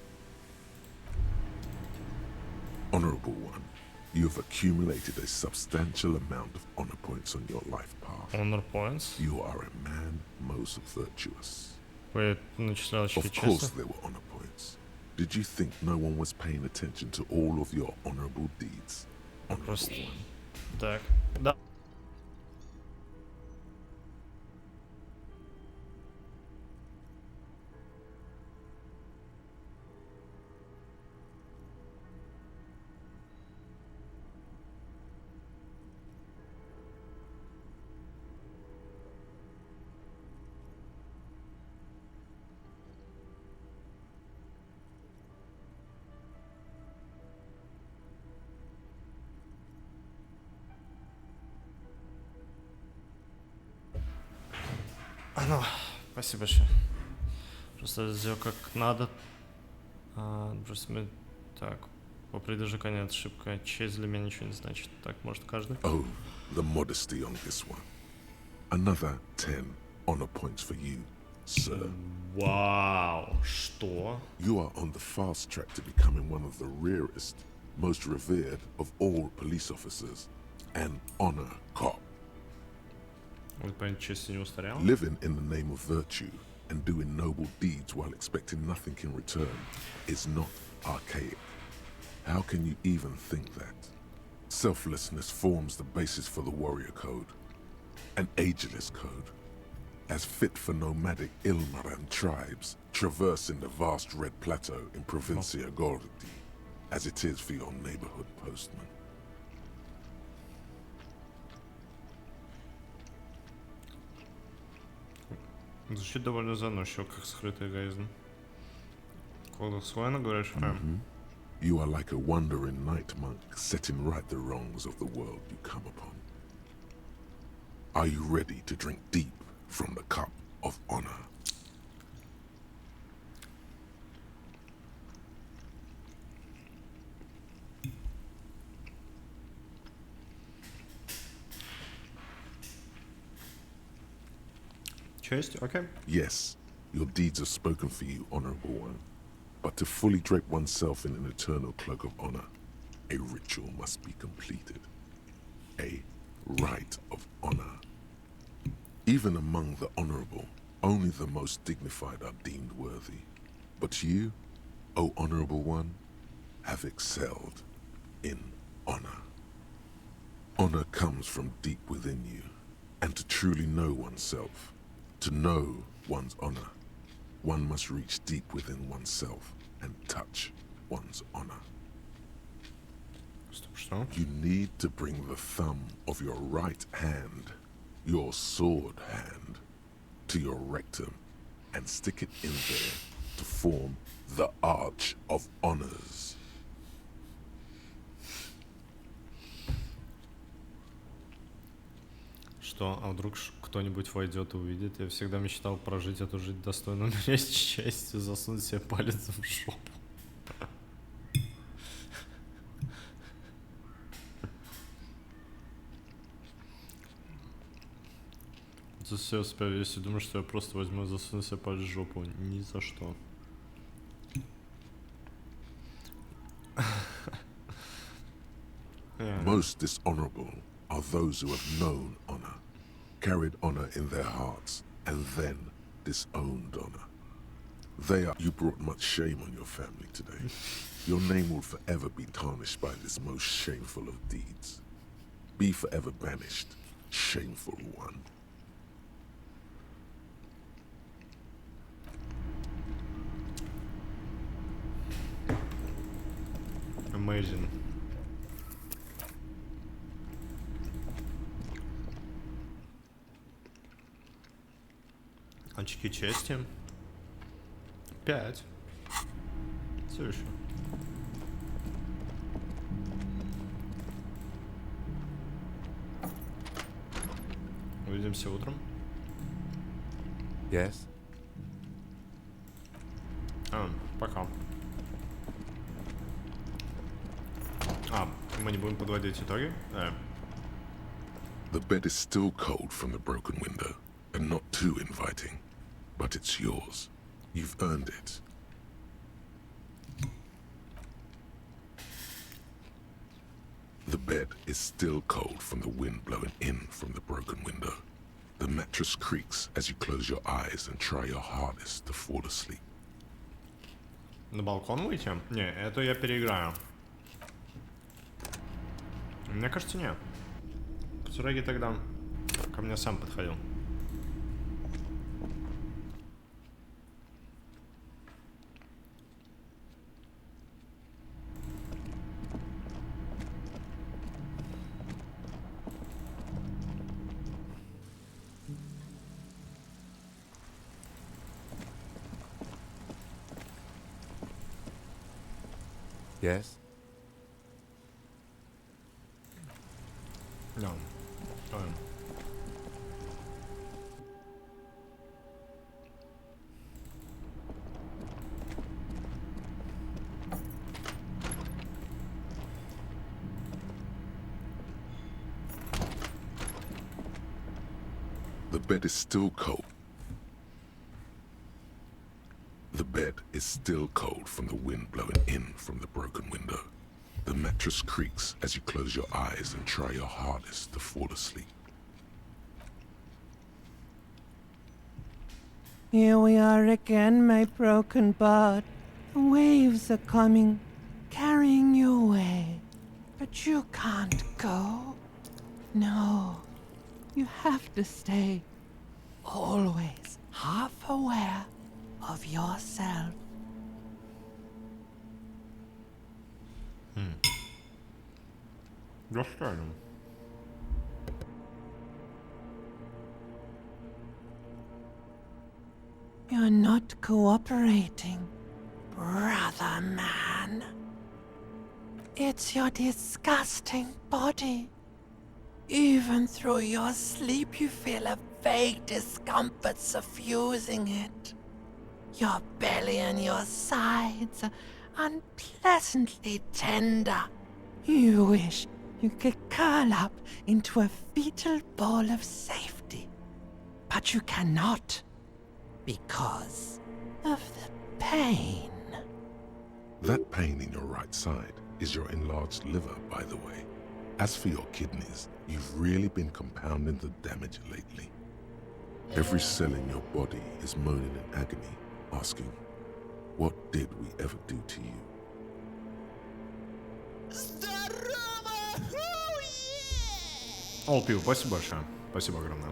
Honorable One, you have accumulated a substantial amount of honor points on your life path. Honor points? You are a man most virtuous. Вы начисляли очки чести? Of course there were honor points. Did you think no one was paying attention to all of your honorable deeds? Honorable One. Так, да. Ну, спасибо большое. Просто сделал как надо. Просто так, по придержу нет ошибка. Честь для меня ничего не значит. Так может каждый. Oh, the modesty on this one. Another 10 honor points for you, sir. Вау, что? You are on the fast track to becoming one of the rarest, most revered of all police officers, an honor cop. Living in the name of virtue and doing noble deeds while expecting nothing in return is not archaic. How can you even think that? Selflessness forms the basis for the warrior code, an ageless code, as fit for nomadic Ilmaran tribes traversing the vast Red Plateau in Provincia Gordi, as it is for your neighborhood postman. Звучит довольно заносчиво, как скрытый эгоизм. Кодекс воина, говоришь? You are like a wandering night monk setting right the wrongs of the world you come upon. Are you ready to drink deep from the cup of honor? Часть, okay. Yes, your deeds are spoken for you, honorable one. But to fully drape oneself in an eternal cloak of honor, a ritual must be completed. A rite of honor. Even among the honorable, only the most dignified are deemed worthy. But you, O honorable one, have excelled in honor. Honor comes from deep within you, and to truly know oneself, to know one's honor, one must reach deep within oneself and touch one's honor. You need to bring the thumb of your right hand, your sword hand, to your rectum and stick it in there to form the Arch of Honors. Что, а вдруг кто-нибудь войдет и увидит? Я всегда мечтал прожить эту жизнь достойно, умереть счастье, засунуть себе палец в жопу. За все себя, если думаешь, что я просто возьму и засуну себе палец в жопу, ни за что. Most dishonorable are those who have known honor, carried honor in their hearts, and then disowned honor. You brought much shame on your family today. Your name will forever be tarnished by this most shameful of deeds. Be forever banished, shameful one. Amazing. Очки чести. 5. Все еще. Увидимся утром. Yes. Пока. Мы не будем подводить итоги? The bed is still cold from the broken window, and not too inviting, but it's yours. You've earned it. The bed is still cold from the wind blowing in from the broken window. The mattress creaks as you close your eyes and try your hardest to fall asleep. На балкон выйти? Не, это я переиграю. Мне кажется, нет. Кацураги тогда ко мне сам подходил. Yes? No. The bed is still cold. The bed is still cold from the wind blowing in from the broken window. The mattress creaks as you close your eyes and try your hardest to fall asleep. Here we are again, my broken bud. The waves are coming, carrying you away. But you can't go. No, you have to stay. Always half aware of yourself. Достойно. You're not cooperating, brother man. It's your disgusting body. Even through your sleep you feel a vague discomfort suffusing it. Your belly and your sides are unpleasantly tender. You wish you could curl up into a fetal ball of safety. But you cannot. Because of the pain. That pain in your right side is your enlarged liver, by the way. As for your kidneys, you've really been compounding the damage lately. Every cell in your body is moaning in agony, asking, what did we ever do to you? О, пиво, спасибо большое. Спасибо огромное.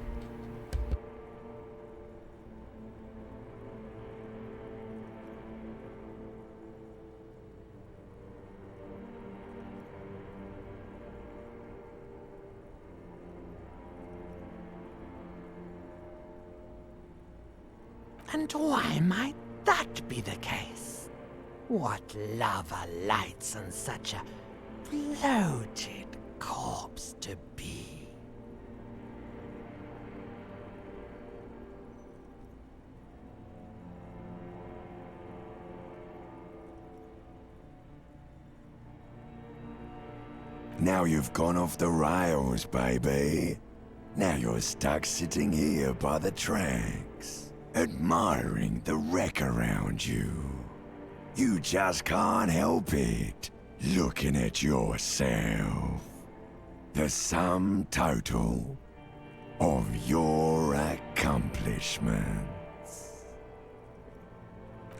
And why might that be the case? What lava lights on such a bloated corpse to be? Now you've gone off the rails, baby. Now you're stuck sitting here by the tracks, admiring the wreck around you. You just can't help it, looking at yourself. The sum total of your accomplishments.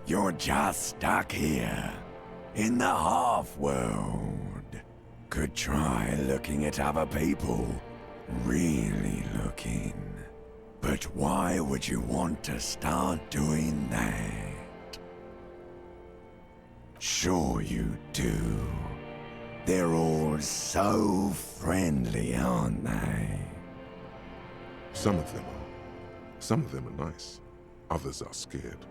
You're just stuck here, in the half-world. Could try looking at other people, really looking. But why would you want to start doing that? Sure you do. They're all so friendly, aren't they? Some of them are. Some of them are nice. Others are scared.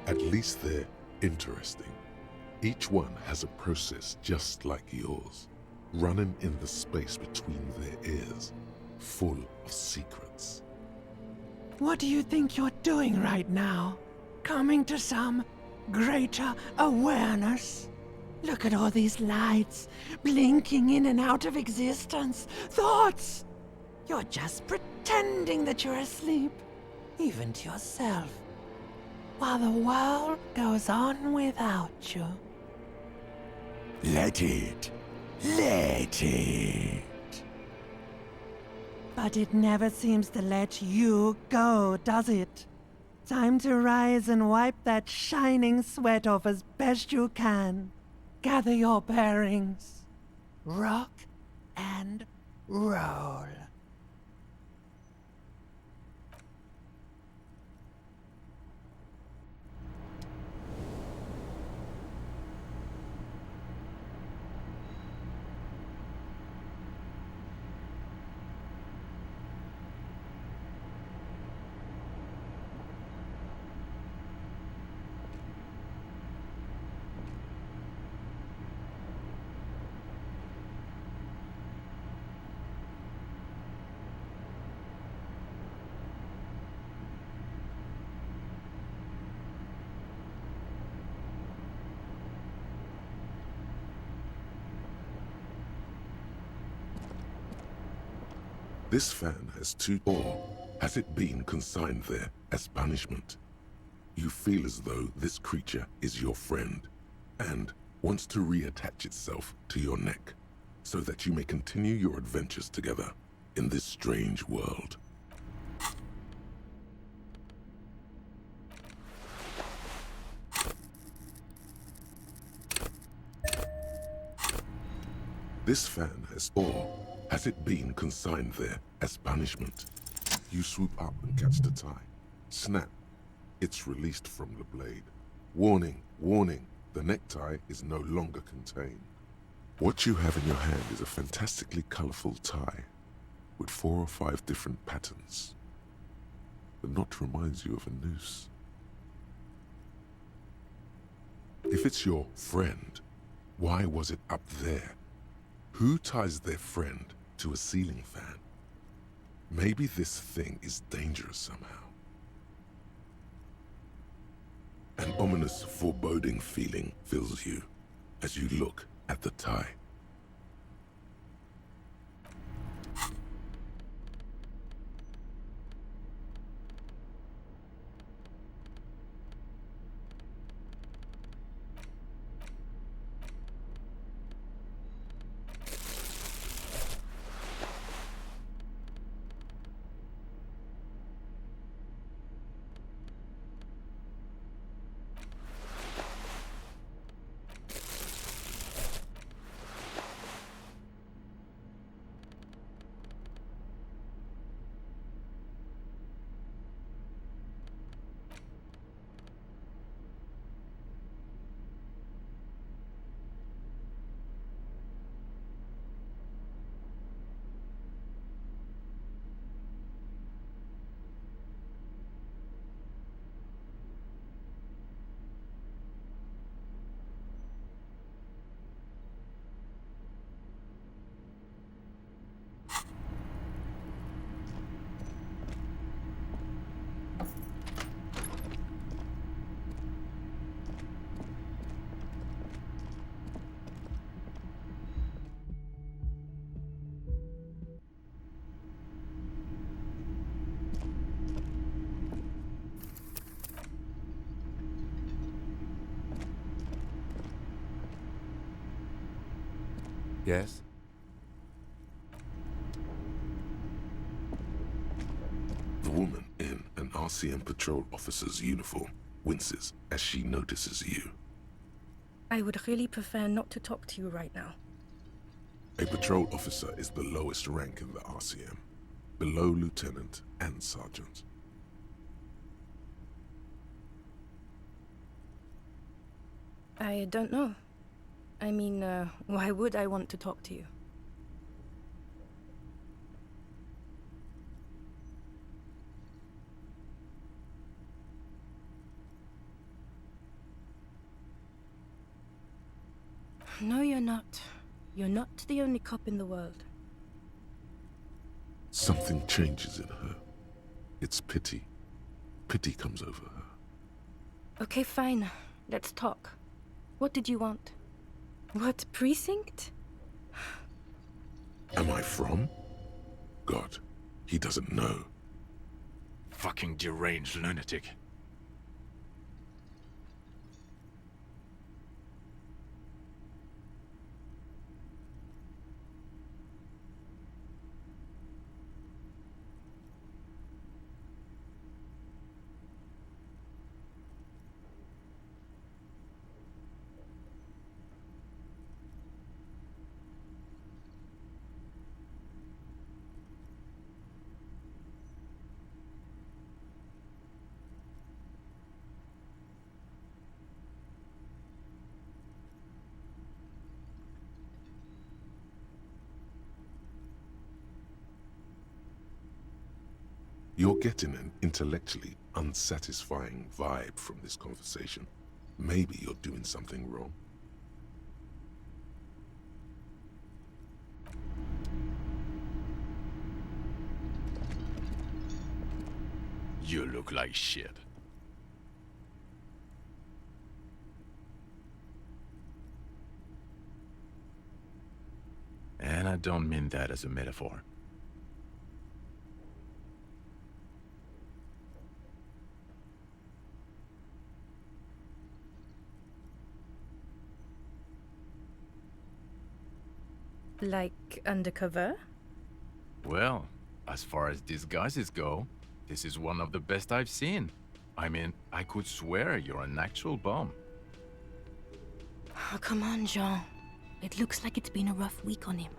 At least they're interesting. Each one has a process just like yours, running in the space between their ears, full of secrets. What do you think you're doing right now? Coming to some greater awareness? Look at all these lights, blinking in and out of existence. Thoughts! You're just pretending that you're asleep, even to yourself, while the world goes on without you. Let it. Let it. But it never seems to let you go, does it? Time to rise and wipe that shining sweat off as best you can. Gather your bearings. Rock and roll. This fan has two, or has it been consigned there as punishment? You feel as though this creature is your friend, and wants to reattach itself to your neck so that you may continue your adventures together in this strange world. This fan has it been consigned there as punishment? You swoop up and catch the tie. Snap. It's released from the blade. Warning, warning, the necktie is no longer contained. What you have in your hand is a fantastically colorful tie with 4 or 5 different patterns. The knot reminds you of a noose. If it's your friend, why was it up there? Who ties their friend to a ceiling fan? Maybe this thing is dangerous somehow. An ominous, foreboding feeling fills you as you look at the tie. Yes? The woman in an RCM patrol officer's uniform winces as she notices you. I would really prefer not to talk to you right now. A patrol officer is the lowest rank in the RCM, below lieutenant and sergeant. I don't know. I mean, why would I want to talk to you? No, you're not. You're not the only cop in the world. Something changes in her. It's pity. Pity comes over her. Okay, fine. Let's talk. What did you want? What precinct? Am I from? God, he doesn't know. Fucking deranged lunatic. You're getting an intellectually unsatisfying vibe from this conversation. Maybe you're doing something wrong. You look like shit. And I don't mean that as a metaphor. Like undercover? Well, as far as disguises go, this is one of the best I've seen. I mean, I could swear you're an actual bum. Oh, come on, Jean. It looks like it's been a rough week on him.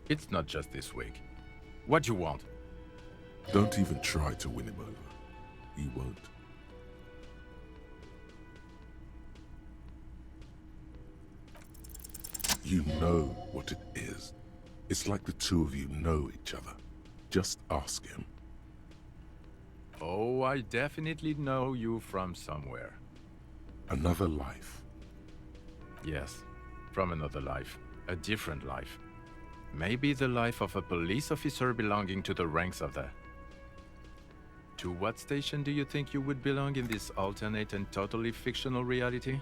It's not just this week. What you want? Don't even try to win him over. He won't. You know what it is. It's like the two of you know each other. Just ask him. Oh, I definitely know you from somewhere. Another life. Yes, from another life. A different life. Maybe the life of a police officer belonging to the ranks of the... To what station do you think you would belong in this alternate and totally fictional reality?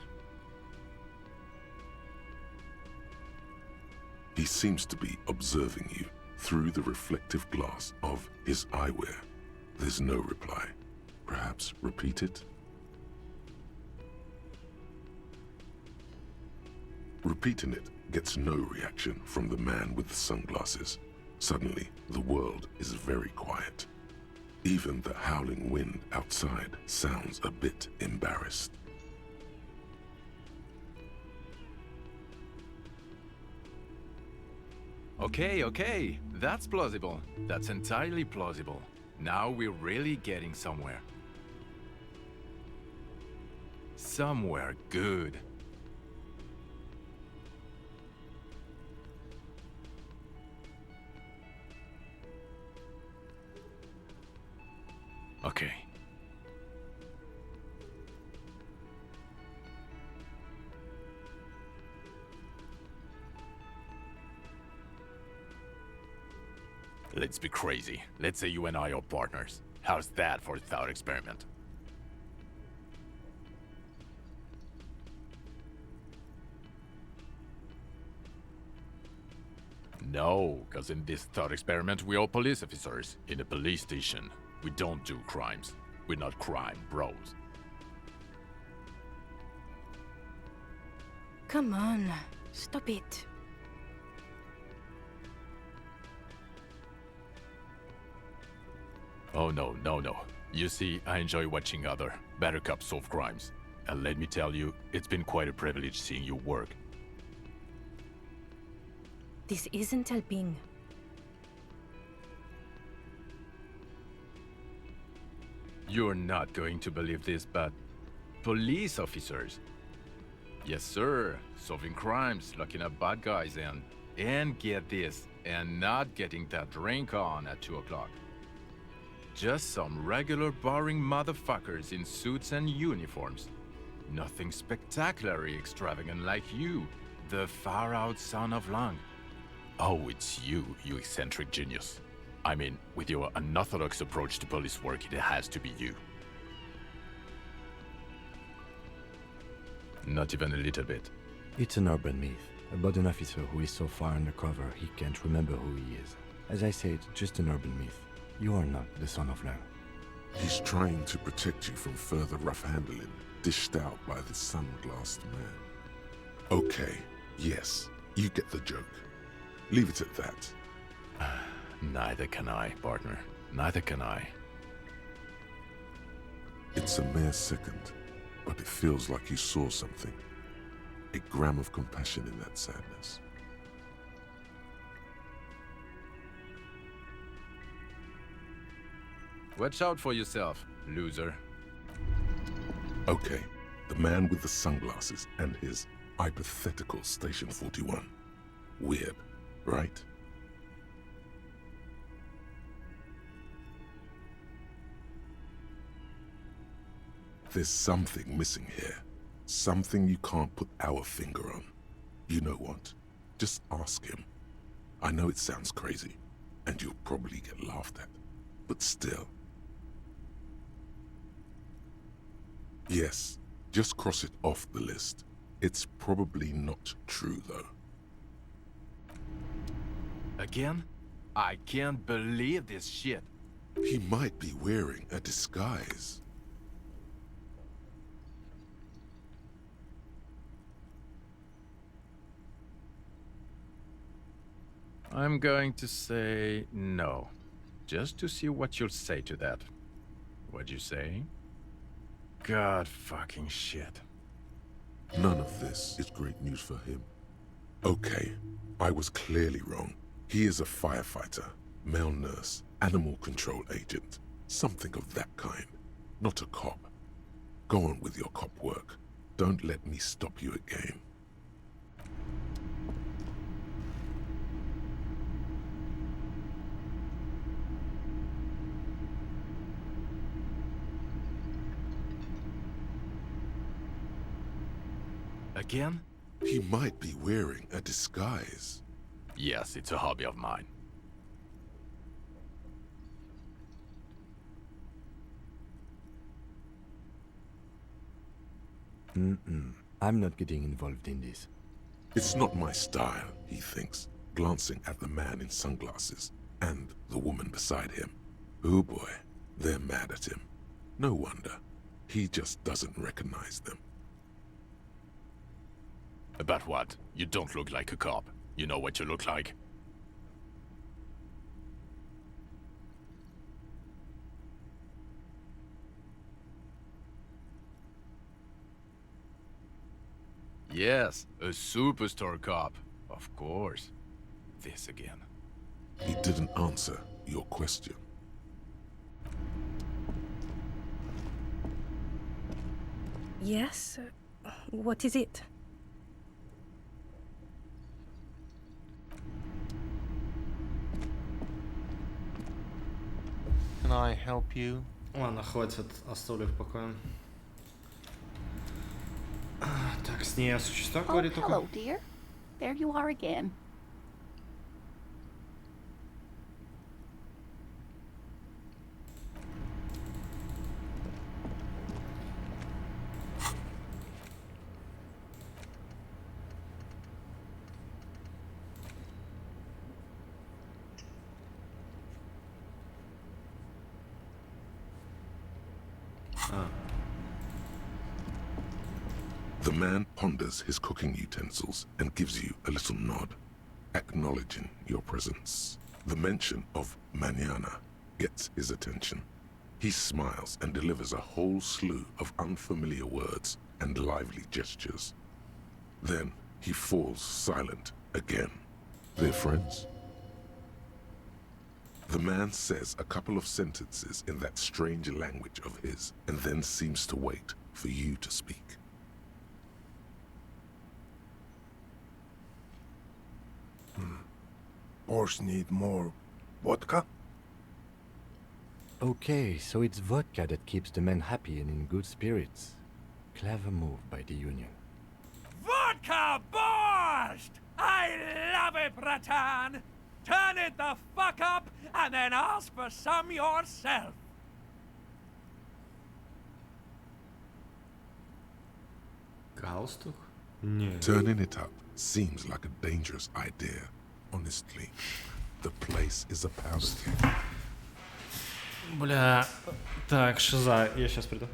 He seems to be observing you through the reflective glass of his eyewear. There's no reply. Perhaps repeat it? Repeating it gets no reaction from the man with the sunglasses. Suddenly, the world is very quiet. Even the howling wind outside sounds a bit embarrassed. Okay, that's plausible. That's entirely plausible. Now we're really getting somewhere. Somewhere good. Okay. Let's be crazy. Let's say you and I are partners. How's that for a thought experiment? No, because in this thought experiment we are police officers in a police station. We don't do crimes. We're not crime bros. Come on, stop it. Oh no. You see, I enjoy watching other better cops solve crimes. And let me tell you, it's been quite a privilege seeing you work. This isn't helping. You're not going to believe this, but police officers. Yes, sir. Solving crimes, locking up bad guys, and get this, and not getting that drink on at 2 o'clock. Just some regular boring motherfuckers in suits and uniforms. Nothing spectacularly extravagant like you, the far-out son of Lang. Oh, it's you eccentric genius. I mean, with your unorthodox approach to police work, it has to be you. Not even a little bit. It's an urban myth about an officer who is so far undercover he can't remember who he is. As I said, just an urban myth. You are not the son of Lang. He's trying to protect you from further rough handling, dished out by the sunglassed man. Okay, yes, you get the joke. Leave it at that. Neither can I, partner. Neither can I. It's a mere second, but it feels like you saw something. A gram of compassion in that sadness. Watch out for yourself, loser. Okay, the man with the sunglasses and his hypothetical Station 41. Weird, right? There's something missing here. Something you can't put our finger on. You know what? Just ask him. I know it sounds crazy, and you'll probably get laughed at, but still. Yes, just cross it off the list. It's probably not true, though. Again? I can't believe this shit. He might be wearing a disguise. I'm going to say no. Just to see what you'll say to that. What'd you say? God fucking shit. None of this is great news for him. Okay, I was clearly wrong. He is a firefighter, male nurse, animal control agent, something of that kind. Not a cop. Go on with your cop work. Don't let me stop you again. Again? He might be wearing a disguise. Yes, it's a hobby of mine. I'm not getting involved in this. It's not my style, he thinks, glancing at the man in sunglasses and the woman beside him. Oh boy, they're mad at him. No wonder. He just doesn't recognize them. About what? You don't look like a cop. You know what you look like. Yes, a superstar cop. Of course. This again. He didn't answer your question. Yes? What is it? Can I help you? Ладно, хватит, оставлю в покое. Так, с ней о существах говорит только. Hello, dear. There you are again. The man ponders his cooking utensils and gives you a little nod, acknowledging your presence. The mention of mañana gets his attention. He smiles and delivers a whole slew of unfamiliar words and lively gestures. Then he falls silent again. They're friends? The man says a couple of sentences in that strange language of his and then seems to wait for you to speak. Boss need more vodka? Okay, so it's vodka that keeps the men happy and in good spirits. Clever move by the Union. Vodka burst! I love it, Bratan! Turn it the fuck up and then ask for some yourself! Галстук? Нет. Turning it up seems like a dangerous idea, honestly. The place is a powder keg. Бля. Так, шиза, я сейчас приду.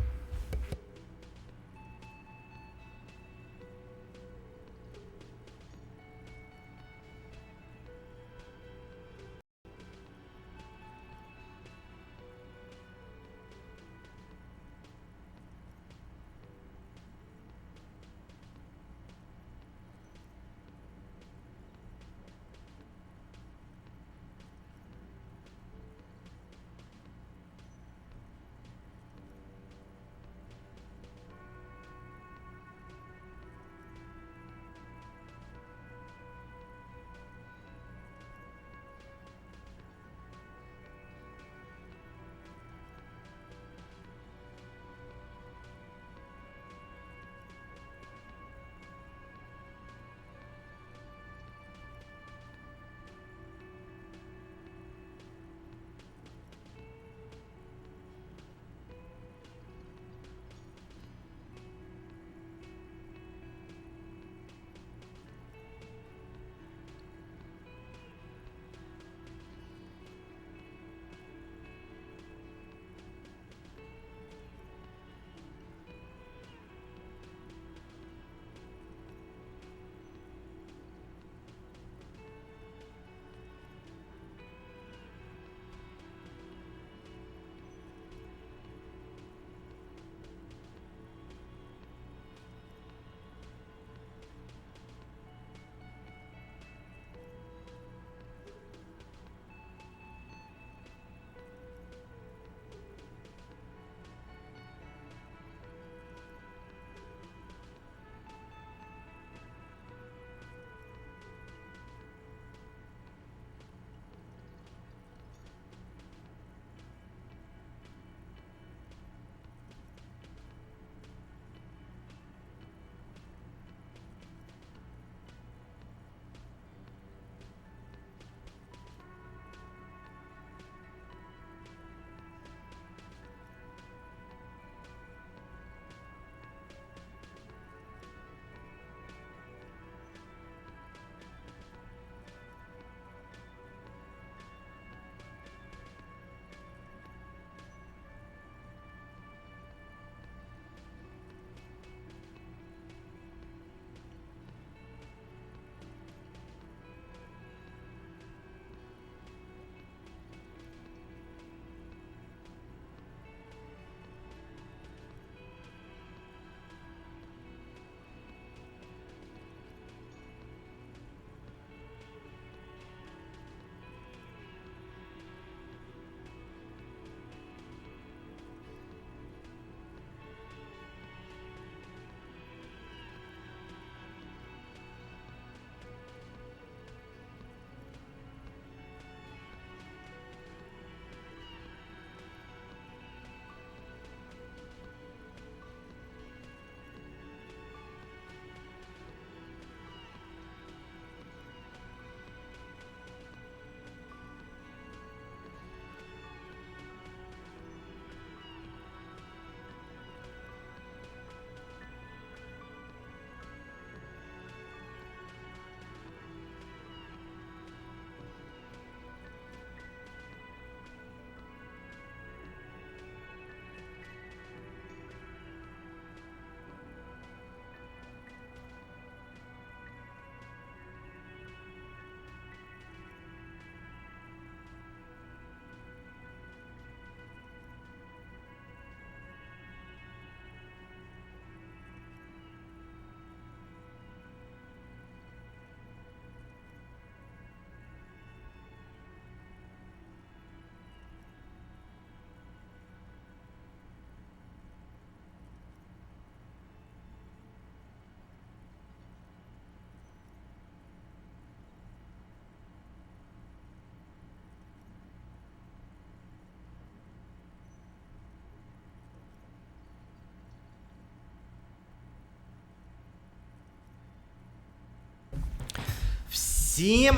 всем.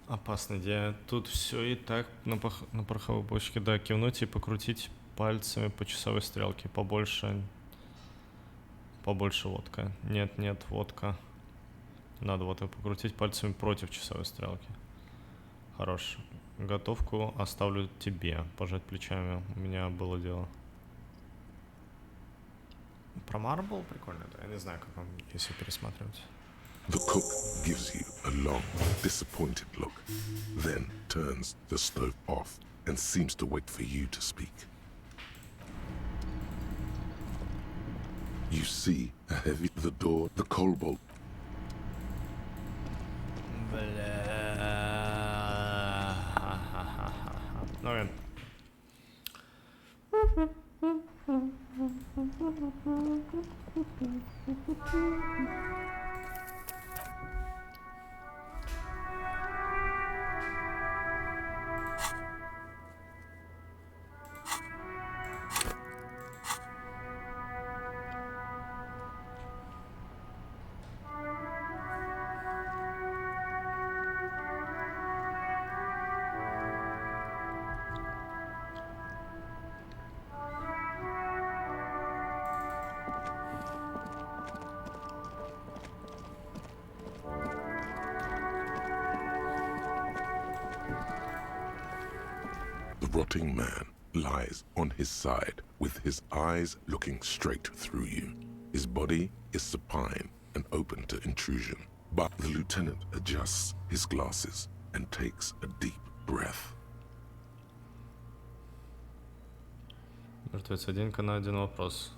Опасная идея. Тут все и так на пороховой бочке. Да, кивнуть и покрутить пальцами по часовой стрелке. Побольше водка. Нет, водка. Надо вот и покрутить пальцами против часовой стрелки. Хорош. Готовку оставлю тебе. Пожать плечами. У меня было дело. Про Марбл прикольно, да? Я не знаю, как вам, если пересматривать. The cook gives you a long, disappointed look, then turns the stove off and seems to wait for you to speak. You see the door, the coal bolt. Okay. The rotting man lies on his side with his eyes looking straight through you. His body is supine and open to intrusion, but the lieutenant adjusts his glasses and takes a deep breath. Мертвец один на один вопрос.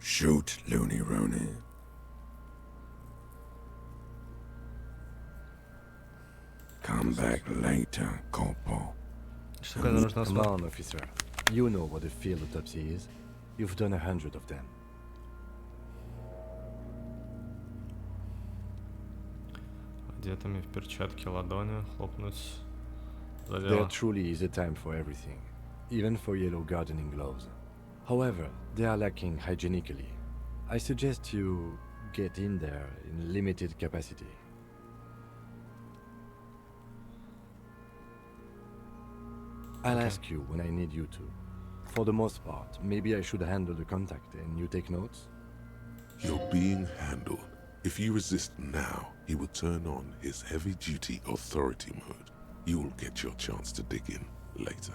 Shoot, Looney Rooney. Come back later, Corporal. Come on, officer. You know what a field autopsy is. You've done 100 of them. Одетыми в перчатки ладони, хлопнуть за There дело. truly is a time for everything, even for yellow gardening gloves. However, they are lacking hygienically. I suggest you get in there in limited capacity. I'll ask you when I need you to. For the most part, maybe I should handle the contact and you take notes? You're being handled. If you resist now, he will turn on his heavy-duty authority mode. You'll get your chance to dig in later.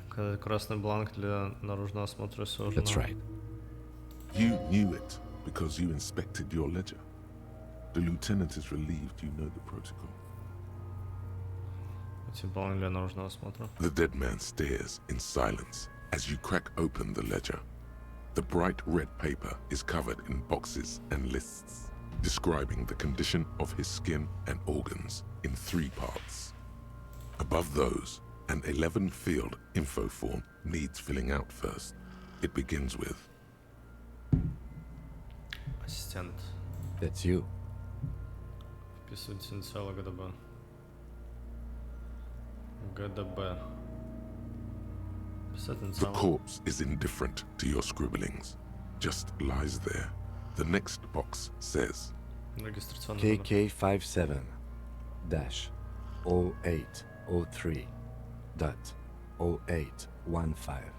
Красный бланк для наружного осмотра сужена. That's right. You knew it because you inspected your ledger. The lieutenant is relieved you know the protocol. Бланк для наружного осмотра. The dead man stares in silence as you crack open the ledger. The bright red paper is covered in boxes and lists, describing the condition of his skin and organs in 3 parts. Above those, an 11-field info form needs filling out first. It begins with... Ассистент. That's you. Вписывать инициалы ГДБ. ГДБ. The corpse is indifferent to your scribblings, just lies there. The next box says KK57-0803.0815.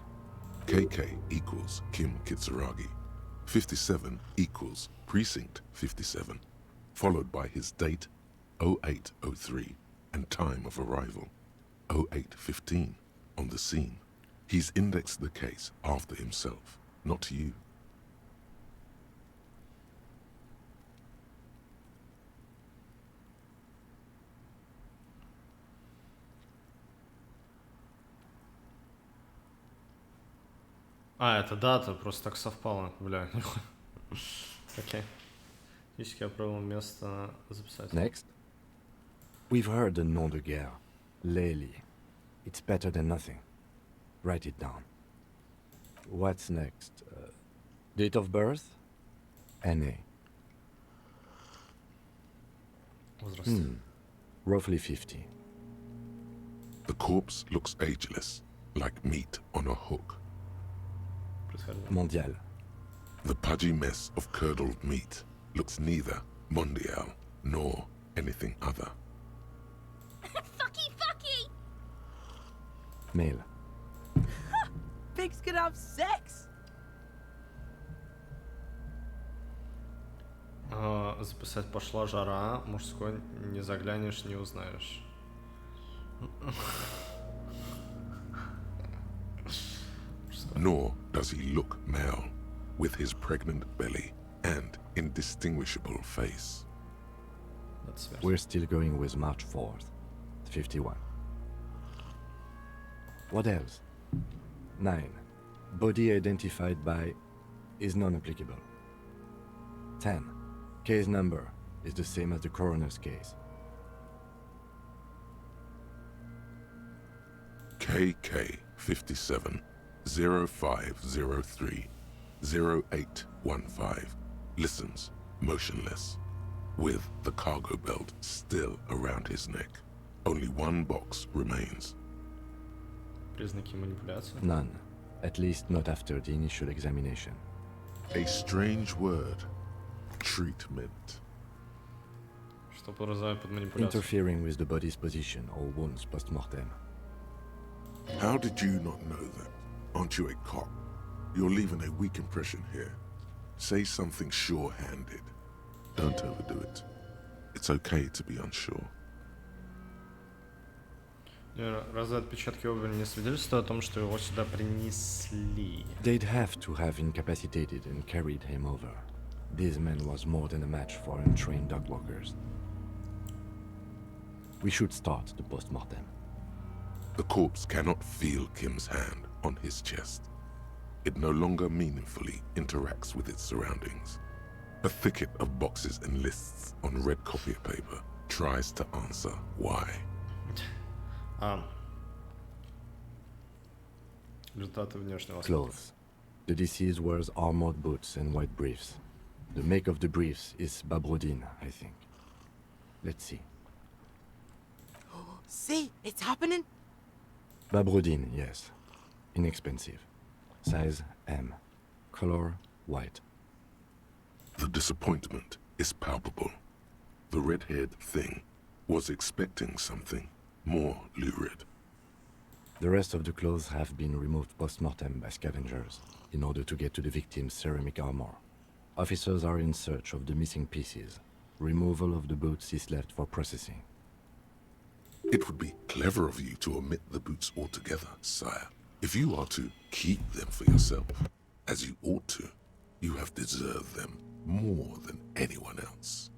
KK equals Kim Kitsuragi. 57 equals Precinct 57, followed by his date 0803 and time of arrival 0815 on the scene. He's indexed the case after himself, not you. Это дата, просто так совпало, бля. Окей. Физически я пробовал место записать. Next. We've heard the nom de guerre. Lely. It's better than nothing. Write it down. What's next? Date of birth? NA. Возраст. Roughly 50. The corpse looks ageless, like meat on a hook. Mondial. The pudgy mess of curdled meat looks neither mondial nor anything other. Fucky, fucky! Male. Pigs can have sex! Записать «Пошла жара», мужской не заглянешь, не узнаешь. Nor does he look male, with his pregnant belly and indistinguishable face. We're still going with March 4th, 51. What else? 9. Body identified by is non-applicable. 10. Case number is the same as the coroner's case. KK 57 0503 0815 listens motionless, with the cargo belt still around his neck. Only one box remains. Признаки манипуляции? None, at least not after the initial examination. A strange word. Treatment. Что подразумевает под манипуляцией? Interfering with the body's position or wounds post-mortem. How did you not know that? Aren't you a cop? You're leaving a weak impression here. Say something sure-handed. Don't overdo it. It's okay to be unsure. Разве отпечатки обуви не свидетельствуют о том, что его сюда принесли? They'd have to have incapacitated and carried him over. This man was more than a match for untrained dog walkers. We should start the post-mortem. The corpse cannot feel Kim's hand on his chest. It no longer meaningfully interacts with its surroundings. A thicket of boxes and lists on red copier paper tries to answer why. Результаты внешнего осмотра. Clothes. The deceased wears armored boots and white briefs. The make of the briefs is Babrodin, I think. Let's see. See, it's happening. Babrodin, yes. Inexpensive. Size M. Color white. The disappointment is palpable. The red-haired thing was expecting something more lurid. The rest of the clothes have been removed post-mortem by scavengers in order to get to the victim's ceramic armor. Officers are in search of the missing pieces. Removal of the boots is left for processing. It would be clever of you to omit the boots altogether, sire. If you are to keep them for yourself, as you ought to, you have deserved them more than anyone else.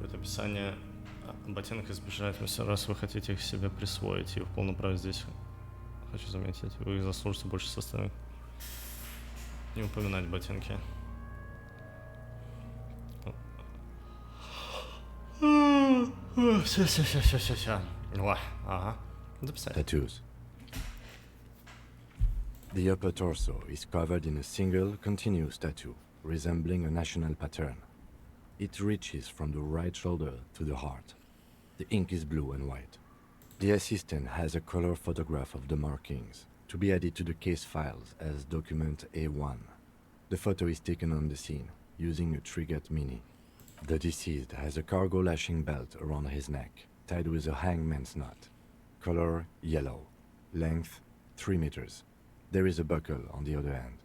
Это описание ботинок избежать мистер, раз вы хотите их себе присвоить, и в полном праве здесь, хочу заметить, вы их заслужите больше составить. Не упоминать ботинки. Все. Ага. Записать. Tattoos. The upper torso is covered in a single, continuous tattoo, resembling a national pattern. It reaches from the right shoulder to the heart. The ink is blue and white. The assistant has a color photograph of the markings, to be added to the case files as document A1. The photo is taken on the scene, using a Trigat Mini. The deceased has a cargo lashing belt around his neck, tied with a hangman's knot. Color yellow. Length 3 meters. There is a buckle on the other end.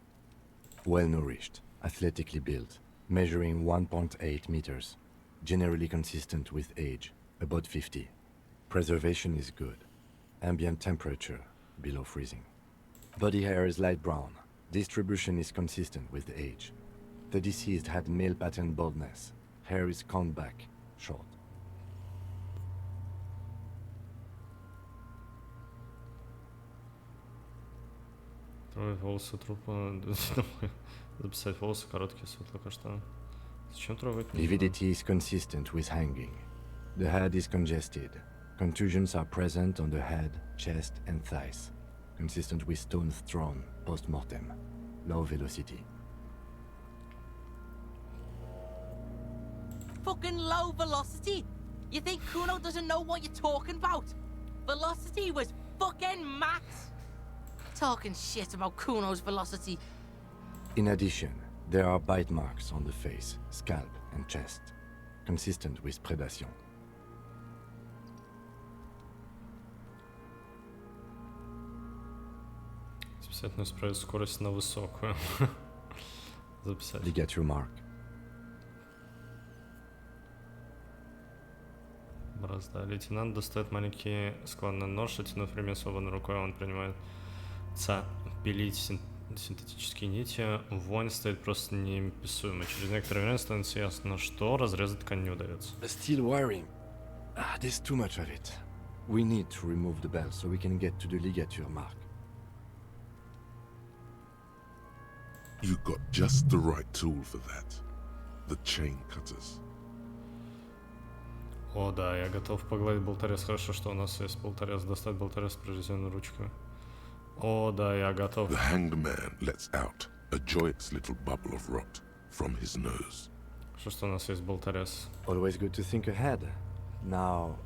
Well-nourished, athletically built, measuring 1.8 meters. Generally consistent with age, about 50. Preservation is good. Ambient temperature, below freezing. Body hair is light brown. Distribution is consistent with the age. The deceased had male pattern baldness. Hair is combed back, short. Волосы трупа. Записать волосы короткие, светло-каштановые. Зачем трогать? Lividity is consistent with hanging. The head is congested. Contusions are present on the head, chest, and thighs. Consistent with stones thrown post-mortem. Low velocity. Fucking low velocity? You think Kuno doesn't know what you're talking about? Velocity was fucking max. Talking shit about Kuno's velocity. In addition, there are bite marks on the face, scalp, and chest. Consistent with predation. Записать, но исправить скорость на высокую. Записать. Ligature mark. Борозда. Лейтенант достает маленький складной нож, оттянув ремень свободной рукой, он принимается пилить синтетические нити. Вонь стоит просто неописуемой. Через некоторое время становится ясно, что разрезать ткань не удается. Steel wiring. There's too much of it. We need to remove the belt so we can get to the ligature mark. You got just the right tool for that. The chain cutters. О, да, я готов погладить болторез. Хорошо, что у нас есть болторез. Достать болторез с прорезиненной ручкой. О, да, я готов. The hanged man lets out a joyous little bubble of rot from his nose. Что у нас есть болторез. Always good to think ahead. Now,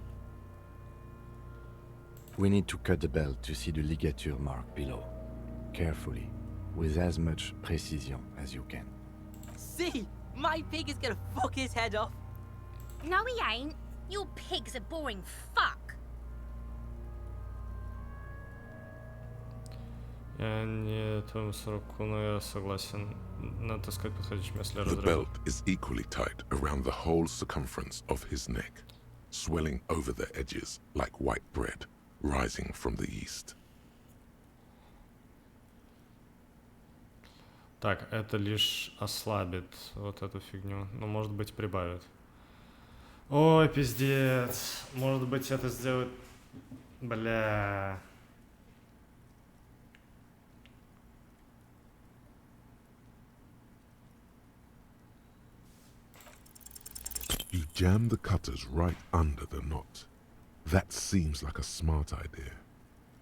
we need to cut the belt to see the ligature mark below. Carefully, with as much precision as you can. See? My pig is gonna fuck his head off. No, he ain't. Your pig's a boring fuck. Я не твоему сроку, но я согласен. Надо искать подходящее место для The разреза. belt is equally tight around the whole circumference of his neck, swelling over the edges like white bread rising from the east. Так, это лишь ослабит вот эту фигню, но может быть прибавит. Ой, пиздец. Может быть это сделает... Бля... You jam the cutters right under the knot. That seems like a smart idea.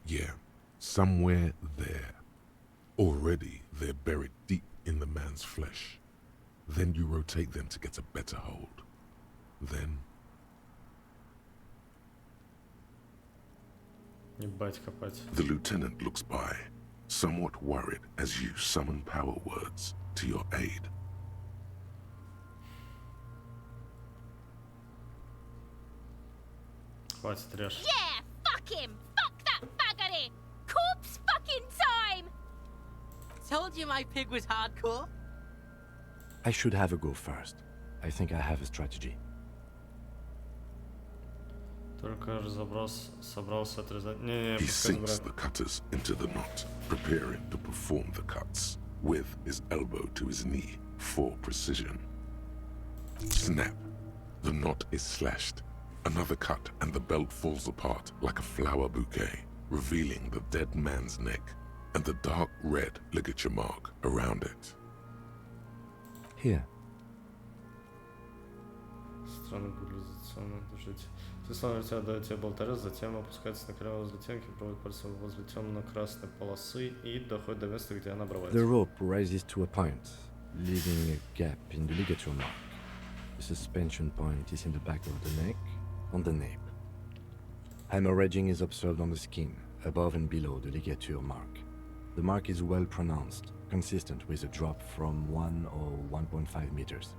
Yeah, somewhere there. Already they're buried deep in the man's flesh. Then you rotate them to get a better hold. Then... Ебать копать. The lieutenant looks by, somewhat worried as you summon power words to your aid. Хватит, режь. Yeah, fuck him. Fuck that buggery. Corpse fucking time. Told you my pig was hardcore. I should have a go first. I think I have a strategy. Только собрался отрезать. Не, He sinks the cutters into the knot, preparing to perform the cuts. with his elbow to his knee for precision. Snap. The knot is slashed. Another cut and the belt falls apart like a flower bouquet, revealing the dead man's neck and the dark red ligature mark around it. Here. Странно гравитационно жить. Слава тебя дает тебе болторез, затем опускается на края возле стенки, проводит пальцем возле темно-красной полосы и доходит до места, где она обрывается. The rope rises to a point, leaving a gap in the ligature mark. The suspension point is in the back of the neck, on the nape. Hemorrhaging is observed on the skin, above and below the ligature mark. The mark is well pronounced, consistent with a drop from 1 or 1.5 meters.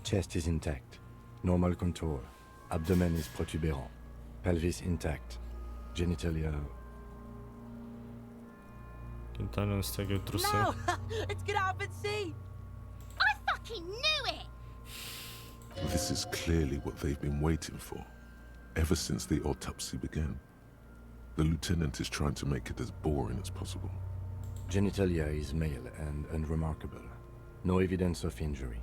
Chest is intact, normal contour. Abdomen is protuberant, pelvis intact, genitalia... Гениталия стягивает трусы. No! Let's get out and see! I fucking knew it! This is clearly what they've been waiting for, ever since the autopsy began. The lieutenant is trying to make it as boring as possible. Genitalia is male and unremarkable. No evidence of injury.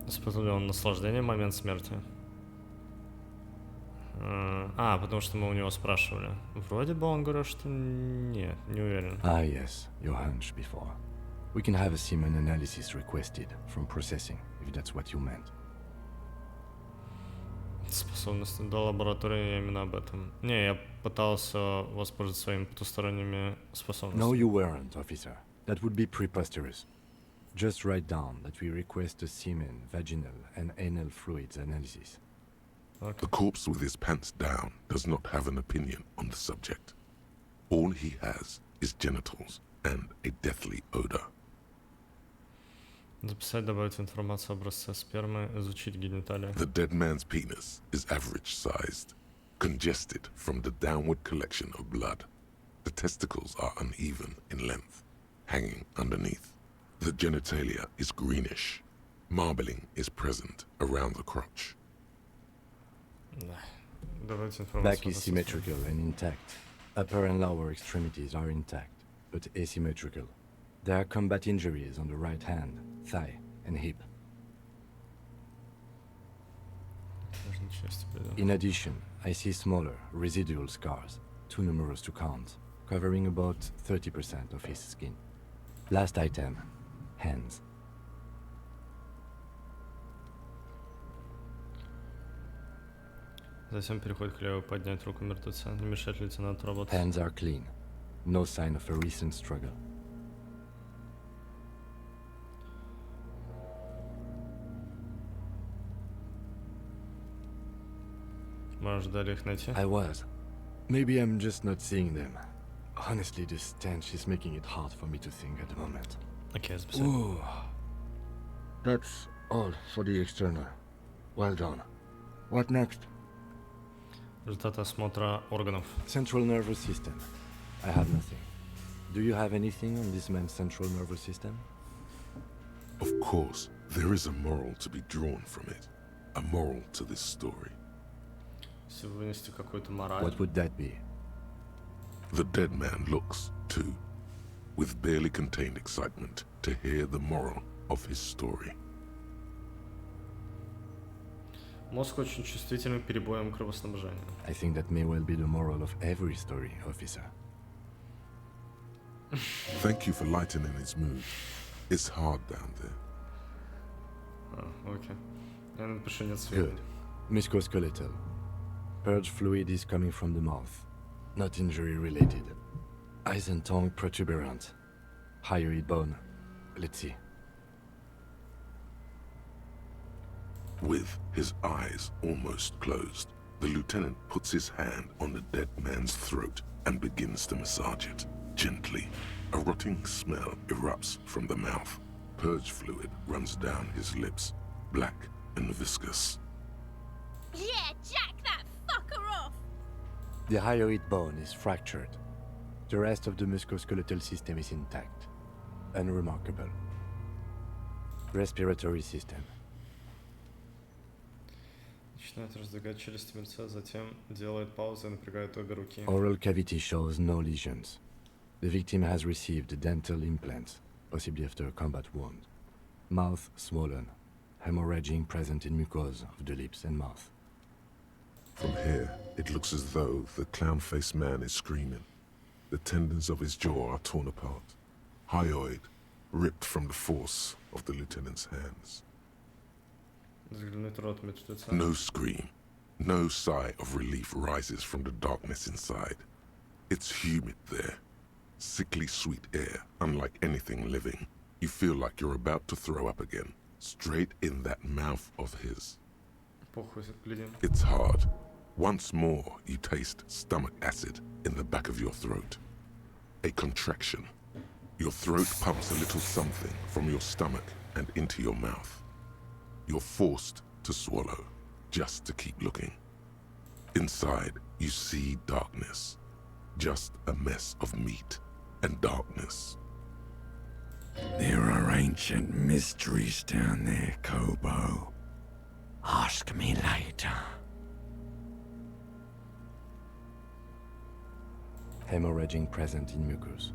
Испытал ли он наслаждение в момент смерти? Потому что мы у него спрашивали. Вроде бы он говорил, что нет, не уверен. Ah, yes, your hunch before. We can have a semen analysis requested from processing, if that's what you meant. Способности до лаборатории именно об этом. Не, я пытался воспользоваться своими потусторонними способностями. No, you weren't, officer. That would be preposterous. Just write down that we request a semen, vaginal, and anal fluids analysis. Okay. The corpse with his pants down does not have an opinion on the subject. All he has is genitals and a deathly odor. Записать, добавить информацию об образце спермы, изучить гениталии. The dead man's penis is average-sized, congested from the downward collection of blood. The testicles are uneven in length, hanging underneath. The genitalia is greenish. Marbling is present around the crotch. Back is symmetrical and intact. Upper and lower extremities are intact, but asymmetrical. There are combat injuries on the right hand, thigh, and hip. In addition, I see smaller, residual scars, too numerous to count, covering about 30% of his skin. Last item, hands. Затем переходит к левой, поднять руку мертвеца. Не мешает лейтенанту работать. Hands are clean. No sign of a recent struggle. Можешь дали их найти? I was. Maybe I'm just not seeing them. Honestly, this stench is making it hard for me to think at the moment. Okay, записать. Ooh. That's all for the external. Well done. What next? Результаты осмотра органов. Central nervous system. I have nothing. Do you have anything on this man's central nervous system? Of course, there is a moral to be drawn from it. A moral to this story. Если вынести какую-то мораль. What would that be? The dead man looks, too, with barely contained excitement to hear the moral of his story. Мозг очень чувствительный к перебоям кровоснабжения. I think that may well be the moral of every story, officer. Thank you for lightening his mood. It's hard down there. Окей. Я напишу нет сведений. Good. Musculoskeletal. Purge fluid is coming from the mouth. Not injury related. Eyes and tongue protuberant. Hyoid bone. Let's see. With his eyes almost closed, the lieutenant puts his hand on the dead man's throat and begins to massage it, gently. A rotting smell erupts from the mouth. Purge fluid runs down his lips, black and viscous. Yeah, jack that fucker off! The hyoid bone is fractured. The rest of the musculoskeletal system is intact. Unremarkable. Respiratory system. Начинает раздвигать челюсти мертвеца, затем делает паузу и напрягает обе руки. Oral cavity shows no lesions. The victim has received dental implants, possibly after a combat wound. Mouth swollen, hemorrhaging present in mucosa of the lips and mouth. From here, it looks as though the clown-faced man is screaming. The tendons of his jaw are torn apart, hyoid ripped from the force of the lieutenant's hands. No scream, no sigh of relief rises from the darkness inside. It's humid there. Sickly sweet air, unlike anything living. You feel like you're about to throw up again, straight in that mouth of his. It's hard. Once more, you taste stomach acid in the back of your throat. A contraction. Your throat pumps a little something from your stomach and into your mouth. You're forced to swallow, just to keep looking. Inside, you see darkness. Just a mess of meat and darkness. There are ancient mysteries down there, Kobo. Ask me later. Hemorrhaging present in mucus.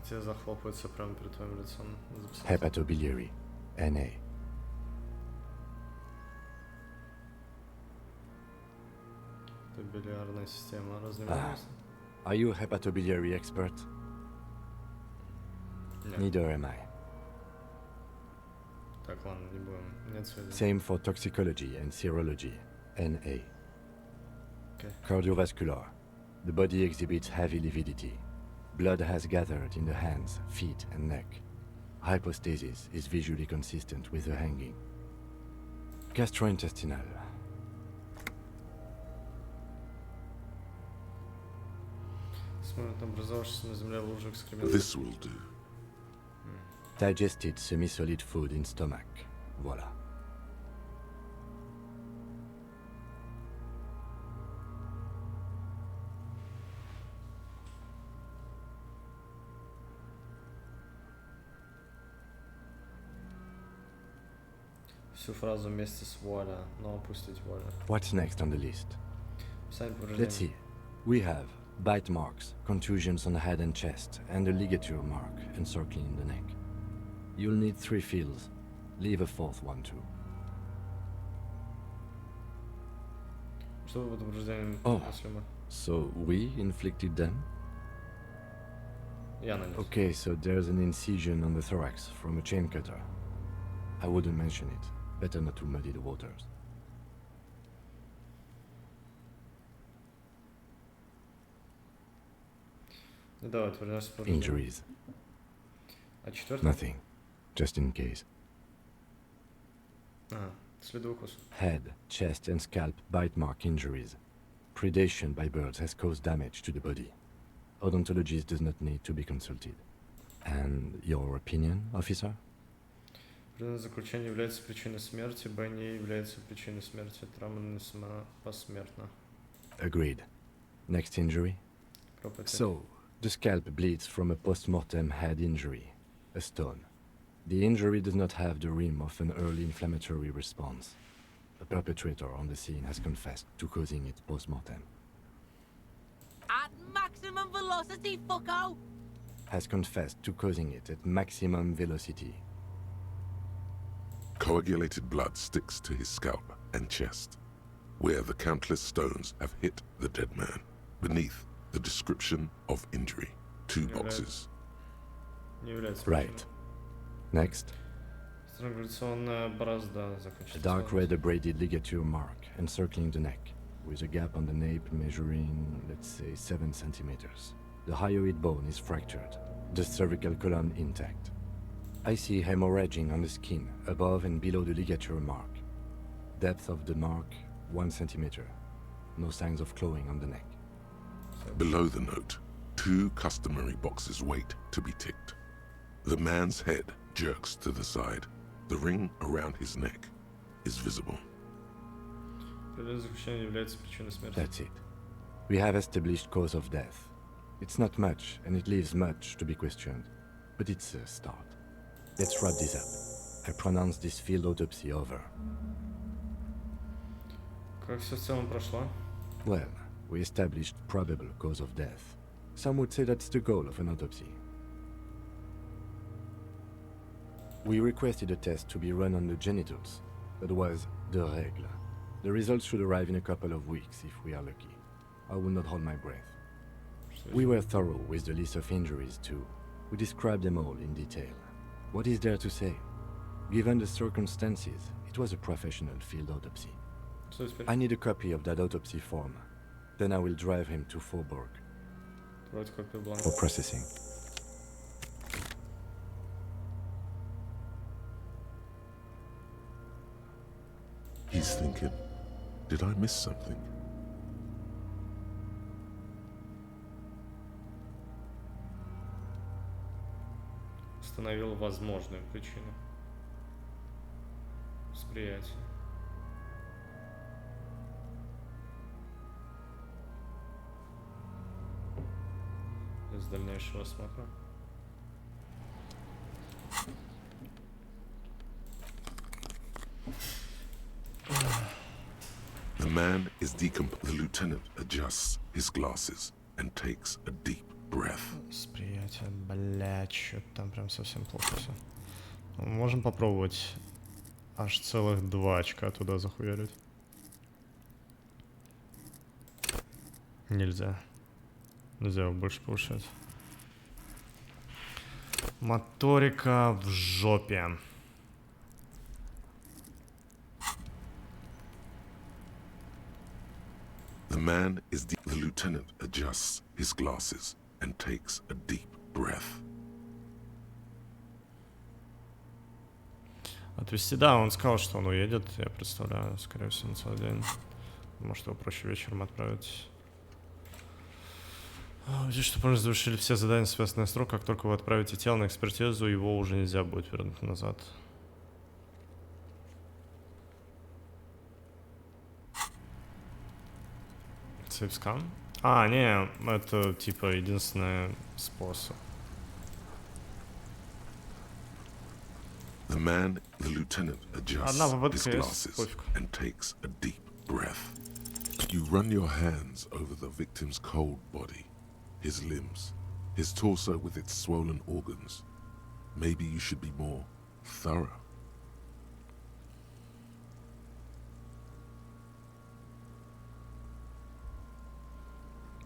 Те захлопываются прямо перед твоим лицом. Hepatobiliary, NA. Это билиарная система развивается. Are you a hepatobiliary expert? Нет. Neither am I. Так, ладно, не будем. Нет связи. Same for toxicology and serology, NA. Okay. Cardiovascular. The body exhibits heavy lividity. Blood has gathered in the hands, feet, and neck. Hypostasis is visually consistent with the hanging. Gastrointestinal. Смотрит образовавшись на земле лужу экскрементов. This will do. Digested semi-solid food in stomach. Voila. Всю фразу вместе с вуаля, но опустить вуаля. What's next on the list? Let's see. We have bite marks, contusions on the head and chest, and a ligature mark encircling the neck. You'll need 3 fills. Leave a 4th one too. Что под повреждением, если мы... So we inflicted them? Я нанес. Okay, so there's an incision on the thorax from a chain cutter. I wouldn't mention it. Better not to muddy the waters. Давай, отвернешься по повреждениям. Injuries. А четвертый? Nothing. Just in case. Ага, следы укуса. Head, chest, and scalp bite mark injuries. Predation by birds has caused damage to the body. Odontologist does not need to be consulted. And your opinion, officer? Определенное заключение является причиной смерти, Б не является причиной смерти, травма нанесена посмертно. Agreed. Next injury? So, the scalp bleeds from a post-mortem head injury, a stone. The injury does not have the rim of an early inflammatory response. The perpetrator on the scene has confessed to causing it post-mortem. At maximum velocity, fucko! Has confessed to causing it at maximum velocity. Coagulated blood sticks to his scalp and chest, where the countless stones have hit the dead man. Beneath, the description of injury. 2 boxes. Right. Next. Strangulaционная борозда A закончится. dark red abraded ligature mark encircling the neck, with a gap on the nape measuring, let's say, 7 centimeters. The hyoid bone is fractured, the cervical column intact. I see hemorrhaging on the skin, above and below the ligature mark. Depth of the mark, 1 centimeter. No signs of clawing on the neck. Below the note, 2 customary boxes wait to be ticked. The man's head jerks to the side. The ring around his neck is visible. Определенное заключение является причиной смерти. That's it. We have established cause of death. It's not much, and it leaves much to be questioned. but it's a start. Let's wrap this up. I pronounce this field autopsy over. Как все в целом прошло? Well, we established probable cause of death. Some would say that's the goal of an autopsy. We requested a test to be run on the genitals. That was the règle. The results should arrive in a couple of weeks if we are lucky. I will not hold my breath. We were thorough with the list of injuries too. We described them all in detail. What is there to say? Given the circumstances, it was a professional field autopsy. I need a copy of that autopsy form. Then I will drive him to Faubourg for processing. He's thinking, did I miss something? Установил возможную причину восприятия. Из дальнейшего осмотра. The man is decomposed. The lieutenant adjusts his glasses and takes a deep breath. Восприятие, блядь, что-то там прям совсем плохо все. Можем попробовать аж целых 2 очка туда захуярить. Нельзя. Нельзя его больше повышать. Моторика в жопе. The man is the lieutenant adjusts his glasses and takes a deep breath. Отвезти, да, он сказал, что он уедет, я представляю, скорее всего, на целый день. Может, его проще вечером отправить. Здесь, что позже завершили все задания, связанные с срок, как только вы отправите тело на экспертизу, его уже нельзя будет вернуть назад. Сейвскан? А, не, это типа единственный способ. The man, the lieutenant, adjusts his glasses and takes a deep breath. You run your hands over the victim's cold body, his limbs, his torso with its swollen organs. Maybe you should be more thorough.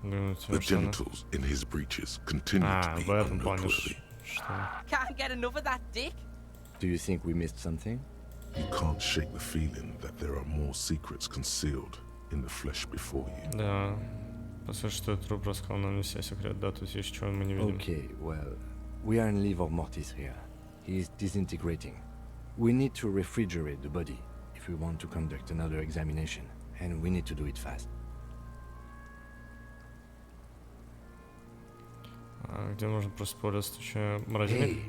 The genitals in his breeches continue to be unnoteworthy. Can't get enough of that dick. Do you think we missed something? You can't shake the feeling that there are more secrets concealed in the flesh before you. Да. Послушай, что труп рассказал нам не все секрет, да, тут есть чего мы не видим. Okay, well, we are in livor mortis here. He is disintegrating. We need to refrigerate the body if we want to conduct another examination, and we need to do it fast. Где можно просто полезть морозильник? Hey,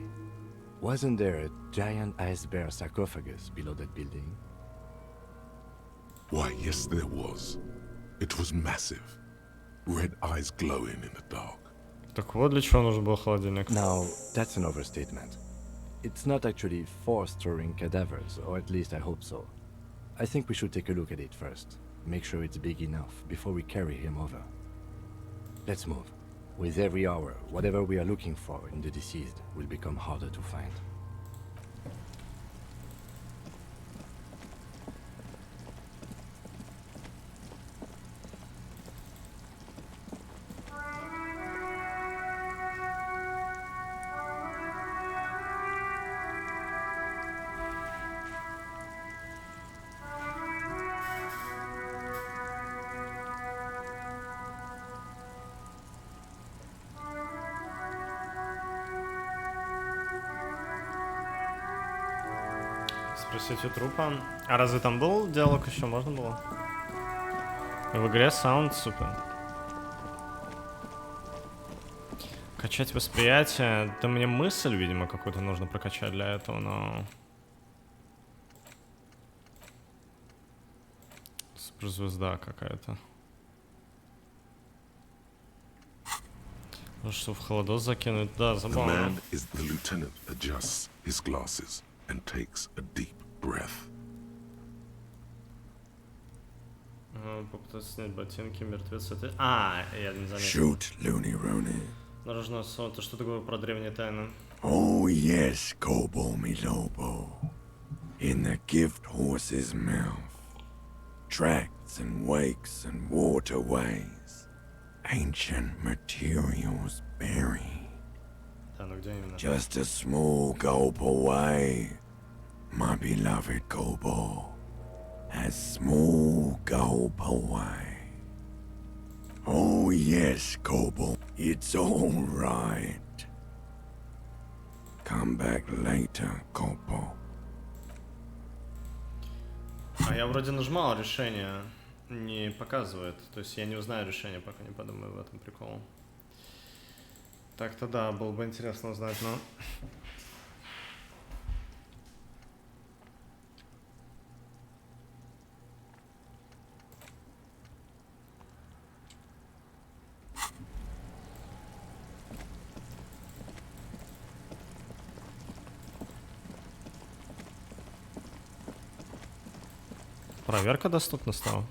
wasn't there a giant ice bear sarcophagus below that building? Why, yes, there was. It was massive. Red eyes glowing in the dark. Так вот для чего нужен был холодильник. Now, that's an overstatement. It's not actually for storing cadavers, or at least I hope so. I think we should take a look at it first. Make sure it's big enough before we carry him over. Let's move. With every hour, whatever we are looking for in the deceased will become harder to find. Спросить у трупа. А разве там был диалог еще? Можно было? В игре саунд супер. Качать восприятие. Да мне мысль, видимо, какую-то нужно прокачать для этого, но... Суперзвезда какая-то. Что в холодос закинуть? Да, The забавно. man is the lieutenant adjusts his glasses and takes a deep breath. Попытаться снять ботинки, мертвец это... А, я не заметил. Shoot, Looney Rooney. Наружное сон, это что такое про древние тайны? Oh yes, Kobo mi Lobo. In the gift horse's mouth. Tracts and wakes and waterways. Ancient materials buried. Да, ну где именно? Just a small gulp away. My beloved Kobo. A small gulp away. Oh yes, Kobo. It's all right. Come back later, Kobo. А я вроде нажимал решение, не показывает. То есть я не узнаю решение, пока не подумаю в этом прикол. Так-то да, было бы интересно узнать, но... Проверка доступна стала.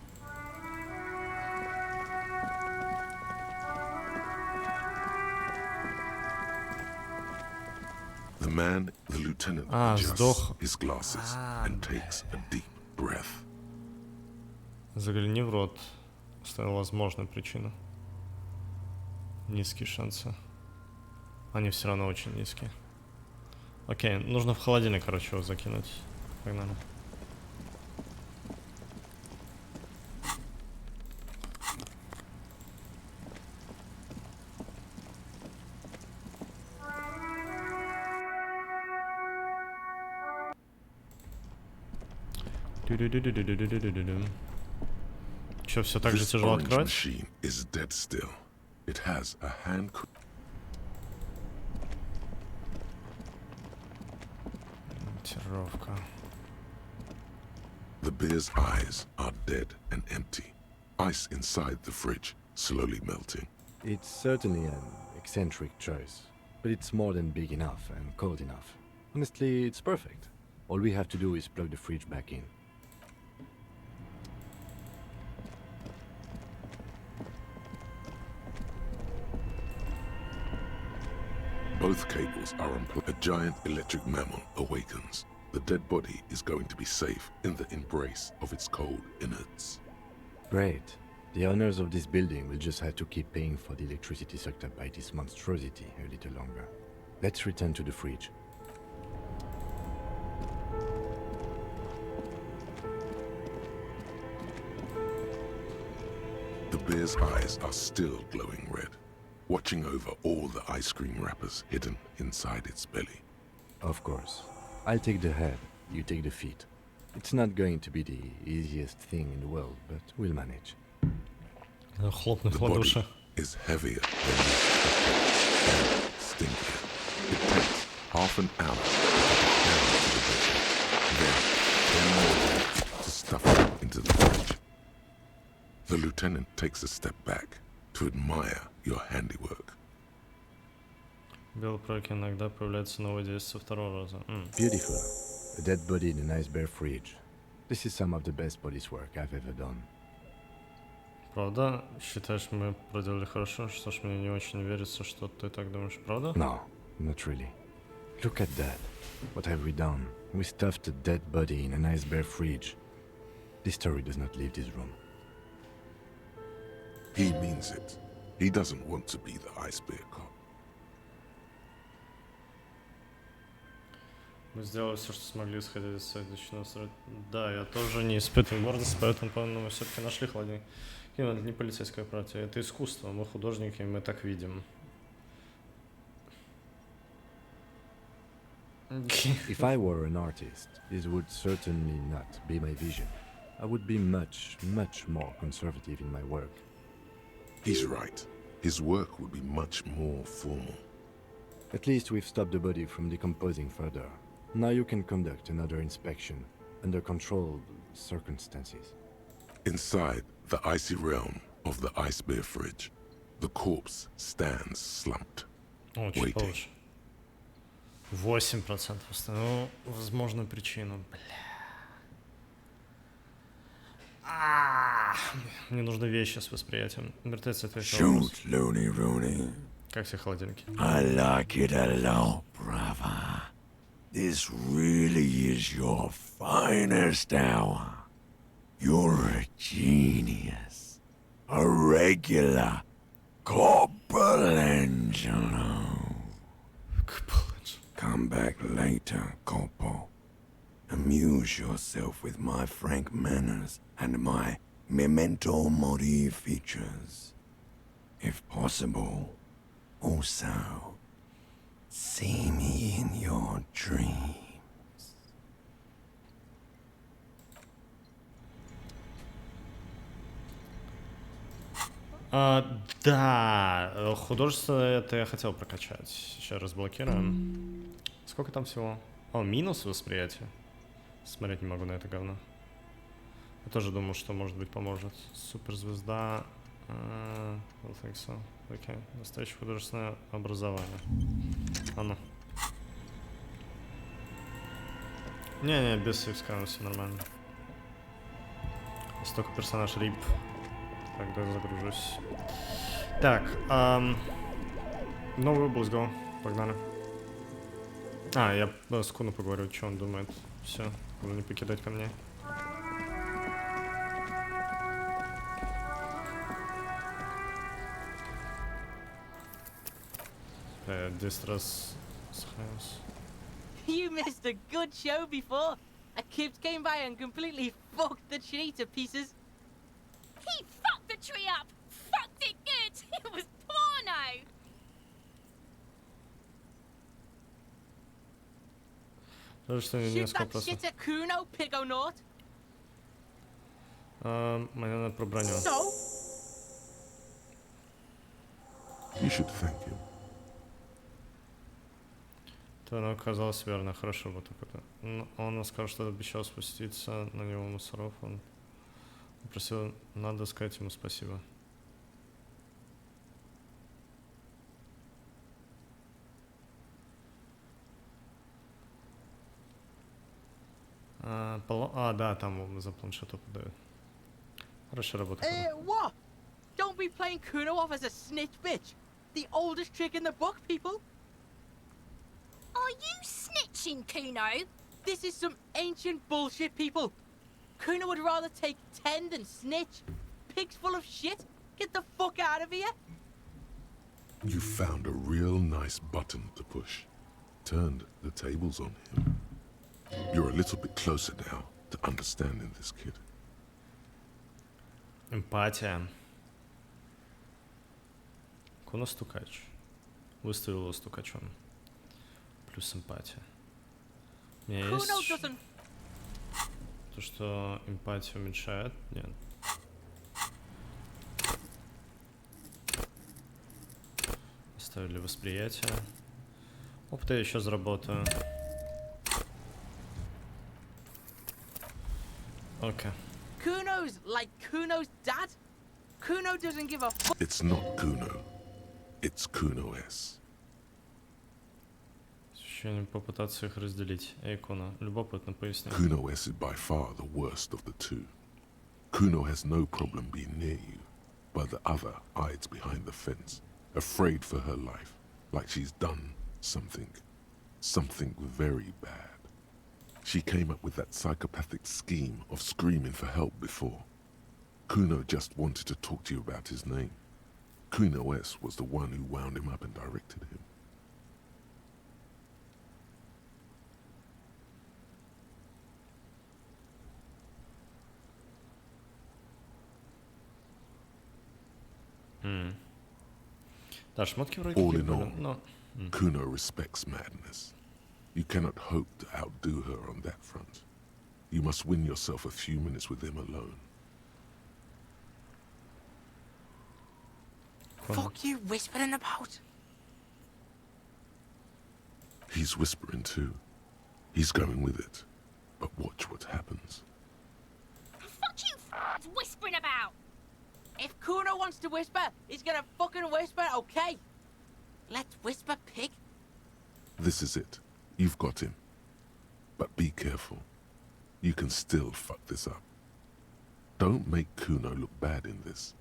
The man, the lieutenant, adjusts his glasses and takes a deep breath. Загляни в рот. Ставил возможную причину. Низкие шансы. Они все равно очень низкие. Окей, нужно в холодильник, короче, его закинуть. Погнали. Что, все так же This тяжело orange открывать? machine is dead still. It has a hand. Монтировка. The bear's eyes are dead and empty. Ice inside the fridge, slowly melting. It's certainly an eccentric choice, but it's more than big enough and cold enough. Honestly, it's perfect. All we have to do is plug the fridge back in. Both cables are unplugged. A giant electric mammal awakens. The dead body is going to be safe in the embrace of its cold innards. Great. The owners of this building will just have to keep paying for the electricity sucked up by this monstrosity a little longer. Let's return to the fridge. The bear's eyes are still glowing red, watching over all the ice cream wrappers hidden inside its belly. Of course. I'll take the head, you take the feet. It's not going to be the easiest thing in the world, but we'll manage. The body is heavier than you expected and stinkier. It takes half an hour to get it down to the bed, then 10 more minutes to stuff it into the fridge. The lieutenant takes a step back to admire your handiwork. иногда появляется новое действие второго раза. Beautiful. A dead body in a nice bare fridge. This is some of the best police work I've ever done. Правда? Считаешь, мы проделали хорошо? Что ж, мне не очень верится, что ты так думаешь, правда? No, not really. Look at that. What have we done? We stuffed a dead body in a nice bare fridge. This story does not leave this room. He means it. He doesn't want to be the ice bear cop. Мы сделали все, что смогли, исходя из следующего настройки. Да, я тоже не испытываю гордости, поэтому, по-моему, мы все-таки нашли холодильник. Это не полицейская партия, это искусство. Мы художники, мы так видим. If I were an artist, this would certainly not be my vision. I would be much, much more conservative in my work. He's right. His work would be much more formal. At least we've stopped the body from decomposing further. Now you can conduct another inspection, under controlled circumstances. Inside the icy realm of the ice bear fridge, The corpse stands slumped, О, чуть waiting. получше. 8%. Ну, возможную причину. Бля. Мне нужны вещи с восприятием. Мертвец ответил на вопрос. Shoot, Looney Rooney. Как все холодильники? I like it a lot, brother. This really is your finest hour. You're a genius. A regular Coppelangelo. Come back later, Coppo. Amuse yourself with my frank manners and my memento mori features. If possible, also, see me in your dreams. Да, художество это я хотел прокачать. Сейчас разблокируем. Сколько там всего? О, минус восприятие. Смотреть не могу на это говно. Я тоже думал, что может быть поможет. Суперзвезда. I think so. Окей. Настоящее художественное образование. А ну. Не-не, без секскана все нормально. Если только персонаж рип. Тогда загружусь. Так, новый let's go. Погнали. Я с Куну поговорю, что он думает. Все, не покидать ко мне. 10 раз сохранился. You missed a good show before. A kid came by and completely fucked the tree to pieces. He fucked the tree up! Fucked it good! It was porno! Shoot that shit at Kuno, Pigonaut. Мне надо про броню. So? You should thank him. То оно оказалось верно, хорошо вот так вот. Он сказал, что обещал спуститься на него мусоров. Он попросил, надо сказать ему спасибо. Да, там за планшету подают. Хорошая работа. What? Don't be playing Kuno off as a snitch, bitch. The oldest trick in the book, people. Are you snitching, Kuno? This is some ancient bullshit, people. Kuno would rather take 10 than snitch. Pig's full of shit. Get the fuck out of here. You found a real nice button to push. Turned the tables on him. You're a little bit closer now to understanding this kid. Эмпатия. Куно стукач. Выставил его стукачом. Плюс эмпатия. У меня есть то, что эмпатию уменьшает? Нет. Оставили восприятие. Опыт я еще заработаю. Okay. Kuno's like Kuno's dad. Kuno doesn't give a fuck. It's not Kuno. It's Kuno S. Ощущение попытаться их разделить. Эй, Куно, любопытно поясни. Kuno S is by far the worst of the two. Kuno has no problem being near you, but the other hides behind the fence, afraid for her life, like she's done something very bad. She came up with that psychopathic scheme of screaming for help before. Kuno just wanted to talk to you about his name. Kuno S was the one who wound him up and directed him. Да, шмотки вроде All такие in были, all, но... Kuno respects madness. You cannot hope to outdo her on that front. You must win yourself a few minutes with him alone. Fuck you whispering about? He's whispering too. He's going with it. But watch what happens. Fuck you whispering about! If Kuno wants to whisper, he's gonna fucking whisper, okay? Let's whisper, pig. This is it. You've got him. But be careful. You can still fuck this up. Don't make Kuno look bad in this.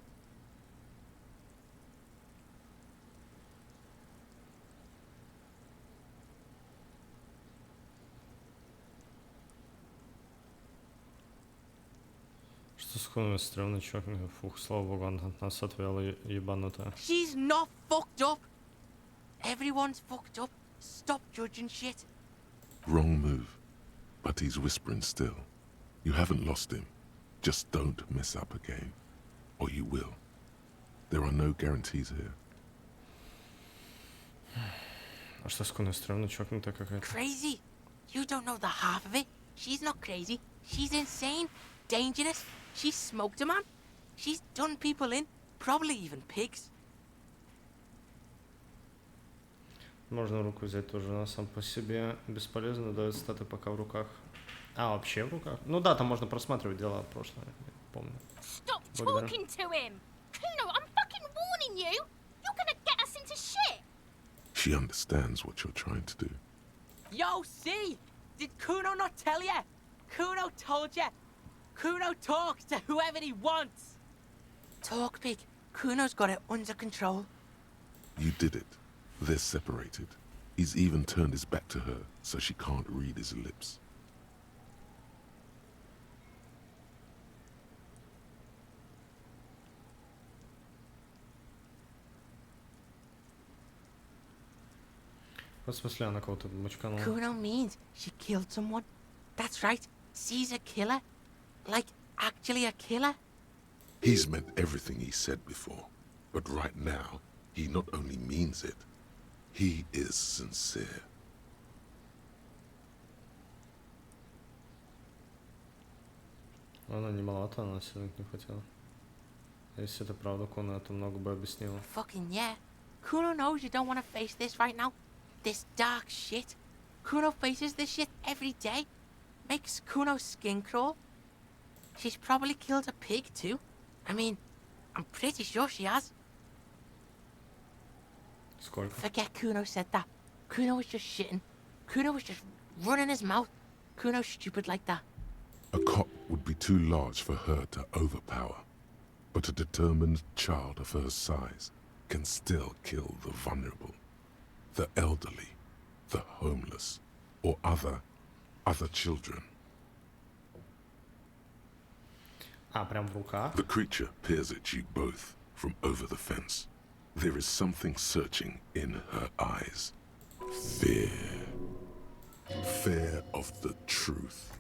Что с Куно стрёмный чокнутый? Фух, слава богу, он от нас отвел ебанутая. She's not fucked up. Everyone's fucked up. Stop judging shit. Wrong move. But he's whispering still. You haven't lost him. Just don't mess up again. Or you will. There are no guarantees here. А что с Куно стрёмный чокнутая какая-то? Crazy? You don't know the half of it. She's not crazy. She's insane. Dangerous. She's smoked a man. She's done people in. Probably even pigs. Можно руку взять тоже, она сам по себе бесполезно, дает статы пока в руках. А, вообще в руках? Ну да, там можно просматривать дела прошлое, помню. Stop talking to him! Kuno, I'm fucking warning you! You're gonna get us into shit! She understands what you're trying to do. Yo, see? Did Kuno not tell you? Kuno told you. Kuno talks to whoever he wants. Talk, pig. Kuno's got it under control. You did it. They're separated. He's even turned his back to her, so she can't read his lips. В смысле, она кого-то мочканула? Kuno means she killed someone. That's right. She's a killer. Like, actually a killer. He's meant everything he said before, but right now, he not only means it, he is sincere. Она не маловато, она сильно не хотела. Если это правда, Куно это много бы объяснила. Fucking yeah. Kuno knows you don't want to face this right now. This dark shit. Kuno faces this shit every day. Makes Kuno's skin crawl. She's probably killed a pig too. I mean, I'm pretty sure she has. Сколько? Forget Kuno said that. Kuno was just shitting. Kuno was just running his mouth. Kuno's stupid like that. A cop would be too large for her to overpower, but a determined child of her size can still kill the vulnerable, the elderly, the homeless, or other children. А, прям в руках? The creature peers at you both from over the fence. There is something searching in her eyes. Fear. Fear of the truth.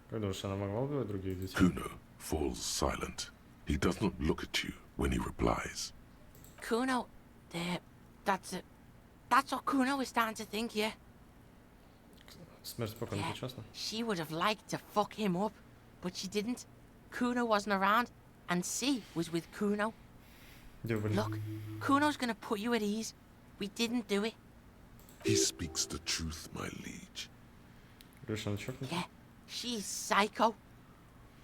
Как думаешь, она могла убивать других детей? Kuno falls silent. He does not look at you when he replies. Kuno, that's it. That's what Kuno is starting to think, yeah. Смерть спокойно, причастна? She would have liked to fuck him up, but she didn't. Kuno wasn't around, and C was with Kuno. Look, Kuno's gonna put you at ease. We didn't do it. He speaks the truth, my liege. Yeah, she's psycho.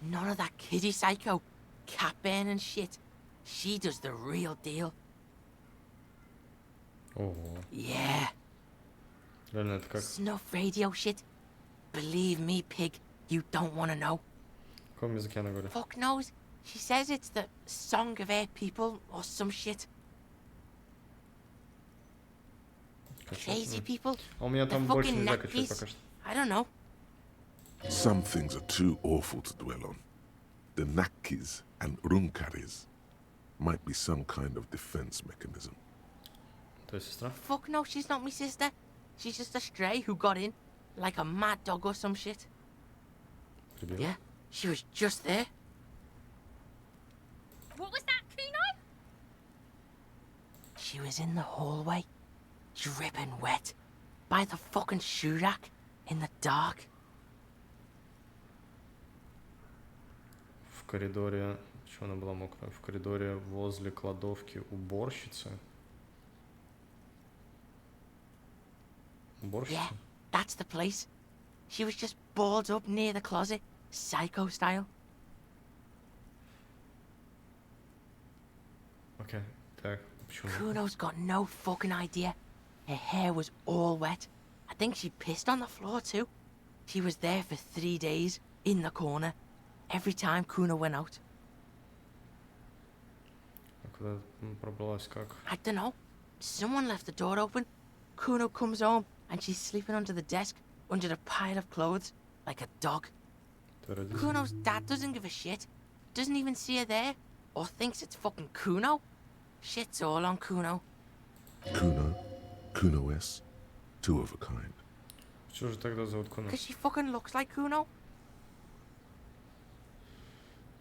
None of that kiddie psycho. Cat burning shit. She does the real deal. Ого. Yeah. Реально, это как... Snuff radio shit. Believe me, pig, you don't want to know. В каком языке она говорит? Fuck knows. She says it's the song of her people or some shit. Crazy people. А у меня The там больше fucking нельзя качать neckpiece. пока что. I don't know. Some things are too awful to dwell on. The Nakis and Runkaris might be some kind of defense mechanism. Твоя сестра? Fuck no, she's not my sister. She's just a stray who got in. Like a mad dog or some shit. Прибила? Yeah, she was just there. What was that, Kuno? She was in the hallway. Dripping wet. By the fucking shoe rack. In the dark. В коридоре... Чего она была мокрая? В коридоре возле кладовки уборщицы. Уборщица? Yeah, that's the place. She was just balled up near the closet. Psycho style. Окей, так, почему? Kuno's got no fucking idea. Her hair was all wet. I think she pissed on the floor too. She was there for 3 days, in the corner, every time Kuno went out. А куда пробралась, как? I don't know. Someone left the door open. Kuno comes home and she's sleeping under the desk, under a pile of clothes, like a dog. Kuno's dad doesn't give a shit. Doesn't even see her there, or thinks it's fucking Kuno. Shit's all on Kuno. Kuno S, two of a kind. Что же тогда зовут Kuno? Because she fucking looks like Kuno.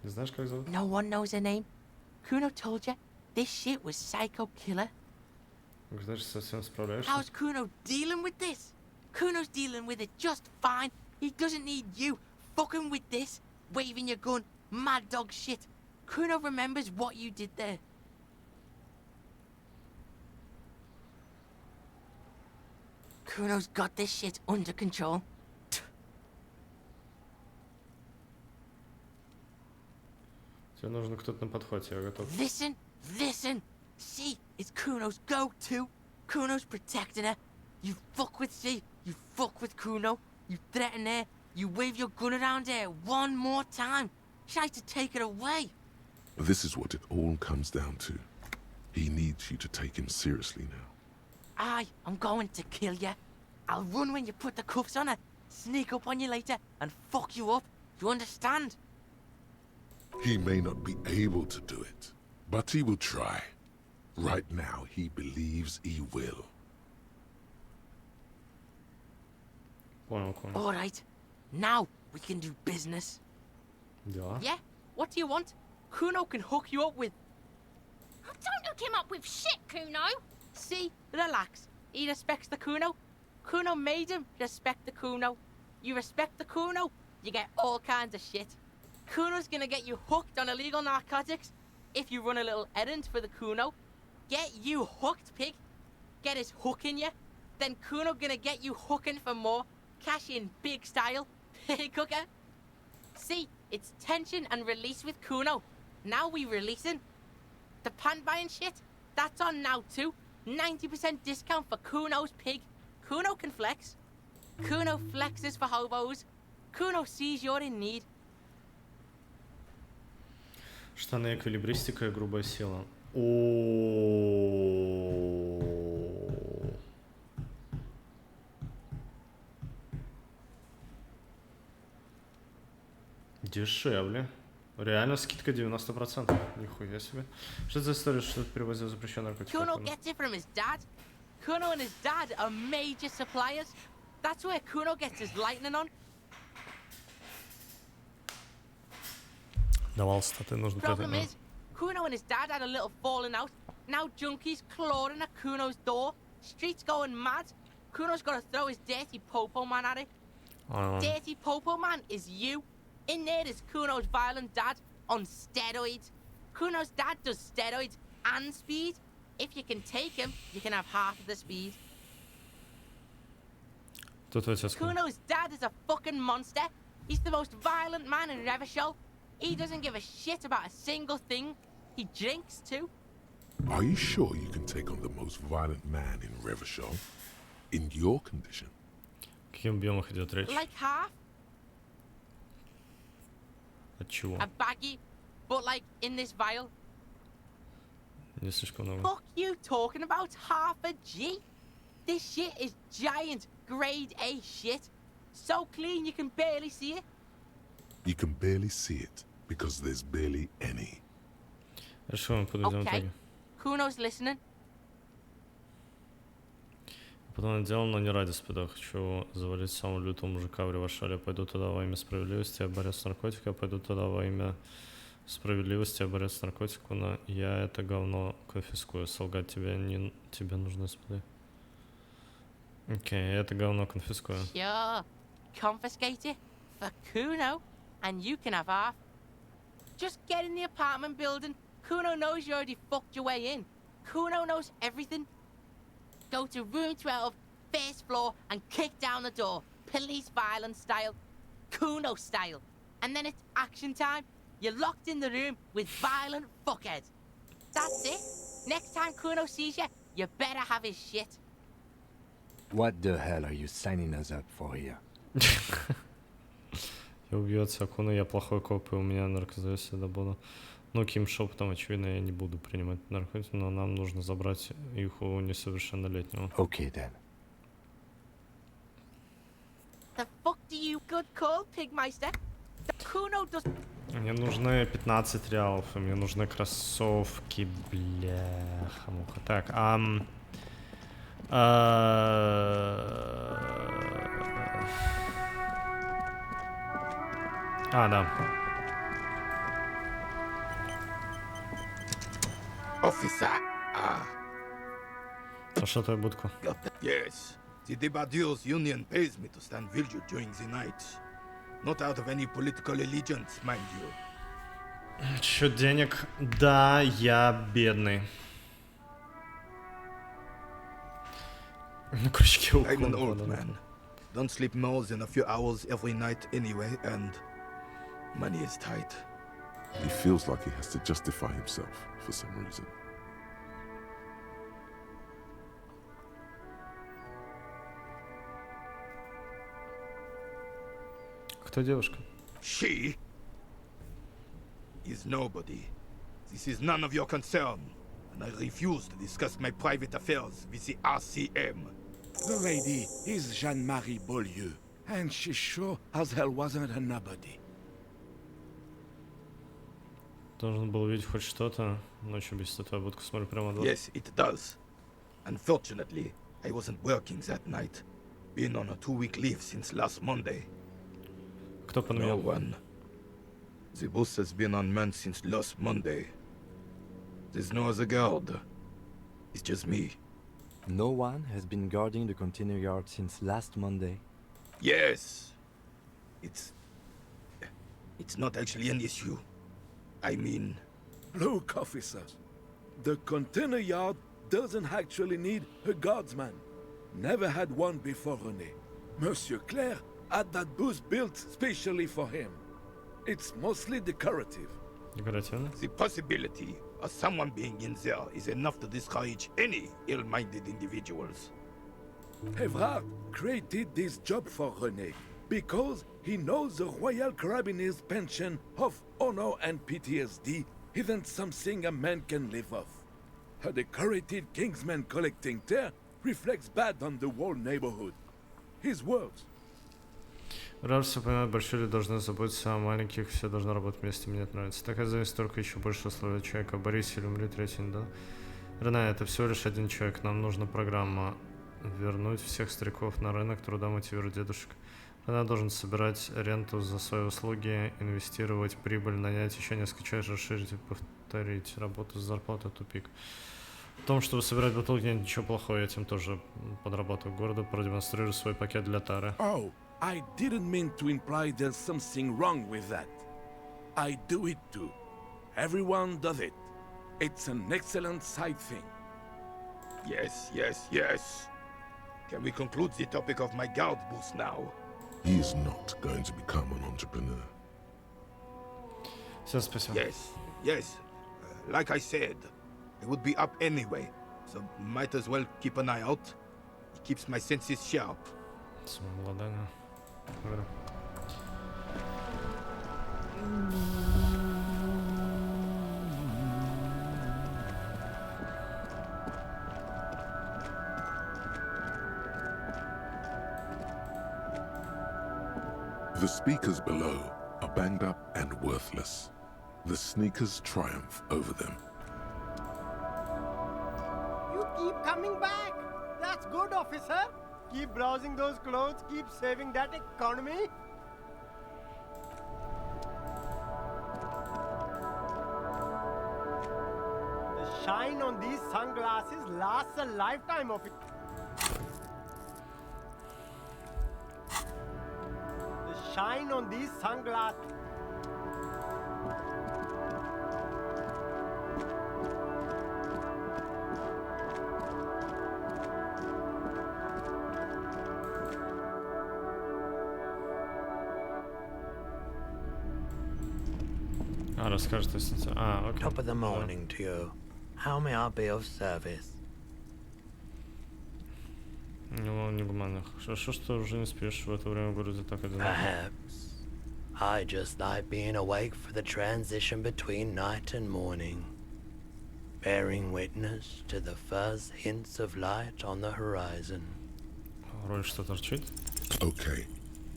Не знаешь, как зовут? No one knows her name. Kuno told you this shit was psycho killer. Знаешь, совсем справляешься? How's Kuno dealing with this? Kuno's dealing with it just fine. He doesn't need you fucking with this, waving your gun, mad dog shit. Kuno remembers what you did there. Kuno's got this shit under control. Тебе нужен кто-то на подхвате, я готов. Listen. C is Kuno's go-to. Kuno's protecting her. You fuck with C, you fuck with Kuno. You threaten her, you wave your gun around her one more time. Try to take it away. This is what it all comes down to. He needs you to take him seriously now. I'm going to kill you. I'll run when you put the cuffs on her, sneak up on you later, and fuck you up. You understand? He may not be able to do it, but he will try. Right now, he believes he will. Понял. All right. Now we can do business. Да. Yeah? What do you want? Kuno can hook you up with... Oh, don't hook him up with shit, Kuno! See? Relax. He respects the Kuno. Kuno made him respect the Kuno. You respect the Kuno, you get all kinds of shit. Kuno's gonna get you hooked on illegal narcotics if you run a little errand for the Kuno. Get you hooked, pig. Get his hook in you. Then Kuno gonna get you hooking for more. Cash in big style. Pig hooker. See, it's tension and release with Kuno. Now we releasing. The pan buying shit, that's on now too. 90% discount for Kuno's pig. Kuno can flex. Kuno flexes for hobos. Kuno sees you're in need. Штаны, эквилибристика и грубая сила. Дешевле. Реально скидка 90%. Нихуя себе. Что это за история, что ты перевозил запрещенные наркотики? Kuno gets it from his dad. Kuno and his dad are major suppliers. That's where Kuno gets his lightning on. Давал статы, нужно Problem is, Kuno and his dad had a little falling out. Now junkies clawing at Kuno's door. Streets going mad. Kuno's got to throw his dirty popo man at it. Dirty popo man is you. In there is Kuno's violent dad on steroids. Kuno's dad does steroids and speed. If you can take him, you can have half of the speed. Kuno's dad is a fucking monster. He's the most violent man in Revachol. He doesn't give a shit about a single thing. He drinks too. Are you sure you can take on the most violent man in Revachol? In your condition? Каким объемах идет речь? Like half. От чего? A baggie, but like in this vial. Не слишком много. Fuck you talking about half a G? This shit is giant, grade A shit. So clean you can barely see it. You can barely see it because there's barely any. Хорошо, мы подведем итоги. Kuno's listening. Потом дело, но не ради спида. Хочу завалить самого лютого мужика в Ревашале. Пойду туда во имя справедливости, я борец с наркотиком. Пойду туда во имя справедливости, я борец с наркотиком. Но я это говно конфискую. Солгать тебе нужны спиды. Окей, я это говно конфискую. Sure. Confiscate it for Kuno, and you can have half. Just get in the apartment building. Kuno knows you already fucked your way in. Kuno knows everything. Go to room 12, first floor, and kick down the door. Police violence style. Kuno style. And then it's action time. You're locked in the room with violent fuckheads. That's it. Next time Kuno sees you, you better have his shit. What the hell are you signing us up for here? Я убьется Акуна, я плохой коп, и у меня наркозавис всегда буду. Ну, Ким шепотом, очевидно, я не буду принимать наркотики, но нам нужно забрать их у несовершеннолетнего. Okay, then. The fuck do you good call, Pigmeister? Kuno does... Мне нужны 15 реалов, и мне нужны кроссовки, бляха-муха. Так, да. Officer, А что твою будку? Yes, the Debardeurs Union pays me to stand vigil during the night. Not out of any political allegiance, mind you. Счет денег? Да, я бедный. На крючке у I'm an old man. Don't sleep more than a few hours every night anyway, and money is tight. He feels like he has to justify himself for some reason. Кто девушка? She is nobody. This is none of your concern, and I refuse to discuss my private affairs with the RCM. The lady is Jeanne-Marie Beaulieu, and she sure as hell wasn't a nobody. Должен был увидеть хоть что-то, ночью без твою будку смотрю прямо в Yes, it does. Unfortunately, I wasn't working that night. Been on a 2-week leave since last Monday. Кто поменял? No one. The boss has been unmanned since last Monday. There's no other guard. It's just me. No one has been guarding the container yard since last Monday. Yes. It's not actually an issue. I mean... Look, officer. The container yard doesn't actually need a guardsman. Never had one before René. Monsieur Claire had that booth built specially for him. It's mostly decorative. The possibility of someone being in there is enough to discourage any ill-minded individuals. Evrard created this job for René because he knows the Royal Carabiniers' pension of honor and PTSD isn't something a man can live off. A decorated Kingsman collecting tear reflects bad on the whole neighborhood. His words. Раз все понимают, большие люди должны заботиться о маленьких, все должны работать вместе, мне это нравится. Такая зависть только еще больше условия человека. Борис или умри, третий не дал. Рене, это всего лишь один человек, нам нужна программа. Вернуть всех стариков на рынок труда, мотивировать дедушек. Она должен собирать ренту за свои услуги, инвестировать прибыль, нанять еще несколько человек, расширить и повторить работу с зарплатой, тупик. В том, чтобы собирать бутылки, нет ничего плохого, я этим тоже подрабатываю. Городу продемонстрирую свой пакет для Тары. Oh, I didn't mean to imply there's something wrong with that. I do it too. Everyone does it. It's an excellent side thing. Yes, yes, yes. Can we conclude the topic of my guard booth now? He is not going to become an entrepreneur. Yes, yes. Like I said, I would be up anyway, so might as well keep an eye out. It keeps my senses sharp. Самообладание. The speakers below are banged up and worthless. The sneakers triumph over them. You keep coming back. That's good, officer. Keep browsing those clothes, keep saving that economy. The shine on these sunglasses lasts a lifetime of it. The shine on these sunglasses. Расскажет, если... окей. Top of the morning to you. How may I be of service? Ну, негуманных. Хорошо, что уже не спишь в это время в городе так одиноко. Perhaps. I just like being awake for the transition between night and morning, bearing witness to the first hints of light on the horizon. Роль что торчит? Okay,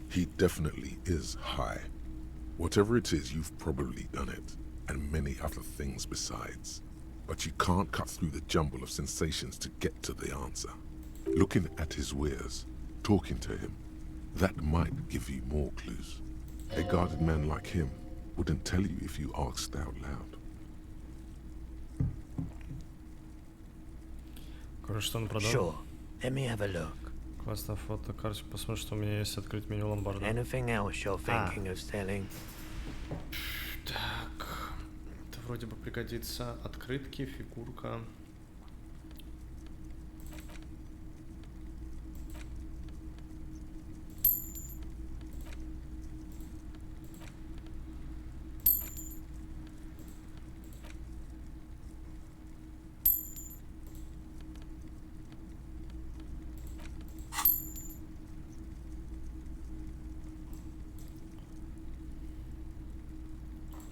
he definitely is high. Whatever it is, you've probably done it, and many other things besides. But you can't cut through the jumble of sensations to get to the answer. Looking at his wares, talking to him, that might give you more clues. A guarded man like him wouldn't tell you if you asked out loud. Короче, что он продал? Sure, let me have a look. Классная фотокарточка. Посмотри, что у меня есть. Открыть меню ломбарда. Anything else you're thinking of selling? Так, это вроде бы пригодится. Открытки, фигурка.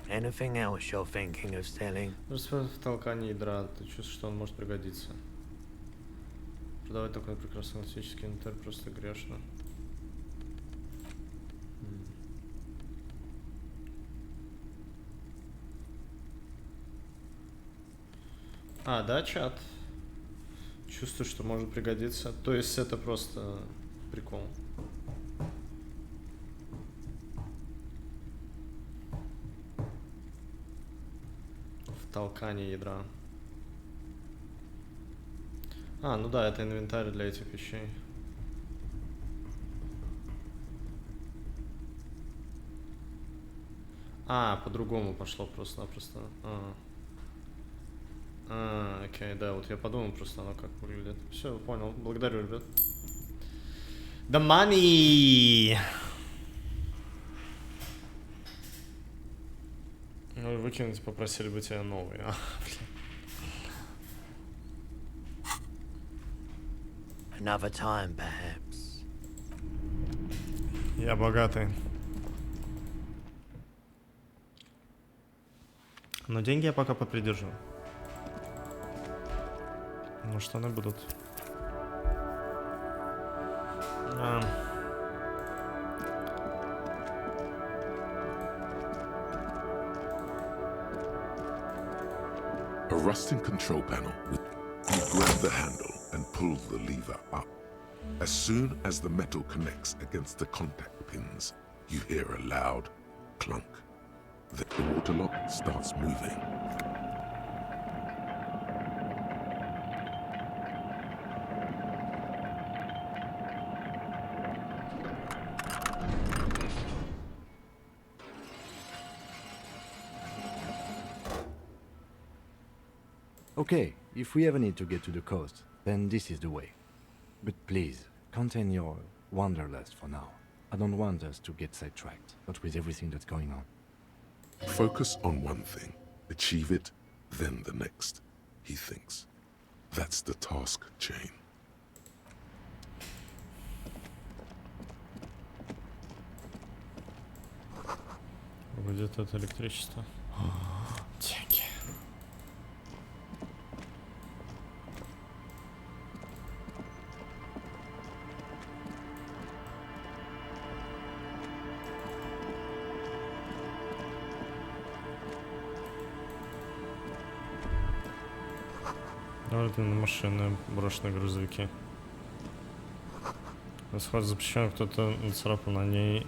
Anything else you're thinking of selling? Просто в толкании ядра. Ты чувствуешь, что он может пригодиться. Продавать такой прекрасный классический инвентарь просто грешно. А, да, чат. Чувствую, что может пригодиться. То есть это просто прикол. Толкание ядра. А, ну да, это инвентарь для этих вещей. А, по-другому пошло просто-напросто. Окей, да, вот я подумал просто, оно как выглядит. Все, понял. Благодарю, ребят. The money! Ну и выкинуть попросили бы тебя новые. Another time, perhaps. Я богатый. Но деньги я пока попридержу. Ну, штаны будут. A rusting control panel. You grab the handle and pull the lever up. As soon as the metal connects against the contact pins, you hear a loud clunk. The water lock starts moving. Okay, if we ever need to get to the coast, then this is the way. But please, contain your wanderlust for now. I don't want us to get sidetracked, not with everything that's going on. Focus on one thing. Achieve it, then the next, he thinks. That's the task chain. Где-то это электричество. Деньги. Это на машины, брошенные грузовики. Расход запрещен, кто-то нацарапал на ней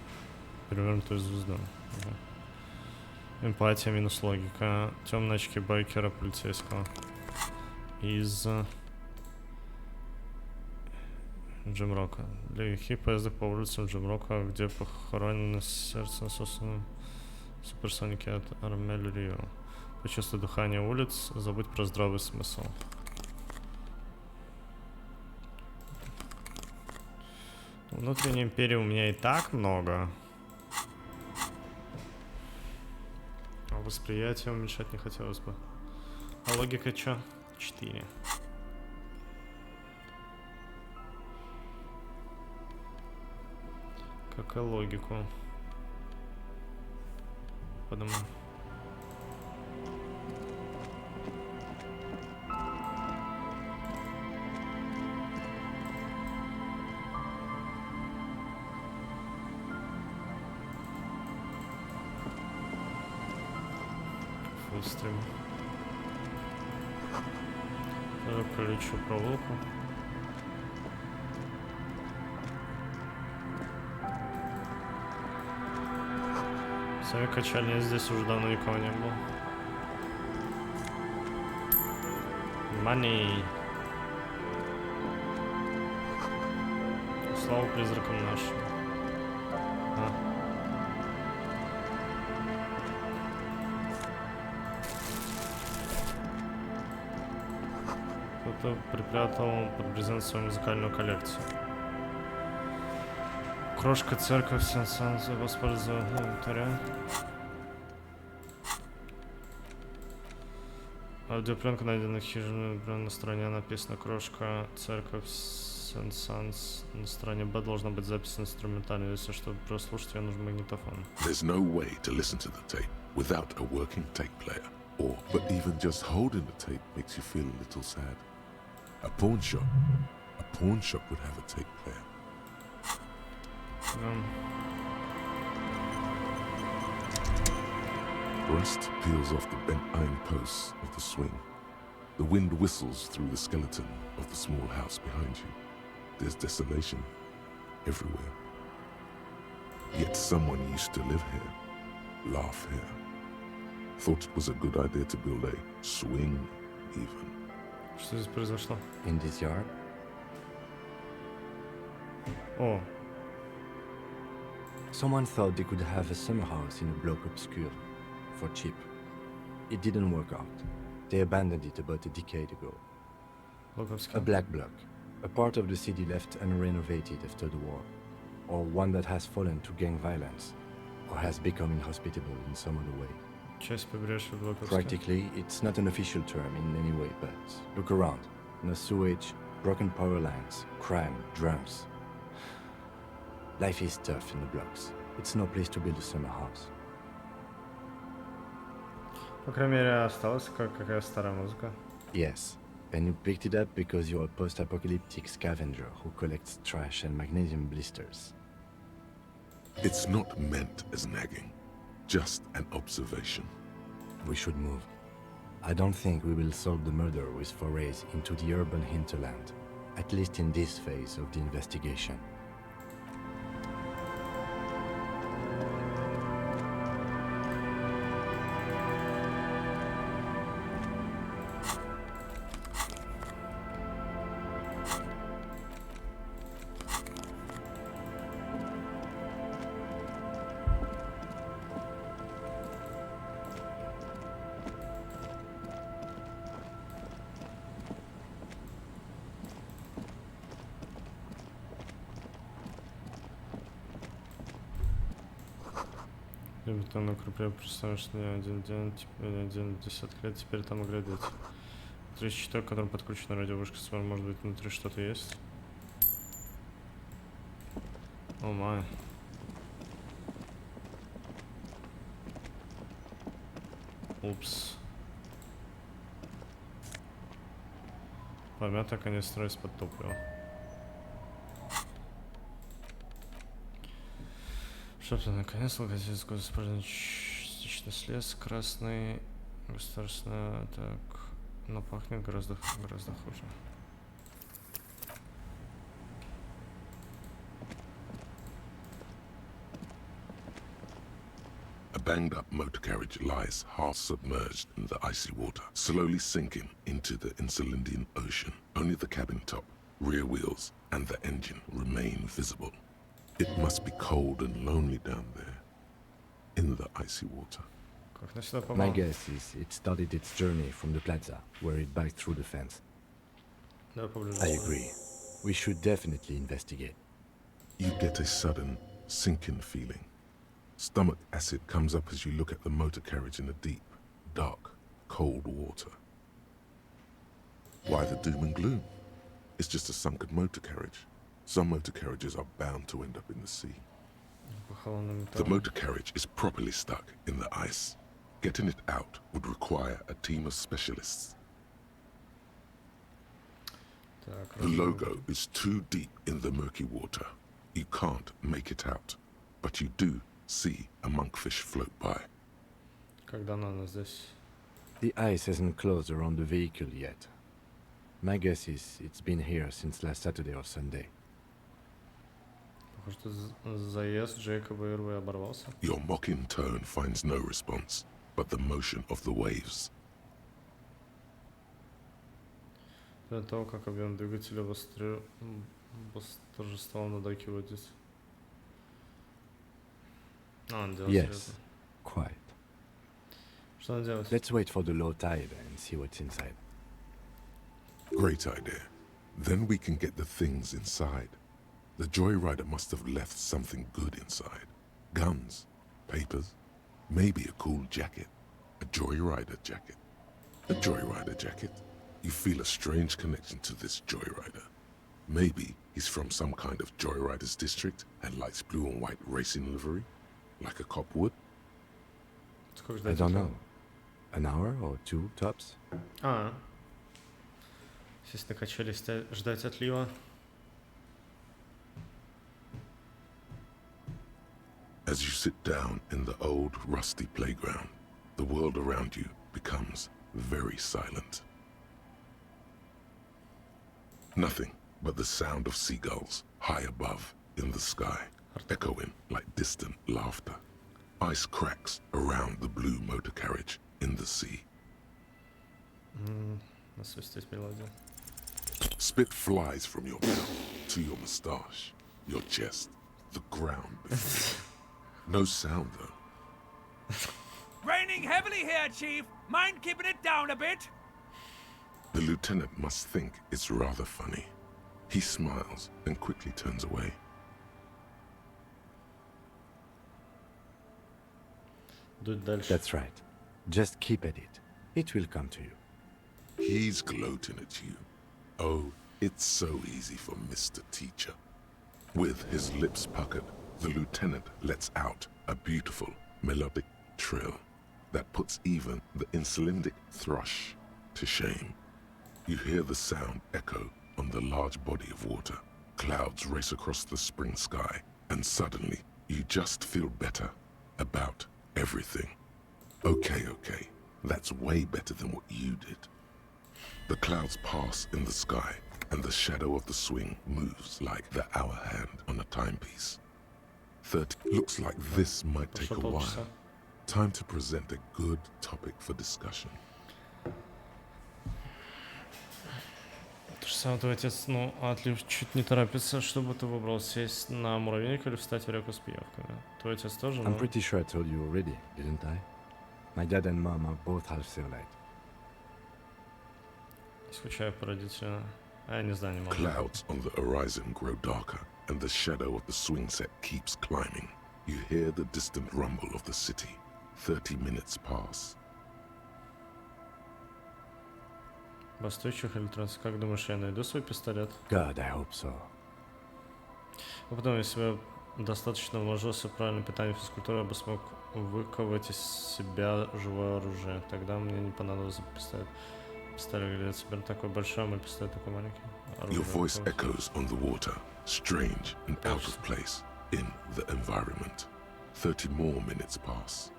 перевернутую звезду. Эмпатия минус логика. Темные очки байкера полицейского. Из Джимрока. Для легких поездок по улицам Джимрока, где похоронено сердце насосным суперсоники от Армель Рио. Почувствуй дыхание улиц, забудь про здравый смысл. Внутренней империи у меня и так много. А восприятие уменьшать не хотелось бы. А логика чё? 4. Какая логику? Подумаю. Фулстрим. Колючую проволоку. Сами качали, здесь уже давно никого не было. Money. Слава призракам нашим. Кто-то припрятал под брезент свою музыкальную коллекцию. Крошка, церковь, Сен-Санс, воспользовал инвентаря. Аудиопленка найдена в хижине, на стороне написано крошка, церковь, Сен-Санс. На стороне Б должна быть запись инструментальная, если чтобы прослушать ее нужен магнитофон. There's no way to listen to the tape without a working tape player. But even just holding the tape makes you feel a little sad. A pawn shop would have a tape player. Rust peels off the bent iron posts of the swing. The wind whistles through the skeleton of the small house behind you. There's desolation everywhere. Yet someone used to live here, laugh here. Thought it was a good idea to build a swing, even. Что здесь произошло? In this yard? О. Someone thought they could have a summer house in a block obscure, for cheap. It didn't work out. They abandoned it about a decade ago. A black block, a part of the city left unrenovated after the war, or one that has fallen to gang violence, or has become inhospitable in some other way. Practically, it's not an official term in any way, but look around. No sewage, broken power lines, crime, drums. Life is tough in the blocks. It's no place to build a summer house. По крайней мере, осталась какая старая музыка. Yes, and you picked it up because you're a post-apocalyptic scavenger who collects trash and magnesium blisters. It's not meant as nagging, just an observation. We should move. I don't think we will solve the murder with forays into the urban hinterland, at least in this phase of the investigation. Там укрепляю, представляешь, что не один день, теперь один десяток лет, теперь там играет. 34, к которому подключена радиовышка, может быть внутри что-то есть. О май. Упс. Помята канистра из-под топлива. Что-то наконец логотип использован частичный слез, красный, государственная, так, но пахнет гораздо хуже. A banged-up motor carriage lies half submerged in the icy water, slowly sinking into the Insulindian Ocean. Only the cabin top, rear wheels, and the engine remain visible. It must be cold and lonely down there, in the icy water. My guess is it started its journey from the plaza, where it backed through the fence. I agree. We should definitely investigate. You get a sudden, sinking feeling. Stomach acid comes up as you look at the motor carriage in the deep, dark, cold water. Why the doom and gloom? It's just a sunken motor carriage. Some motor carriages are bound to end up in the sea. The motor carriage is properly stuck in the ice. Getting it out would require a team of specialists. The logo is too deep in the murky water. You can't make it out, but you do see a monkfish float by. The ice hasn't closed around the vehicle yet. My guess is it's been here since last Saturday or Sunday. Your mocking tone finds no response, but the motion of the waves. того, как объем двигателя восторжествовал на доке водителя. Yes, quite. Что он делает? Let's wait for the low tide and see what's inside. Great idea. Then we can get the things inside. The joyrider must have left something good inside. Guns, papers, maybe a cool jacket. A joyrider jacket. A joyrider jacket. You feel a strange connection to this joyrider. Maybe he's from some kind of joyriders district and likes blue and white racing livery, like a cop would. I don't know. An hour or two tops? Сесть на качели, ждать отлива. As you sit down in the old, rusty playground, the world around you becomes very silent. Nothing but the sound of seagulls high above in the sky, echoing like distant laughter. Ice cracks around the blue motor carriage in the sea. Spit flies from your mouth to your moustache, your chest, the ground beneath. No sound, though. Raining heavily here, Chief. Mind keeping it down a bit? The lieutenant must think it's rather funny. He smiles and quickly turns away. That's right. Just keep at it. It will come to you. He's gloating at you. Oh, it's so easy for Mr. Teacher. With his lips puckered, the lieutenant lets out a beautiful melodic trill that puts even the insulindic thrush to shame. You hear the sound echo on the large body of water. Clouds race across the spring sky, and suddenly you just feel better about everything. Okay, that's way better than what you did. The clouds pass in the sky, and the shadow of the swing moves like the hour hand on a timepiece. 30 looks like this might take a while. Time to present a good topic for discussion. То же самое, твой отец, отлив чуть не торопится, чтобы ты выбрал сесть на муравейник или встать в реку с пиявками. Твой отец тоже, I'm pretty sure I told you already, didn't I? My dad and mom are both half-civilized. Скучаю по родителям. Я не знаю, не могу. Clouds on the horizon grow darker, and the shadow of the swing set keeps climbing. You hear the distant rumble of the city. 30 minutes pass. Бастующих или транс? Как думаешь, я найду свой пистолет? God, I hope so. А потом, если бы я достаточно вложился в правильное питание и физкультуру, я бы смог выковать из себя живое оружие. Тогда мне не понадобился пистолет. Пистолет глядит себе такой большой, а мой пистолет такой маленький. Your voice echoes on the water, strange and out of place in the environment. 30 more minutes pass.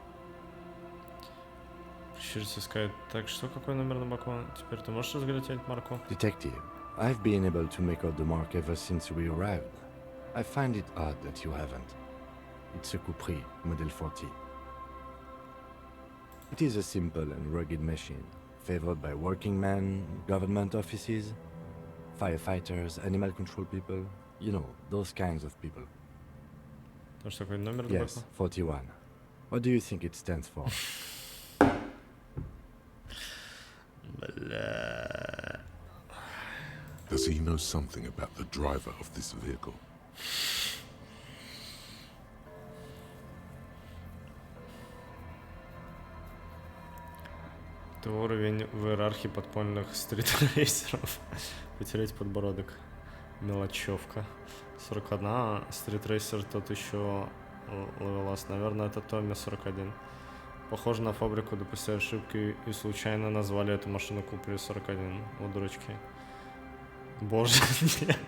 Прищуриться искать. Так, что какой номер на боку? Теперь ты можешь разглядеть марку? Detective, I've been able to make out the mark ever since we arrived. I find it odd that you haven't. It's a Capri, Model 40. It is a simple and rugged machine, favored by working men, government offices, firefighters, animal control people, you know, those kinds of people. Что такой номер на Yes, боку? 41. What do you think it stands for? Does he know something about the driver of this vehicle? Это уровень в иерархии подпольных стритрейсеров. Потереть подбородок. Мелочевка. 41. Стритрейсер тот еще ловелас. Наверное, это Томми 41. Похоже на фабрику, допустили ошибки и случайно назвали эту машину Купри 41. У дурачки. Боже, нет.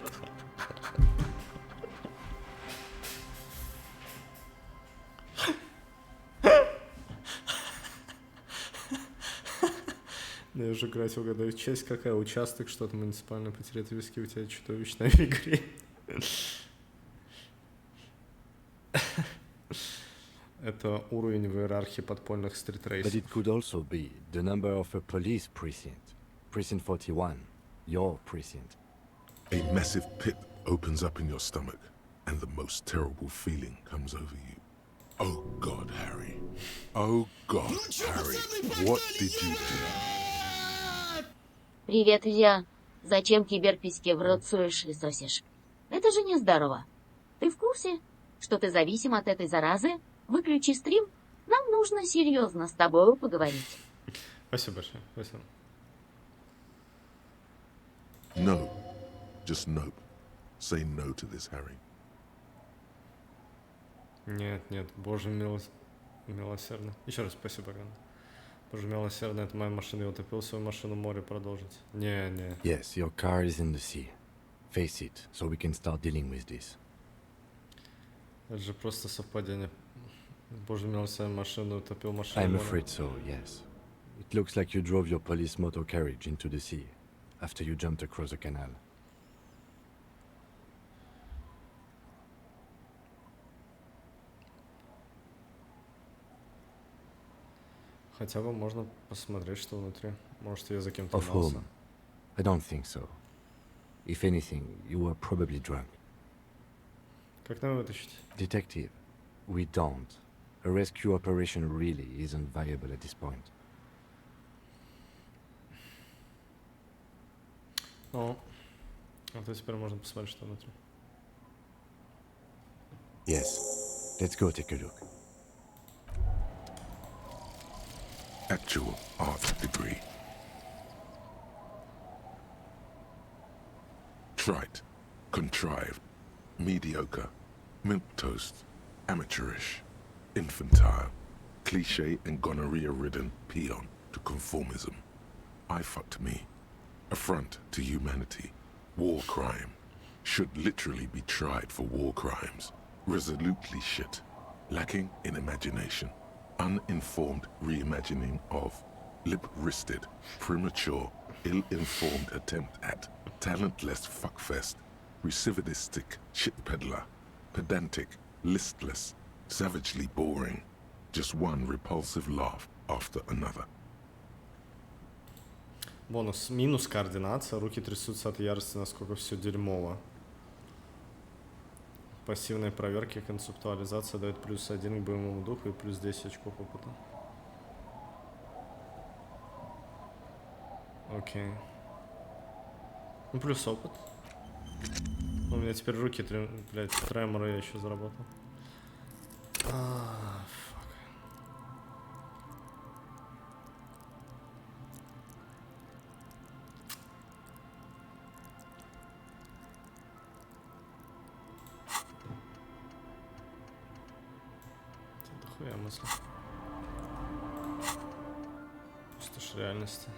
Я уже играть угадаю. Часть какая? Участок, что-то муниципальное, потерять виски, у тебя чудовищная в игре. Это уровень в иерархии подпольных стритрейсеров. But it could also be the number of a police precinct. Precinct 41. Your precinct. A massive pit opens up in your stomach, and the most terrible feeling comes over you. Oh God, Harry. Oh God, Harry. What did you do? Привет, Илья. Зачем киберпиське в рот суешь и сосешь? Это же не здорово. Ты в курсе, что ты зависим от этой заразы? Выключи стрим. Нам нужно серьезно с тобой поговорить. Спасибо большое. Спасибо. No. Just nope. Say no to this, Harry. Нет, нет. Боже милосердно. Еще раз спасибо, Ган. Боже милосердно, это моя машина. Я утопил свою машину в море продолжить. Не. Yes, your car is in the sea. Face it, so we can start dealing with this. Это же просто совпадение. Боже милосердно, машину утопил машину в I'm море. afraid so, yes. It looks like you drove your police motor carriage into the sea after you jumped across the canal. Хотя бы можно посмотреть, что внутри. Может, я за кем-то Of гнался. whom? I don't think so. If anything, you were probably drunk. Как нам вытащить? Detective, we don't. A rescue operation really isn't viable at this point. О, а то теперь можно посмотреть, что внутри. Yes. Let's go take a look. Actual art degree. Trite, contrived, mediocre, milquetoast, amateurish, infantile, cliché and gonorrhea-ridden peon to conformism. I fucked me. Affront to humanity. War crime. Should literally be tried for war crimes. Resolutely shit. Lacking in imagination. Uninformed reimagining of. Lip-wristed, premature, ill-informed attempt at. Talentless fuckfest. Recidivistic shit peddler. Pedantic, listless, savagely boring. Just one repulsive laugh after another. Бонус. Минус координация. Руки трясутся от ярости, насколько все дерьмово. Пассивные проверки, концептуализация дает +1 к боевому духу и +10 очков опыта. Окей. Ну, плюс опыт. У меня теперь руки, блядь, треморы я еще заработал. Хуя мысли. Пустошь реальности.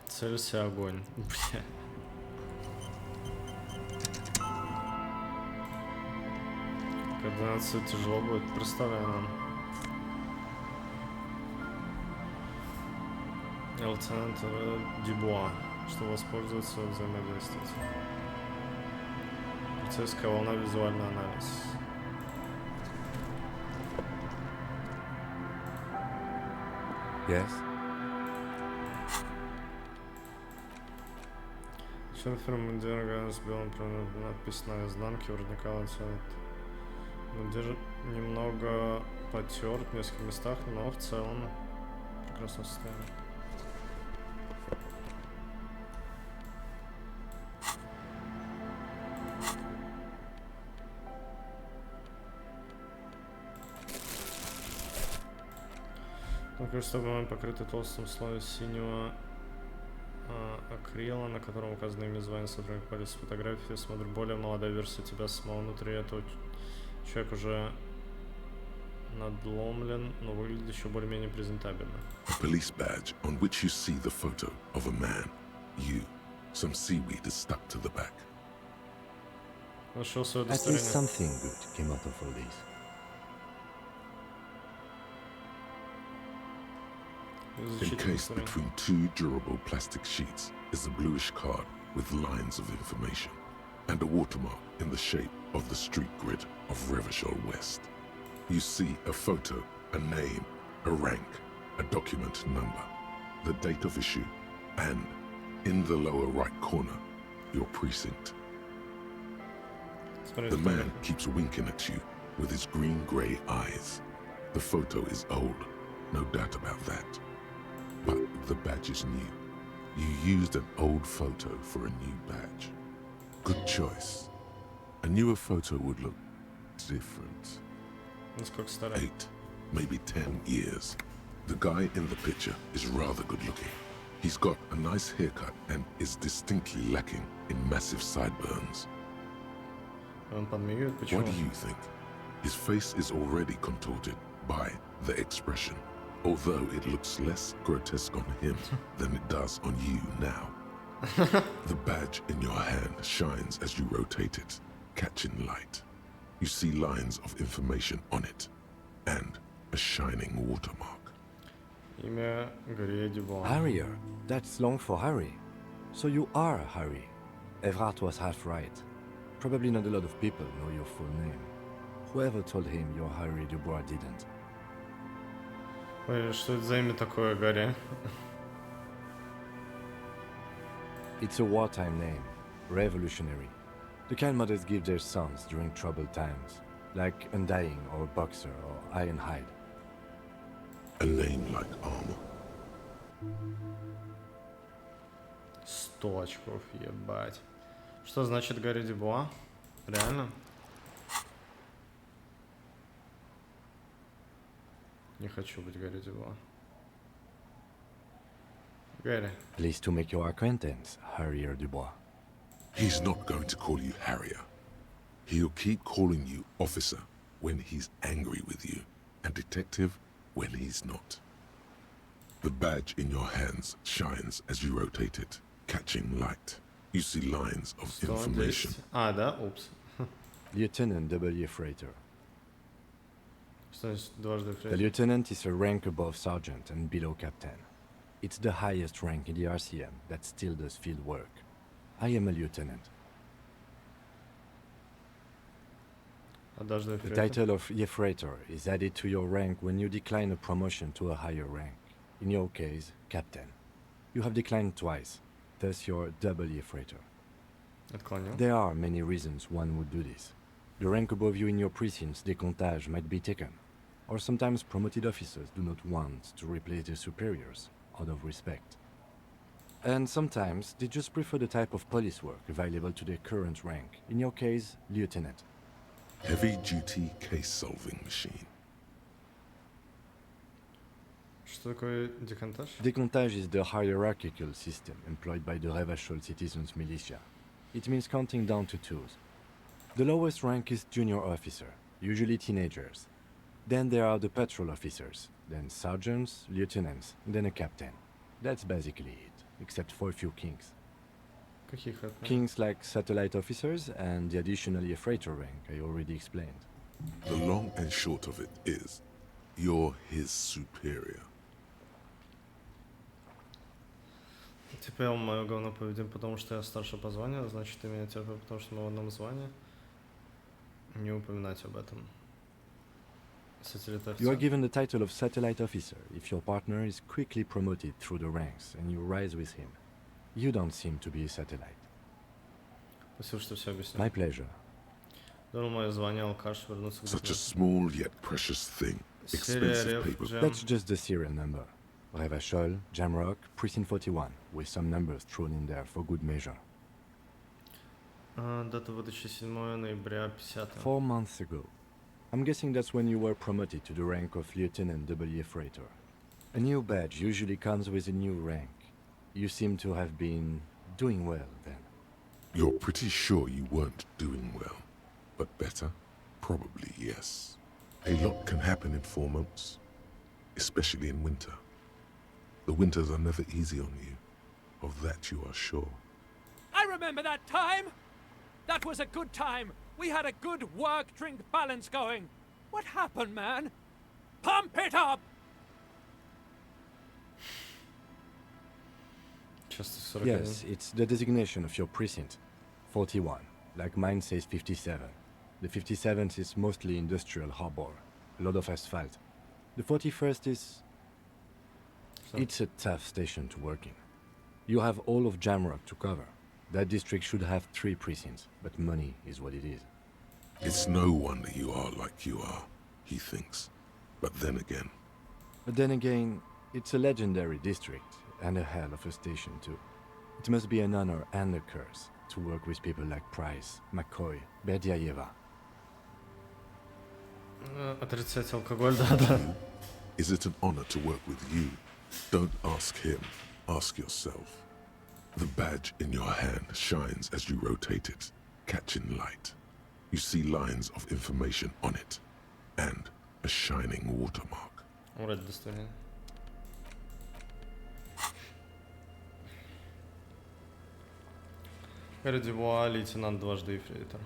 Целься огонь. Бля. Координацию тяжело будет, представляю нам. Лейтенант Дюбуа, что воспользоваться взаимодействовать. Полицейская волна, визуальный анализ. Yes? Шерфер мундира с белым надпись на изнанке, вроде лейтенант. Мундир немного потерт в нескольких местах, но в целом в прекрасном состоянии. Вокруг стопы покрыты толстым слоем синего акрила, на котором указаны имя, звание сотрудника полиции, фотографии. Смотрю, более молодая версия тебя самого. Внутри этого человек уже надломлен, но выглядит еще более-менее презентабельно. A police badge on which you see the photo of a man. You. Some seaweed is stuck to the back. Нашел свое At least удостоверение. something good came out of all this. Encased between two durable plastic sheets is a bluish card with lines of information and a watermark in the shape of the street grid of Revachol West. You see a photo, a name, a rank, a document number, the date of issue, and, in the lower right corner, your precinct. The man keeps winking at you with his green-grey eyes. The photo is old, no doubt about that. But the badge is new. You used an old photo for a new badge. Good choice. A newer photo would look different. 8, maybe 10 years. The guy in the picture is rather good looking. He's got a nice haircut and is distinctly lacking in massive sideburns. What do you think? His face is already contorted by the expression, although it looks less grotesque on him than it does on you now. The badge in your hand shines as you rotate it, catching light. You see lines of information on it, and a shining watermark. Имя Гарри Дюбуа. Harrier. That's long for Harry. So you are Harry. Evrard was half right. Probably not a lot of people know your full name. Whoever told him you're Harry Dubois didn't. Ой, что это за имя такое, Гарри? It's a wartime name. Revolutionary. The kind mothers give their sons during troubled times. Like Undying or Boxer or Ironhide. A name like armor. 100 очков, ебать. Что значит Гарри Дюбуа? Реально? Не хочу быть Гарри Дюбуа. Гарри. Pleased to make your acquaintance, Harrier Dubois. He's not going to call you Harrier. He'll keep calling you officer when he's angry with you, and detective when he's not. The badge in your hands shines as you rotate it, catching light. You see lines of information. Ah, да? Oops. Lieutenant W. Freighter. Что значит дважды The Фрейзер? lieutenant is a rank above sergeant and below captain. It's the highest rank in the RCM that still does field work. I am a lieutenant. А дважды The Фрейзер? title of Yefreitor is added to your rank when you decline a promotion to a higher rank. In your case, captain. You have declined twice, thus you're double Yefreitor. Отклонил. There are many reasons one would do this. The rank above you in your precinct's decomptage might be taken, or sometimes promoted officers do not want to replace their superiors out of respect. And sometimes they just prefer the type of police work available to their current rank, in your case, lieutenant. Heavy-duty case-solving machine. Что такое декантаж? Decomptage is the hierarchical system employed by the Revachol citizens militia. It means counting down to twos. The lowest rank is junior officer, usually teenagers. Then there are the patrol officers, then sergeants, lieutenants, then a captain. That's basically it, except for a few kings. Каких это? Kings like satellite officers and the additional Freighter rank I already explained. The long and short of it is, you're his superior. Типа я мое говно поведем, потому что я старше по званию, значит ты меня терпел, потому что мы в одном звании. Не упоминать об этом. Сателлит You are офицер. given the title of satellite officer if your partner is quickly promoted through the ranks and you rise with him. You don't seem to be a satellite. Спасибо, что все объяснил. My pleasure. Думал, мое звание алкаш вернуться к Such a документам. small yet precious thing. Серия Expensive Рев paper. Джем. That's just the serial number. Revachol, Jamrock, Precinct 41, with some numbers thrown in there for good measure. Дата выдачи 7 ноября 50. 4 months ago. I'm guessing that's when you were promoted to the rank of Lieutenant W. Freighter. A new badge usually comes with a new rank. You seem to have been doing well then. You're pretty sure you weren't doing well, but better? Probably yes. A lot can happen in 4 months, especially in winter. The winters are never easy on you, of that you are sure. I remember that time! That was a good time! We had a good work-drink balance going! What happened, man? Pump it up! Yes, it's the designation of your precinct. 41. Like mine says 57. The 57th is mostly industrial harbor. A lot of asphalt. The 41st is... It's a tough station to work in. You have all of Jamrock to cover. That district should have 3 precincts, but money is what it is. It's no wonder you are like you are, he thinks. But then again, it's a legendary district, and a hell of a station too. It must be an honor and a curse to work with people like Price, McCoy, Berdiaeva. Отрицать алкоголь, да. Is it an honor to work with you? Don't ask him, ask yourself. The badge in your hand shines as you rotate it, catching light. You see lines of information on it, and a shining watermark. Вроде достойно. Радивуа, лейтенант, дважды ефрейтор.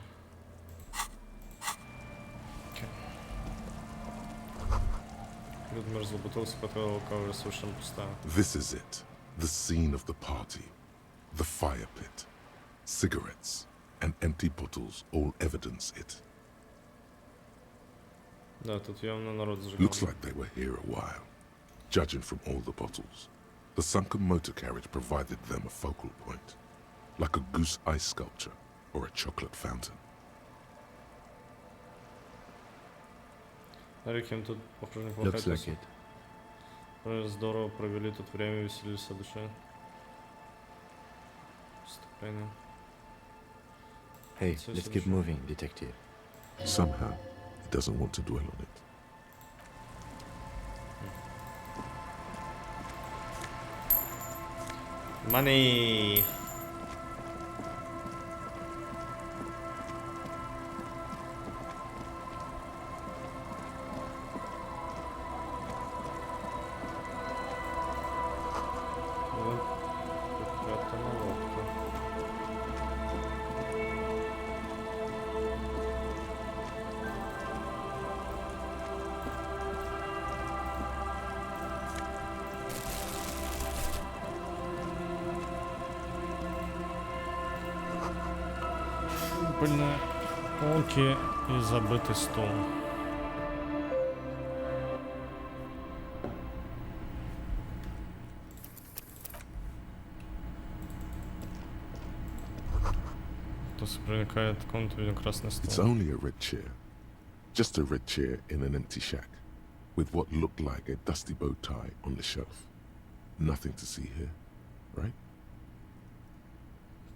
Людмир заботился, потом кавер совершенно пустая. This is it, the scene of the party, the fire pit, cigarettes, and empty bottles all evidence it. Да, тут явно народ зажигал. Looks like they were here a while, judging from all the bottles. The sunken motor carriage provided them a focal point, like a goose ice sculpture or a chocolate fountain. Тут, похоже, неплохая Looks like it. Здорово провели тут время, веселились от души. Вступление. Hey, let's keep moving, detective. Somehow, he doesn't want to dwell on it. Money! Пыльные полки и забытый стол. Кто-то проникает в комнату, видим красный стол. It's only a red chair. Just a red chair in an empty shack, with what looked like a dusty bow tie on the shelf. Nothing to see here, right?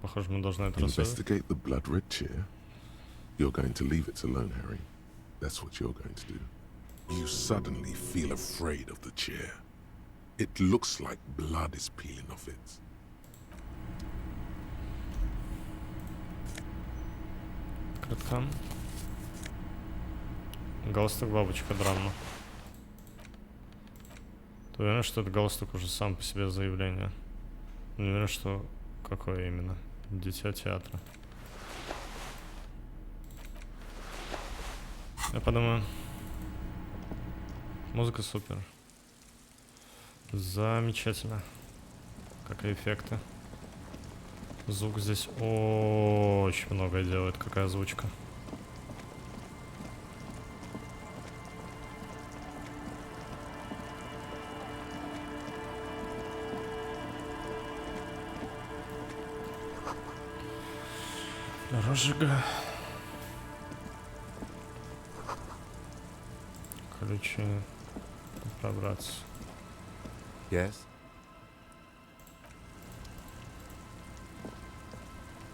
Похоже, мы должны это расследовать. Investigate the blood red chair. You're going to leave it alone, Harry. That's what you're going to do. You suddenly feel afraid of the chair. It looks like blood is peeling off it. Кратко. Галстук бабочка драма. Ты уверен, что этот галстук уже сам по себе заявление? Не уверен, что какое именно. Дитя театра. Я подумаю. Музыка супер. Замечательно. Как и эффекты. Звук здесь очень многое делает. Какая озвучка. Разжига. Ключи. Пробраться. Yes?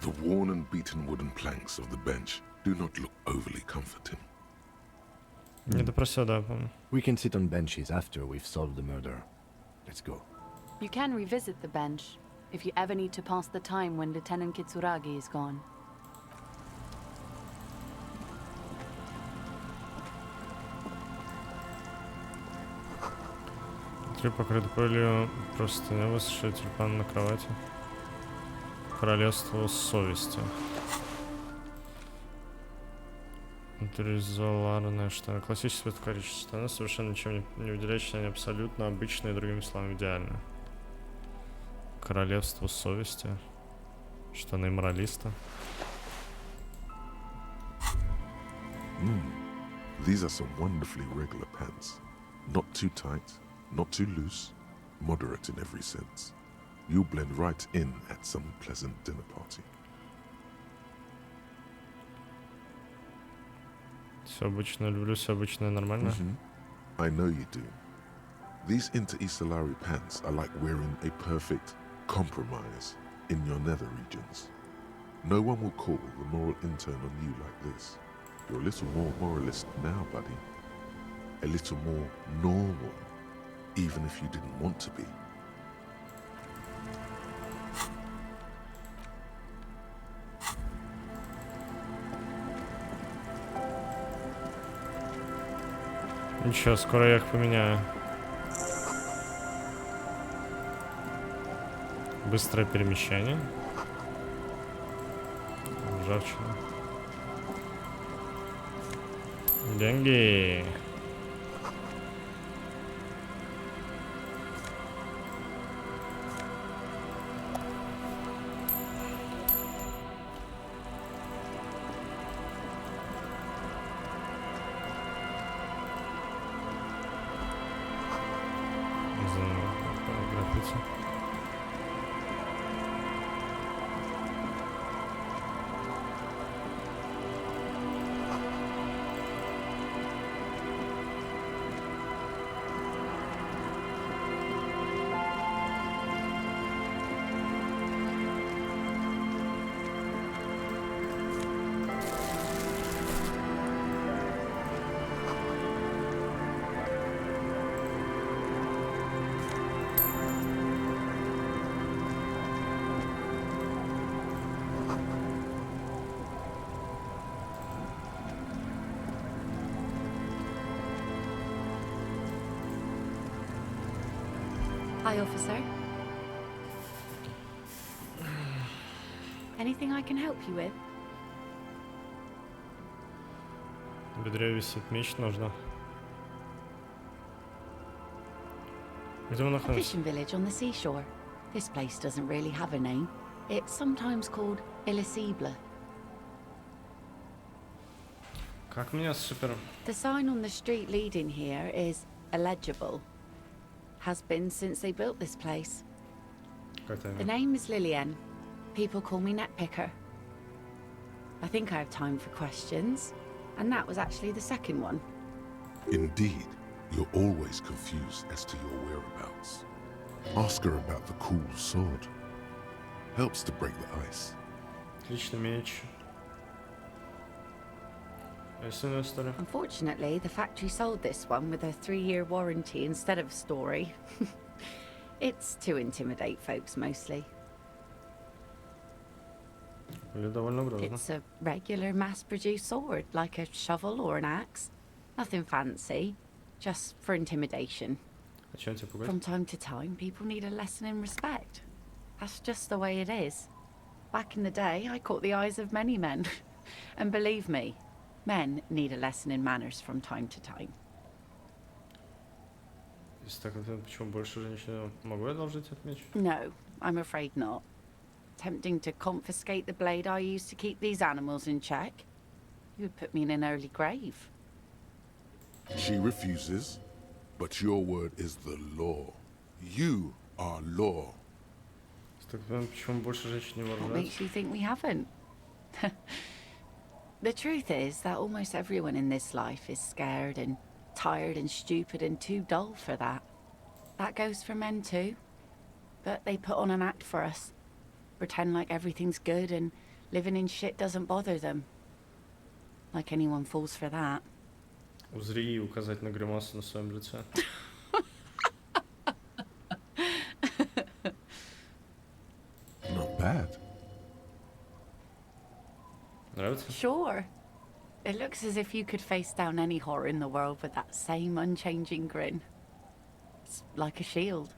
The worn and beaten wooden planks of the bench do not look overly comforting. Не допрося, да, помню. We can sit on benches after we've solved the murder. Let's go. You can revisit the bench if you ever need to pass the time when Lieutenant Kitsuragi is gone. Три покрыты пылью, просто не высушили тюльпан на кровати. Королевство совести. Интеризоларная штаны. Классический цвет коричневые штаны, совершенно ничем не выделяющиеся, они абсолютно обычные, другими словами, идеальные. Королевство совести. Штаны моралиста. These are some wonderfully regular pants. Not too tight, not too loose, moderate in every sense. You'll blend right in at some pleasant dinner party. Все обычное люблю, все обычное нормально. I know you do. These inter-Isolari pants are like wearing a perfect compromise in your nether regions. No one will call the moral intern on you like this. You're a little more moralist now, buddy. A little more normal, even if you didn't want to be. Ничего, скоро я их поменяю. Быстрое перемещение. Ржавчина. Деньги. Hi, officer. Anything I can help you with? В бедре висит меч, нужно. Где мы A находимся? fishing village on the seashore. This place doesn't really have a name. It's sometimes called Elysium. Как меня супер... The sign on the street leading here is illegible. Has been since they built this place. The name is Lillian. People call me Netpicker. I think I have time for questions, and that was actually the second one. Indeed, you're always confused as to your whereabouts. Ask her about the cool sword. Helps to break the ice. Отличный меч. Unfortunately, the factory sold this one with a 3-year warranty instead of a story. It's to intimidate folks mostly. It's a regular mass-produced sword, like a shovel or an axe. Nothing fancy, just for intimidation. From time to time, people need a lesson in respect. That's just the way it is. Back in the day, I caught the eyes of many men. And believe me, men need a lesson in manners from time to time. No, I'm afraid not. Tempting to confiscate the blade I used to keep these animals in check. You would put me in an early grave. She refuses, but your word is the law. You are law. What makes you think we haven't? The truth is that almost everyone in this life is scared and tired and stupid and too dull for that. That goes for men too. But they put on an act for us. Pretend like everything's good and living in shit doesn't bother them. Like anyone falls for that. Узри и указать на гримасу на своем лице. Sure. It looks as if you could face down any horror in the world with that same unchanging grin. It's like a shield.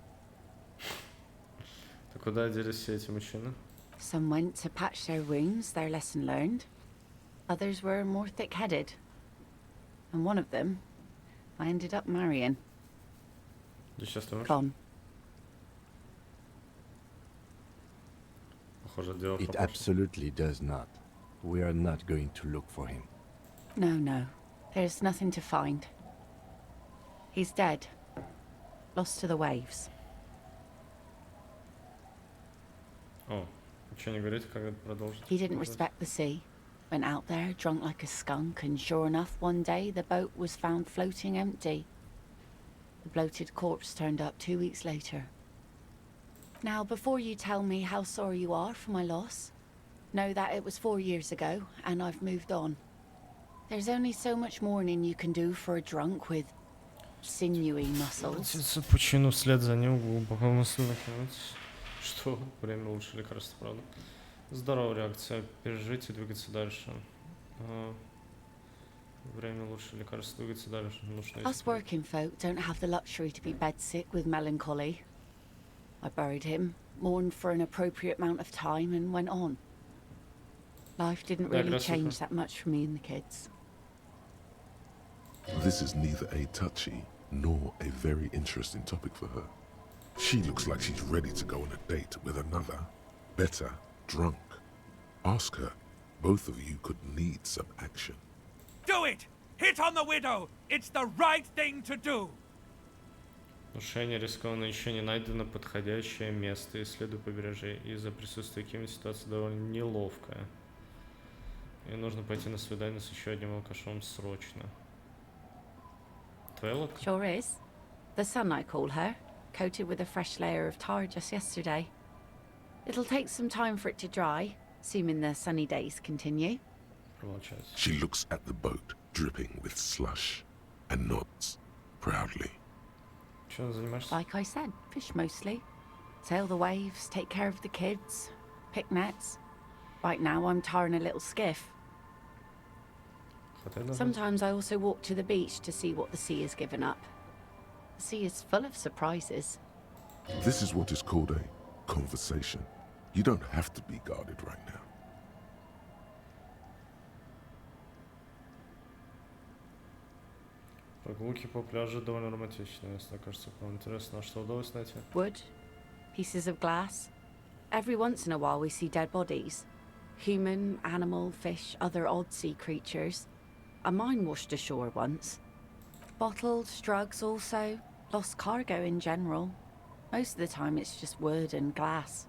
Так куда делись все эти мужчины? Some went to patch their wounds, their lesson learned. Others were more thick-headed. And one of them, I ended up marrying. Ты счастлива? Gone. Похоже, дело It пропало. absolutely does not. We are not going to look for him. No. There's nothing to find. He's dead. Lost to the waves. О, ничего не говорите, как это продолжится? He didn't respect the sea. Went out there, drunk like a skunk, and sure enough, one day the boat was found floating empty. The bloated corpse turned up 2 weeks later. Now, before you tell me how sorry you are for my loss, know that it was 4 years ago, and I've moved on. There's only so much mourning you can do for a drunk with sinewy muscles. Обратиться почину вслед за ним глубоко мысленно наконец. Что? Время лучше лекарства, правда? Здоровая реакция. Пережить и двигаться дальше. Время лучше лекарства, двигаться дальше. Us working folk don't have the luxury to be bedsick with melancholy. I buried him, mourned for an appropriate amount of time, and went on. Life didn't really change that much for me and the kids. This is neither a touchy nor a very interesting topic for her. She looks like she's ready to go on a date with another, better, drunk. Ask her. Both of you could need some action. Do it! Hit on the widow! It's the right thing to do! Нарушение рискованно, еще не найдено подходящее место. Исследуй побережье. Из-за присутствия Ким ситуация довольно неловкая. И нужно пойти на свидание с еще одним алкашом срочно. Твоя лодка? Sure is. The Sun, I call her. Coated with a fresh layer of tar just yesterday. It'll take some time for it to dry, assuming the sunny days continue. She looks at the boat, dripping with slush, and nods proudly. Like I said, fish mostly. Sail the waves, take care of the kids, pick nets. Right now I'm tarring a little skiff. Sometimes I also walk to the beach to see what the sea has given up. The sea is full of surprises. This is what is called a conversation. You don't have to be guarded right now. Прогулки по пляжу довольно романтичные, если кажется, вам интересно, а что удалось найти? Wood, pieces of glass. Every once in a while we see dead bodies. Human, animal, fish, other odd sea creatures. A mine washed ashore once. Bottles, drugs also. Lost cargo in general. Most of the time it's just wood and glass.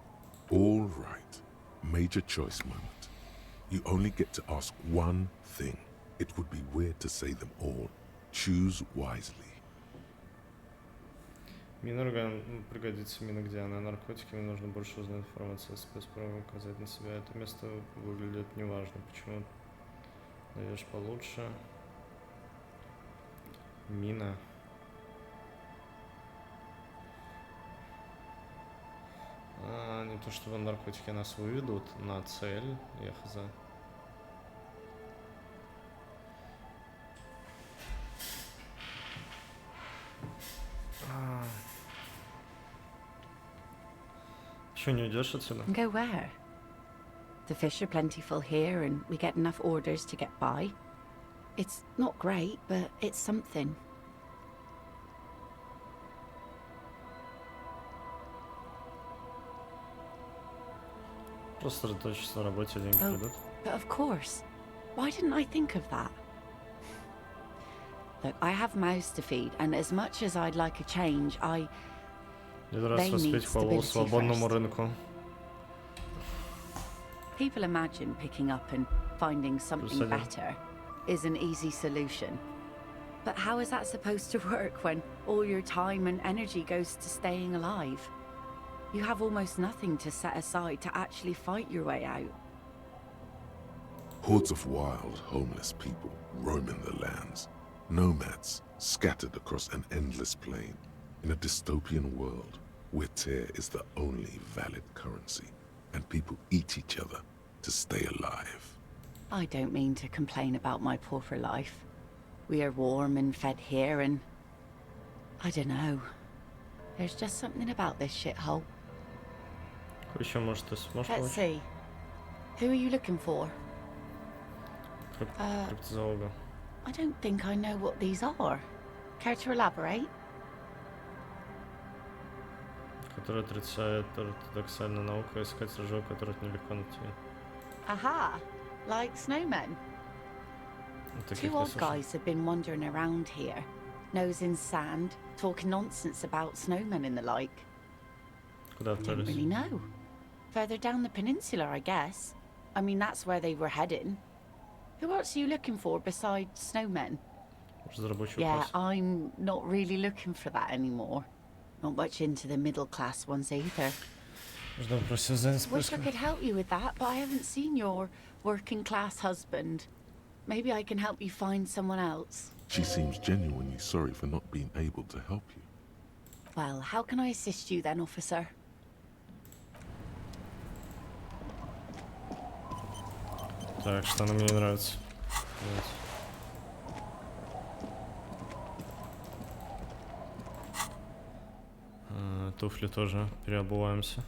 All right. Major choice moment. You only get to ask one thing. It would be weird to say them all. Choose wisely. Минорган пригодится мина, где она. Наркотики, мне нужно больше узнать информацию, спецпрограмму указать на себя. Это место выглядит неважно. Почему найдешь получше? Мина. Не то чтобы наркотики нас выведут на цель, я хз. Что, не уйдешь отсюда? Go where? The fish are plentiful here and we get enough orders to get by. It's not great, but it's something. Просто сосредоточиться на работе, деньги придут. But of course. Why didn't I think of that? Look, I have mouths to feed, and as much as I'd like a change, Один раз воспеть хвалу свободному рынку. People imagine picking up and finding something better is an easy solution. But how is that supposed to work when all your time and energy goes to staying alive? You have almost nothing to set aside to actually fight your way out. Hordes of wild, homeless people roaming the lands. Nomads scattered across an endless plain. In a dystopian world where tear is the only valid currency and people eat each other to stay alive. I don't mean to complain about my pauper life. We are warm and fed here, and I don't know. There's just something about this shithole. Let's see. Who are you looking for? I don't think I know what these are. Care to elaborate? Который отрицает ортодоксальную науку, искать рожок, которых нелегко найти. Aha! Like snowmen. Two old guys have been wandering around here, nose in sand, talking nonsense about snowmen and the like. I don't really know. Further down the peninsula, I guess. I mean, that's where they were heading. Who else are you looking for besides snowmen? Yeah, I'm not really looking for that anymore. Not much into the middle class ones either. Wish I could help you with that, but I haven't seen your working class husband. Maybe I can help you find someone else. She seems genuinely sorry for not being able to help you. Well, how can I assist you then, officer? Так, что она мне не нравится. Туфли тоже переобуваемся.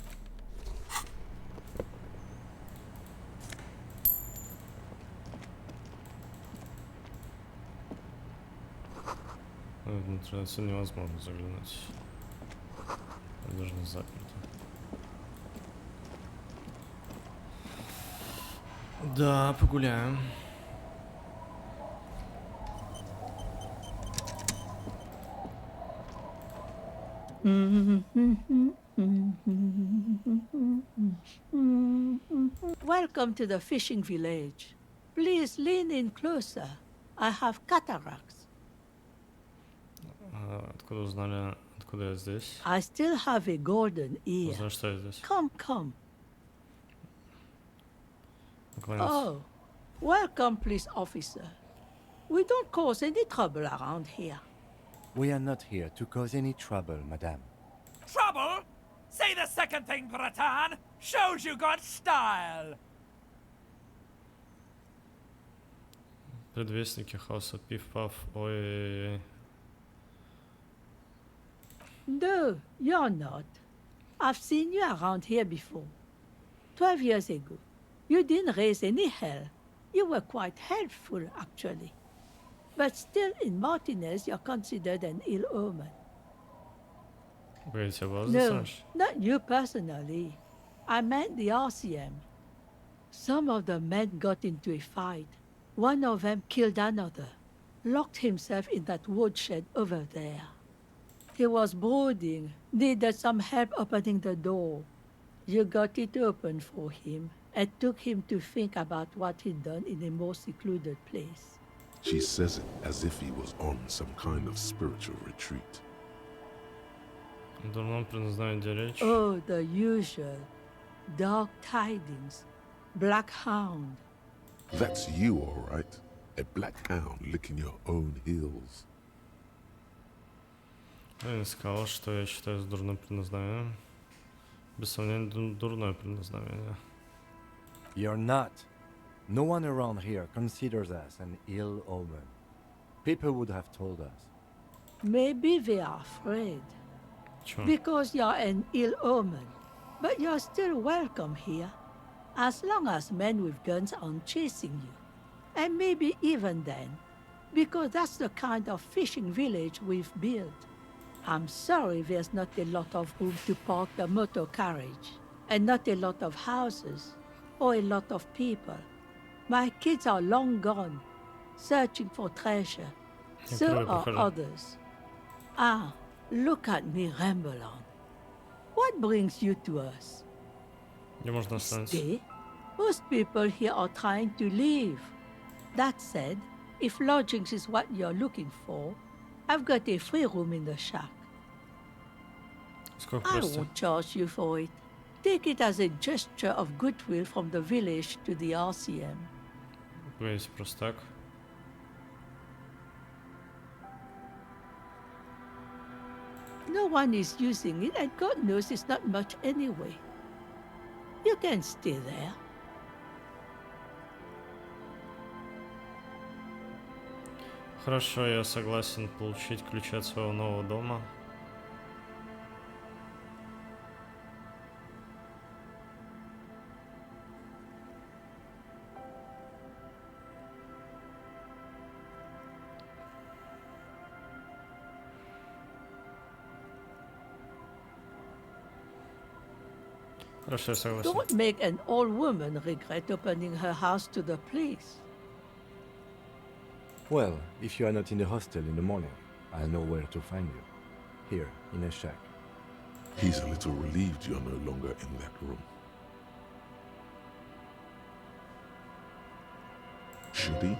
Внутрь отсюда невозможно заглянуть. Даже не заперто. Да, погуляем. Welcome to the fishing village. Please lean in closer. I have cataracts. Откуда узнали, откуда я здесь? I still have a golden ear. За что я здесь? Come, come. Oh, welcome, police officer. We don't cause any trouble around here. We are not here to cause any trouble, madame. Trouble? Say the second thing, Bratan. Shows you got style. Предвестники хаоса, пиф-паф, ой. No, you're not. I've seen you around here before. 12 years ago. You didn't raise any hell. You were quite helpful, actually. But still, in Martinez, you're considered an ill omen. Wait, no, not you personally. I meant the RCM. Some of the men got into a fight. One of them killed another, locked himself in that woodshed over there. He was brooding, needed some help opening the door. You got it open for him and took him to think about what he'd done in a more secluded place. She says it as if he was on some kind of spiritual retreat. Oh, the usual. Dark tidings. Black hound. That's you, all right. A black hound licking your own heels. Я не сказал, что я считаю это дурным предназнанием. Без сомнения, дурное предназнанием. You're not. No one around here considers us an ill omen. People would have told us. Maybe they are afraid. Sure. Because you're an ill omen. But you're still welcome here. As long as men with guns aren't chasing you. And maybe even then. Because that's the kind of fishing village we've built. I'm sorry there's not a lot of room to park the motor carriage. And not a lot of houses. Or a lot of people. My kids are long gone, searching for treasure. So are others. Ah, look at me ramble on. What brings you to us? Stay? Most people here are trying to leave. That said, if lodgings is what you're looking for, I've got a free room in the shack. I won't charge you for it. Take it as a gesture of goodwill from the village to the RCM. Весь просто так. No one is using it, and God knows it's not much anyway. You can stay there. Хорошо, я согласен получить ключи от своего нового дома. Хорошо, я согласен. Don't make an old woman regret opening her house to the police. Well, if you are not in the hostel in the morning, I'll know where to find you. Here, in a shack. He's a little relieved you're no longer in that room. Should he?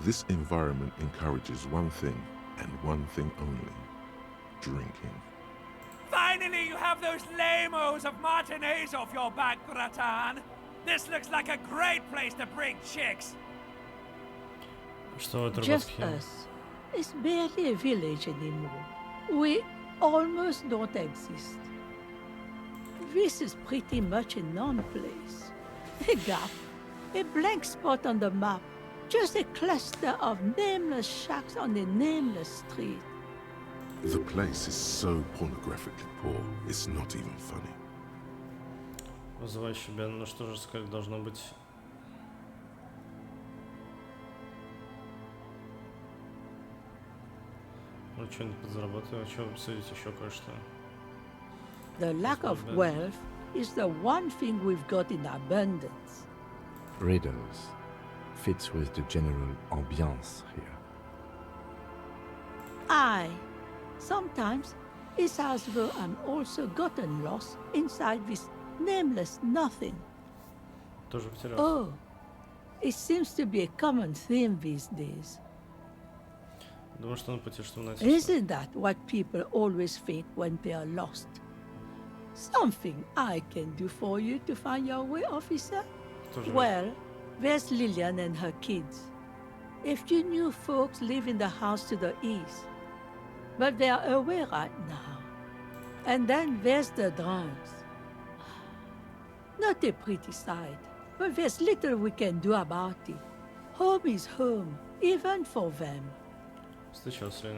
This environment encourages one thing, and one thing only. Drinking. Finally, you have those lame-os of matinees off your back, Gratan. This looks like a great place to bring chicks. Just us. It's barely a village anymore. We almost don't exist. This is pretty much a non-place. A gap, a blank spot on the map, just a cluster of nameless shacks on a nameless street. The place is so pornographically poor, it's not even funny. Вызывай себя, ну что же сказать, должно быть... Ну что-нибудь подзаработаю, а что обсудить еще кое-что? The lack of wealth is the one thing we've got in abundance. Riddles. Fits with the general ambiance here. Aye. Sometimes it's as though I'm also gotten lost inside this nameless nothing. Тоже потерялся. Oh, it seems to be a common theme these days. Думаю, что он потешил на Isn't that what people always think when they are lost? Something I can do for you to find your way, officer? Well, there's Lillian and her kids. If you knew folks live in the house to the east, but they are away right now. And then there's the drunks. Not a pretty sight, but there's little we can do about it. Home is home, even for them.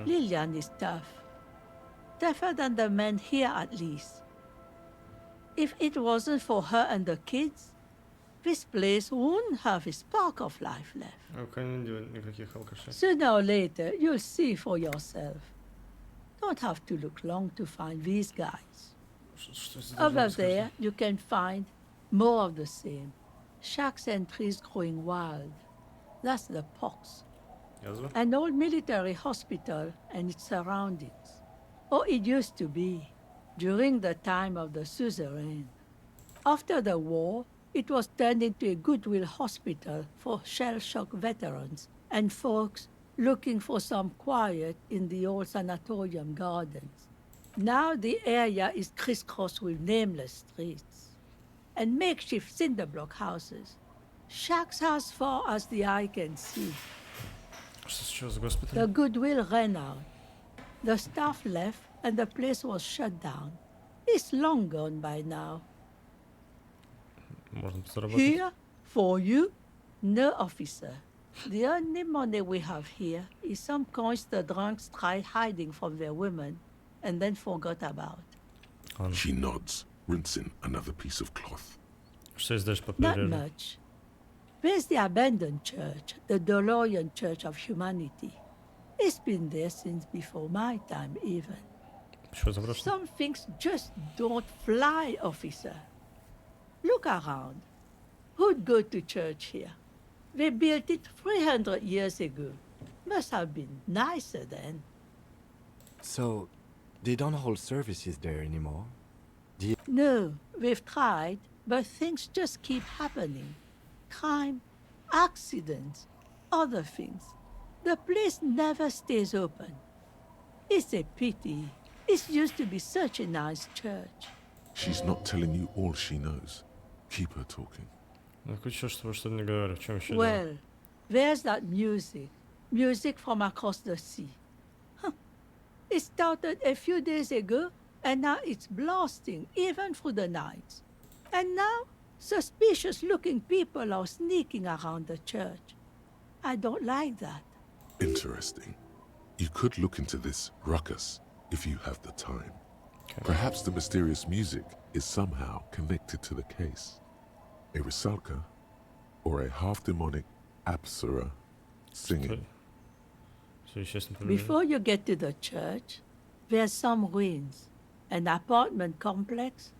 Lillian is tough. Tougher than the men here, at least. If it wasn't for her and the kids, this place wouldn't have a spark of life left. Sooner or later, you'll see for yourself. Don't have to look long to find these guys. Over there, you can find more of the same. Shacks and trees growing wild. That's the pox. An old military hospital and its surroundings. Or it used to be, during the time of the suzerain. After the war, it was turned into a goodwill hospital for shell-shock veterans and folks looking for some quiet in the old sanatorium gardens. Now the area is crisscrossed with nameless streets and makeshift cinder block houses. Shacks as far as the eye can see. The goodwill ran out. The staff left and the place was shut down. It's long gone by now. Here, for you, no officer. The only money we have here is some coins the drunks tried hiding from their women and then forgot about. She nods, rinsing another piece of cloth. Not much. There's the abandoned church, the DeLorean Church of Humanity. It's been there since before my time, even. Some things just don't fly, officer. Look around. Who'd go to church here? They built it 300 years ago. Must have been nicer then. So, they don't hold services there anymore? No, we've tried, but things just keep happening. Crime, accidents, other things. The place never stays open. It's a pity. It used to be such a nice church. She's not telling you all she knows. Keep her talking. Well, there's that music. Music from across the sea. Huh. It started a few days ago, and now it's blasting, even through the nights. And now, suspicious-looking people are sneaking around the church. I don't like that. Interesting. You could look into this ruckus if you have the time. Okay. Perhaps the mysterious music is somehow connected to the case. A Rusalka or a half-demonic Apsara singing. Before you get to the church, there's some ruins, an apartment complex,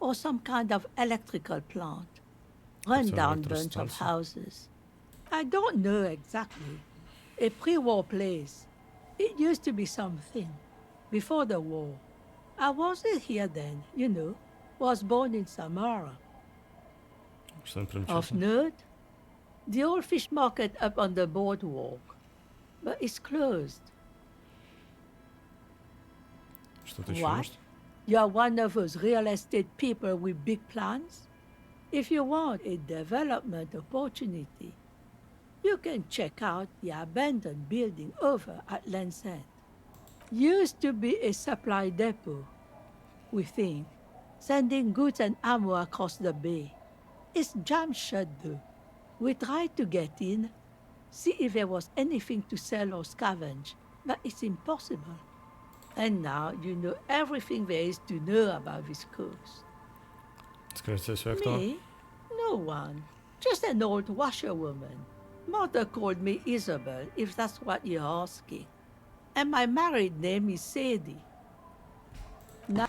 or some kind of electrical plant. Run-down bunch of houses. I don't know exactly. A pre-war place. It used to be something. Before the war. I wasn't here then, you know. Was born in Samara. Of note, the old fish market up on the boardwalk. But it's closed. What? You're one of those real estate people with big plans? If you want a development opportunity, you can check out the abandoned building over at Land's End. Used to be a supply depot, we think, sending goods and ammo across the bay. It's jammed shut though. We tried to get in, see if there was anything to sell or scavenge, but it's impossible. And now you know everything there is to know about this coast. Me? No one. Just an old washerwoman. Mother called me Isabel, if that's what you're asking. And my married name is Sadie. Now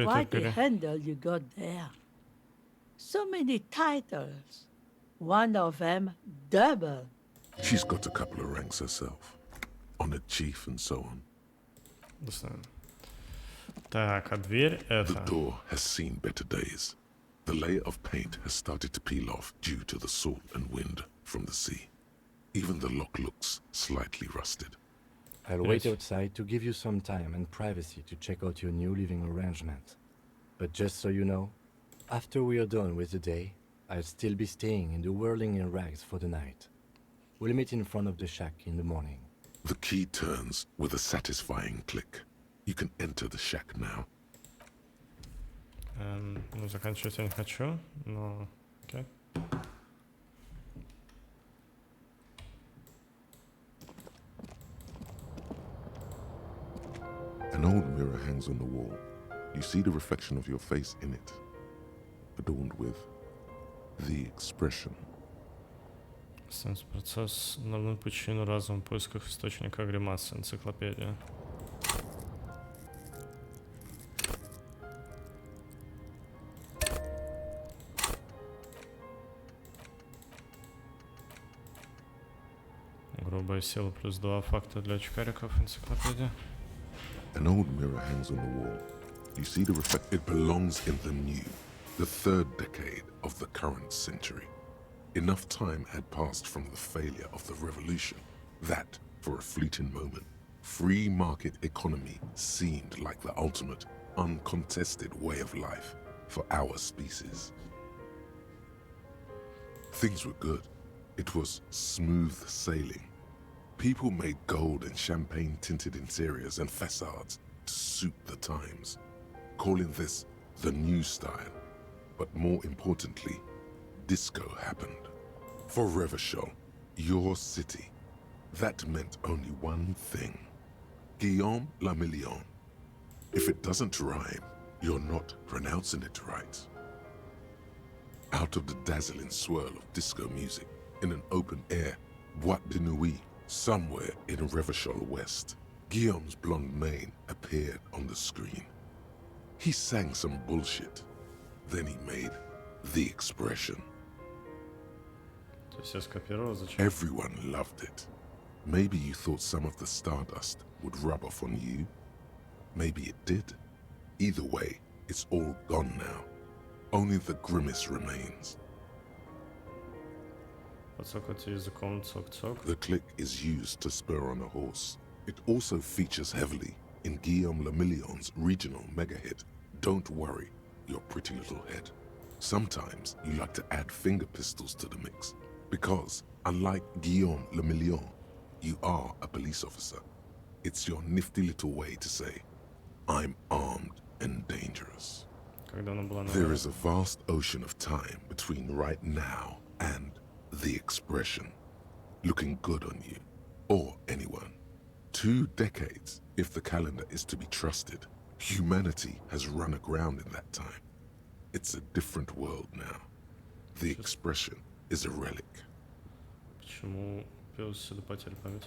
quite a handle you got there. So many titles. One of them double. She's got a couple of ranks herself. Honored chief and so on. Так, а дверь это... The door has seen better days. The layer of paint has started to peel off due to the salt and wind from the sea. Even the lock looks slightly rusted. I'll wait outside to give you some time and privacy to check out your new living arrangement. But just so you know, after we are done with the day, I'll still be staying in the Whirling in Rags for the night. We'll meet in front of the shack in the morning. The key turns with a satisfying click. You can enter the shack now. Ну, заканчивать я не хочу, но... Окей. An old mirror hangs on the wall. You see the reflection of your face in it, adorned with the expression. Процесс нырнуть пучину разум в поисках источника гримасы. Энциклопедия. Грубая сила плюс 2 факта для очкариков. Энциклопедия. An old mirror hangs on the wall. You see the reflection. It belongs in the new, the third decade of the current century. Enough time had passed from the failure of the revolution that, for a fleeting moment, free market economy seemed like the ultimate, uncontested way of life for our species. Things were good. It was smooth sailing. People made gold and champagne-tinted interiors and facades to suit the times, calling this the new style. But more importantly, disco happened. For Revachol, your city, that meant only one thing. Guillaume la Million. If it doesn't rhyme, you're not pronouncing it right. Out of the dazzling swirl of disco music, in an open-air boîte de nuit, somewhere in Revachol West, Guillaume's blonde mane appeared on the screen. He sang some bullshit. Then he made the expression. Everyone loved it. Maybe you thought some of the stardust would rub off on you. Maybe it did. Either way, it's all gone now. Only the grimace remains. The click is used to spur on a horse. It also features heavily in Guillaume le Million's regional mega hit, Don't Worry Your Pretty Little Head. Sometimes you like to add finger pistols to the mix, because, unlike Guillaume Le Million, you are a police officer. It's your nifty little way to say, I'm armed and dangerous. There is a vast ocean of time between right now and the expression, looking good on you, or anyone. 2 decades, if the calendar is to be trusted. Humanity has run aground in that time. It's a different world now. The expression is a relic.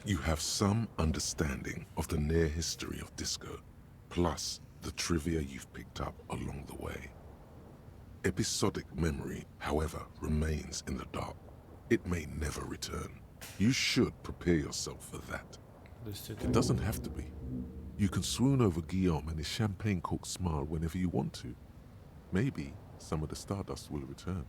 You have some understanding of the near history of disco, plus the trivia you've picked up along the way. Episodic memory, however, remains in the dark. It may never return. You should prepare yourself for that. It doesn't have to be. You can swoon over Guillaume and his champagne-corked smile whenever you want to. Maybe some of the stardust will return.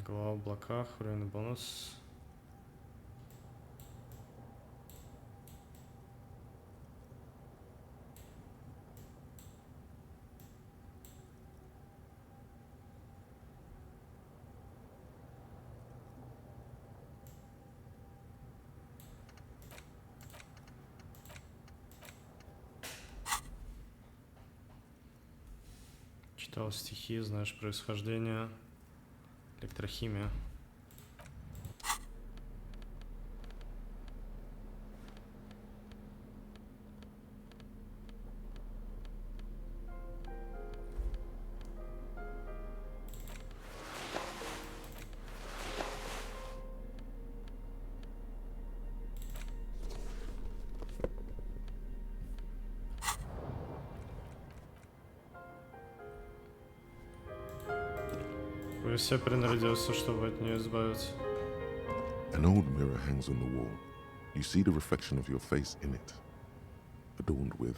Голова в облаках, временный бонус. Читал стихи, знаешь происхождение. Электрохимия. Все принарядился, чтобы от нее избавиться. An old mirror hangs on the wall. You see the reflection of your face in it, adorned with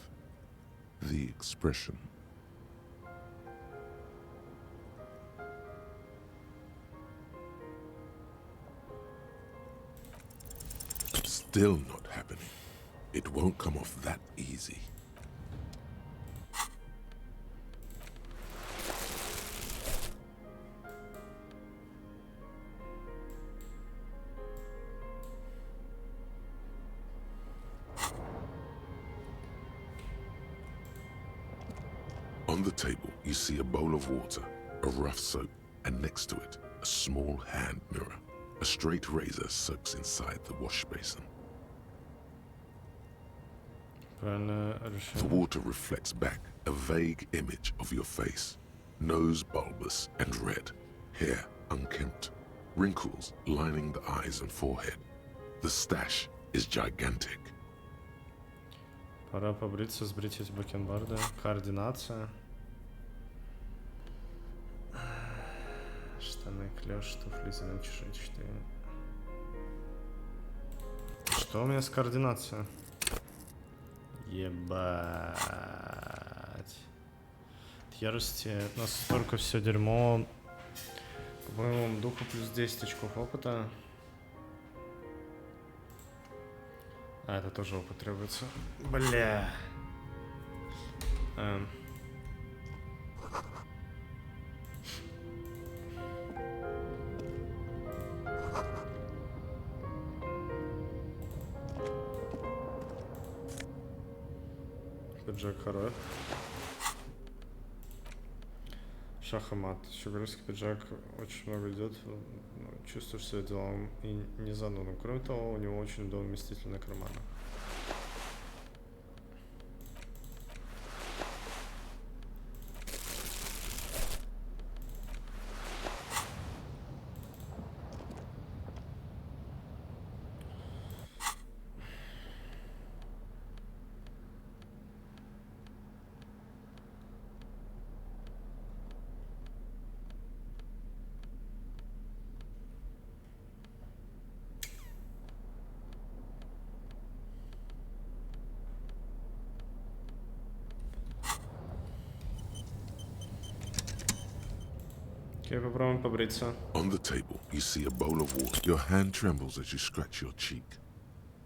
the expression. Still not happening. It won't come off that easy. On the table, you see a bowl of water, a rough soap, and next to it, a small hand mirror. A straight razor soaks inside the wash basin. The water reflects back a vague image of your face. Nose bulbous and red, hair unkempt, wrinkles lining the eyes and forehead. The stash is gigantic. Пора побриться, сбрить эти бакенбарды. Координация. Штаны клеш, туфли зеленые чешуйчатые. Что у меня с координацией? Ебать. От ярости от нас столько все дерьмо. По боевому духу плюс 10 очков опыта. А, это тоже опыт требуется. Бля. Пиджак хорой. Шах и мат. Щегольский пиджак очень много идет. Чувствуешь себя делом и не занудным. Кроме того, у него очень вместительные карманы. Окей, попробуем побриться. On the table, you see a bowl of water. Your hand trembles as you scratch your cheek.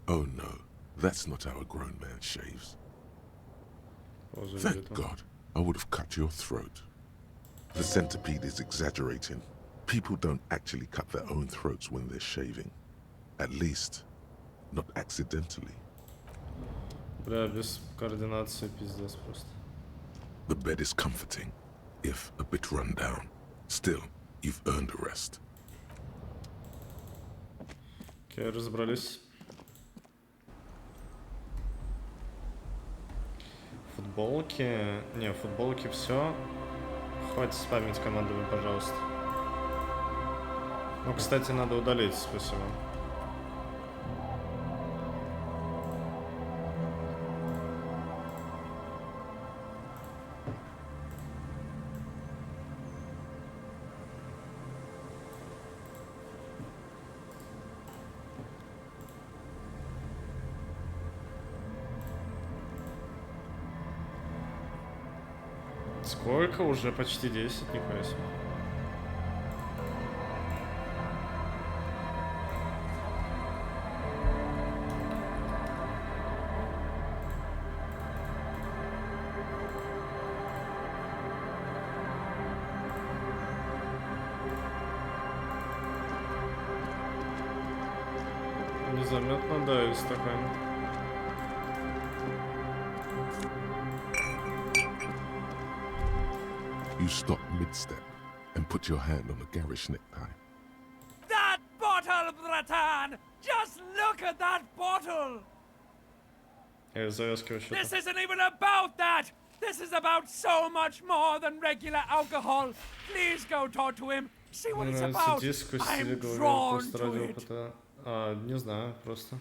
Oh no, that's not how a grown man shaves. Thank God, I would have cut your throat. The centipede is exaggerating. People don't actually cut their own throats when they're shaving. At least, not accidentally. Бля, без координации пиздец просто. The bed is comforting, if a bit run down. Still, you've earned a rest. Окей, разобрались. Футболки... Не, футболки все. Хватит спамить командами, пожалуйста. Ну, кстати, надо удалить, спасибо. Сколько? Уже почти 10, нихуя себе. Незаметно, да, есть такая. You stop mid-step and put your hand on a garish necktie. That bottle, Bratan! Just look at that bottle! This isn't even about that! This is about so much more than regular alcohol. Please go talk to him. See what it's about. I'm drawn to it. Не знаю, просто.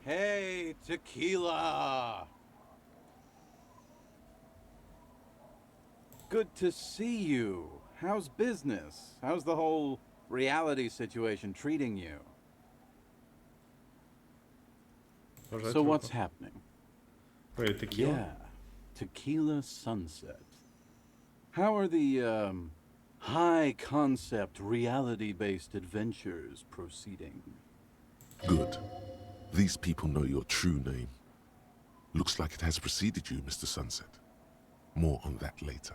Hey, tequila! Good to see you. How's business? How's the whole reality situation treating you? So what's happening? Wait, tequila? Yeah, tequila sunset. How are the, high-concept, reality-based adventures proceeding? Good. These people know your true name. Looks like it has preceded you, Mr. Sunset. More on that later.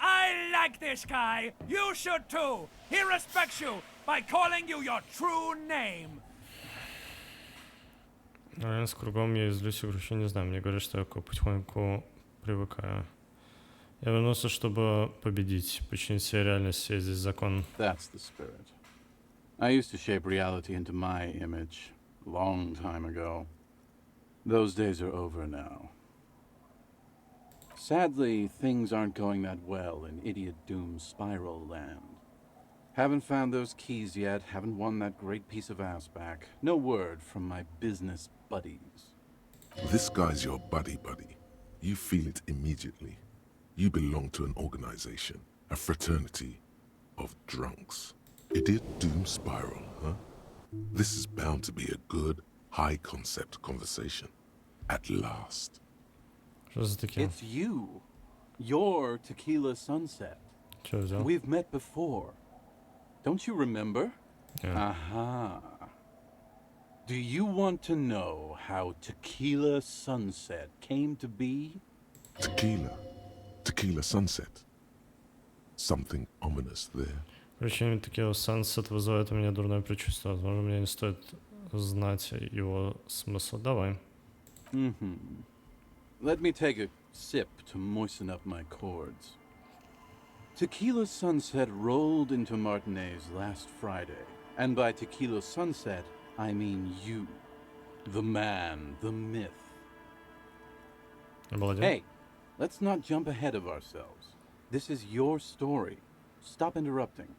I like this guy. You should too. He respects you by calling you your true name. С кругом я излюсь, короче, не знаю. Мне говорят, что я потихоньку привыкаю. Я вернулся, чтобы победить, починить все реальность, я здесь закон. That's the spirit. I used to shape reality into my image a long time ago. Those days are over now. Sadly, things aren't going that well in Idiot Doom's spiral land. Haven't found those keys yet, haven't won that great piece of ass back. No word from my business buddies. This guy's your buddy. You feel it immediately. You belong to an organization, a fraternity of drunks. Idiot Doom Spiral, huh? This is bound to be a good, high-concept conversation. At last. It's you. You're Tequila Sunset. We've met before. Don't you remember? Yeah. Aha. Do you want to know how Tequila Sunset came to be? Tequila Sunset. Something ominous there. Короче, Tequila Sunset вызывает у меня дурное предчувствие. Возможно, мне не стоит знать его смысл. Давай. Let me take a sip to moisten up my chords. Tequila Sunset rolled into Martinez last Friday. And by Tequila Sunset, I mean you. The man, the myth. Hey, let's not jump ahead of ourselves. This is your story. Stop interrupting.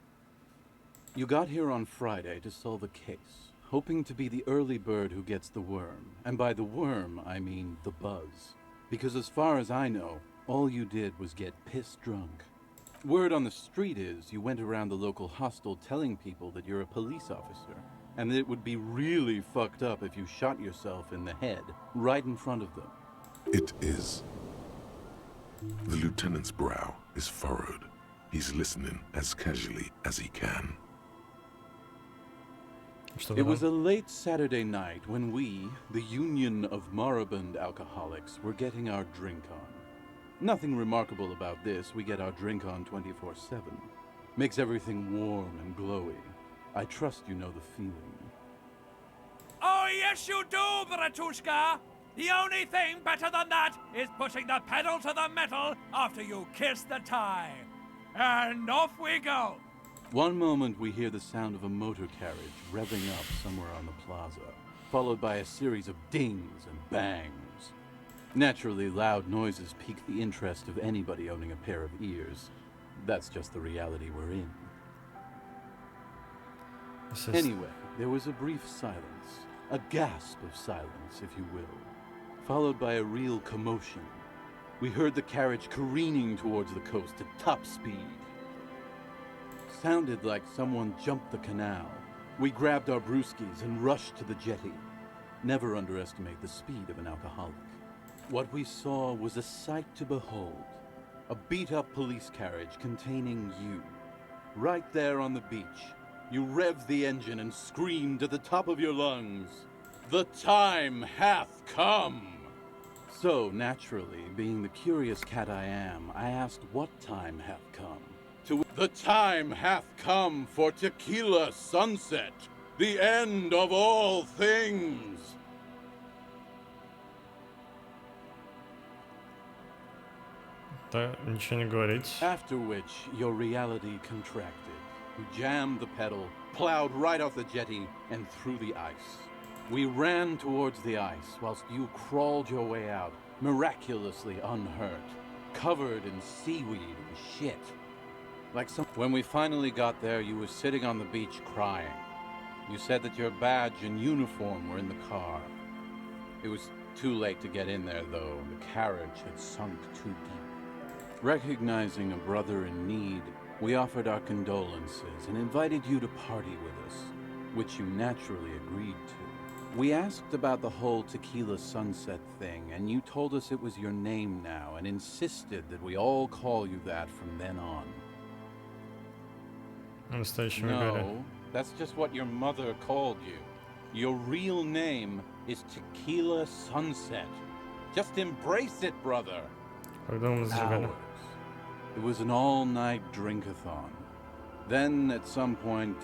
You got here on Friday to solve a case, hoping to be the early bird who gets the worm. And by the worm, I mean the buzz. Because as far as I know, all you did was get piss drunk. Word on the street is you went around the local hostel telling people that you're a police officer. and that it would be really fucked up if you shot yourself in the head, right in front of them. It is. The lieutenant's brow is furrowed. He's listening as casually as he can. It was a late Saturday night when we, the Union of Moribund Alcoholics, were getting our drink on. Nothing remarkable about this. We get our drink on 24/7. Makes everything warm and glowy. I trust you know the feeling. Oh, yes you do, Bratushka! The only thing better than that is putting the pedal to the metal after you kiss the tie. And off we go! One moment we hear the sound of a motor carriage revving up somewhere on the plaza, followed by a series of dings and bangs. Naturally, loud noises pique the interest of anybody owning a pair of ears. That's just the reality we're in. Anyway, there was a brief silence, a gasp of silence, if you will, followed by a real commotion. We heard the carriage careening towards the coast at top speed. Sounded like someone jumped the canal. We grabbed our brewskis and rushed to the jetty. Never underestimate the speed of an alcoholic. What we saw was a sight to behold. A beat-up police carriage containing you. Right there on the beach, you revved the engine and screamed at the top of your lungs, "The time hath come!" So, naturally, being the curious cat I am, I asked what time hath come. The time hath come for tequila sunset, the end of all things. Да, ничего не говорить. After which, your reality contracted. You jammed the pedal, plowed right off the jetty, and through the ice. We ran towards the ice, whilst you crawled your way out, miraculously unhurt, covered in seaweed and shit. When we finally got there, you were sitting on the beach crying. You said that your badge and uniform were in the car. It was too late to get in there, though. The carriage had sunk too deep. Recognizing a brother in need, we offered our condolences and invited you to party with us, which you naturally agreed to. We asked about the whole tequila sunset thing, and you told us it was your name now and insisted that we all call you that from then on. No, that's just what your mother called you. Your real name is Tequila Sunset. Just embrace it, brother. Hours. It was an all-night drink-a-thon. Then, at some point,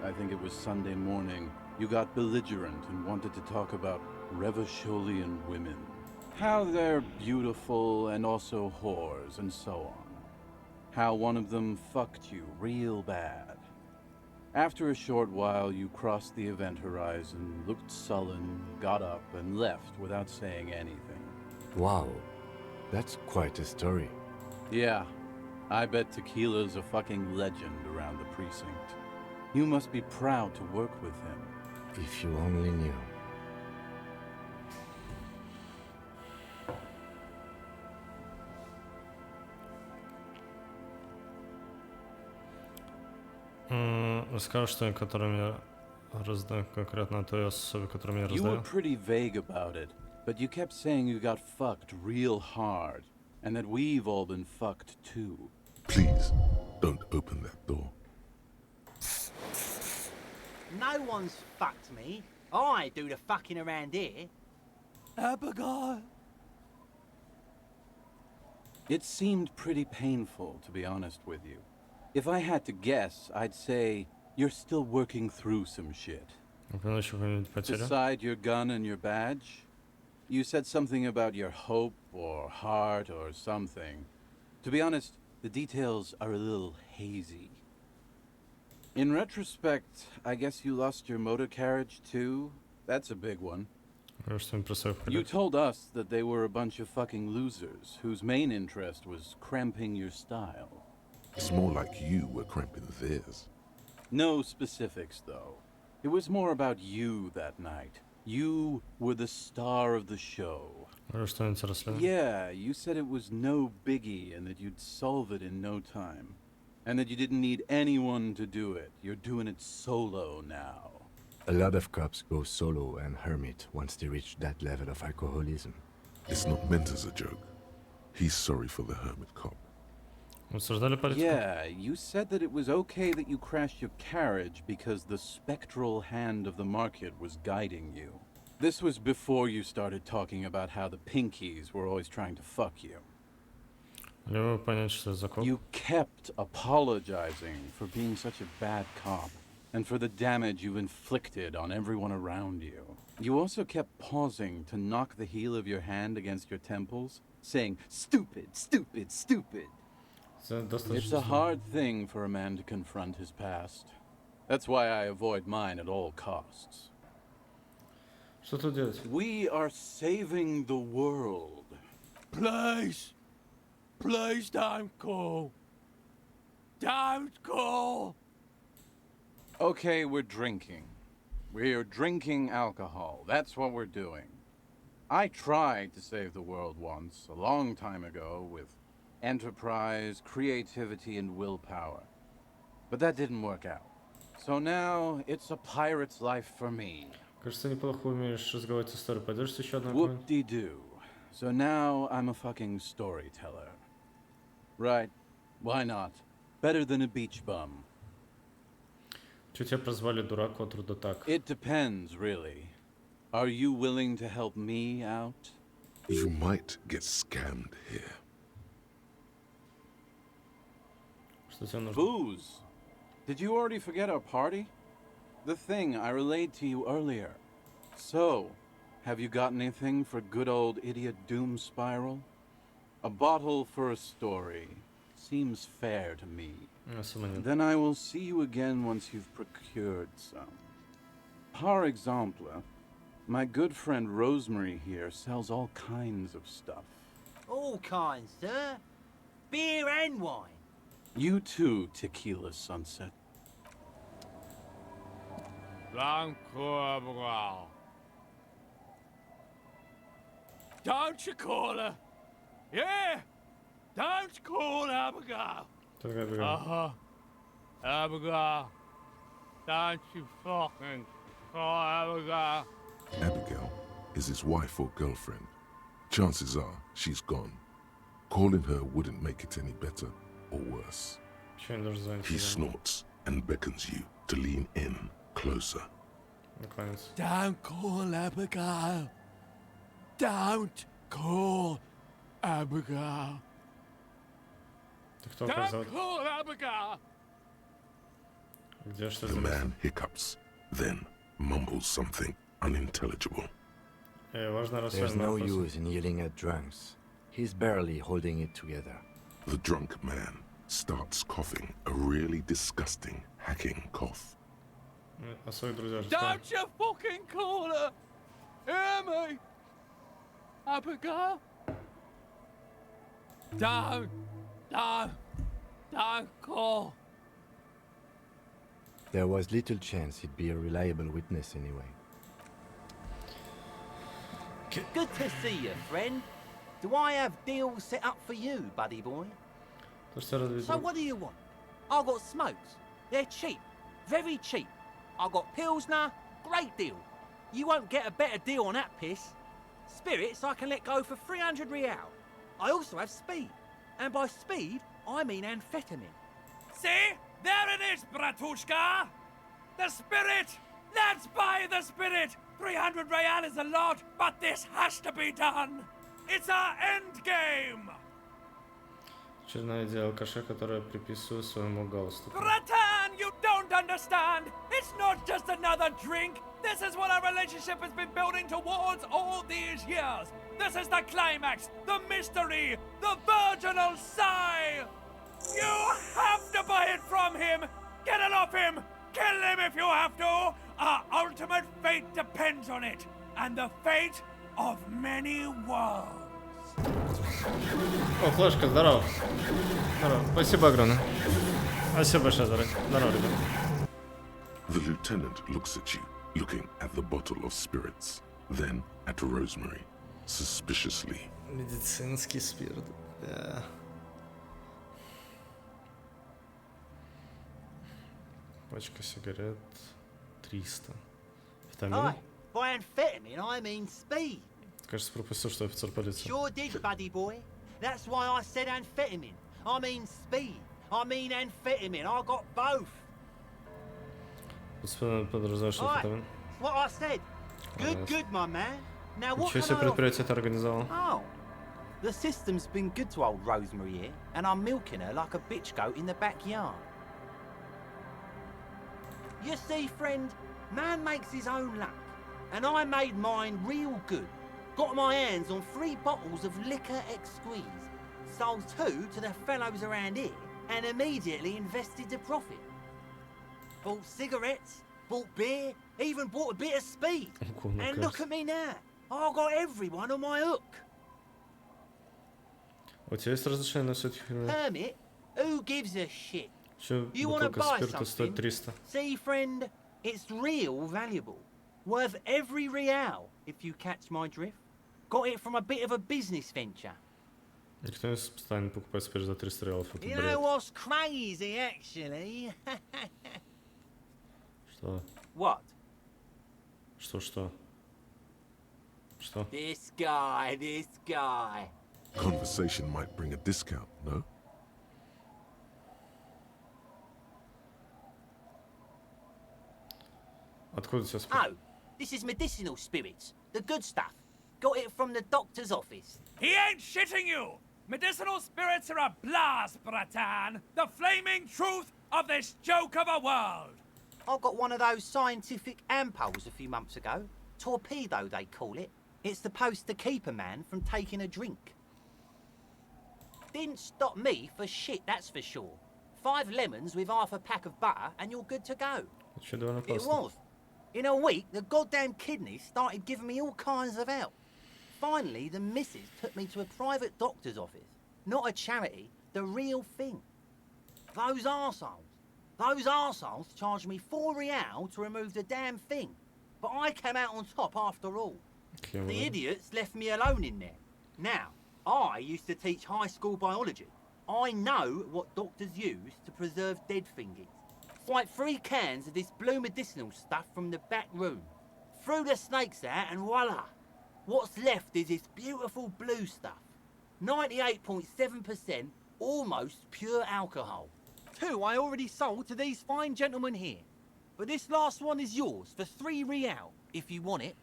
I think it was Sunday morning, you got belligerent and wanted to talk about Revacholian women. How they're beautiful and also whores and so on. How one of them fucked you real bad. After a short while, you crossed the event horizon, looked sullen, got up, and left without saying anything. Wow, that's quite a story. Yeah, I bet Tequila's a fucking legend around the precinct. You must be proud to work with him. If you only knew. Расскажешь что-нибудь, которое меня раздает, конкретно о той особе, которая меня You were раздает? pretty vague about it, but you kept saying you got fucked real hard, and that we've all been fucked too. Please, don't open that door. No one's fucked me. I do the fucking around here. Abigail. It seemed pretty painful, to be honest with you. If I had to guess, I'd say you're still working through some shit. Beside your gun and your badge, you said something about your hope or heart or something. To be honest, the details are a little hazy. In retrospect, I guess you lost your motor carriage too? That's a big one. You told us that they were a bunch of fucking losers whose main interest was cramping your style. It's more like you were cramping theirs. No specifics, though. It was more about you that night. You were the star of the show. Yeah, you said it was no biggie and that you'd solve it in no time. And that you didn't need anyone to do it. You're doing it solo now. A lot of cops go solo and hermit once they reach that level of alcoholism. It's not meant as a joke. He's sorry for the hermit cop. Yeah, you said that it was okay that you crashed your carriage because the spectral hand of the market was guiding you. This was before you started talking about how the pinkies were always trying to fuck you. You kept apologizing for being such a bad cop and for the damage you inflicted on everyone around you. You also kept pausing to knock the heel of your hand against your temples, saying, "Stupid, stupid, stupid." It's a hard thing for a man to confront his past. That's why I avoid mine at all costs. We are saving the world. Please! Please don't call! Don't call! Okay, we're drinking. We're drinking alcohol. That's what we're doing. I tried to save the world once, a long time ago, with enterprise, creativity, and willpower. But that didn't work out. So now, it's a pirate's life for me. Кажется, неплохо умеешь разговаривать историю. Пойдешь еще одну? Whoop-de-doo. So now I'm a fucking storyteller. Right. Why not? Better than a beach bum. Чё тебя прозвали дурак от трудотак? It depends, really. Are you willing to help me out? You might get scammed here. Booze. Did you already forget our party? The thing I relayed to you earlier. So, have you got anything for good old idiot Doom Spiral? A bottle for a story. Seems fair to me. Then I will see you again once you've procured some. Par exemple, my good friend Rosemary here sells all kinds of stuff. All kinds, sir. Beer and wine. You too, Tequila Sunset. Don't you call her? Yeah! Don't call Abigail! Uh-huh. Abigail. Don't you fucking call Abigail. Abigail is his wife or girlfriend. Chances are she's gone. Calling her wouldn't make it any better or worse. He snorts and beckons you to lean in closer. Don't call Abigail. Don't call Abigail. Don't call Abigail. The man hiccups, then mumbles something unintelligible. There's no use in yelling at drunks. He's barely holding it together. The drunk man starts coughing a really disgusting, hacking cough. Don't you fucking call her! Hear me! Abigail? Don't call. There was little chance he'd be a reliable witness anyway. Good to see you, friend. Do I have deals set up for you, buddy boy? So what do you want? I've got smokes. They're cheap. Very cheap. I've got Pilsner. Great deal. You won't get a better deal on that piss. Spirits I can let go for 300 real. I also have speed. And by speed, I mean amphetamine. See? There it is, Bratushka! The spirit! Let's buy the spirit! 300 real is a lot, but this has to be done! It's our end game! Очередная идея алкаша, которая приписываю своему галстуку. Bratan, you don't understand! It's not just another drink! This is what our relationship has been building towards all these years! This is the climax, the mystery, the virginal sigh! You have to buy it from him! Get it off him! Kill him if you have to! Our ultimate fate depends on it! And the fate of many worlds! О, Флешка, здорово. Здорово. Спасибо огромное. Спасибо большое, здорово, ребят. The lieutenant looks at you, looking at the bottle of spirits, then at Rosemary, suspiciously. Медицинский спирт. Да. Пачка сигарет 300. Амфетамин? By amphetamine, I mean speed. Кажется, пропустил, что офицер полиции. Sure did, buddy boy. That's why I said amphetamine. I mean speed. I mean amphetamine. I got both. Подразумеваешь амфетамин? What I said. Good, my man. Now what Ничего себе can I предприятие это организовал. Oh. The system's been good to old Rosemary here, and I'm milking her like a bitch goat in the backyard. You see, friend, man makes his own luck, and I made mine real good. Got my hands on 3 bottles of liquor exquise, sold 2 to the fellows around here, and immediately invested the profit. Bought cigarettes, bought beer, even bought a bit of speed. And look at me now. I got everyone on my hook. У тебя есть разрешение на всю эту херню? Permit? Who gives a shit? Еще You want to бутылка buy спирта стоит something? 300. See, friend, it's real valuable. Worth every real, if you catch my drift. Got it from a bit of a business venture. Никто не станет покупать спирт за 300 реалов. Это You бред. know what's crazy, actually? Что? What? Что? Что? This guy. Conversation might bring a discount, no? Откуда у тебя спирт? Oh, this is medicinal spirits. The good stuff. Got it from the doctor's office. He ain't shitting you! Medicinal spirits are a blast, Bratan! The flaming truth of this joke of a world! I got one of those scientific ampoules a few months ago. Torpedo, they call it. It's supposed to keep a man from taking a drink. Didn't stop me for shit, that's for sure. 5 lemons with half a pack of butter and you're good to go. It was. In a week, the goddamn kidneys started giving me all kinds of help. Finally, the missus took me to a private doctor's office. Not a charity, the real thing. Those arseholes charged me 4 real to remove the damn thing. But I came out on top after all. The idiots left me alone in there. Now, I used to teach high school biology. I know what doctors use to preserve dead thingies. Like 3 cans of this blue medicinal stuff from the back room. Threw the snakes out and voila! What's left is this beautiful blue stuff. 98.7% almost pure alcohol. 2 I already sold to these fine gentlemen here. But this last one is yours for 3 real, if you want it.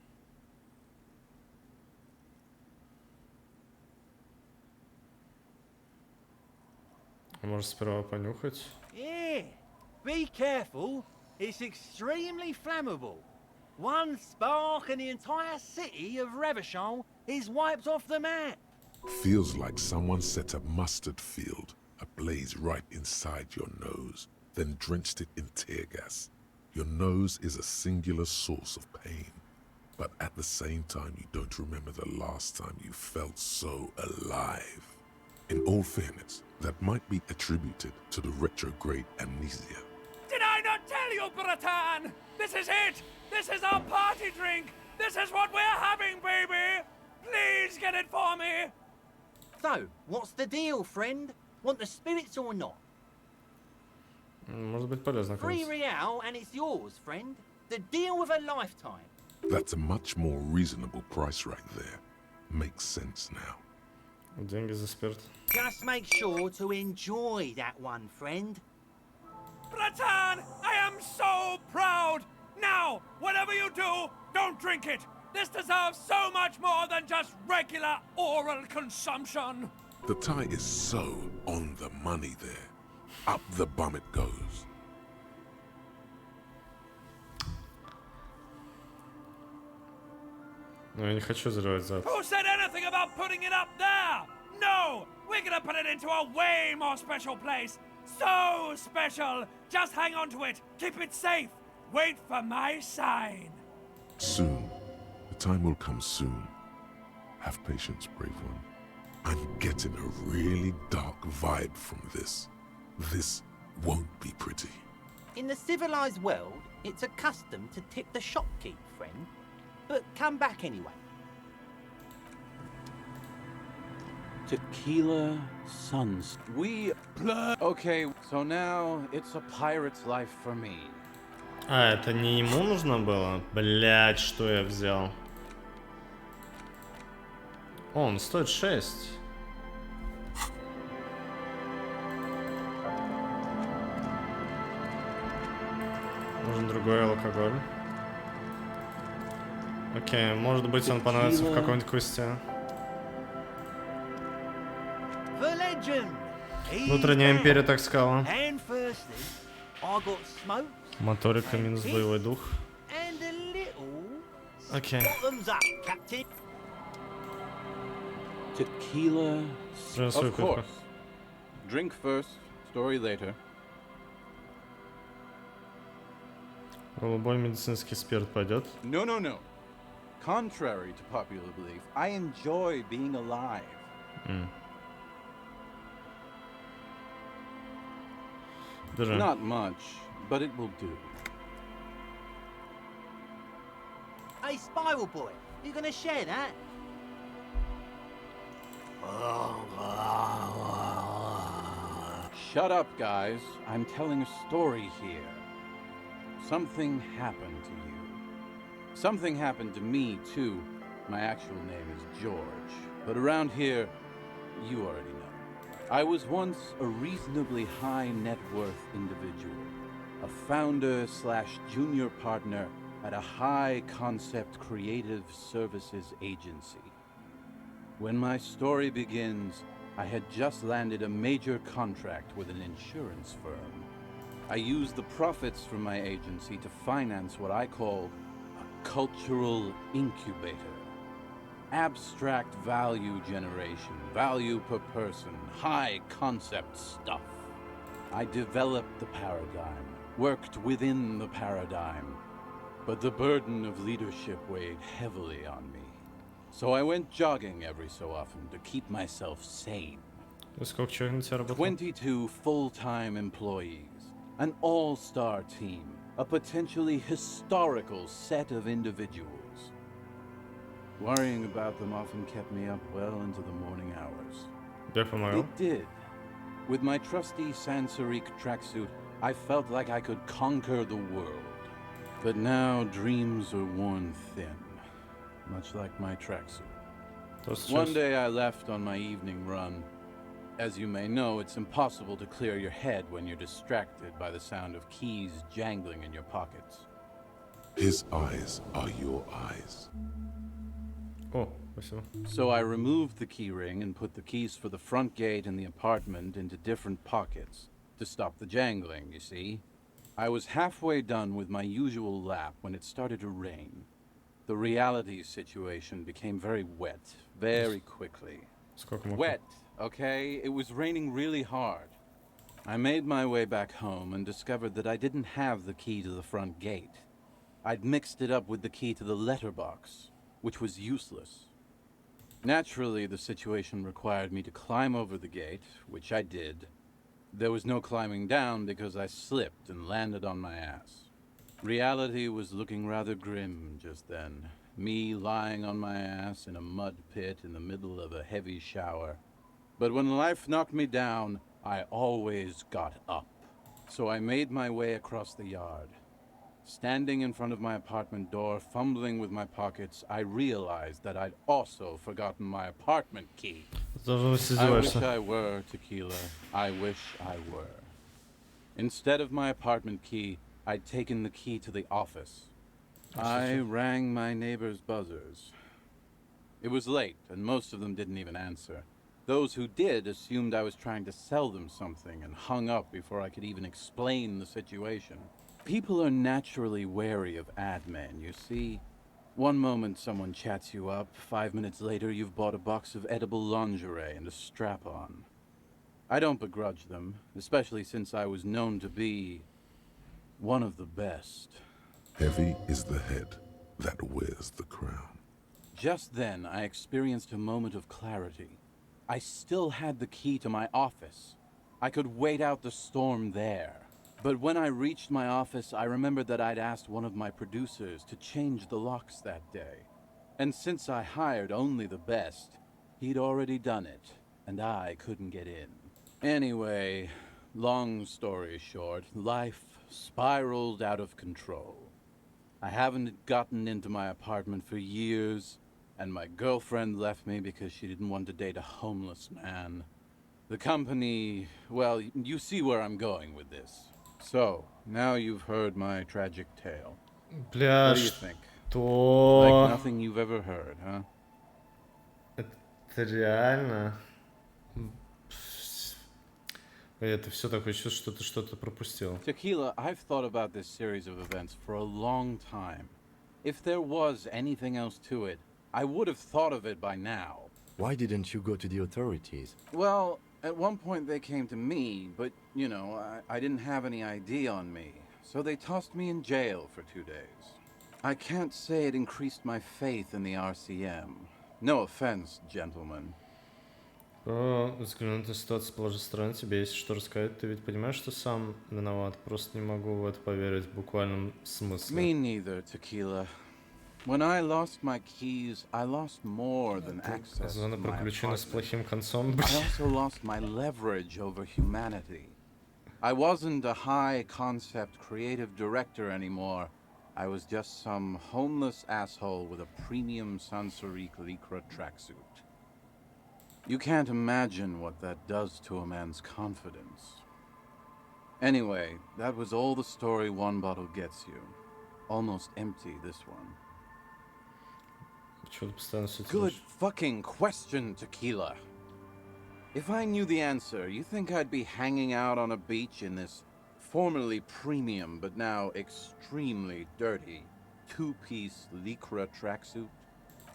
Можешь сперва понюхать. Yeah, be careful. It's extremely flammable. 1 spark and the entire city of Revachol is wiped off the map. Feels like someone set a mustard field ablaze right inside your nose, then drenched it in tear gas. Your nose is a singular source of pain, but at the same time you don't remember the last time you felt so alive. In all fairness, that might be attributed to the retrograde amnesia. Did I not tell you, Bratan? This is it! This is our party drink! This is what we're having, baby! Please get it for me! So, what's the deal, friend? Want the spirits or not? Может быть полезно, 3 кажется. real and it's yours, friend. The deal of a lifetime. That's a much more reasonable price right there. Makes sense now. Деньги за спирт. Just make sure to enjoy that one, friend. Bratan, I am so proud! Now, whatever you do, don't drink it! This deserves so much more than just regular oral consumption! The tie is so on the money there. Up the bum it goes. Но я не хочу заливать зад. Who said anything about putting it up there? No! We're gonna put it into a way more special place! So special! Just hang on to it! Keep it safe! Wait for my sign! Soon. The time will come soon. Have patience, brave one. I'm getting a really dark vibe from this. This won't be pretty. In the civilized world, it's a custom to tip the shopkeep, friend. But come back anyway. Tequila Suns. Okay, so now it's a pirate's life for me. А, это не ему нужно было? Блять, что я взял? О, он стоит 6. Нужен другой алкоголь. Окей, может быть он понадобится в каком-нибудь квесте. Внутренняя империя, так сказала. Моторика минус боевой дух. Окей. Tequila. Of course. Drink first, story later. Голубой медицинский спирт пойдет? No. Contrary to popular belief, I enjoy being alive. Not much, but it will do. Hey, Spiral Boy, you gonna share that? Shut up, guys. I'm telling a story here. Something happened to you. Something happened to me, too. My actual name is George, but around here, you already know. I was once a reasonably high net worth individual, a founder / junior partner at a high concept creative services agency. When my story begins, I had just landed a major contract with an insurance firm. I used the profits from my agency to finance what I call a cultural incubator. Abstract value generation, value per person, high concept stuff. I developed the paradigm, worked within the paradigm, but the burden of leadership weighed heavily on me. So I went jogging every so often to keep myself sane. 22 full-time employees, an all-star team, a potentially historical set of individuals. Worrying about them often kept me up well into the morning hours. It did. With my trusty Sansaric tracksuit, I felt like I could conquer the world. But now dreams are worn thin, much like my tracksuit. One day I left on my evening run. As you may know, it's impossible to clear your head when you're distracted by the sound of keys jangling in your pockets. His eyes are your eyes. Oh, спасибо. So I removed the key ring and put the keys for the front gate and the apartment into different pockets to stop the jangling, you see. I was halfway done with my usual lap when it started to rain. The reality situation became very wet, very quickly. Wet, okay? It was raining really hard. I made my way back home and discovered that I didn't have the key to the front gate. I'd mixed it up with the key to the letterbox, which was useless. Naturally, the situation required me to climb over the gate, which I did. There was no climbing down because I slipped and landed on my ass. Reality was looking rather grim just then. Me lying on my ass in a mud pit in the middle of a heavy shower. But when life knocked me down, I always got up. So I made my way across the yard. Standing in front of my apartment door, fumbling with my pockets, I realized that I'd also forgotten my apartment key. I wish I were, Tequila. I wish I were. Instead of my apartment key, I'd taken the key to the office. I rang my neighbor's buzzers. It was late, and most of them didn't even answer. Those who did assumed I was trying to sell them something and hung up before I could even explain the situation. People are naturally wary of ad men, you see. One moment someone chats you up, 5 minutes later you've bought a box of edible lingerie and a strap-on. I don't begrudge them, especially since I was known to be one of the best. Heavy is the head that wears the crown. Just then, I experienced a moment of clarity. I still had the key to my office. I could wait out the storm there. But when I reached my office, I remembered that I'd asked one of my producers to change the locks that day. And since I hired only the best, he'd already done it, and I couldn't get in. Anyway, long story short, life spiraled out of control. I haven't gotten into my apartment for years, and my girlfriend left me because she didn't want to date a homeless man. The company, well, you see where I'm going with this. So, now you've heard my tragic tale. Бля, What do you think? что? Like nothing you've ever heard, huh? Это реально? Это все такое чувство, что ты что-то пропустил. Tequila, I've thought about this series of events for a long time. If there was anything else to it, I would have thought of it by now. Why didn't you go to the authorities? Well, at one point they came to me, but, you know, I didn't have any ID on me. So they tossed me in jail for 2 days. I can't say it increased my faith in the RCM. No offense, gentlemen. Взгляну на ситуацию с положительной стороны, тебе есть что рассказать. Ты ведь понимаешь, что сам виноват. Просто не могу в это поверить в буквальном смысле. Me neither, Tequila. When I lost my keys, I lost more than access to Зона my приключений с apartment. плохим концом. I also lost my leverage over humanity. I wasn't a high-concept creative director anymore. I was just some homeless asshole with a premium Sansorique Lycra tracksuit. You can't imagine what that does to a man's confidence. Anyway, that was all the story one bottle gets you. Almost empty, this one. Good fucking question, Tequila. If I knew the answer, you think I'd be hanging out on a beach in this formerly premium but now extremely dirty two-piece Lycra tracksuit?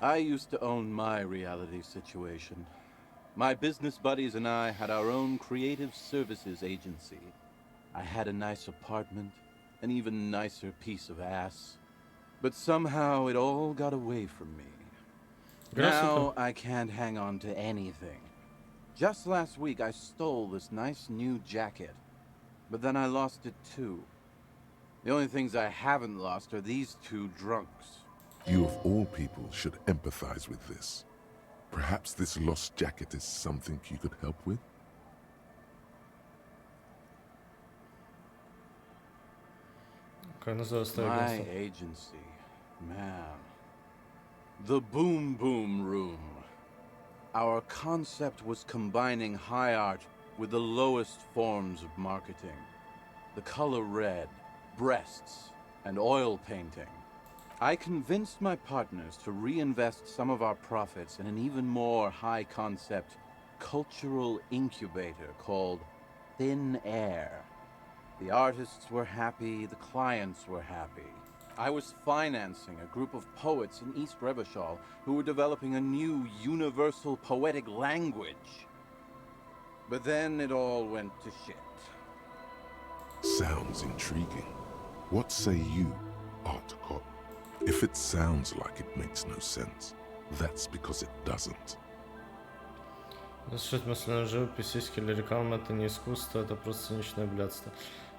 I used to own my reality situation. My business buddies and I had our own creative services agency. I had a nice apartment, an even nicer piece of ass. But somehow it all got away from me. Now I can't hang on to anything. Just last week I stole this nice new jacket, but then I lost it too. The only things I haven't lost are these two drunks. You of all people should empathize with this. Perhaps this lost jacket is something you could help with? My agency, man. The Boom Boom Room. Our concept was combining high art with the lowest forms of marketing. The color red, breasts, and oil painting. I convinced my partners to reinvest some of our profits in an even more high-concept cultural incubator called Thin Air. The artists were happy, the clients were happy. I was financing a group of poets in East Revachol who were developing a new universal poetic language. But then it all went to shit. Sounds intriguing. What say you, Articot? If it sounds like it makes no sense, that's because it doesn't. Слушать мысленную живопись, сиськи или реклама — это не искусство, это просто циничное блядство.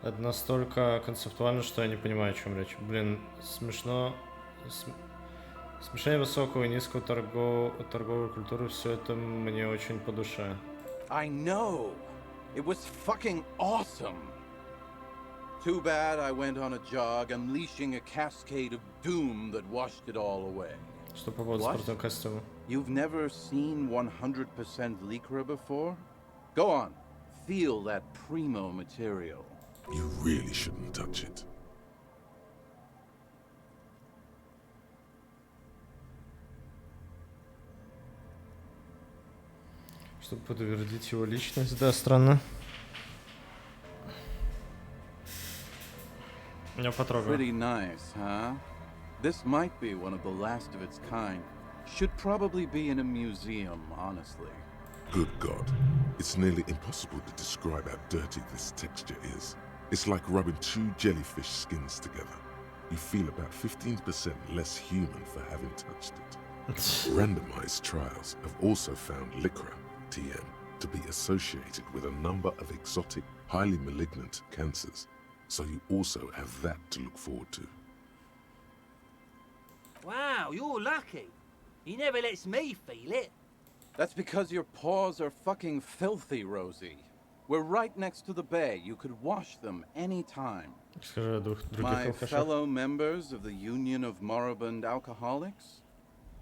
Это настолько концептуально, что я не понимаю, о чем речь. Блин, смешно. Смешение высокого и низкого торговой культуры — все это мне очень по душе. I know! It was fucking awesome! Too bad I went on a jog, unleashing a cascade of doom that washed it all away. Что по поводу спортивного костюма? You've never seen 100% Lycra before? Go on, feel that primo material. You really shouldn't touch it. Чтобы подтвердить его личность, да, странно. Я потрогаю. Pretty nice, huh? This might be one of the last of its kind. Should probably be in a museum, honestly. Good God. It's nearly impossible to describe how dirty this texture is. It's like rubbing two jellyfish skins together. You feel about 15% less human for having touched it. Randomized trials have also found Lycra, TM, to be associated with a number of exotic, highly malignant cancers. So you also have that to look forward to. Wow, you're lucky. He never lets me feel it. That's because your paws are fucking filthy, Rosie. We're right next to the bay. You could wash them anytime. My fellow members of the Union of Moribund Alcoholics,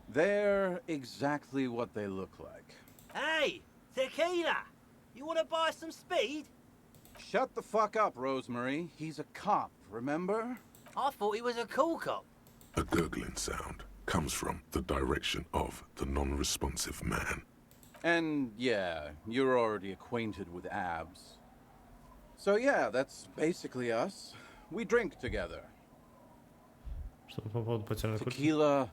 they're exactly what they look like. Hey, tequila! You want to buy some speed? Shut the fuck up, Rosemary. He's a cop, remember? I thought he was a cool cop. A gurgling sound comes from the direction of the non-responsive man. And yeah, you're already acquainted with abs. So yeah, that's basically us. We drink together. Tequila,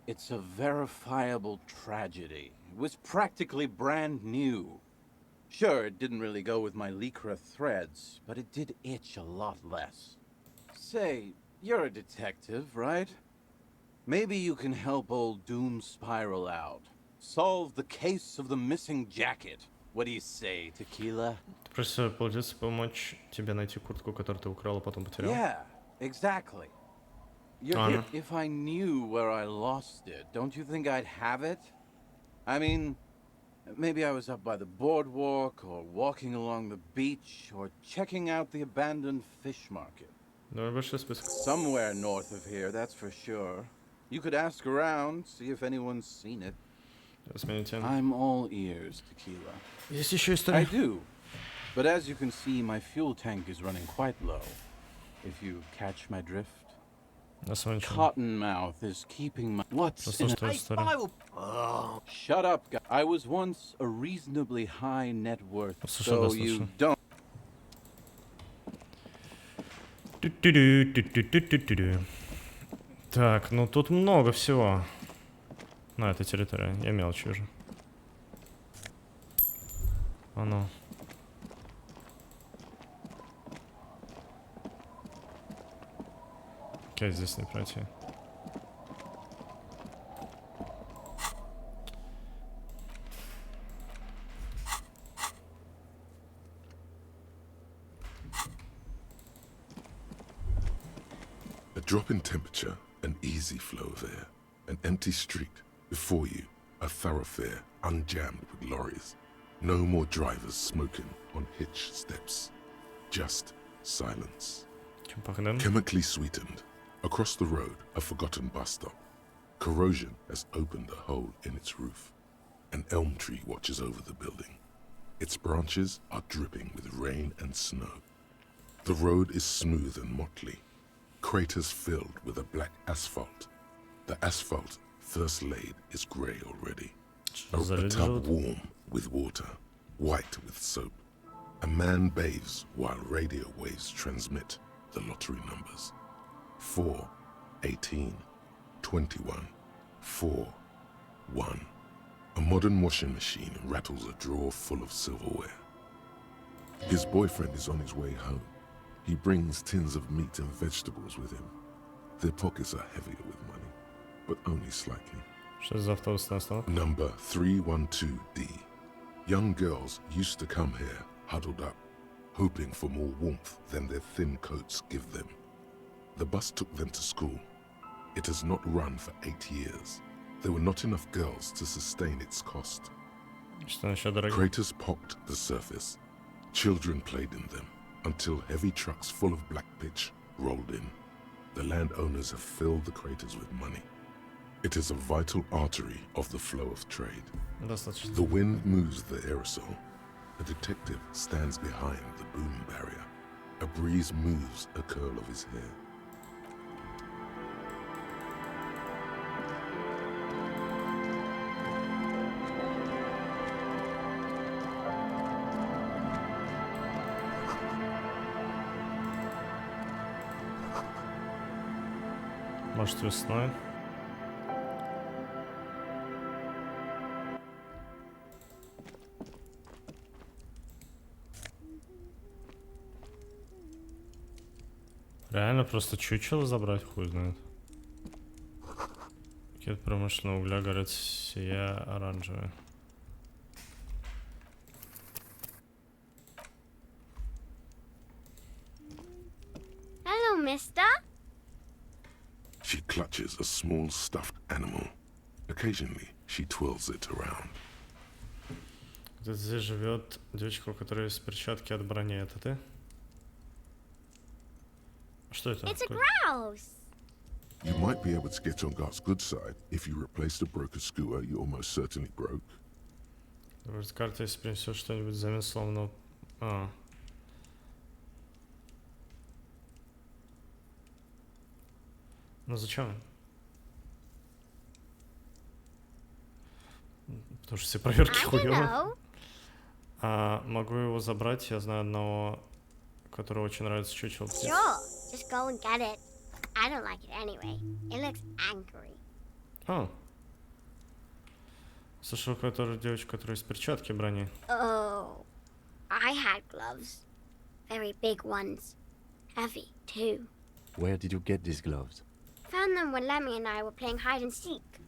it's a verifiable tragedy. It was practically brand new. Sure, it didn't really go with my lycra threads, but it did itch a lot less. Say, you're a detective, right? Maybe you can help old Doom Spiral out. Solve the case of the missing jacket. What do you say, Tequila? Просто получится помочь тебе найти куртку, которую ты украл, а потом потерял. Yeah, exactly. If I knew where I lost it, don't you think I'd have it? I mean, maybe I was up by the boardwalk, or walking along the beach, or checking out the abandoned fish market. Somewhere north of here, that's for sure. You could ask around, see if anyone's seen it. I'm all ears, Tequila. I do. But as you can see, my fuel tank is running quite low. If you catch my drift. Cottonmouth is keeping my... What's in it? Oh, shut up, guy. I was once a reasonably high net worth, so you don't... Так, ну тут много всего. На этой территории. Я мелочь вижу. А ну. Как здесь не пройти? A drop in temperature, an easy flow there, an empty street. Before you, a thoroughfare unjammed with lorries. No more drivers smoking on hitch steps. Just silence. Chemically sweetened. Across the road, a forgotten bus stop. Corrosion has opened a hole in its roof. An elm tree watches over the building. Its branches are dripping with rain and snow. The road is smooth and motley. Craters filled with a black asphalt. The asphalt first laid is grey already. A tub warm with water, white with soap. A man bathes while radio waves transmit the lottery numbers. 4, 18, 21, 4, 1. A modern washing machine rattles a drawer full of silverware. His boyfriend is on his way home. He brings tins of meat and vegetables with him. Their pockets are heavier with money, but only slightly. Number 312D. Young girls used to come here, huddled up, hoping for more warmth than their thin coats give them. The bus took them to school. It has not run for 8 years. There were not enough girls to sustain its cost. Craters pocked the surface. Children played in them until heavy trucks full of black pitch rolled in. The landowners have filled the craters with money. It is a vital artery of the flow of trade. The wind moves the aerosol. A detective stands behind the boom barrier. A breeze moves a curl of his hair. Может, весной? Реально просто чучело забрать, хуй знает. Пакет промышленного угля горит сия оранжевая. Hello, mister. She clutches a small stuffed animal. Occasionally, she twirls it around. Где здесь живет девочка, у которой есть перчатки от брони. Это ты? Что это? It's a grouse. You might be able to get on Gart's good side. If you replace the broken skewer, you almost certainly broke. Говорит, карта, если принесет что-нибудь взамен сломанного... Ну зачем? Потому что все проверки хуёвые. Могу его забрать, я знаю одного, которого очень нравится чучело. Sure, just go and get it. I don't like it anyway. It looks angry. Слышал, которая девочка, которая из перчатки брони. Oh, I had gloves. Very big ones. Heavy, too. Where did you get these gloves? Found them when Lemmy and I were playing hide and seek.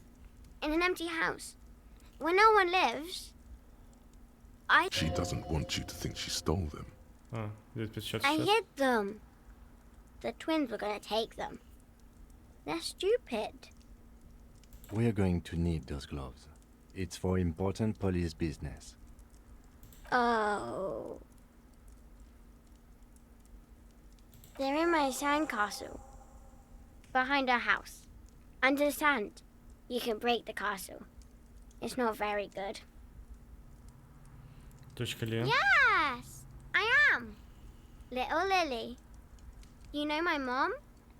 In an empty house. Where no one lives. She doesn't want you to think she stole them. I hid them. The twins were gonna take them. They're stupid. We are going to need those gloves. It's for important police business. Oh. They're in my sandcastle. Behind our house. Under the sand. You can break the castle. It's not very good. Yes, I am. Little Lily. You know my mom?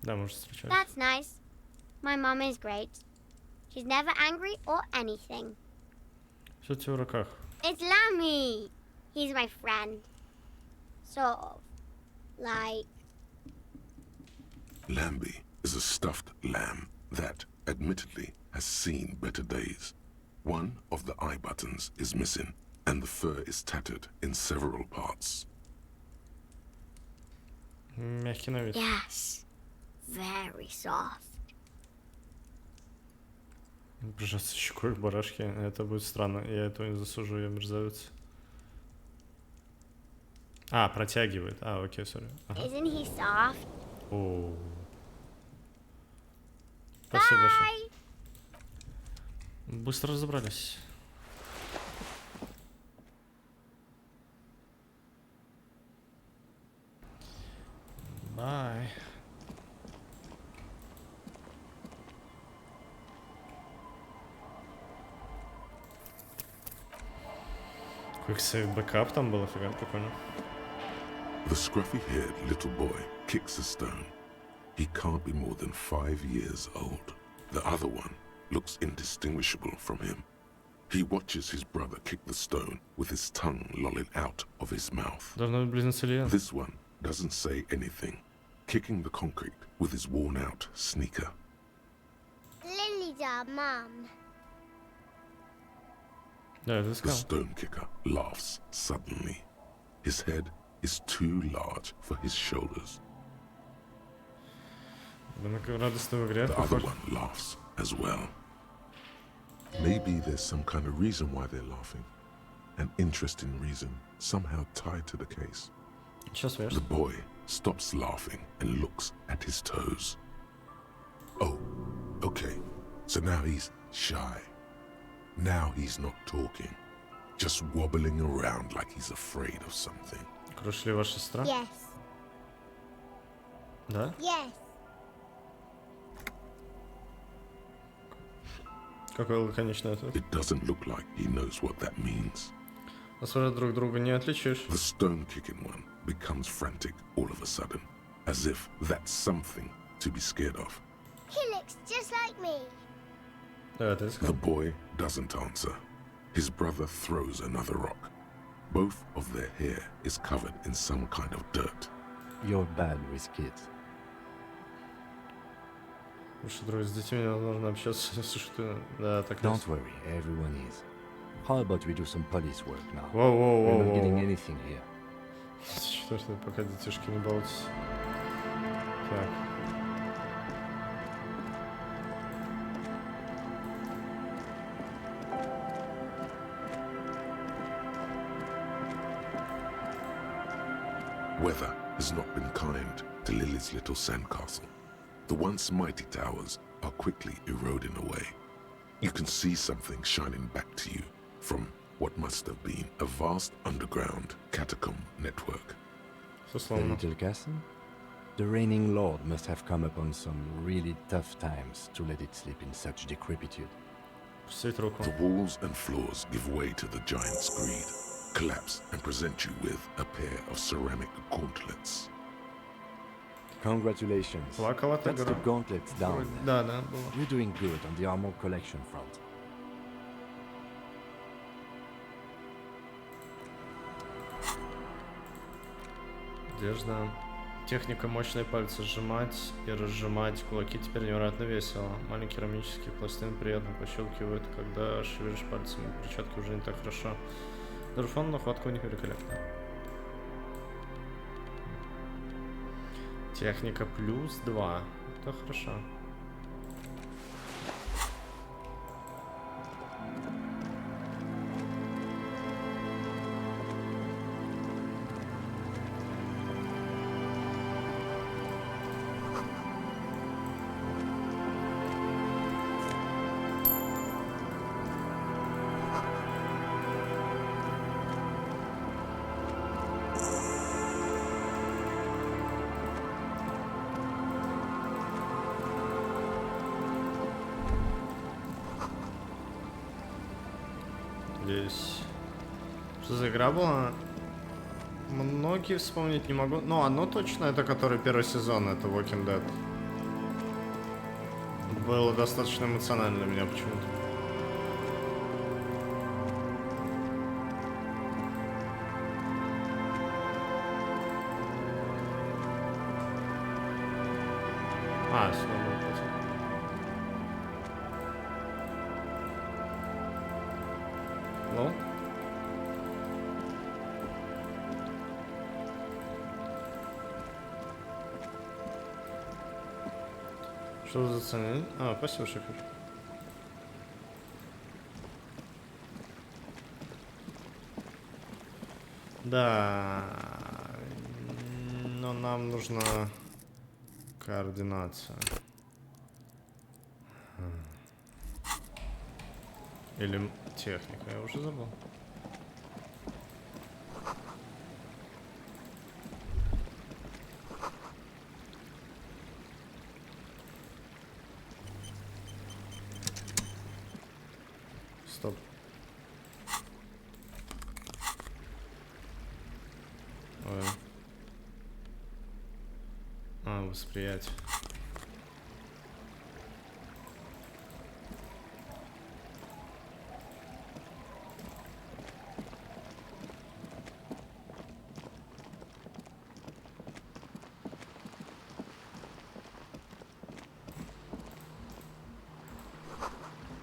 Да, может, встречались. That's nice. My mom is great. She's never angry or anything. Что у тебя в руках? It's Lammy. He's my friend. Sort of. Like... Lambie is a stuffed lamb that, admittedly, has seen better days. One of the eye buttons is missing, and the fur is tattered in several parts. Мягкий на вид. Yes. Very soft. Прижаться щекой к барашке. Это будет странно. Я этого не засужу, я мерзавец. Протягивает. Окей, сори. Isn't he soft? О. Спасибо большое. Быстро разобрались. Bye. Quick save backup там было, фига, прикольно. The scruffy-haired little boy kicks a stone. He can't be more than 5 years old. The other one looks indistinguishable from him. He watches his brother kick the stone with his tongue lolling out of his mouth. This one doesn't say anything, kicking the concrete with his worn-out sneaker. Lily's our mum. The stone kicker laughs suddenly. His head is too large for his shoulders. The other one laughs as well. Maybe there's some kind of reason why they're laughing. An interesting reason, somehow tied to the case. The boy stops laughing and looks at his toes. Oh, okay. So now he's shy. Now he's not talking. Just wobbling around like he's afraid of something. Ваша сестра? Yes. Да? Yes. Какой лаконичный ответ. It doesn't look like he knows what that means. Друг друга не отличишь. The stone-kicking one becomes frantic all of a sudden, as if that's something to be scared of. He looks just like me. The boy doesn't answer. His brother throws another rock. Both of their hair is covered in some kind of dirt. You're bad with kids. С детьми невозможно общаться, да, так. Don't worry, everyone is. How about we do some police work now? Whoa. We're not getting anything here. Четвертый, пока детишки не балуйтесь. Так. Weather has not been kind to Lily's little sandcastle. The once mighty towers are quickly eroding away. You can see something shining back to you from what must have been a vast underground catacomb network. The little castle? The reigning lord must have come upon some really tough times to let it sleep in such decrepitude. The walls and floors give way to the giant's greed, collapse and present you with a pair of ceramic gauntlets. Congratulations. That's the gauntlets down there. You're doing good on the armor collection front. Одежда. Техника мощные пальцы сжимать и разжимать кулаки теперь невероятно весело. Маленькие керамические пластины приятно пощелкивают, когда шевелишь пальцами. Перчатки уже не так хорошо. Дурфон, но хватка у них великолепна. Техника плюс 2. Это хорошо. Здесь... Что за игра была? Многие вспомнить не могу. Ну, одно точно, это который первый сезон, это Walking Dead. Было достаточно эмоционально для меня почему-то. А, сюда. Ну? Что за цены? А, спасибо, шофер. Да, но нам нужна координация. Или техника, я уже забыл. Стоп. Ой. А, восприятие.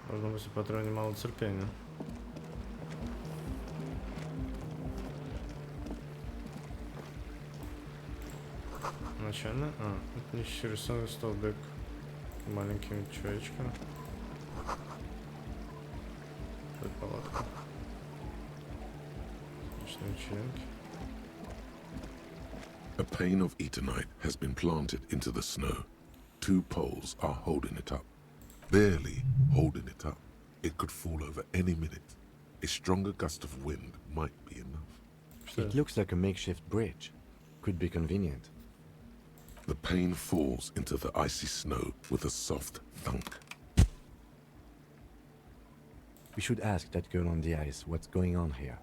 Должно быть, в патроне мало терпения. Начально? А, это нищий рисунок столбик маленькими человечками. Тут палатка. Отличные вечеринки. A pane of eternite has been planted into the snow. 2 poles are holding it up. Barely holding it up. It could fall over any minute. A stronger gust of wind might be enough. It looks like a makeshift bridge. Could be convenient. The pane falls into the icy snow with a soft thunk. We should ask that girl on the ice what's going on here.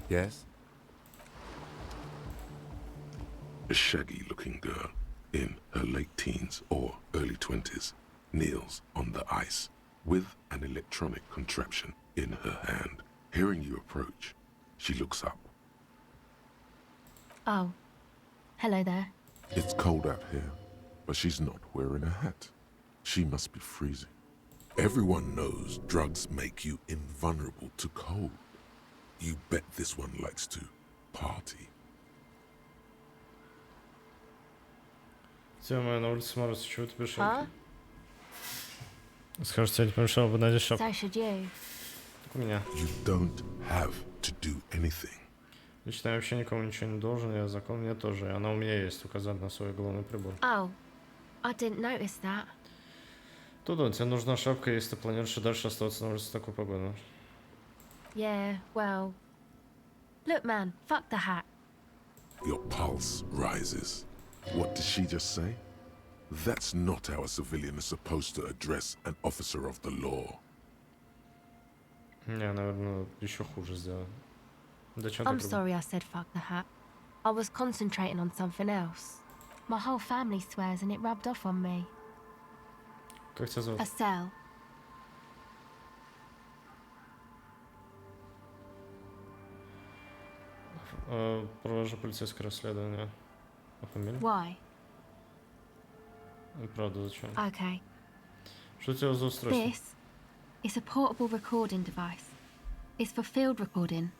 Yes? A shaggy-looking girl in her late teens or early 20s kneels on the ice with an electronic contraption in her hand. Hearing you approach, she looks up. Oh. Hello there. It's cold out here, but she's not wearing a hat. She must be freezing. Everyone knows drugs make you invulnerable to cold. You bet this one likes to party. Тема на улице Марс, чего ты пришел? Huh? Скажешь, тебе не помешало бы надеть шапку? So should you. У меня. You don't have to do anything. Лично я вообще никому ничего не должен, я закон мне тоже. И она у меня есть, указать на свой головной прибор. Oh, I didn't notice that. Туда, тебе нужна шапка, если ты планируешь и дальше оставаться на улице в такую погоду. Yeah, well... Look, man, fuck the hat. Your pulse rises. What did she just say? That's not how a civilian is supposed to address an officer of the law. Не, наверное, еще хуже сделаю. I'm sorry I said fuck the hat. I was concentrating on something else. My whole family swears and it rubbed off on me. Как тебя зовут? A cell. Провожу полицейское расследование. А фамилия? Why? Правда, зачем? Okay. Что у тебя за устройство? This is a portable recording device. It's for field recording.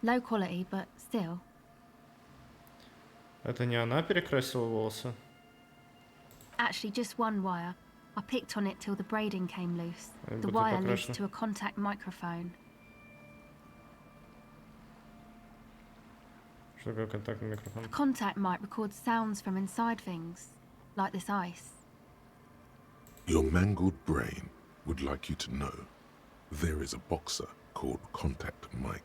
Low quality, but still. Это не она перекрасила волосы? Actually, just one wire. I picked on it till the braiding came loose. Ай, The будто wire leads покрашена. to a contact microphone. Что такое контактный микрофон? A contact mic records sounds from inside things, like this ice. Your mangled brain would like you to know there is a boxer called Contact Mike.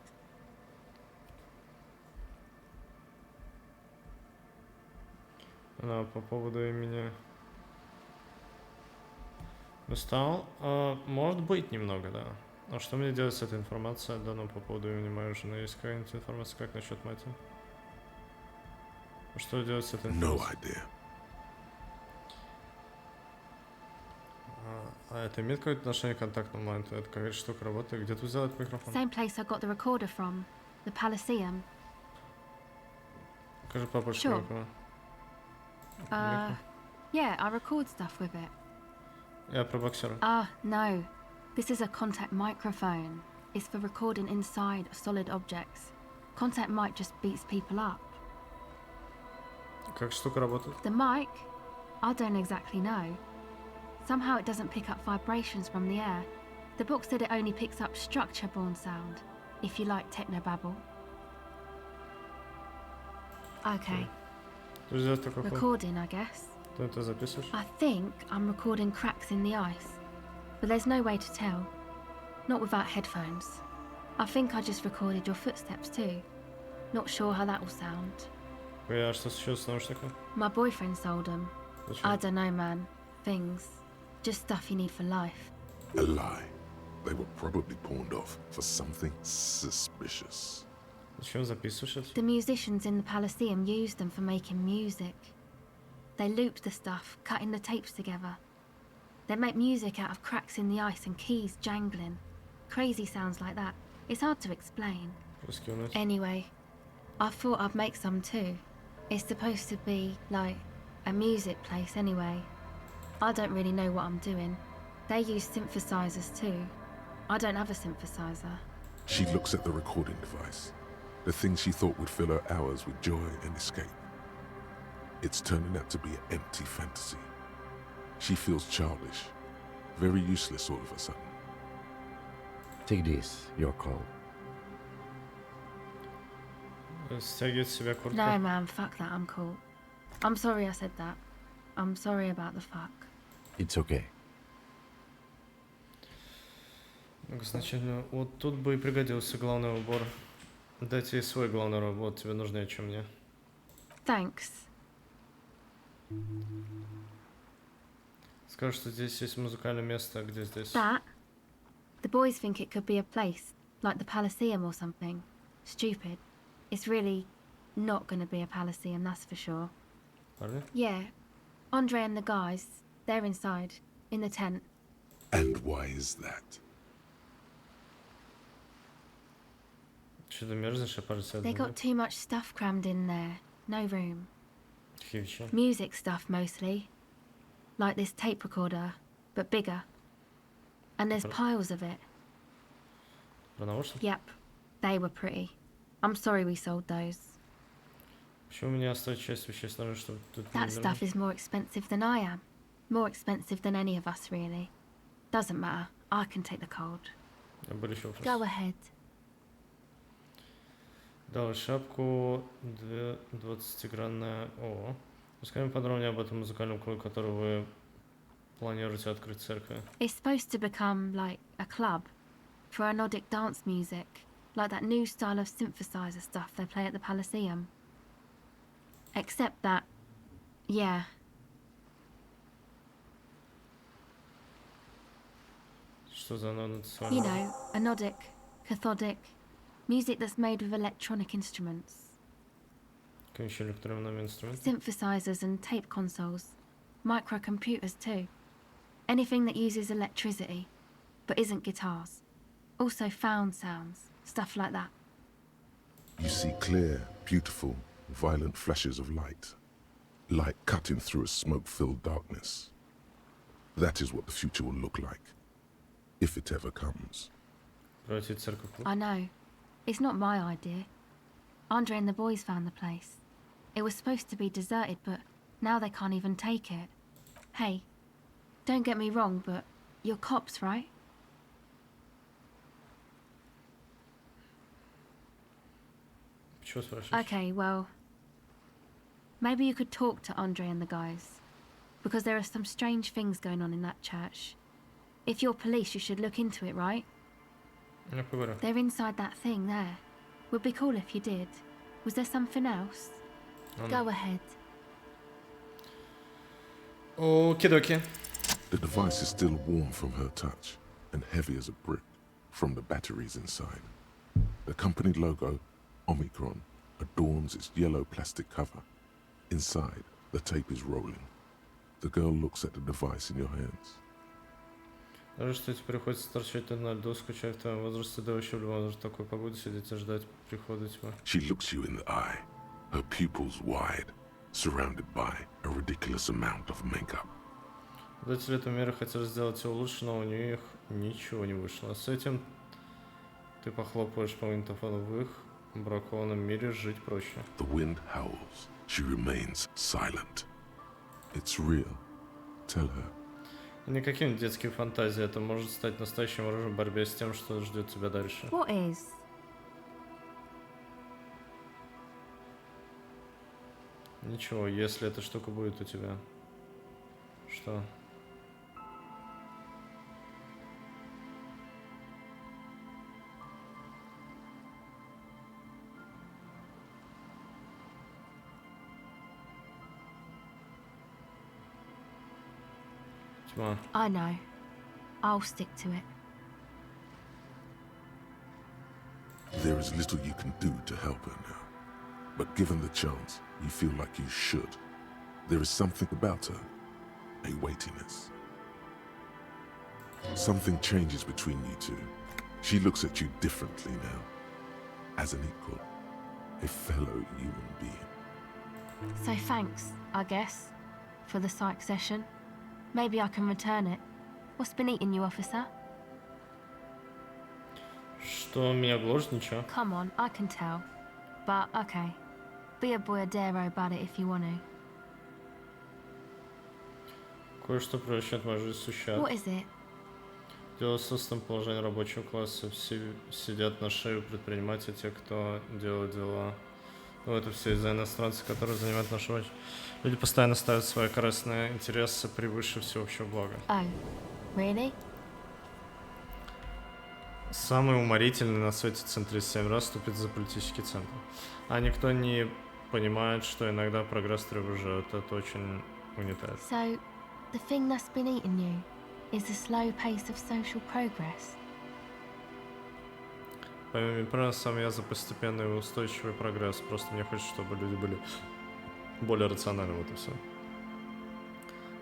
По поводу имени... Устал? Может быть, немного, да. А что мне делать с этой информацией? Да, ну, по поводу имени моей жены. Есть какая-нибудь информация, как насчет матери? Что делать с этой No информацией? idea. А это имеет какое-то отношение к контактному моменту? Это какая-то штука работает? Где ты взял этот микрофон? Same place I got the recorder from, the Elysium. Покажи побольше Sure. микрофона. Yeah, I record stuff with it. Я про боксера. No. This is a contact microphone. It's for recording inside solid objects. Contact mic just beats people up. Как штука работает? The mic? I don't exactly know. Somehow it doesn't pick up vibrations from the air. The book said it only picks up structure-borne sound, if you like technobabble. Okay. Recording, I guess. Ты это записываешь? I think I'm recording cracks in the ice, but there's no way to tell. Not without headphones. I think I just recorded your footsteps too. Not sure how that will sound. А что случилось с наушниками? My boyfriend sold them. I don't know, man. Things. Just stuff you need for life. A lie. They were probably pawned off for something suspicious. Зачем записываешь это? The musicians in the Elysium used them for making music. They looped the stuff, cutting the tapes together. They make music out of cracks in the ice and keys jangling. Crazy sounds like that. It's hard to explain. Anyway, I thought I'd make some too. It's supposed to be, like, a music place anyway. I don't really know what I'm doing. They use synthesizers too. I don't have a synthesizer. She looks at the recording device. The thing she thought would fill her hours with joy and escape. It's turning out to be an empty fantasy. She feels childish, very useless all of a sudden. Take this, your call. Стягивает с себя куртку. No, man, fuck that, I'm cool. I'm sorry I said that. I'm sorry about the fuck. It's okay. Многозначительно. Вот тут бы и пригодился главный убор. Дайте ей свой главный убор. Вот тебе нужнее, чем мне. Thanks. Скажи, что здесь есть музыкальное место. Где здесь? That? The boys think it could be a place, like the Elysium or something. Stupid. It's really not gonna be a Elysium, that's for sure. Pardon? Yeah. Andre and the guys, they're inside, in the tent. And why is that? Что-то мерзнешь, кажется. They got too much stuff crammed in there. No room. Хивича. Music stuff mostly. Like this tape recorder, but bigger. And there's piles of it. Про наушники? Yep. They were pretty. I'm sorry we sold those. Почему мне оставить часть вещей снаружи, чтобы тут не That stuff is more expensive than I am. More expensive than any of us, really. Doesn't matter. I can take the cold. Были еще вопросы? Go ahead. Дал шапку 20-гранная. О. Расскажи мне подробнее об этом музыкальном клубе, который вы планируете открыть в церкви. It's supposed to become like a club for anodic dance music, like that new style of synthesizer stuff they play at the Elysium. Except that, yeah. Что за анонс? You know, anodic, cathodic, music that's made with electronic instruments. Какие еще электронные инструменты? Synthesizers and tape consoles. Microcomputers too. Anything that uses electricity, but isn't guitars. Also found sounds, stuff like that. You see clear, beautiful, violent flashes of light. Light cutting through a smoke-filled darkness. That is what the future will look like. If it ever comes. I know. It's not my idea. Andre and the boys found the place. It was supposed to be deserted, but now they can't even take it. Hey, don't get me wrong, but you're cops, right? Okay, well, maybe you could talk to Andre and the guys, because there are some strange things going on in that church. If you're police, you should look into it, right? They're inside that thing there. Would be cool if you did. Was there something else? Go ahead. Okie-dokie. The device is still warm from her touch and heavy as a brick from the batteries inside. The company logo, Omicron, adorns its yellow plastic cover. Inside, the tape is rolling. The girl looks at the device in your hands. Даже что тебе приходится торчать на льду, скучать в твоем возрасте, да вообще в любом возрасте такой погоды сидеть и ждать прихода тьмы. She looks you in the eye, her pupils wide, surrounded by a ridiculous amount of makeup. Создатели этого мира хотели сделать все лучше, но у них ничего не вышло. С этим ты похлопаешь по магнитофону в их бракованном мире жить проще. The wind howls. She remains silent. It's real. Tell her. Никаким детским фантазией, это может стать настоящим оружием в борьбе с тем, что ждет тебя дальше. What is? Ничего, если эта штука будет у тебя. Что? Тьма. I know. I'll stick to it. There is little you can do to help her now. But given the chance, you feel like you should. There is something about her, a weightiness. Something changes between you two. She looks at you differently now, as an equal, a fellow human being. So thanks, I guess, for the psych session. Maybe I can return it. What's been eating you, officer? Что меня гложет, ничего. Come on, I can tell. But, okay. Be a boyadero about it if you want to. Кое-что превращает мою жизнь в сущат. What is it? Дело создан положение рабочего класса. Все сидят на шее предпринимателей, те, кто делает дела. Ну, это все из-за иностранцев, которые занимают нашу роль. Люди постоянно ставят свои корыстные интересы превыше всеобщего блага. Oh, really? Самый уморительный на свете центрист 7 раз ступит за политический центр. А никто не понимает, что иногда прогресс требует жертв. Это очень угнетает. So, the thing that's been eating you is the slow pace of social progress. Помимо права, сам я за постепенный и устойчивый прогресс. Просто мне хочется, чтобы люди были более рациональны. Вот и все.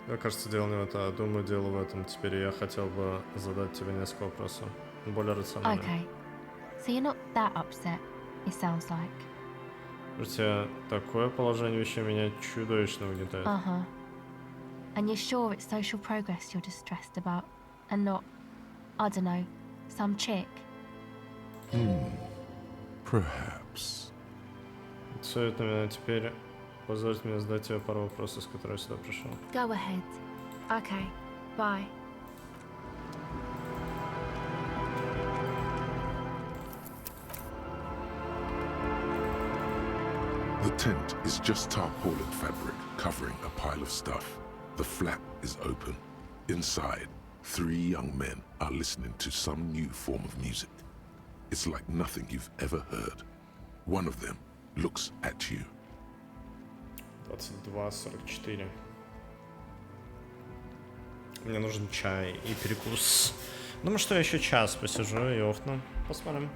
Мне кажется, дело не в этом, а думаю, дело в этом. Теперь я хотел бы задать тебе несколько вопросов. Более рационально. Okay. So you're not that upset, it sounds like. Хотя такое положение вещей меня чудовищно угнетает. Uh-huh. And you're sure it's social progress you're distressed about, and not, I don't know, some chick? Perhaps. Совет меня теперь позвольте мне задать тебе пару вопросов, с которыми я сюда пришел. Go ahead. Okay. Bye. The tent is just tarpaulin fabric covering a pile of stuff. The flap is open. Inside, 3 young men are listening to some new form of music. It's like nothing you've ever heard. One of them looks at you. 22:44. Мне нужен чай и перекус. Думаю, что я еще час посижу и офну. Посмотрим.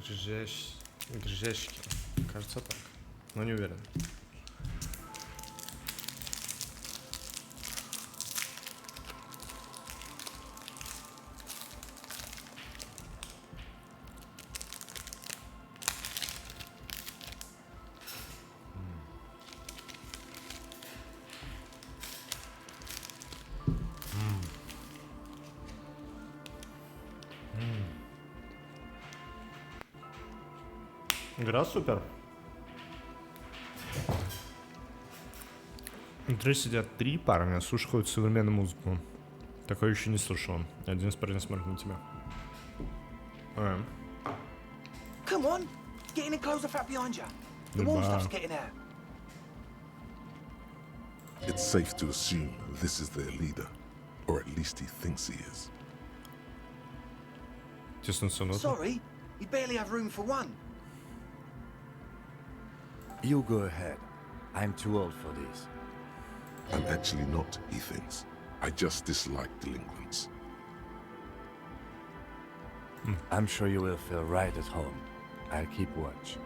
Гржешки. Кажется так. Но не уверен. Игра супер. Внутри сидят 3 парня, слушают современную музыку. Такое еще не слышал. Один из парней смотрит на тебя. Come on, get in and close the flap behind you. The warm stuff's getting out. It's safe to assume this is their leader, or at least he thinks he is. Sorry, we barely have room for one. You go ahead. I'm too old for this. I'm actually not, he thinks. I just dislike delinquents. I'm sure you will feel right at home. I'll keep watch.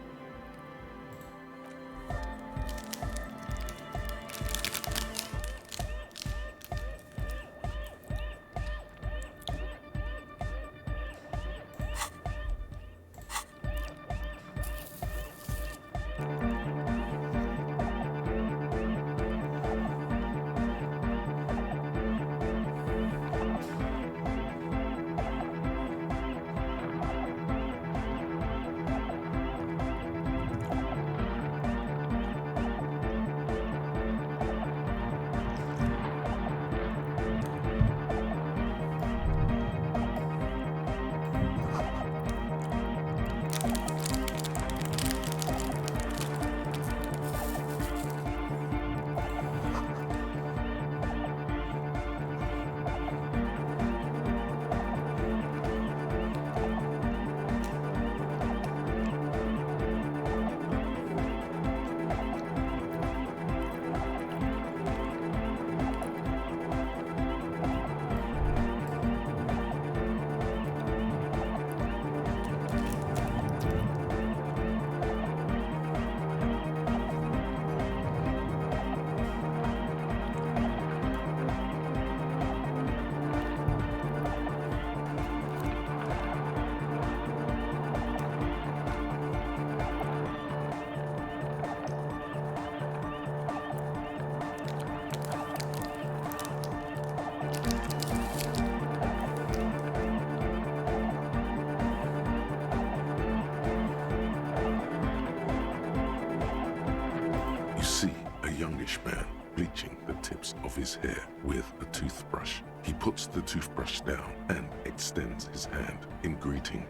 Man bleaching the tips of his hair with a toothbrush. He puts the toothbrush down and extends his hand in greeting.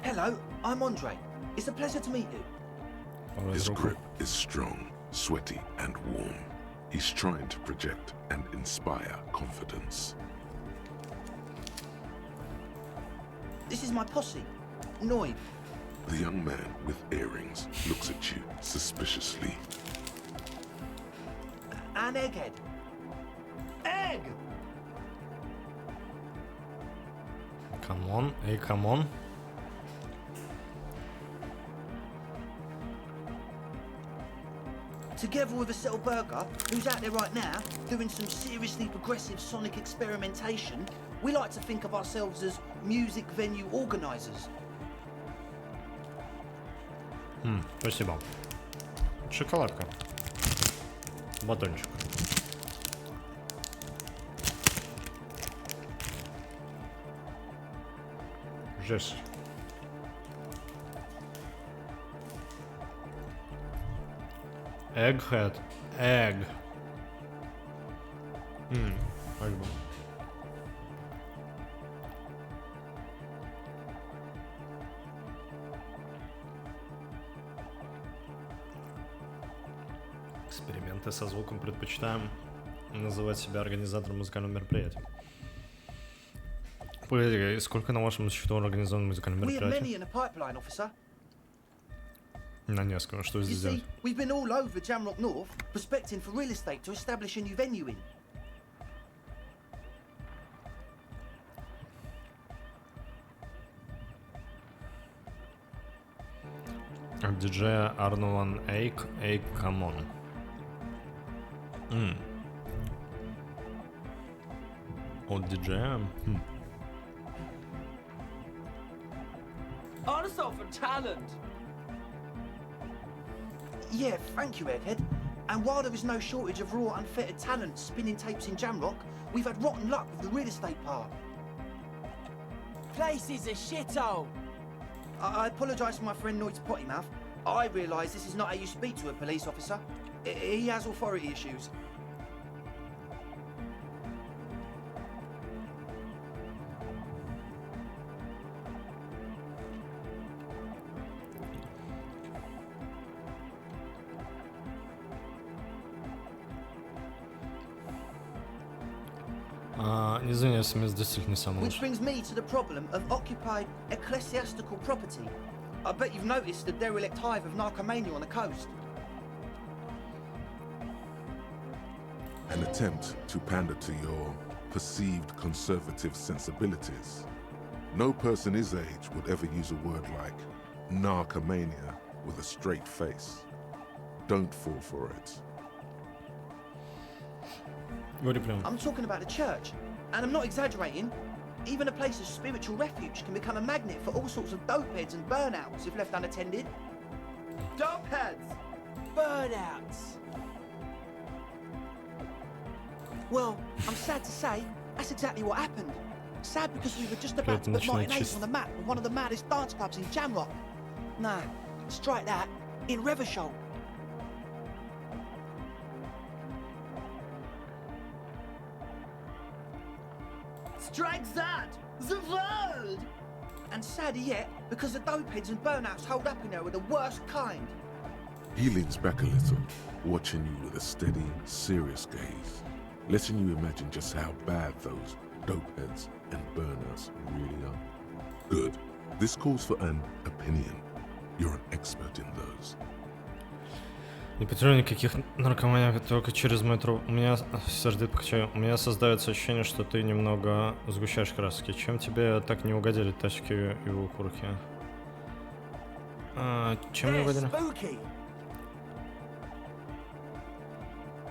Hello, I'm Andre. It's a pleasure to meet you. His grip is strong, sweaty, and warm. He's trying to project and inspire confidence. This is my posse, Noid. The young man with earrings looks at you suspiciously. An egghead. Egg! Come on, hey, come on. Together with a Settle Burger, who's out there right now, doing some seriously progressive sonic experimentation, we like to think of ourselves as music venue organizers. Спасибо. Шоколадка. Батончик. Жесть. Egghead. Egg. Как бы. Эксперименты со звуком предпочитаем называть себя организатором музыкального мероприятия. Погоди, сколько на вашем счету организовано музыкальное мероприятие? На несколько. Что здесь делать? We've been all over Jamrock North, prospecting for real estate to establish a new venue in. От диджея Arnovan Ake, come on. От диджея? Honest for talent. Yeah, thank you, Egghead. And while there is no shortage of raw, unfettered talent spinning tapes in Jamrock, we've had rotten luck with the real estate part. Place is a shithole. I apologise for my friend Noit's potty mouth. I realise this is not how you speak to a police officer. He has authority issues. Не извиняюсь, смс действительно самый Which brings me to the problem of occupied ecclesiastical property. I bet you've noticed the derelict hive of narcomania on the coast. An attempt to pander to your perceived conservative sensibilities. No person his age would ever use a word like narcomania with a straight face. Don't fall for it. I'm talking about the church, and I'm not exaggerating. Even a place of spiritual refuge can become a magnet for all sorts of dopeheads and burnouts if left unattended. Dopeheads! Burnouts! Well, I'm sad to say, that's exactly what happened. Sad because we were just about to put Martin Ace on the map with one of the maddest dance clubs in Jamrock. Nah, strike that, in Reversholt. Strike that! The world! And sadder yet, because the dopeheads and burnouts holed up in there were the worst kind. He leans back a little, watching you with a steady, serious gaze, letting you imagine just how bad those dopeheads and burnouts really are. Good. This calls for an opinion. You're an expert in those. Не потеряю никаких наркоманов, только через мой труп. У меня, сердит покачаю, у меня создается ощущение, что ты немного сгущаешь краски. Чем тебе так не угодили тачки и укурки? Чем не угодили?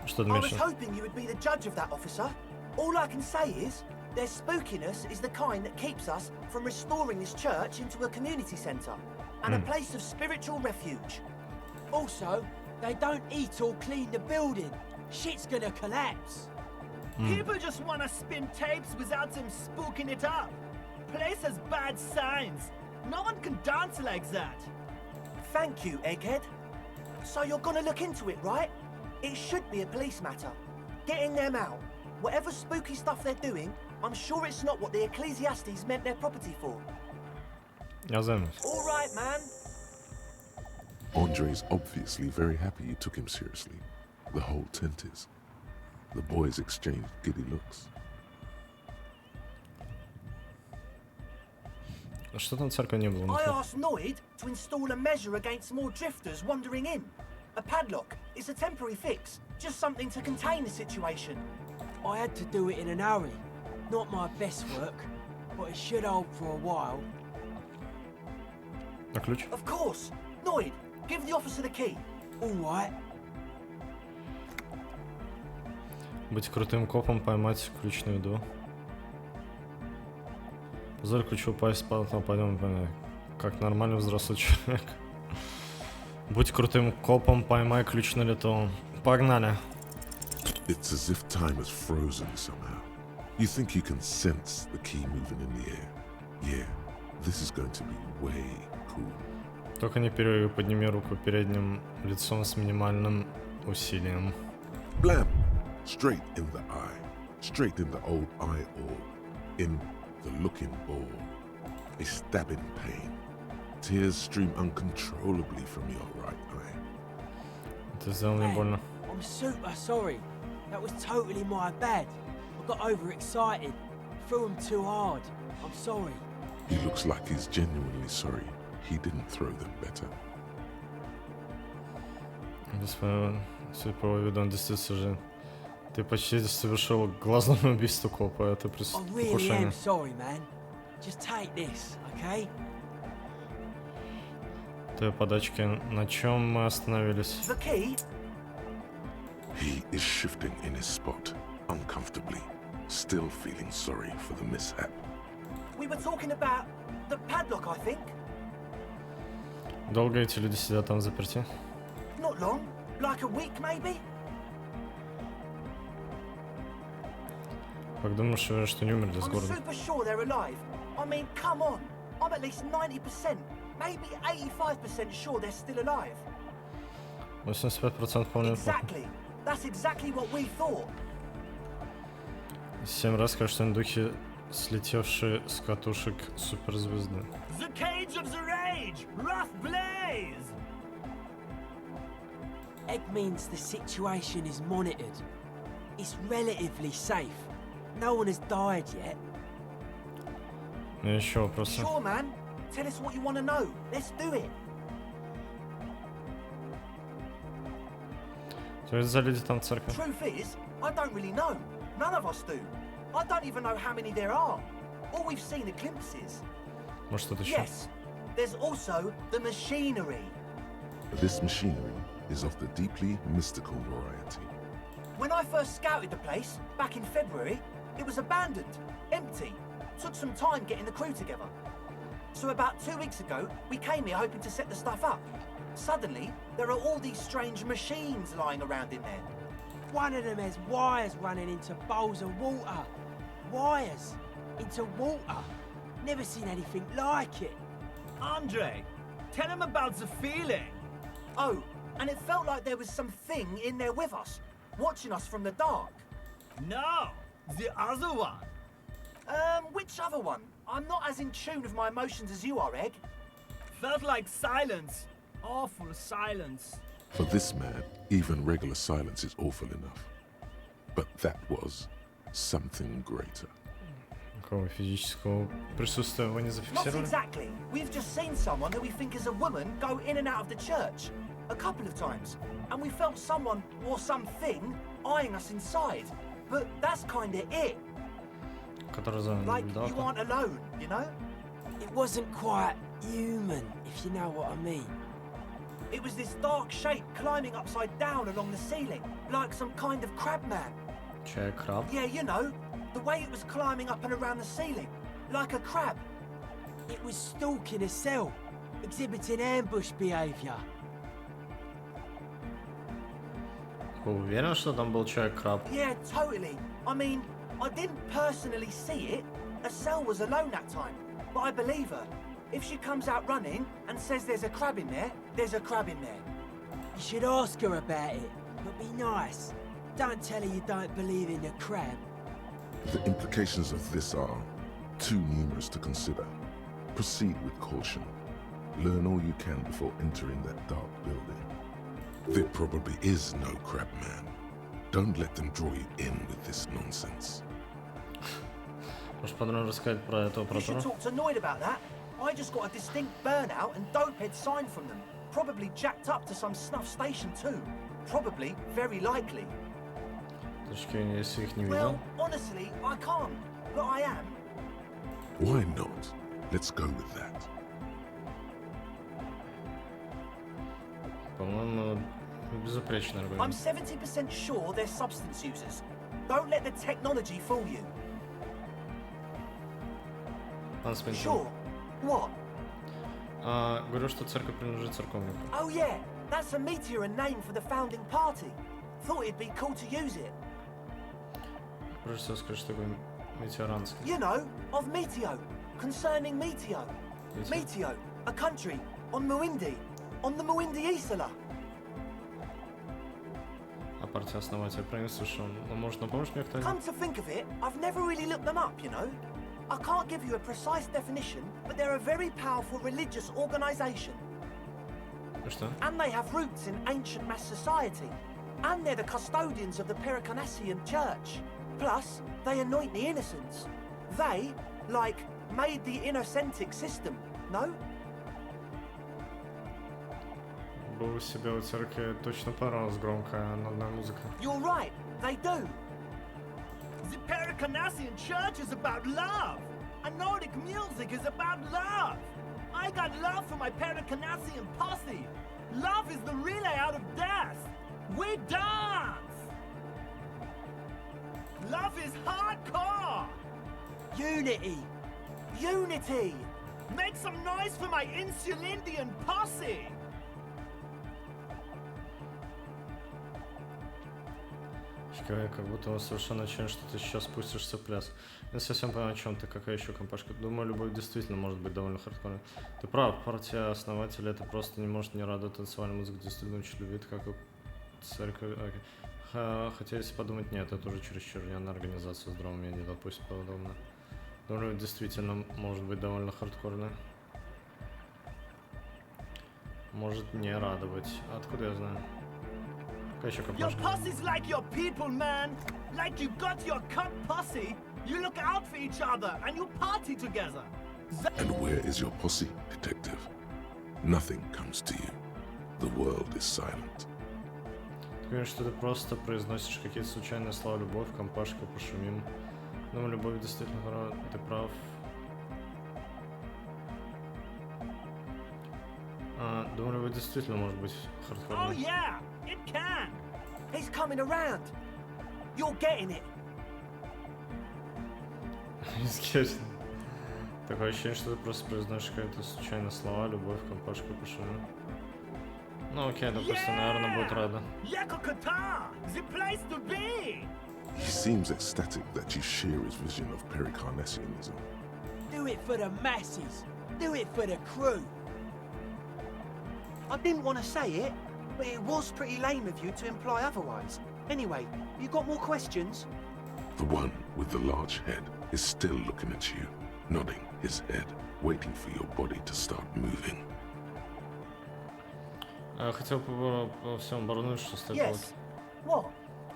Что ты имеешь? I was hoping you would be the judge of that, officer. All I can say is, their spookiness is the kind that keeps us from restoring this church into a community centre and a place of spiritual refuge. Also, they don't eat or clean the building. Shit's gonna collapse. People just wanna spin tapes without them spooking it up. Place has bad signs. No one can dance like that. Thank you, Egghead. So you're gonna look into it, right? It should be a police matter. Getting them out. Whatever spooky stuff they're doing, I'm sure it's not what the Ecclesiastes meant their property for. Я займусь. All right, man. Andre's obviously very happy you took him seriously. The whole tent is. The boys exchanged giddy looks. Что там церкви не было? I asked Noid to install a measure against more drifters wandering in. A padlock. It's a temporary fix. Just something to contain the situation. I had to do it in an hurry. Not my best work, but it should hold for a while. А ключ? Of course. Noid, give the officer the key. All right. Быть крутым копом, поймать ключ на виду. Позволь ключу упасть, потом пойдем, как нормальный взрослый человек. Будь крутым копом, поймай ключ на лету. Погнали. It's as if time has frozen somehow. You think you can sense the key moving in the air. Yeah, this is going to be way cool. Только не подними руку передним лицом с минимальным усилием. Blam! Straight in the eye. Straight in the old eye orb. In the looking ball. A stabbing pain. Tears stream uncontrollably from your right eye. Это сделал мне больно. I'm super sorry. That was totally my bad. I got overexcited. Threw him too hard. I'm sorry. He looks like he's genuinely sorry. He didn't throw them better. Господин, судя по виду, он действительно же... Ты почти совершил глазное убийство копа. Это I really am sorry, man. Just take this, okay? Той подачки. На чем мы остановились? The key? He is shifting in his spot, uncomfortably, still feeling sorry for the mishap. We were talking about the padlock, I think. Долго эти люди сидят там заперти? Not long. Like a week, maybe? Как думаешь, что не умерли с I'm города? super sure they're alive. I mean, come on. I'm at least 90%, maybe 85% sure they're still alive. 85% вполне плохо. Exactly. That's exactly what we thought. 7 раз кажется, на духе слетевшие с катушек суперзвезды. The cage of the rage! Rough blaze! Egg means the situation is monitored. It's relatively safe. No one has died yet. Еще вопросы? Sure, man. Tell us what you want to know. Let's do it. Что это за люди там в церкви? Truth is, I don't really know. None of us do. I don't even know how many there are. All we've seen are glimpses. Может, что-то еще? Yes. There's also the machinery. This machinery is of the deeply mystical variety. When I first scouted the place, back in February, it was abandoned, empty. Took some time getting the crew together. So about 2 weeks ago, we came here hoping to set the stuff up. Suddenly, there are all these strange machines lying around in there. One of them has wires running into bowls of water. Wires into water. Never seen anything like it. Andre, tell him about the feeling. Oh, and it felt like there was something in there with us, watching us from the dark. No, the other one. Which other one? I'm not as in tune with my emotions as you are, Egg. Felt like silence. Awful silence. For this man, even regular silence is awful enough. But that was something greater. Какого физического присутствия вы не Not зафиксировали? exactly. We've just seen someone who we think is a woman go in and out of the church. A couple of times. And we felt someone or something eyeing us inside. But that's kinda it. Который за Like you aren't alone, you know? It wasn't quite human, if you know what I mean. It was this dark shape climbing upside down along the ceiling, like some kind of crab man. Crab? Yeah, you know, the way it was climbing up and around the ceiling, like a crab. It was stalking a cell, exhibiting ambush behavior. Вы уверены, что там был человек-краб? Yeah, totally. I mean, I didn't personally see it. Estelle was alone that time, but I believe her. If she comes out running and says there's a crab in there, there's a crab in there. You should ask her about it, but be nice. Don't tell her you don't believe in the crab. The implications of this are too numerous to consider. Proceed with caution. Learn all you can before entering that dark building. There probably is no crab man. Don't let them draw you in with this nonsense. Может, подробно рассказать про этого You should протора? talk to Noid about that. I just got a distinct burnout and dopehead sign from them. Probably jacked up to some snuff station too. Probably, very likely. Точки, если их не Well, видел. honestly, I can't. But I am. Why not? Let's go with that. По-моему, безупречный I'm аргумент. 70% sure they're substance users. Don't let the technology fool you. Пан Спинтон. Sure. What? Говорю, что церковь принадлежит церковнику. Oh yeah, that's a meteor name for the founding party. Thought it'd be cool to use it. Прежде всего скажи, что такое метеоранский. You know, of Meteo. Concerning Meteo. Meteo. Meteo, a country on Muindi. On the Muindi Isla. А партия основателя про них слышал. Ну, может, напомнишь мне кто-нибудь? Come to think of it, I've never really looked them up, you know. I can't give you a precise definition, but they're a very powerful religious organization. И что? And they have roots in ancient mass society. And they're the custodians of the Pericarnassian church. Plus, they anoint the innocents. They, like, made the innocentic system, no? Было у себя у церкви точно понравилась громкая нудная музыка. You're right, they do. The Pericarnassian church is about love. And Nordic music is about love. I I got love for my Pericanasian posse. Love is the relay out of death. We dance. Love is hardcore. Unity! Unity! Make some noise for my Insulindian posse. Как будто он совершенно уверен, что ты сейчас спустишься в пляс. Я не совсем понимаю, о чем ты, какая еще компашка. Думаю, любовь действительно может быть довольно хардкорной. Ты прав, партия основателя это просто не может не радовать танцевальную музыку, действительно очень любит, как и церковь. Хотя, если подумать, нет, это уже чересчур, ни одна организация с здравым не допустит подобное. Думаю, действительно может быть довольно хардкорной. Может не радовать. Откуда я знаю? Your posse's like your people, man. Like you got your cup posse. You look out for each other and you party together. And where is your posse, detective? Nothing comes to you. The world is silent. Ты говоришь, что ты просто произносишь какие-то случайные слова. Любовь, компашка, пошумим. Думаю, любовь действительно права. Ты прав. Думаю, любовь действительно может быть хардкорной. Oh yeah, it can. He's coming around. You're getting it. Такое ощущение, что ты просто произносишь какие-то случайные слова. Любовь, компашка, пошумим. Ну окей, допустим, наверное, будет рада. The place to be. He seems ecstatic that you share his vision of Pericarnassianism. Do it for the masses. Do it for the crew. I didn't want to say it, but it was pretty lame of you to imply otherwise. Anyway, you got more questions? The one with the large head is still looking at you, nodding his head, waiting for your body to start moving. Я хотел по всем оборнуть, что стоит. Yes. What?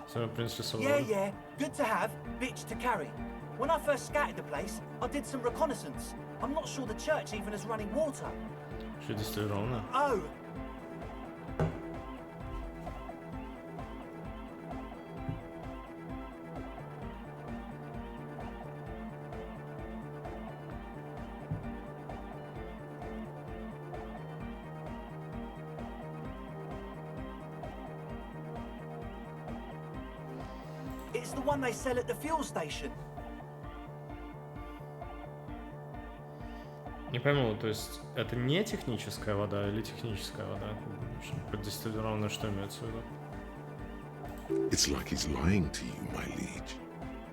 Все, в принципе, Yeah. Good to have, bitch to carry. When I first scattered the place, I did some reconnaissance. I'm not sure the church even has running water. Что дистиллировано? Oh. It's the one they sell at the fuel station. Не пойму, то есть это не техническая вода или техническая вода? Под дистиллированной что имеется в виду? It's like he's lying to you, my liege.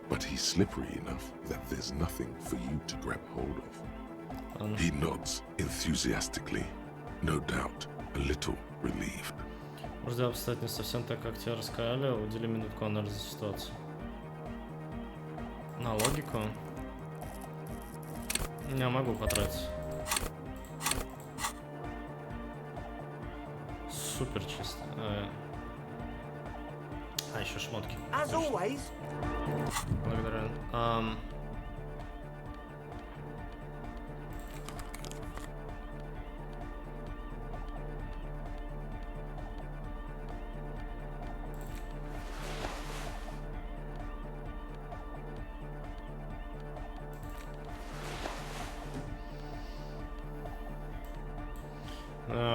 But he's slippery enough that there's nothing for you to grab hold of. He nods enthusiastically, no doubt a little relieved. Может, дела обстоят не совсем так, как тебе рассказали. Удели минутку анализа ситуации. На логику. Я могу потратить. Супер чисто. Еще шмотки. As always. Благодарю.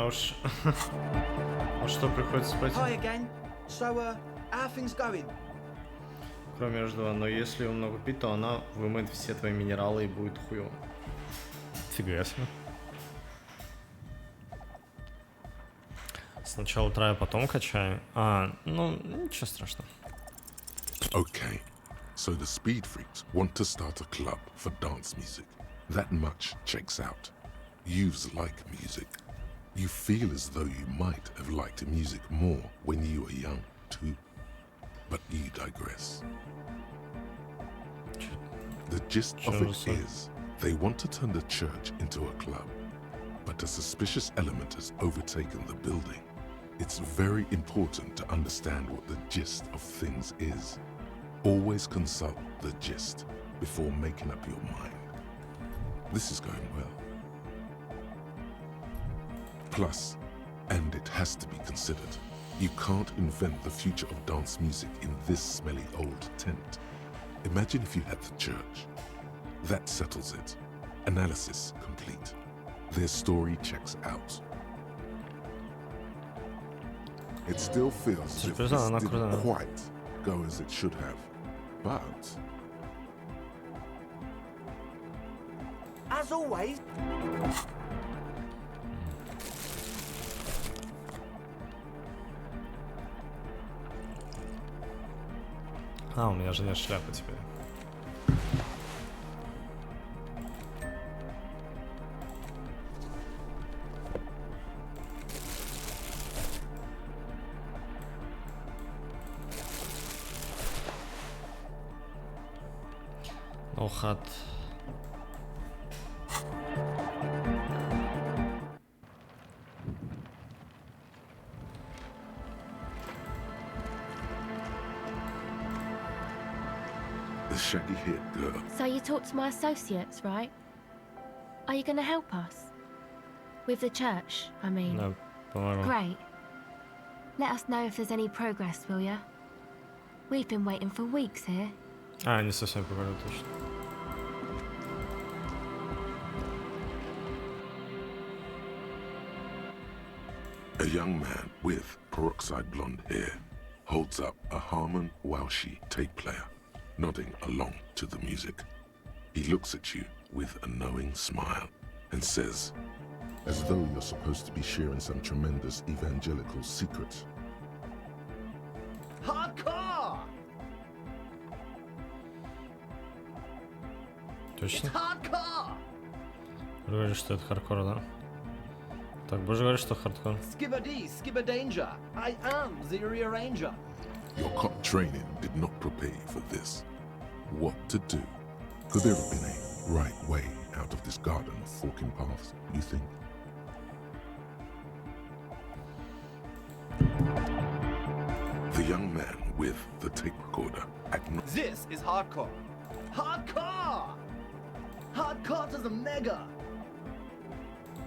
Уж что приходится спать? Hi again. So, how are things going? Кроме между, но если его много пить, то она вымоет все твои минералы и будет хуёво. Фига себе. Сначала траю, потом качаю. Ну, ничего страшного. Okay, so the speed freaks want to start a club for dance music. That much checks out. Youths like music. You feel as though you might have liked music more when you were young, too. But you digress. The gist of it is, they want to turn the church into a club, but a suspicious element has overtaken the building. It's very important to understand what the gist of things is. Always consult the gist before making up your mind. This is going well. Plus, and it has to be considered, you can't invent the future of dance music in this smelly old tent. Imagine if you had the church. That settles it. Analysis complete. their story checks out. It still feels as if this didn't quite go as it should have, but... As always... А, у меня же нет шляпы теперь. Охат. The shaggy-haired girl. So you talked to my associates, right? Are you going to help us? With the church, I mean. No, по-моему. Great. Let us know if there's any progress, will ya? We've been waiting for weeks here. А, не совсем поговорил точно. A young man with peroxide blonde hair holds up a Harman Walshy tape player, nodding along to the music. He looks at you with a knowing smile and says, as though you're supposed to be sharing some tremendous evangelical secret. Hardcore! Точно? Hardcore! Вы говорите, что это хардкор, да? Так, будешь говорить, что хардкор? Skibber D, Skibber Danger. I am the rearranger. Your cop training did not prepare you for this. What to do? Could there have been a right way out of this garden of forking paths, you think? The young man with the tape recorder acknowledges. This is hardcore. Hardcore! Hardcore to the mega.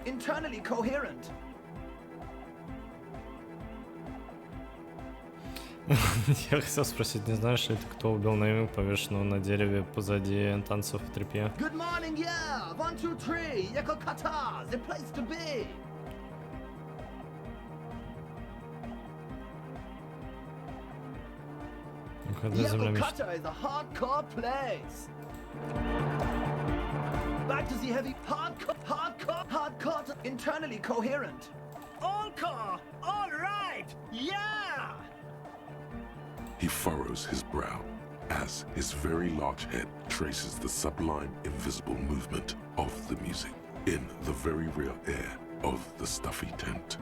Internally coherent. Я хотел спросить, не знаешь ли ты, кто убил Наиму, повешенного на дереве позади танцев в тряпье? Good morning, yeah! 1, 2, 3, Yakokata, the place to be! Yakokata is a hardcore place! Back to the heavy hardcore, internally coherent. All core, all right, yeah! He furrows his brow as his very large head traces the sublime invisible movement of the music in the very real air of the stuffy tent.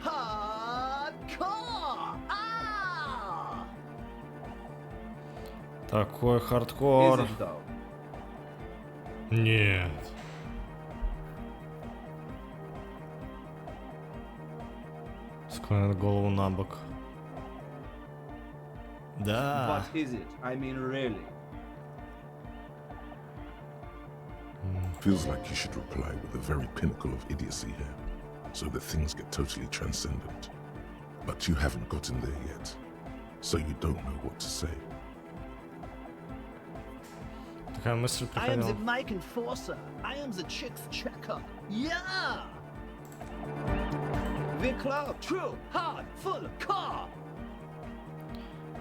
Hardcore! Ah! Такой хардкор. Нет. Склоняет голову на бок. Да. What is it? I mean, really. Feels like you should reply with the very pinnacle of idiocy here, so that things get totally transcendent. But you haven't gotten there yet, so you don't know what to say. Такая мысль I am the приходила. mic enforcer. I am the chicks checker. Yeah! The club, true, hard, full, car.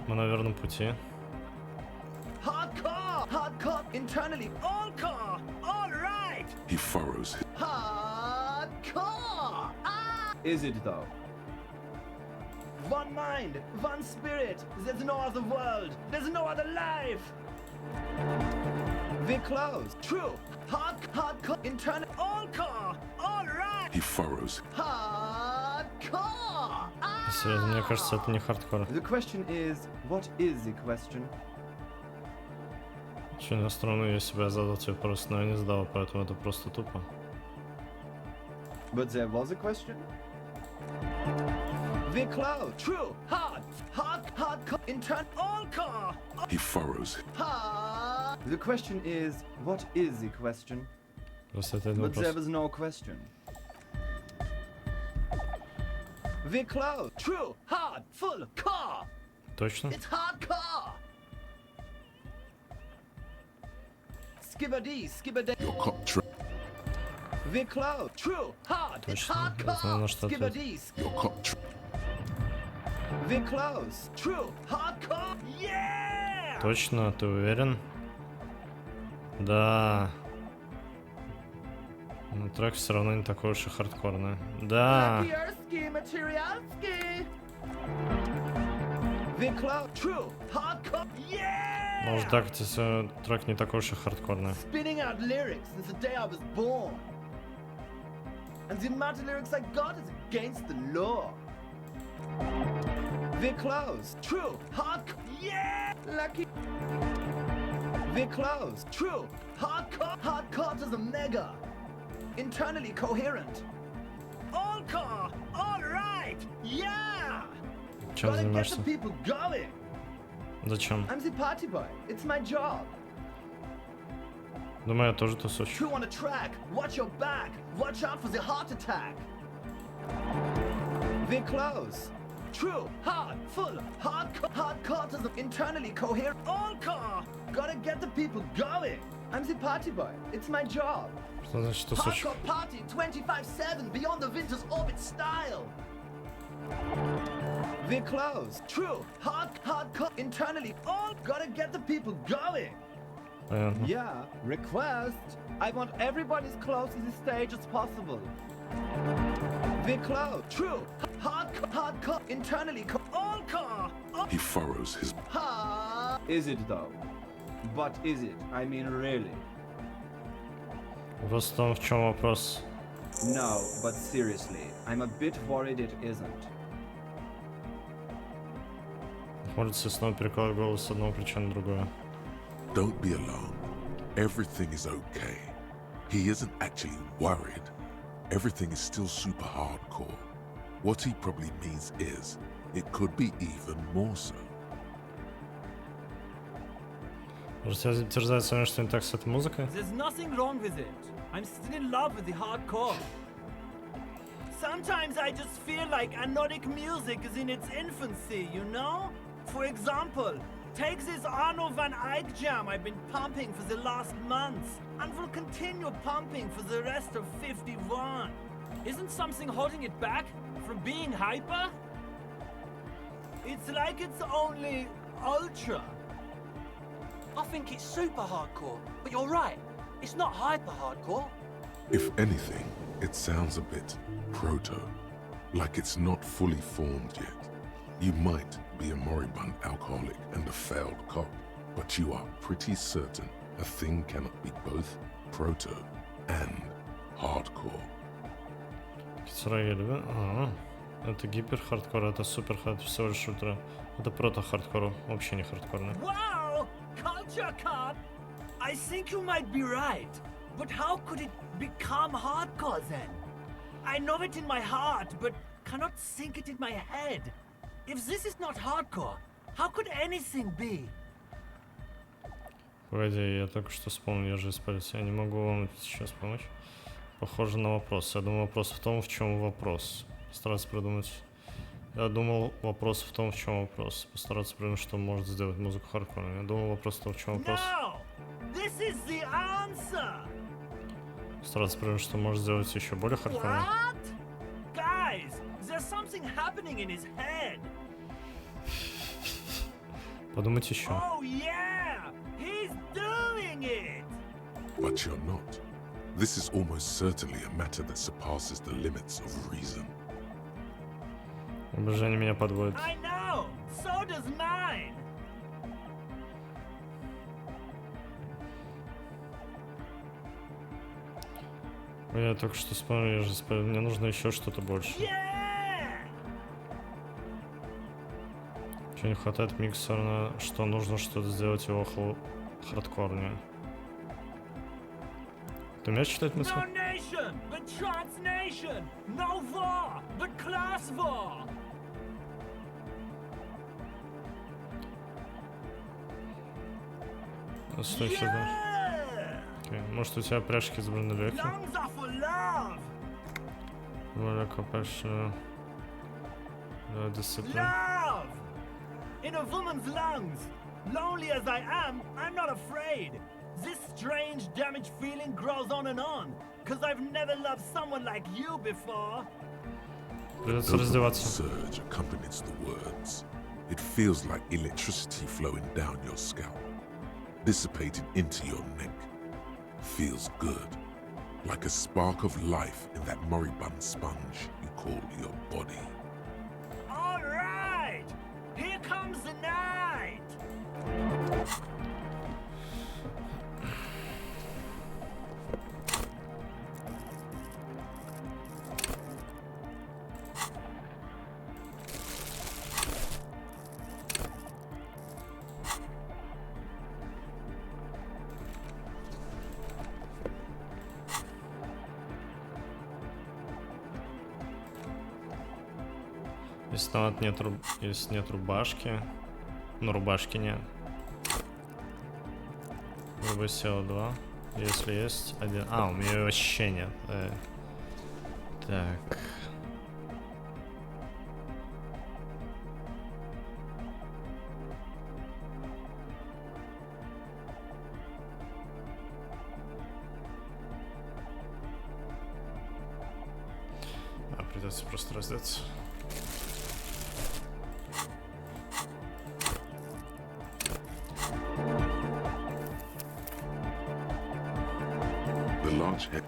Мы на верном пути. Hardcore, hardcore, internally, all car, all right. He furrows his... Hardcore! Ah! Is it though? One mind, one spirit. There's no other world. There's no other life. We're close. True. Hardcore. Internal. All car. All right. He furrows. Hardcore. Серьезно, мне кажется, это не хардкор. The question is, what is the question? Очень на сторону я себя задал тебе вопрос, но я не задал, поэтому это просто тупо. But there was a question. We're close. True. Hard. Internal. All car. He furrows. The question is, what is the question? Просто это But there вопрос. was no question. We're close. True. Hard. Full. Car. Точно? It's hardcore. Skibber D. Skibber D. Your cop We're close. True. Hard. It's hardcore. Skibadis. We're close. True. Hardcore. Yeah! Точно, ты уверен? Да. Но трек все равно не такой уж и хардкорный. Да. Может так, если трек не такой уж и хардкорный. Spinning out lyrics since the day I was born. And the amount of lyrics I got is against the law. We're close. True. Hardcore. Yeah! Lucky. We're close. True. Hardcore. Hardcore to the mega. Internally coherent. All car. All right. Yeah. Чем занимаешься? Gotta get the people going. Зачем? I'm the party boy. It's my job. Думаю, я тоже тусуч. True on a track. Watch your back. Watch out for the heart attack. We're close. True. Hard. Full. Hardcore to the internally coherent. All car. Gotta get the people going. I'm the party boy. It's my job. Что значит тусуч? Hardcore party 25/7 beyond the winter's orbit style. We're close. True. Hardcore internally. All gotta get the people going. Понятно. Yeah. Request. I want everybody as close to the stage as possible. We're close. True. Hardcore internally. All car. He furrows his... Is it though? But is it? I mean, really? Вопрос в том, в чем вопрос. No, but seriously, I'm a bit worried it isn't. Хмурится и снова перекладывает голову с одного плеча на другое. Don't be alarmed. Everything is okay. He isn't actually worried. Everything is still super hardcore. What he probably means is, it could be even more so. Может, терзает со мной, что не так с этой музыкой? There's nothing wrong with it. I'm still in love with the hardcore. Sometimes I just feel like anodic music is in its infancy, you know? For example, take this Arno van Eyck jam I've been pumping for the last months, and will continue pumping for the rest of 51. Isn't something holding it back from being hyper? It's like it's only ultra. I think it's super hardcore, but you're right. It's not hyper hardcore. If anything, it sounds a bit proto, like it's not fully formed yet. You might be a moribund alcoholic and a failed cop, but you are pretty certain a thing cannot be both proto and hardcore. Это гипер-хардкор, это супер-хард, всего лишь ультра. Это прото-хардкор, вообще не хардкорный. Wow! Culture cop! I think you might be right. But how could it become hardcore then? I know it in my heart, but cannot think it in my head. If this is not hardcore, how could anything be? Погоди, я только что вспомнил, я же исправился. Я не могу вам сейчас помочь. Похоже на вопрос. Я думаю, вопрос в том, в чем вопрос. Постараться придумать. Я думал, вопрос в том, в чем вопрос. Постараться придумать, что может сделать музыку хардкорной. Я думал, вопрос в том, в чем вопрос. No! This is the answer! Постараться придумать, что может сделать еще более хардкорной. What? Guys, there's something happening in his head. Подумать еще. Oh yeah! He's doing it! But you're not. This is almost certainly a matter that surpasses the limits of reason. Воображение меня подводит. I know! So does mine! Я только что вспомнил, я же вспомнил, мне нужно еще что-то больше. Чего не хватает миксера, что нужно что-то сделать его хардкорнее. Ты умеешь читать мысли? No nation, but transnation! No war, but class war! Что еще знаешь? Окей. Может, у тебя пряжки изображены веки? Более compassion. Discipline. Love! In a woman's lungs! Lonely as I am, I'm not afraid! This strange, damaged feeling grows on and on, because I've never loved someone like you before. The surge accompanies the words. It feels like electricity flowing down your scalp, dissipating into your neck. Feels good, like a spark of life in that moribund sponge you call your body. All right, here comes the night. Если нет рубашки, но рубашки нет. Выбросил 2. Если есть 1. А, у меня её вообще нет. Так. А, придется просто раздеться.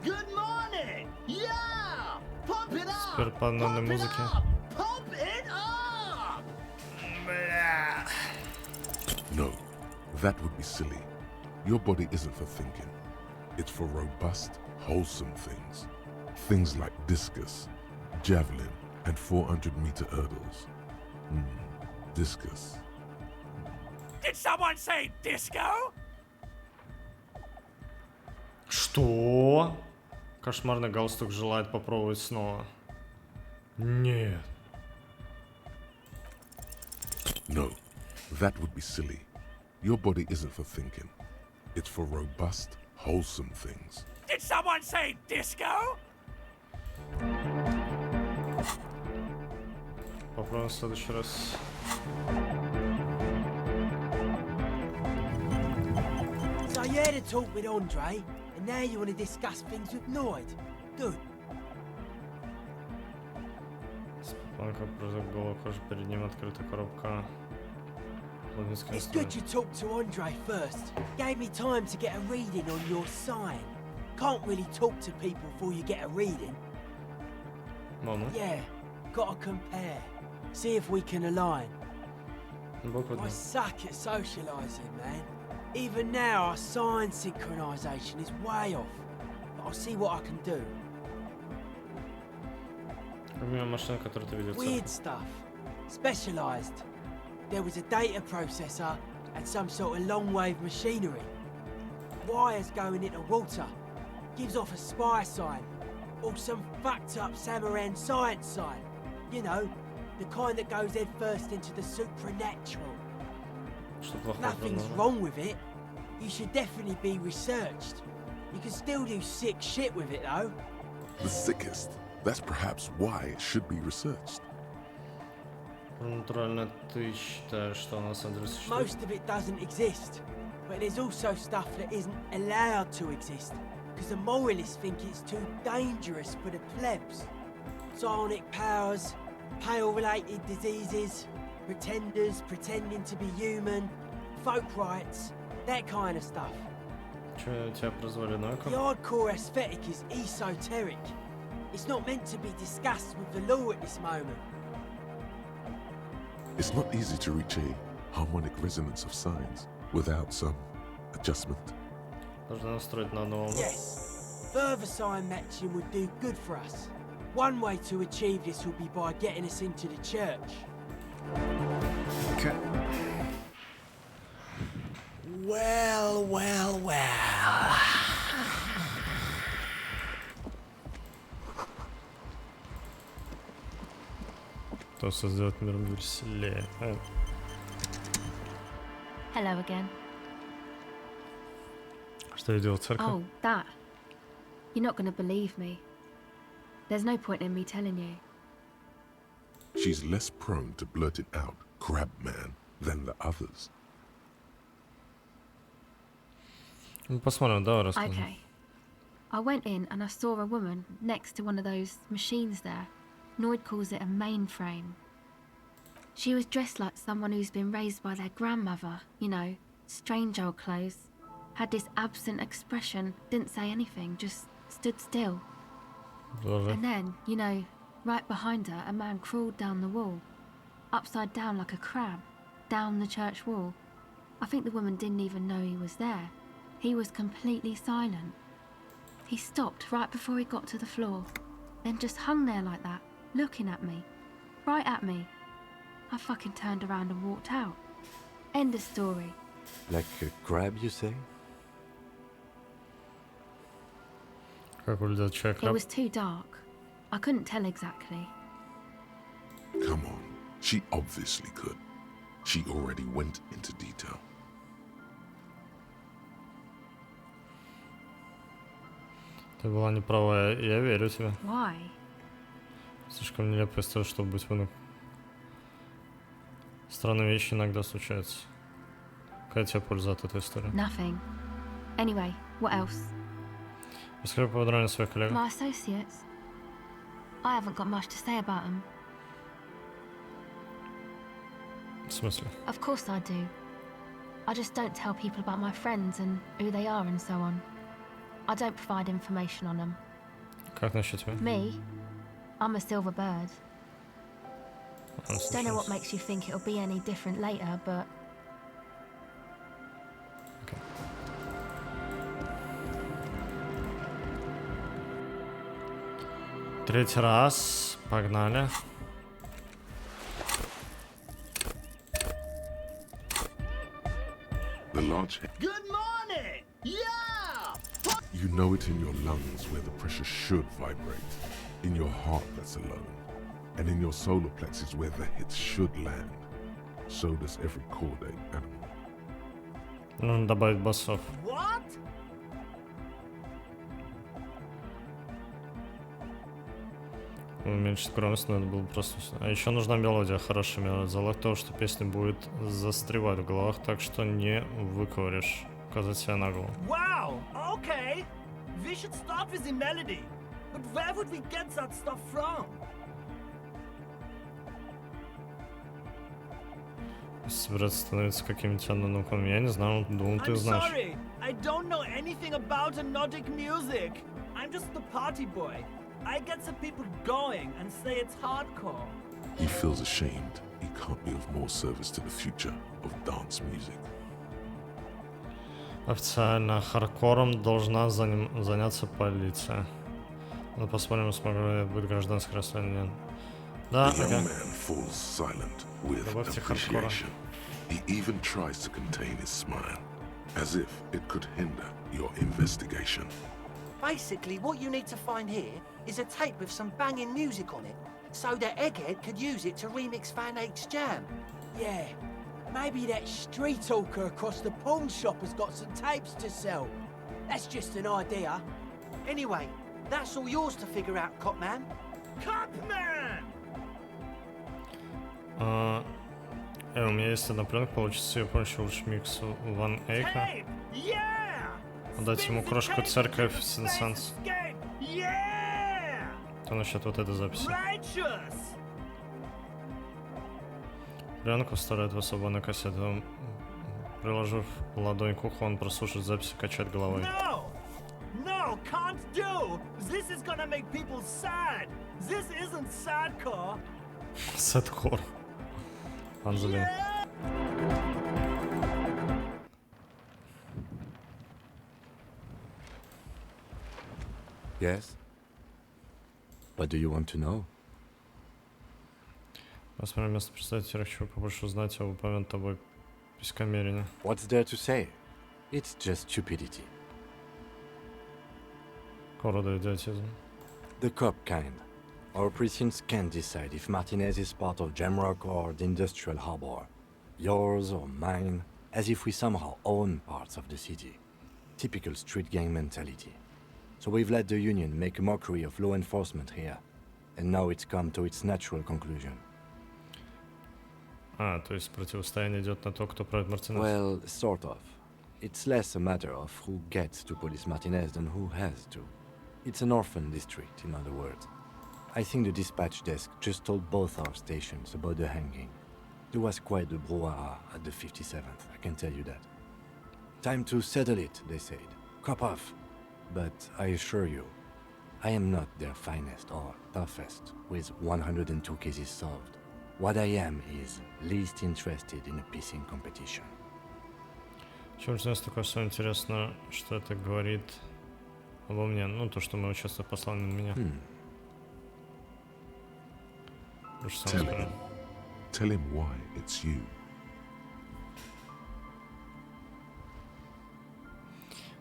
Good morning! Yeah! Pump it up! Теперь по одной музыке. Pump it up! No, that would be silly. Your body isn't for thinking. It's for robust, wholesome things. Things like discus, javelin, and 400-meter hurdles. Discus. Did someone say disco? Что? Кошмарный галстук желает попробовать снова. Нет. No, that would be silly. Your body isn't for thinking. It's for robust, wholesome things. Did someone say disco? Попробуем в следующий раз. So you had a talk with Andre, and now you want to discuss things with Noid. Good. Спанка прожег голову, кожа перед ним открыта коробка. It's good you talked to Andre first. Gave me time to get a reading on your sign. Can't really talk to people before you get a reading. Mama. Yeah, gotta compare. See if we can align. I suck at socialising, man. Even now, our sign synchronisation is way off. But I'll see what I can do. Weird stuff. Specialised. There was a data processor and some sort of long-wave machinery. Wires going into water. Gives off a spy sign. Or some fucked-up Samaran science sign. You know, the kind that goes head first into the supernatural. Nothing's wrong with it. You should definitely be researched. You can still do sick shit with it, though. The sickest. That's perhaps why it should be researched. Натурально ты считаешь, что на самом деле существует? Most of it doesn't exist. But there's also stuff that isn't allowed to exist. Because the moralists think it's too dangerous for the plebs. Psionic powers, pale-related diseases, pretenders pretending to be human, folk rights, that kind of stuff. Че тебя прозвали Нойком? The hardcore aesthetic is esoteric. It's not meant to be discussed with the law at this moment. It's not easy to reach a harmonic resonance of signs without some adjustment. Нужно настроить на новом. Yes. Further sign matching would do good for us. One way to achieve this will be by getting us into the church. Okay. Well, well, well. Кто создает мир веселее? Hello again. Что я делал в церкви? Oh, that. You're not going to believe me. There's no point in me telling you. She's less prone to blurt it out, crab man, than the others. Посмотрим, давай расскажем. Okay. I went in and I saw a woman next to one of those machines there. Noid calls it a mainframe. She was dressed like someone who's been raised by their grandmother, you know, strange old clothes. Had this absent expression, didn't say anything, just stood still. And then, you know, right behind her, a man crawled down the wall, upside down like a crab, down the church wall. I think the woman didn't even know he was there. He was completely silent. He stopped right before he got to the floor, then just hung there like that, looking at me, right at me. I fucking turned around and walked out. End of story. Like a crab, you say? It was too dark. I couldn't tell exactly. Come on. She obviously could. She already went into detail. Ты была не права, я верю тебе. Why? Слишком нелепая история, чтобы быть внук. Странные вещи иногда случаются. Какая тебе польза от этой истории? Nothing. Anyway, what else? Расскажи поподробнее о своих коллегах. My associates. I haven't got much to say about them. В смысле? Of course I do. I just don't tell people about my friends and who they are and so on. I don't provide information on them. Как насчет тебя? Me? I'm a silver bird. Don't know what makes you think it'll be any different later, but... Okay. Третий раз. Погнали. The large... Good morning! Yeah! You know it in your lungs where the pressure should vibrate. In your heart, that's alone. And in your solar plexus where the hits should land. So does every caudate animal. Нужно добавить басов. What? Уменьшить громкость надо было просто... А еще нужна мелодия, хорошая мелодия. Залог того, что песня будет застревать в головах, так что не выковыришь. Указать себя на голову. Wow, okay. We should start with the melody. But where would we get that stuff from? Собираться становиться каким-нибудь анонуком. Я не знаю, думал, ты I'm знаешь. sorry, I don't know anything about Nordic music. I'm just the party boy. I get the people going and say it's hardcore. He feels ashamed. He can't be of more service to the future of dance music. Официально хардкором должна заняться полиция. Ну, посмотрим, смогу ли быть гражданское расследование. Да, The young man falls silent with appreciation. He even tries to contain his smile, as if it could hinder your investigation. Basically, what you need to find here is a tape with some banging music on it, so that Egghead could use it to remix Fan 8's jam. Yeah, maybe that street hawker across the pawn shop has got some tapes to sell. That's just an idea. Anyway, that's all yours to figure out, Copman. Copman! У меня есть одна пленка, получится ее помощью лучше миксу Ван Эйка. Дать ему крошку церковь Сенсанс. Что насчет вот этой записи? Пленку вставляет в свободную кассету. Приложив ладонь к уху, он прослушает запись и качает головой. No, can't do! This is gonna make people sad! This isn't sadcore! Садкор. Анзелин. Yes? What do you want to know? Посмотрим место представителя, хочу побольше узнать об упомянутом тобой писькомерении. What's there to say? It's just stupidity. Какого рода идиотизм? The cop kind. Our precincts can't decide if Martinez is part of Jamrock or the Industrial Harbor. Yours or mine, as if we somehow own parts of the city. Typical street gang mentality. So we've let the Union make a mockery of law enforcement here. And now it's come to its natural conclusion. То есть противостояние идет на то, кто правит Мартинес? Well, sort of. It's less a matter of who gets to police Martinez than who has to. It's an orphan district, in other words. I think the dispatch desk just told both our stations about the hanging. There was quite the brouhaha at the 57th, I can tell you that. Time to settle it, they said. Cop off. But I assure you, I am not their finest or toughest, with 102 cases solved. What I am is least interested in a pissing competition. Чего же такое все интересно, что это говорит обо мне? Ну, то, что мы участвовали в послании на меня. Tell him why it's you.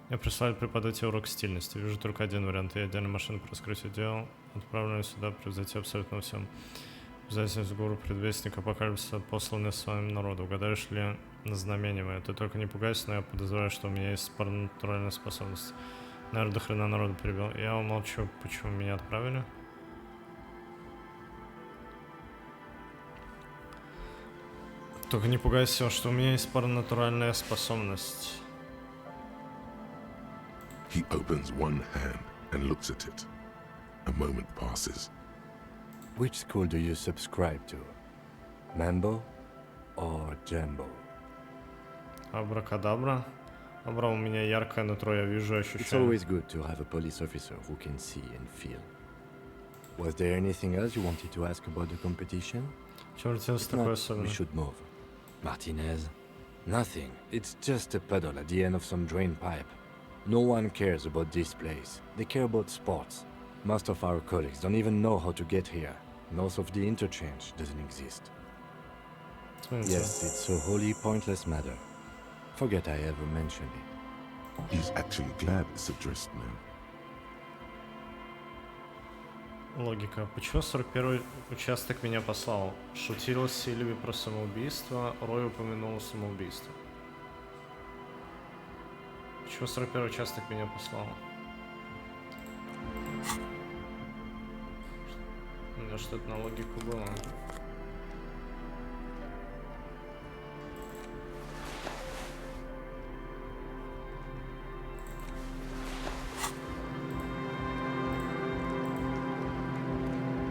Мне прислали преподать урок стильности. Вижу только один вариант. Я отдельно машину по раскрытию дел. Отправлю сюда превзойти абсолютно всем. Обязательность в гору предвестник апокалипсиса, посланный своим народу. Угадаешь ли на знамение мое? Ты только не пугайся, но я подозреваю, что у меня есть паранатуральная способность. Наверное, до хрена народу перебил. Я умолчу, почему меня отправили. Только не пугайся, что у меня есть паранатуральная способность. He opens one hand and looks at it. A moment passes. Which school do you subscribe to? Mambo or Jambo? Абракадабра. Абра, у меня яркое нутро, я вижу, ощущаю. It's always good to have a police officer who can see and feel. Was there anything else you wanted to ask about the competition? If not, we should move. Martinez? Nothing. It's just a puddle at the end of some drain pipe. No one cares about this place. They care about sports. Most of our colleagues don't even know how to get here. Most of the interchange doesn't exist. Yes, it's a wholly pointless matter. Forget I ever mentioned it. He's actually glad it's addressed now. Логика. Почему 41-й участок меня послал? Шутил Сильви про самоубийство, Рой упомянул самоубийство. Почему 41-й участок меня послал? У меня что-то на логику было.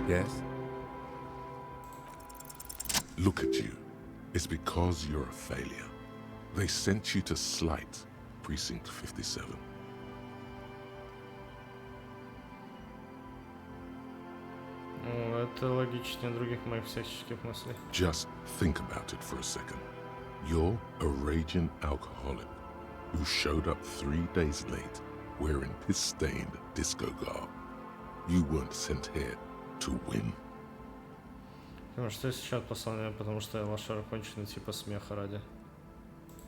Yes? Look at you. It's because you're a failure. They sent you to Slight, Precinct 57. Ну, это логичнее других моих всяческих мыслей. Just think about it for a second. You're a raging alcoholic who showed up 3 days late wearing piss-stained disco garb. You weren't sent here to win. Ну, что сейчас послание, потому что я лошара конченый, типа смеха ради.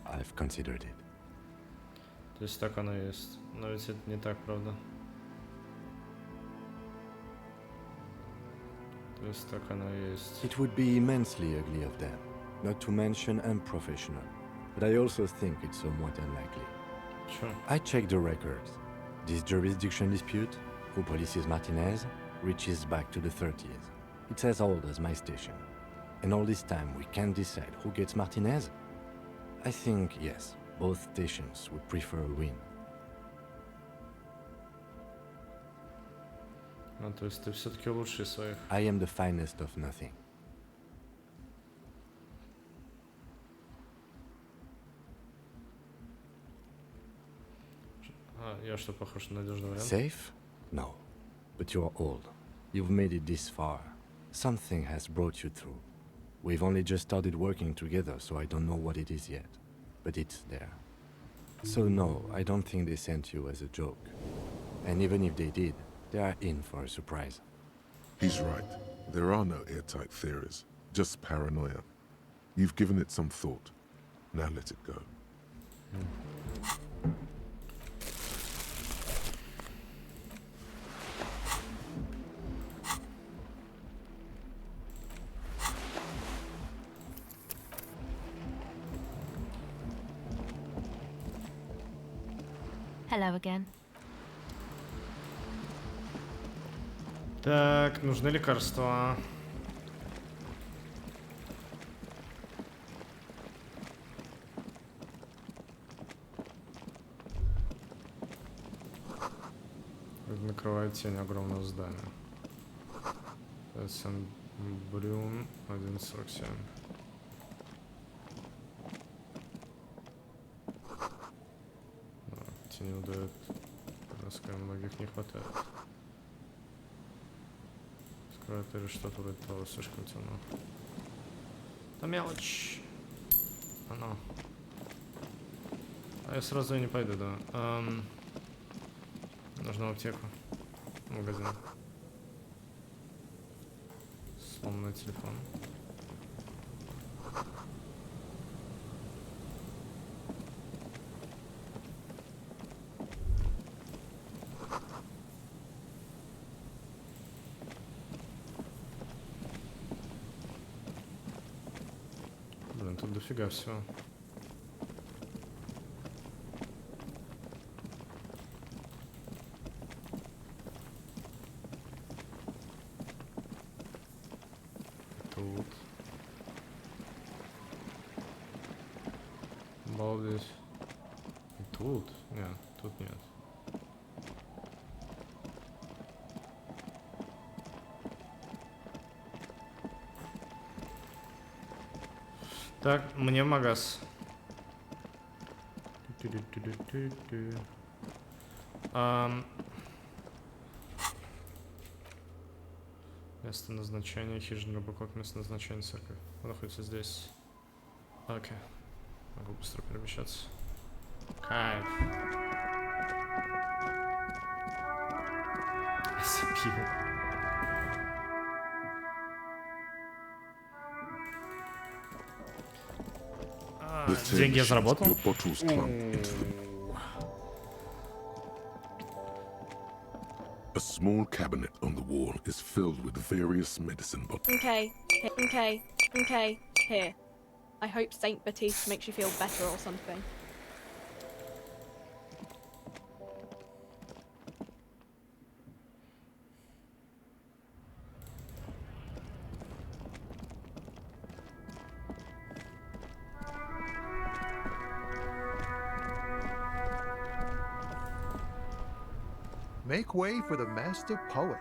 I've considered it. То есть так оно и есть. Но ведь это не так, правда? То есть так оно и есть. It would be immensely ugly of them, not to mention unprofessional. But I also think it's somewhat unlikely. Sure. I checked the records. This jurisdiction dispute, who polices Martinez, reaches back to the 30s. It's as old as my station. And all this time we can't decide who gets Martinez? I think, yes, both stations would prefer a win. Ну, то есть ты все-таки лучший из своих. I am the finest of nothing. А, я что, похож на надежный вариант? Safe? No. But you're old. You've made it this far. Something has brought you through. We've only just started working together, so I don't know what it is yet. But it's there. So no, I don't think they sent you as a joke. And even if they did, they are in for a surprise. He's right. There are no airtight theories, just paranoia. You've given it some thought. Now let it go. Hello again. Так, нужны лекарства. накрывает тень огромного здания. Сен-Брюн 1.47. Тени удают, раскрывая многих не хватает. Скрывает или что-то вроде того, слишком темно. Это мелочь. Оно. А я сразу и не пойду, да. Нужна аптеку. Магазин. Сломанный телефон. Блин, тут дофига всего. Тут. Балдеть. И тут? Нет, тут нет. Так, мне магаз. Место назначения, хижина, рыбаков, место назначения, церковь. Он находится здесь. Окей. Могу быстро перемещаться. Кайф. Запил. Деньги я заработал? A small cabinet on the wall is filled with various medicine bottles. Okay. Here. I hope Saint Baptiste makes you feel better or something. Make way for the master poet.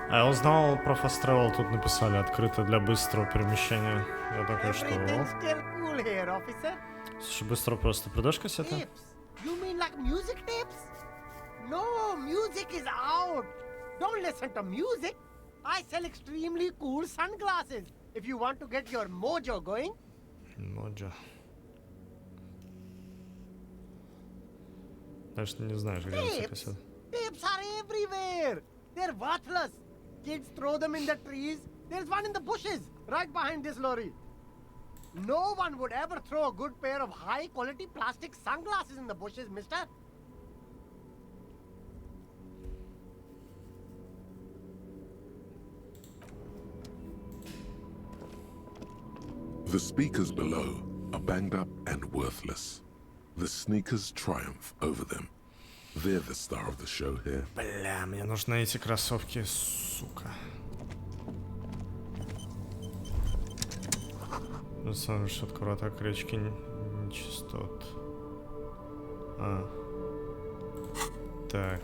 А я узнал про Fast Travel, тут написали, открыто для быстрого перемещения. Я такой, что... Cool here, officer. Слушай, быстро просто придашь кассеты? You mean like music tapes? No, music is out. Don't listen to music. I sell extremely cool sunglasses. If you want to get your mojo going. Mojo. Конечно, не знаешь, где эти кассеты. Tapes are everywhere. They're worthless. Kids throw them in the trees. There's one in the bushes, right behind this lorry. No one would ever throw a good pair of high-quality plastic sunglasses in the bushes, mister. The speakers below are banged up and worthless. The sneakers triumph over them. They're the star of the show here. Бля, мне нужны эти кроссовки, сука. Сам решетка врата к речке нечистот. Так.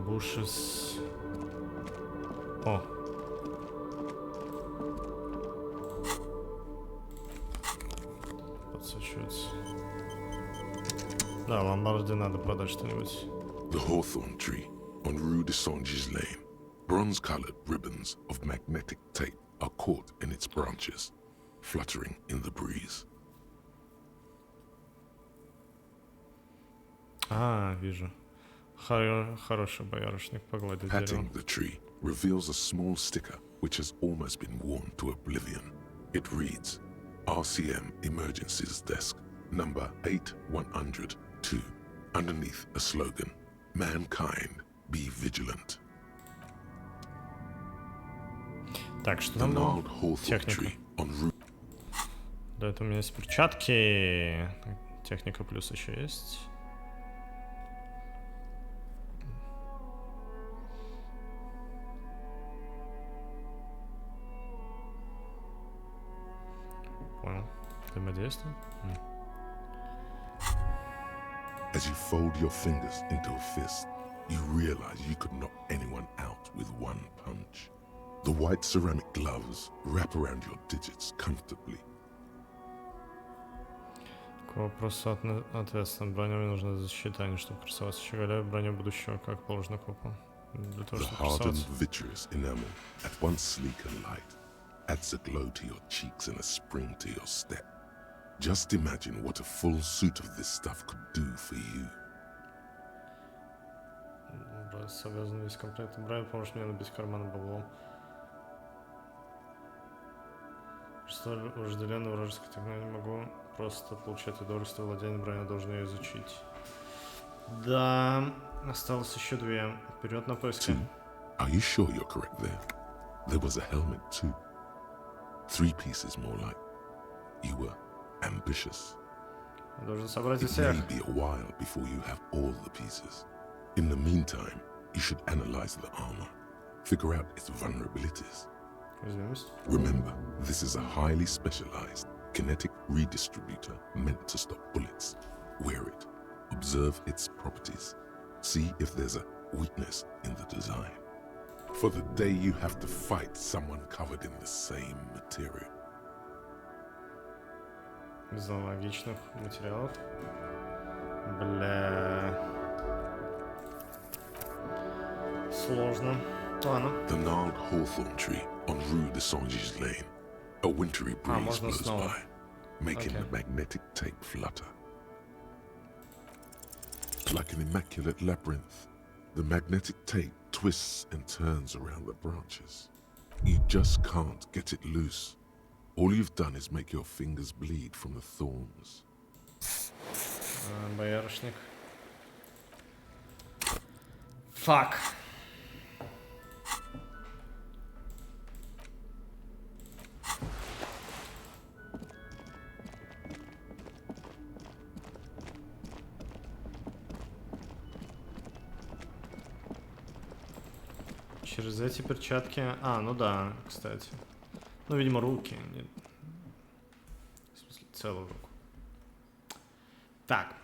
Бушес. О. Подсвечивается. Да, в ломбарде надо продать что-нибудь. The hawthorn tree on Rue de Saint-Gilles Lane. Bronze-colored ribbons of magnetic tape are caught in its branches, fluttering in the breeze. Вижу. Хороший боярышник, погладить дерево. Patting the tree reveals a small sticker which has almost been worn to oblivion. It reads, RCM Emergencies Desk, number 8102. Underneath a slogan, Mankind, be vigilant. Так, что там было? Техника. Да, это у меня есть перчатки. Техника плюс еще есть. Взаимодействие? As you fold your fingers into a fist, you realize you could knock anyone out with one punch. The white ceramic gloves wrap around your digits comfortably. К вопросу ответственно. Броню мне нужна защита, а не чтобы красоваться. Щеголяю броню будущего, как положено копу. Для того, The чтобы hardened, красоваться. vitreous enamel, at once sleek and light, adds a glow to your cheeks and a spring to your step. Just imagine what a full suit of this stuff could do for you. Брать обязан весь комплект. Броня поможет мне набить карман баблом. Вожделенную вражескую технологию не могу просто получать удовольствие владения броней, должен ее изучить. Да, осталось еще 2. Вперед на поиски. 2. Are you sure you're correct there? There was a helmet too. 3 pieces more like. You were ambitious. Я должен собрать It всех. may be a while before you have all the pieces. In the meantime, you should analyze the armor, figure out its vulnerabilities. Remember, this is a highly specialized kinetic redistributor meant to stop bullets. Wear it, observe its properties, see if there's a weakness in the design. For the day you have to fight someone covered in the same material. Из аналогичных материалов. Бля. Сложно. Ладно. The gnarled hawthorn tree on Rue de Saint-Gilles Lane. A wintry breeze blows by, making the magnetic tape flutter. Like an immaculate labyrinth, the magnetic tape twists and turns around the branches. You just can't get it loose. All you've done is make your fingers bleed from the thorns. Боярышник. Fuck. Через эти перчатки... А, ну да, кстати. Ну, видимо, руки. Нет. В смысле, целую руку. Так.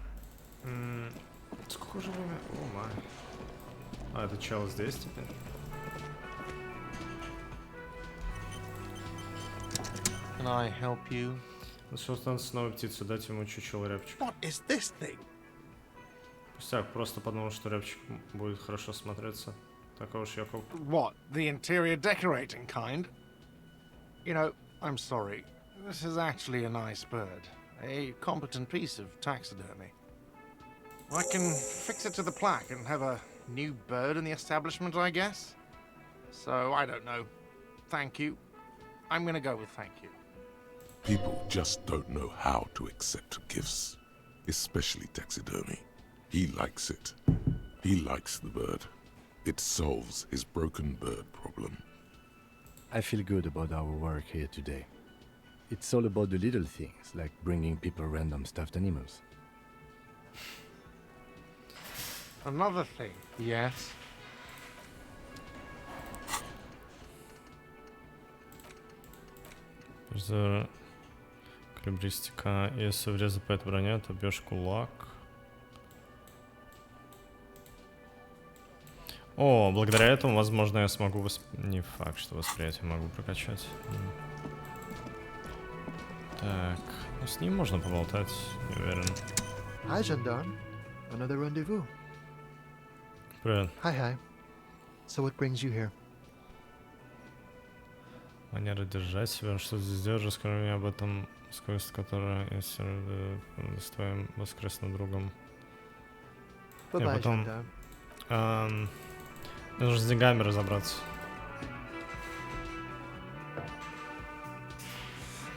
Сколько же время? О, май. А, это чел здесь теперь? Can I help you? Нашел станцию новую птицу, дать ему чучело рябчик. What is this thing? Пустяк, просто подумал, что рябчик будет хорошо смотреться. Такого уж Яков. What, the interior decorating kind? You know, I'm sorry. This is actually a nice bird. A competent piece of taxidermy. I can fix it to the plaque and have a new bird in the establishment, I guess. So, I don't know. Thank you. I'm gonna go with thank you. People just don't know how to accept gifts, especially taxidermy. He likes it. He likes the bird. It solves his broken bird problem. I feel good about our work here today. It's all about the little things, like bringing people random stuffed animals. Another thing. Yes. За эквилибристика. Если врезать по этой броне, то бьешь кулак. О, благодаря этому, возможно, я смогу не факт, что восприятие могу прокачать. Так, ну с ним можно поболтать, не уверен. Hi, gendarme. Another rendezvous. Привет. Hi. So what brings you here? Манера держать себя, что здесь делаешь, расскажи мне об этом свойстве, которое я с твоим воскресным другом. Bye-bye, потом... gendarme. Нужно с деньгами разобраться.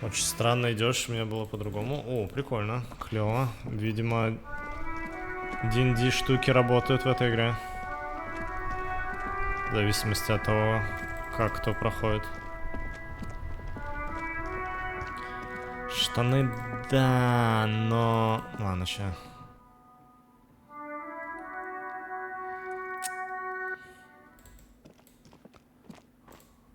Очень странно идешь, у меня было по-другому. О, прикольно, клево. Видимо, D&D штуки работают в этой игре. В зависимости от того, как кто проходит. Штаны, да, но... Ладно, ща.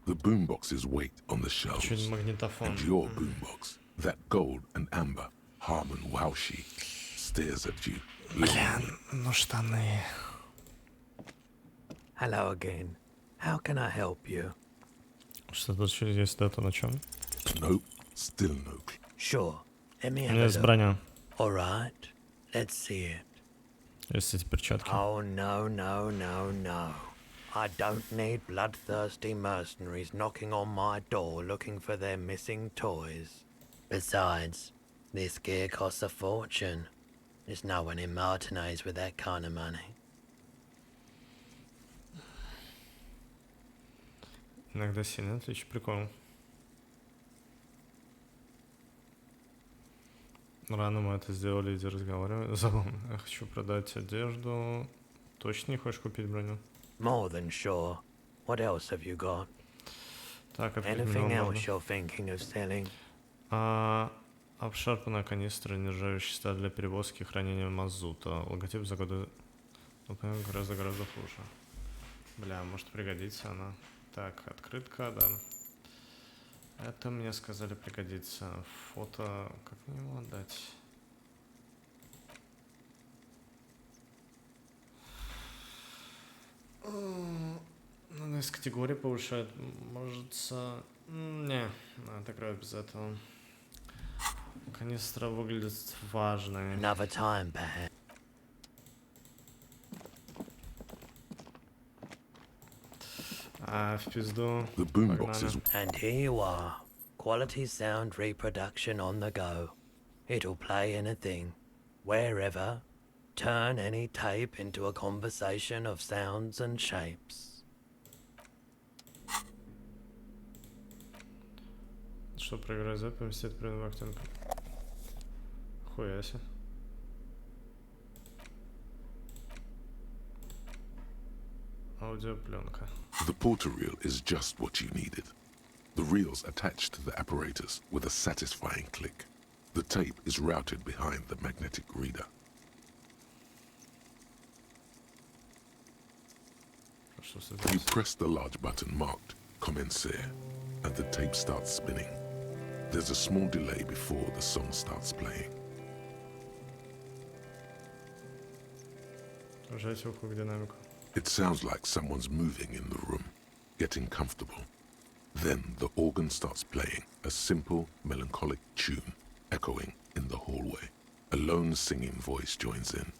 The boomboxes wait on the shelves, and your boombox That gold and amber, Harmon Waushi, stares at you. Блин, ну штаны. Hello again. How can I help you? Что тут есть дата на чем? Nope, still no. Sure. Let me У have меня a есть look. броня. All right. Let's see it. Есть эти перчатки. Oh, no, no, no, no. I don't need bloodthirsty mercenaries knocking on my door looking for their missing toys. Besides, this gear costs a fortune. There's no one in Martinez with that kind of money. Иногда сильно отличие, прикол. Рано мы это сделали, иди разговаривай. Забавно. Я хочу продать одежду. Точно не хочешь купить броню? More than sure. What else have you got? Так, Anything else you're thinking of selling? Обшарпанная канистра нержавеющей стали для перевозки и хранения мазута. Логотип за годы... гораздо хуже. Бля, может пригодится она. Так, открытка, да. Это мне сказали пригодится. Фото... Как мне его отдать? Надо из категории повышать. Может... Не, отыграю без этого. Канистра выглядит важной. Another time, perhaps. В пизду. The boomboxes. And here you are. Quality sound reproduction on the go. It'll play anything, wherever. Turn any tape into a conversation of sounds and shapes. Что проиграть за поместить при актинку? Хуя себе. Аудиопленка. The porter reel is just what you needed. The reel's attached to the apparatus with a satisfying click. The tape is routed behind the magnetic reader. You press the large button marked Commencer, and the tape starts spinning. There's a small delay before the song starts playing. It sounds like someone's moving in the room, getting comfortable. Then the organ starts playing a simple, melancholic tune, echoing in the hallway. A lone singing voice joins in,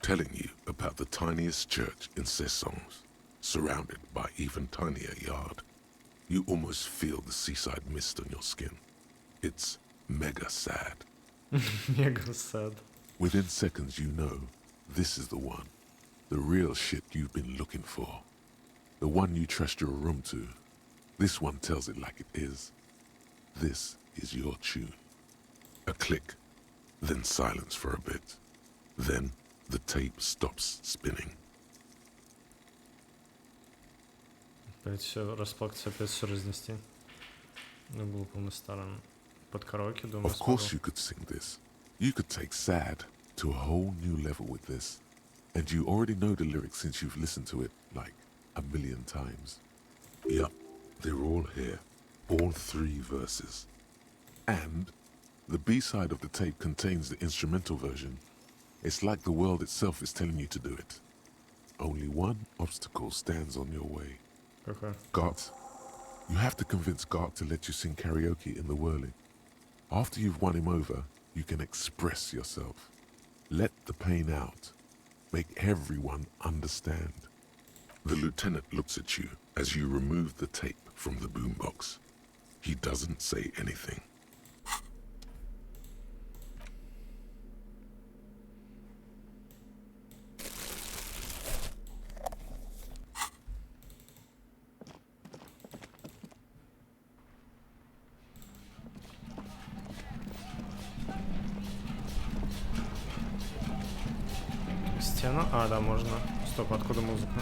telling you about the tiniest church in Sessons, surrounded by even tinier yard. You almost feel the seaside mist on your skin. It's mega sad. Mega sad. Within seconds you know, this is the one. The real shit you've been looking for. The one you trust your room to. This one tells it like it is. This is your tune. A click, then silence for a bit. Then the tape stops spinning. Опять все расплакаться, опять все разнести. Ну, глупым и старым. Под караоке, думаю, Of course you could sing this. You could take sad to a whole new level with this. And you already know the lyrics since you've listened to it like 1,000,000 times. Yup, they're all here. All 3 verses. And the B-side of the tape contains the instrumental version. It's like the world itself is telling you to do it. Only one obstacle stands on your way. Okay. Gart. You have to convince Gart to let you sing karaoke in the whirling. After you've won him over, you can express yourself. Let the pain out. Make everyone understand. The lieutenant looks at you as you remove the tape from the boombox. He doesn't say anything. Стена? А, да, можно. Стоп, откуда музыка?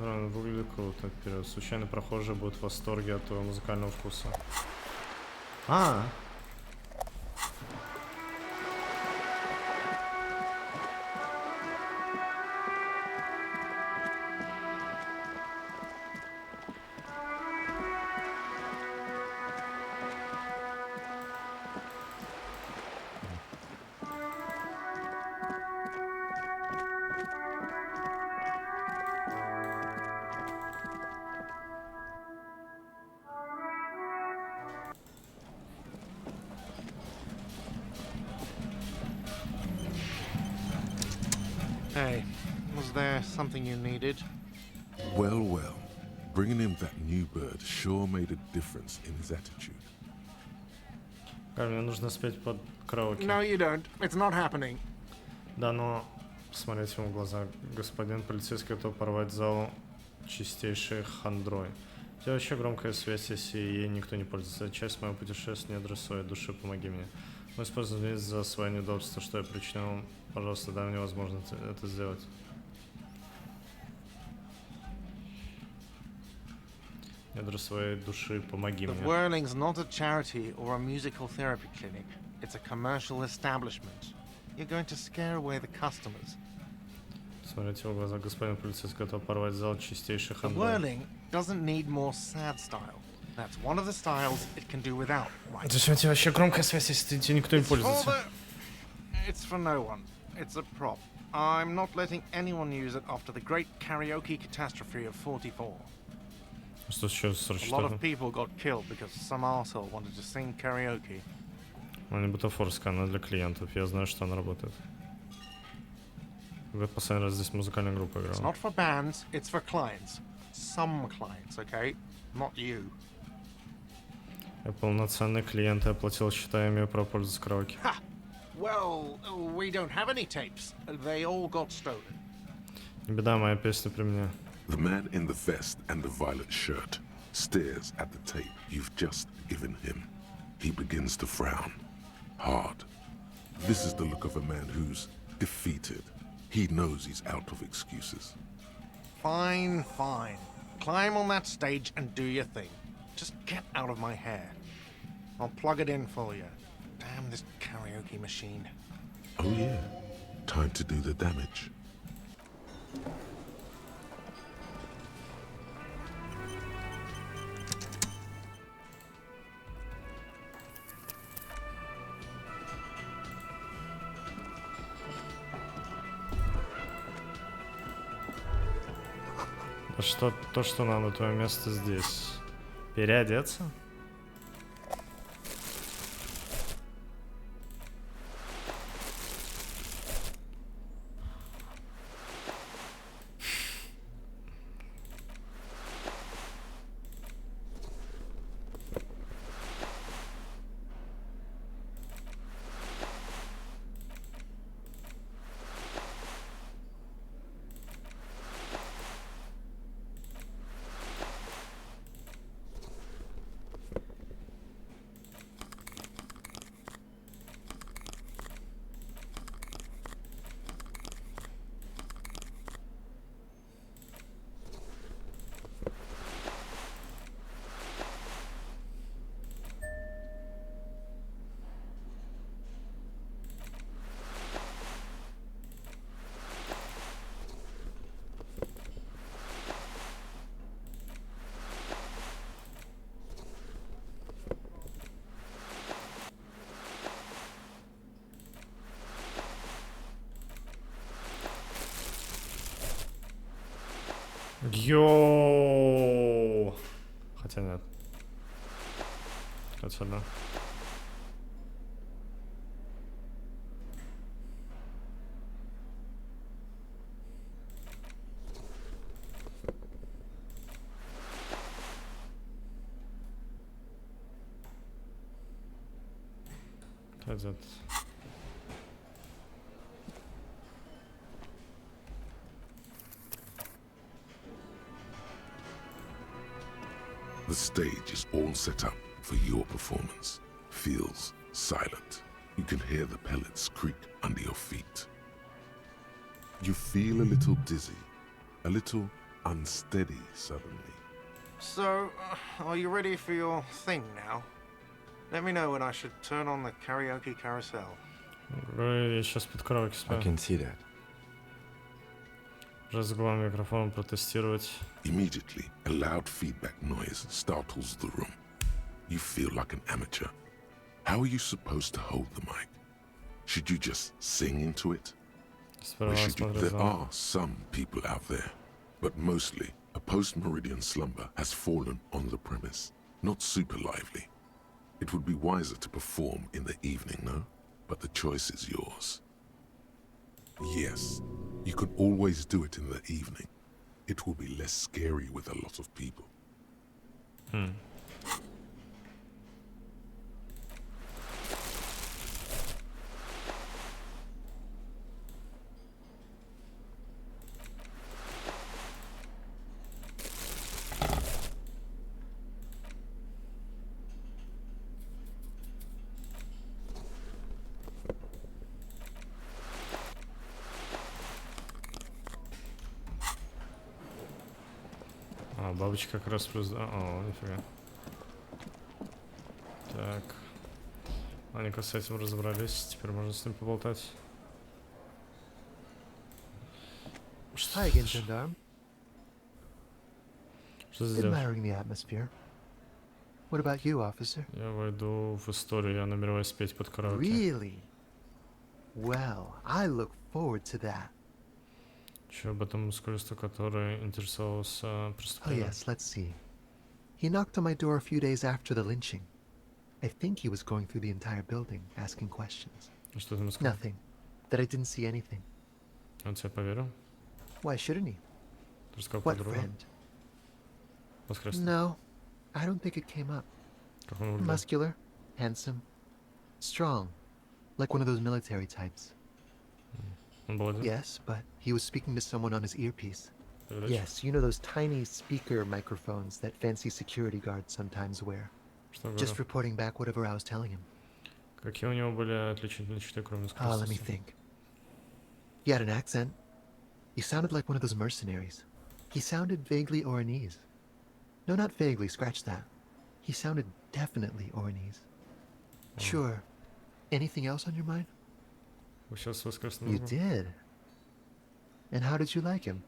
Выглядит круто. Вперед. Случайный прохожий будет в восторге от твоего музыкального вкуса. А! Hey, was there something you needed? Well, well. Bringing him that new bird sure made a difference in his attitude. Мне нужно спеть под караоке. No, you don't. It's not happening. Да, но посмотрите ему в глаза. Господин полицейский готов порвать зал чистейшей хандрой. У тебя вообще громкая связь, если ей никто не пользуется. Часть моего путешествия не адресует души, помоги мне. Мы используем здесь за свое неудобство, что я причинил. Пожалуйста, дай мне возможность это сделать. Недра своей души, помоги мне. The Whirling's not a charity or a musical therapy clinic. It's a commercial establishment. You're going to scare away the customers. Смотрите в глаза, господин полицейский готов порвать зал чистейшей The хандрой. Whirling doesn't need more sad style. That's one of the styles it can do without. Right? Зачем тебе вообще громкая связь, если тебе никто не пользуется? It's for no one. It's a prop. I'm not letting anyone use it after the great karaoke catastrophe of 44. Что сейчас A lot of people got killed because some arsehole wanted to sing karaoke. Она не бутафорская, она для клиентов. Я знаю, что она работает. Вы последний раз здесь музыкальная группа играла. It's not for bands, it's for clients. Some clients, okay? Not you. Я полноценный клиент, я оплатил счета, я имею право пользоваться караоке. Ha! Well, we don't have any tapes. They all got stolen. Не беда, моя песня при мне. The man in the vest and the violet shirt stares at the tape you've just given him. He begins to frown. Hard. This is the look of a man who's defeated. He knows he's out of excuses. Fine, fine. Climb on that stage and do your thing. Just get out of my hair. I'll plug it in for you. Damn this karaoke machine. Oh yeah. Time to do the damage. Что то, что надо, твое место здесь. Переодеться? Йоу! Хотя нет. Хотя да. Хотя The stage is all set up for your performance. Feels silent. You can hear the pellets creak under your feet. You feel a little dizzy, a little unsteady suddenly. So, are you ready for your thing now? Let me know when I should turn on the karaoke carousel. Я сейчас под караоке I спаю. can see that. Разговор микрофон протестировать. Immediately, a loud feedback noise startles the room. You feel like an amateur. How are you supposed to hold the mic? Should you just sing into it? Or should you? There are some people out there, but mostly a post-meridian slumber has fallen on the premise. Not super lively. It would be wiser to perform in the evening, no? But the choice is yours. Yes, you can always do it in the evening. It will be less scary with a lot of people. А, бабочка как раз плюс... О, нифига. Так. Ладненько, с этим разобрались. Теперь можно с ним поболтать. Hi again, gendarme. Что ты делаешь? Admiring the atmosphere. What about you, officer? Я войду в историю, я намереваюсь спеть под караоке. Really? Well, I look forward to that. Че об этом мускулисту, который интересовался Oh преступлением? yes, let's see. He knocked on my door a few days after the lynching. I think he was going through the entire building, asking questions. Что ты ему сказал? Nothing. That I didn't see anything. Он тебе поверил? Why shouldn't he? Ты рассказал What подругу? friend? Воскресный. No, I don't think it came up. Как он выглядел? Muscular, handsome, strong, like one of those military types. Он был один? Yes, but he was speaking to someone on his earpiece. Передача? Yes, you know those tiny speaker microphones that fancy security guards sometimes wear. Что Just говорил? reporting back whatever I was telling him. Какие у него были отличительные черты, кроме Oh, let me мускулистости? think. He had an accent. He sounded like one of those mercenaries. He sounded vaguely Oranese. No, not vaguely, scratch that. He sounded definitely Oranese. Sure. Anything else on your mind? Вы сейчас воскресный You был? did. And how did you like him?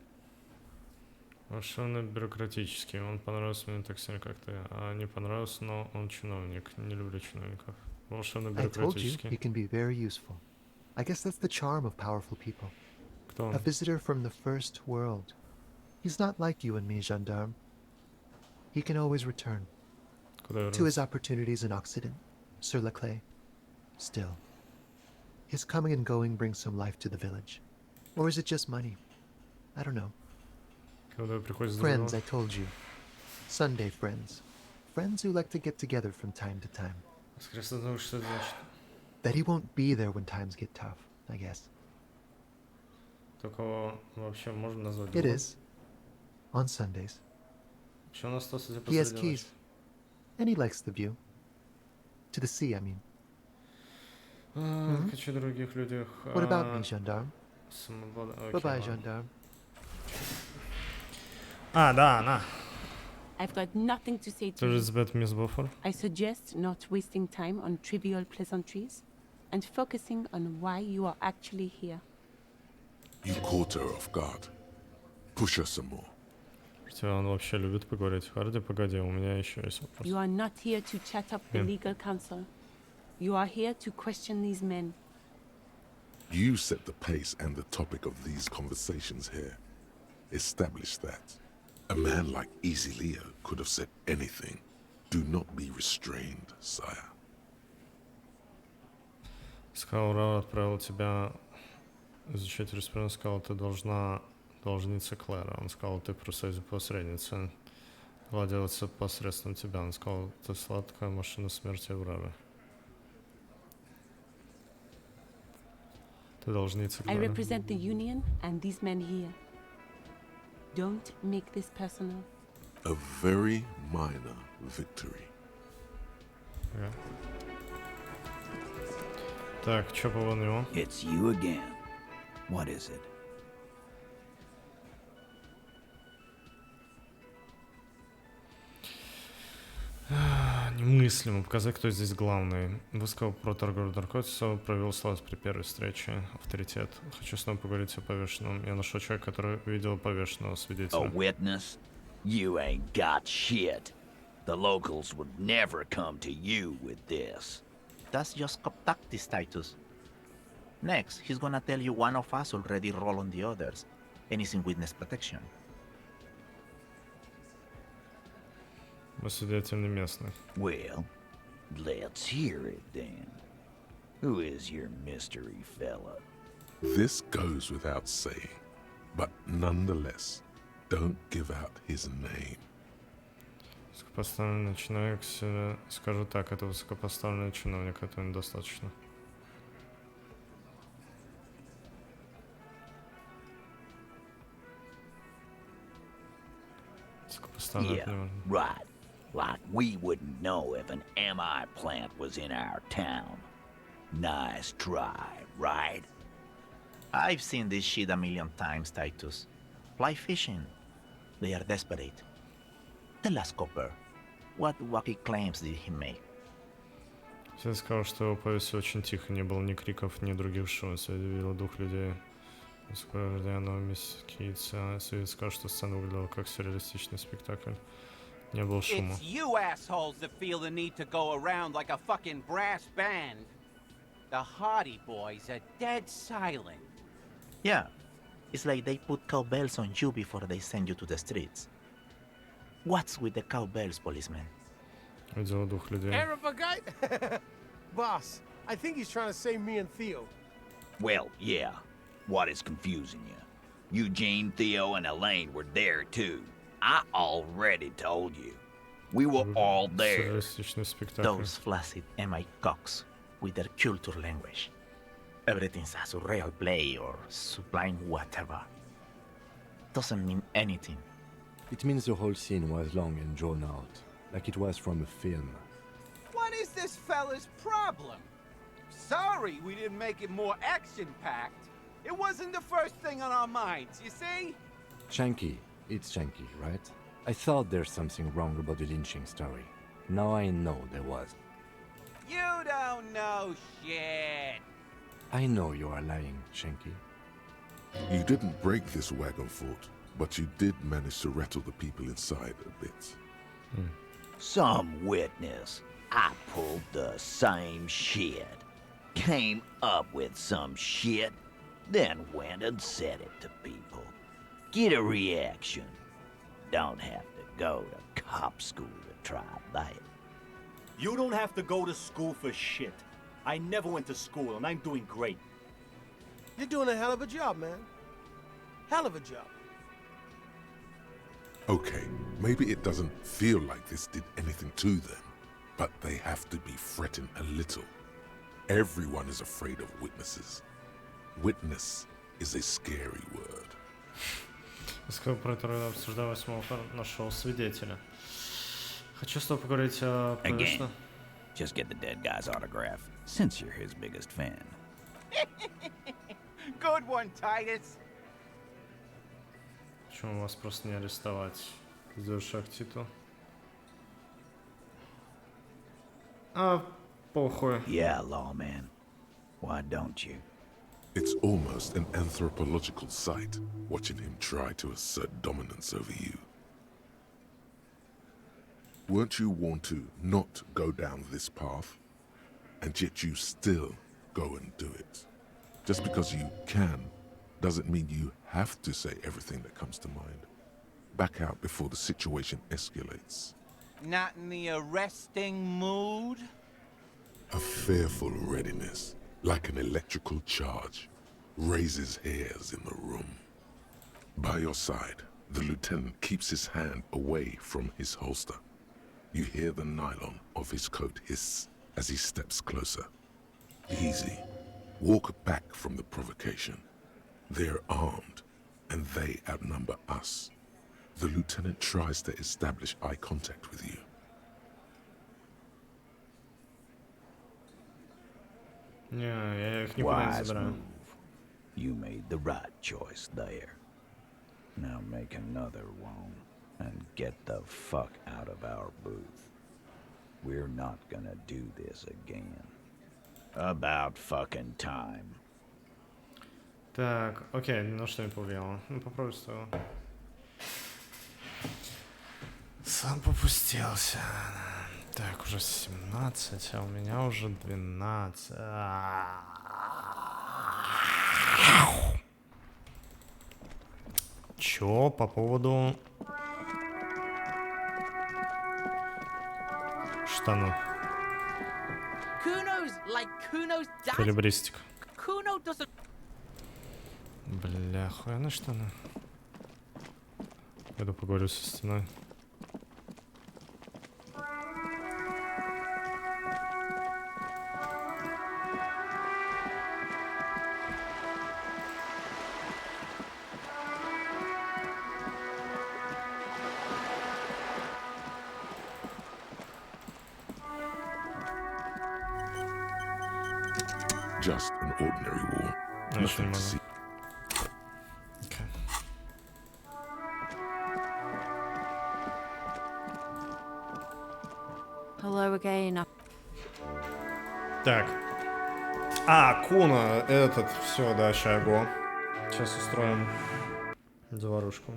Волшебно-бюрократический. Он понравился мне так сильно, как ты. А не понравился, но он чиновник. Не люблю чиновников. I told you, Волшебно-бюрократический. he can be very useful. I guess that's the charm of powerful people. Кто A он? visitor from the first world. He's not like you and me, gendarme. He can always return. Куда To his вернулся? opportunities in Occident, sur la clé. Still, his coming and going brings some life to the village. Or is it just money? I don't know. Когда приходит с Friends, другого? I told you. Sunday friends. Friends who like to get together from time to time. Воскресный дом, что это значит? Bet he won't be there when times get tough, I guess. Такого вообще можно назвать It другом? is. On Sundays. Еще он остался здесь He has последнюю keys. ночь. And he likes the view. To the sea, I mean. Хочу других людях. What about me, gendarme? Самообладание. Bye-bye, gendarme. А, да, она. I've got nothing to say to Тоже you. Elizabeth Miss Buffer. I suggest not wasting time on trivial pleasantries and focusing on why you are actually here. You caught her off guard. Push her some more. Он вообще любит поговорить. Харди, погоди, у меня еще есть вопрос. You are not here to chat up the Yeah. legal counsel. You are here to question these men. You set the pace and the topic of these conversations here. Establish that. A man like Easy Leo could have said anything. Do not be restrained, sire. Скаура отправил тебя изучать юриспруденцию. Сказал, ты должница Клэра. Он сказал, ты профсоюз посредница. Владелица посредством тебя. Он сказал, ты сладкая машина смерти Авроры. Ты должница I Клэра. represent the Union and these men here. Don't make this personal. A very minor victory. Ага. Так, что по него? It's you again. What is it? Мыслимо показать, кто здесь главный. Высказал про торговлю наркотиков, провел слаз при первой встрече. Авторитет. Хочу снова поговорить о повешенном. Я нашел человека, который видел повешенного свидетеля. A witness? You ain't got shit. The locals would never come to you with this. That's just tactics, Titus. Next, he's gonna tell you one of us already rolled on the others, and is in witness protection. Мы свидетели не местных. Well, let's hear it then. Who is your mystery fella? This goes without saying, but nonetheless, don't give out his name. Высокопоставленный чиновник, скажу так, это высокопоставленный чиновник, этого недостаточно. Yeah, right. Like we wouldn't know if an MI plant was in our town. Nice try, right? I've seen this shit a million times, Titus. Fly fishing. They are desperate. Tell us, Copper, what wacky claims did he make? Я сказал, что его повесили очень тихо, не было ни криков, ни других шумов. Я видел двух людей. Свидетель сказал, что сцена выглядела как сюрреалистичный спектакль. Не было шума. It's you assholes that feel the need to go around like a fucking brass band. The Hardy Boys are dead silent. Yeah, it's like they put cowbells on you before they send you to the streets. What's with the cowbells, policeman? Видел двух людей. Boss, I think he's trying to save me and Theo. Well, yeah. What is confusing you? Eugene, Theo, and Elaine were there too. I already told you. We were all there. Those flaccid MI cocks with their culture language. Everything's a surreal play or sublime whatever. Doesn't mean anything. It means the whole scene was long and drawn out, like it was from a film. What is this fella's problem? Sorry we didn't make it more action-packed. It wasn't the first thing on our minds, you see? Shanky. It's Shanky, right? I thought there's something wrong about the lynching story. Now I know there was. You don't know shit. I know you are lying, Shanky. You didn't break this wagon fort, but you did manage to rattle the people inside a bit. Some witness. I pulled the same shit. Came up with some shit. Then went and said it to people. Get a reaction. Don't have to go to cop school to try that. You don't have to go to school for shit. I never went to school, and I'm doing great. You're doing a hell of a job, man. Hell of a job. Okay, maybe it doesn't feel like this did anything to them, but they have to be fretting a little. Everyone is afraid of witnesses. Witness is a scary word. Сказал, про который обсуждал 8-го, нашел свидетеля. Хочу с тобой поговорить о повешенном. Just get the dead guy's autograph, since you're his biggest fan. Good one, Titus. Почему вас просто не арестовать? Сделать шаг Титу. Похуй. Yeah, lawman. Why don't you? It's almost an anthropological sight, watching him try to assert dominance over you. Weren't you warned to not go down this path? And yet you still go and do it. Just because you can, doesn't mean you have to say everything that comes to mind. Back out before the situation escalates. Not in the arresting mood? A fearful readiness, like an electrical charge, raises hairs in the room. By your side, the lieutenant keeps his hand away from his holster. You hear the nylon of his coat hiss as he steps closer. Easy. Walk back from the provocation. They're armed, and they outnumber us. The lieutenant tries to establish eye contact with you. Wise move. You made the right choice there. Now make another one and get the fuck out of our booth. We're not gonna do this again. About fucking time. Так, окей, на что не повлияло. Ну, попробуй с того. Сам попустился. Так, уже 17, а у меня уже 12. Чё по поводу штанов? Калибристика. Бля, хуяна штаны. Пойду поговорю со стеной. Just an ordinary war. Nothing to see. Okay. Hello again. Так. Куна, этот, все, да, ща го. Сейчас устроим заварушку.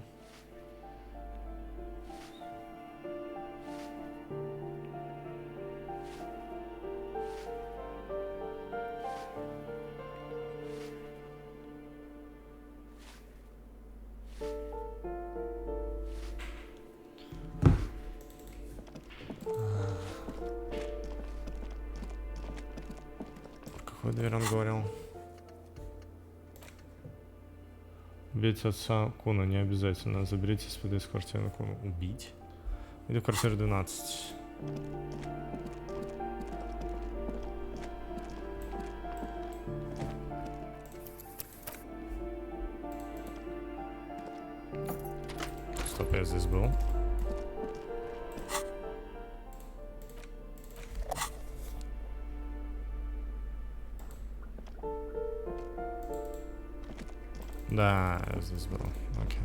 Какую дверь он говорил? Убить отца Куна не обязательно. Заберите СПД из квартиры Куна. Убить? Иду в квартиру 12. Стоп, я здесь был. Да, я здесь был. Окей.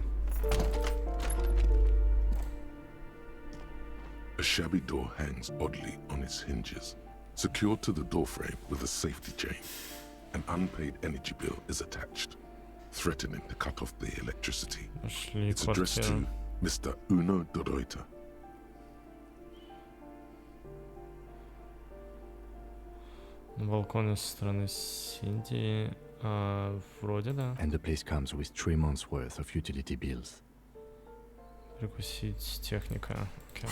A shabby door hangs oddly on its hinges, secured to the doorframe with a safety chain. An unpaid energy bill is attached, threatening to cut off the electricity. It's addressed to Mr. Uno de Reuter. На балконе со стороны Синди. Вроде да. And the place comes with 3 months worth of utility bills. Прикусить техника. Okay.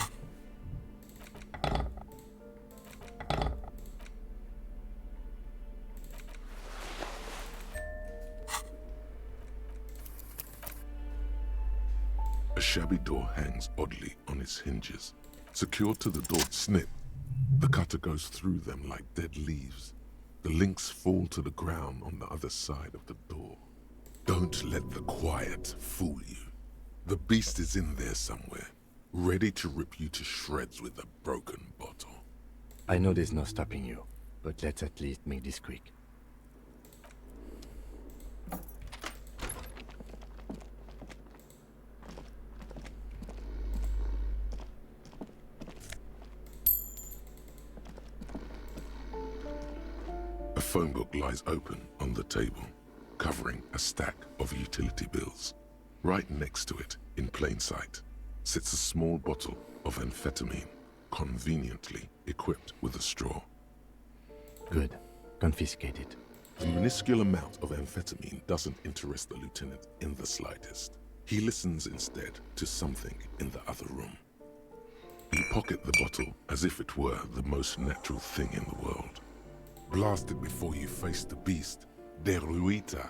A shabby door hangs oddly on its hinges, secured to the door. Snip. The cutter goes through them like dead leaves. The links fall to the ground on the other side of the door. Don't let the quiet fool you. The beast is in there somewhere, ready to rip you to shreds with a broken bottle. I know there's no stopping you, but let's at least make this quick. A phone book lies open on the table, covering a stack of utility bills. Right next to it, in plain sight, sits a small bottle of amphetamine, conveniently equipped with a straw. Good. Confiscate it. The minuscule amount of amphetamine doesn't interest the lieutenant in the slightest. He listens instead to something in the other room. You pocket the bottle as if it were the most natural thing in the world. Blast it before you face the beast, De Reuter.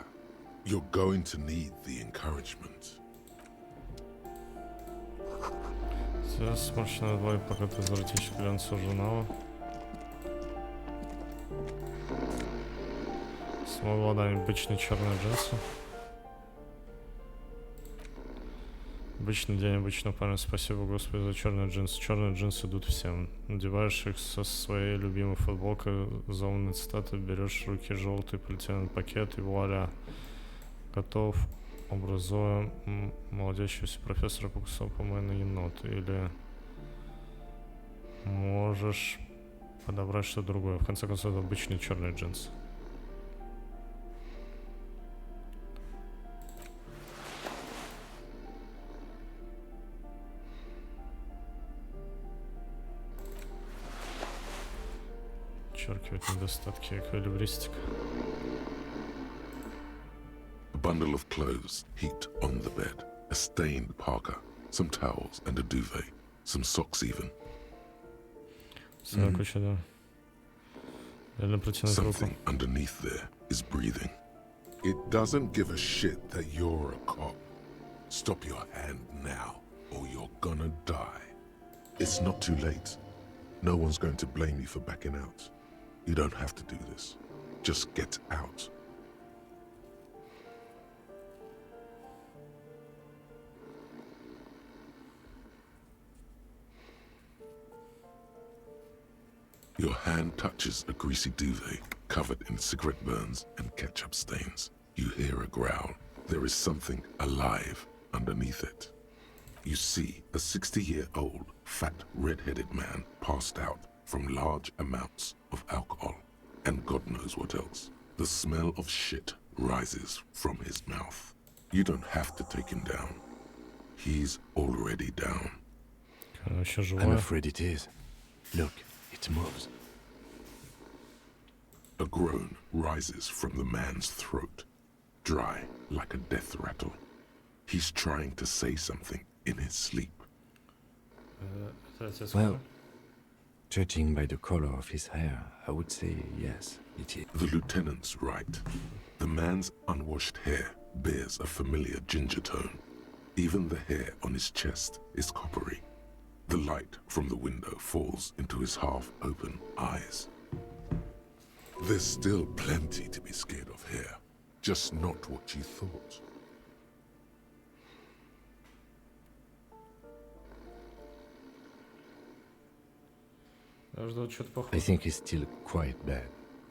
You're going to need the encouragement. Сейчас сморщенная двое, пока ты возвратишь глянцу журнала. Смогла дать обычные черные джинсы. Обычный день, обычно парень. Спасибо, Господи, за черные джинсы. Черные джинсы идут всем. Надеваешь их со своей любимой футболкой, заумной цитаты, берешь в руки желтый полиэтиленовый пакет и вуаля. Готов, образуя молодящегося профессора покусал по-моему енот. Или Можешь подобрать что-то другое. В конце концов, это обычные черные джинсы. Подчеркивает недостатки эквилибристика. A bundle of clothes heaped on the bed. A stained parka, some towels and a duvet. Some socks even. Something underneath there is breathing. It doesn't give a shit that you're a cop. Stop your hand now, or you're gonna die. It's not too late. No one's going to blame you for backing out. You don't have to do this. Just get out. Your hand touches a greasy duvet covered in cigarette burns and ketchup stains. You hear a growl. There is something alive underneath it. You see a 60-year-old, fat, red-headed man passed out from large amounts of alcohol. And God knows what else. The smell of shit rises from his mouth. You don't have to take him down. He's already down. I'm afraid it is. Look, it moves. A groan rises from the man's throat, dry like a death rattle. He's trying to say something in his sleep. Well, judging by the color of his hair, I would say yes, it is. The lieutenant's right. The man's unwashed hair bears a familiar ginger tone. Even the hair on his chest is coppery. The light from the window falls into his half-open eyes. There's still plenty to be scared of here. Just not what you thought. I think he's still quite bad.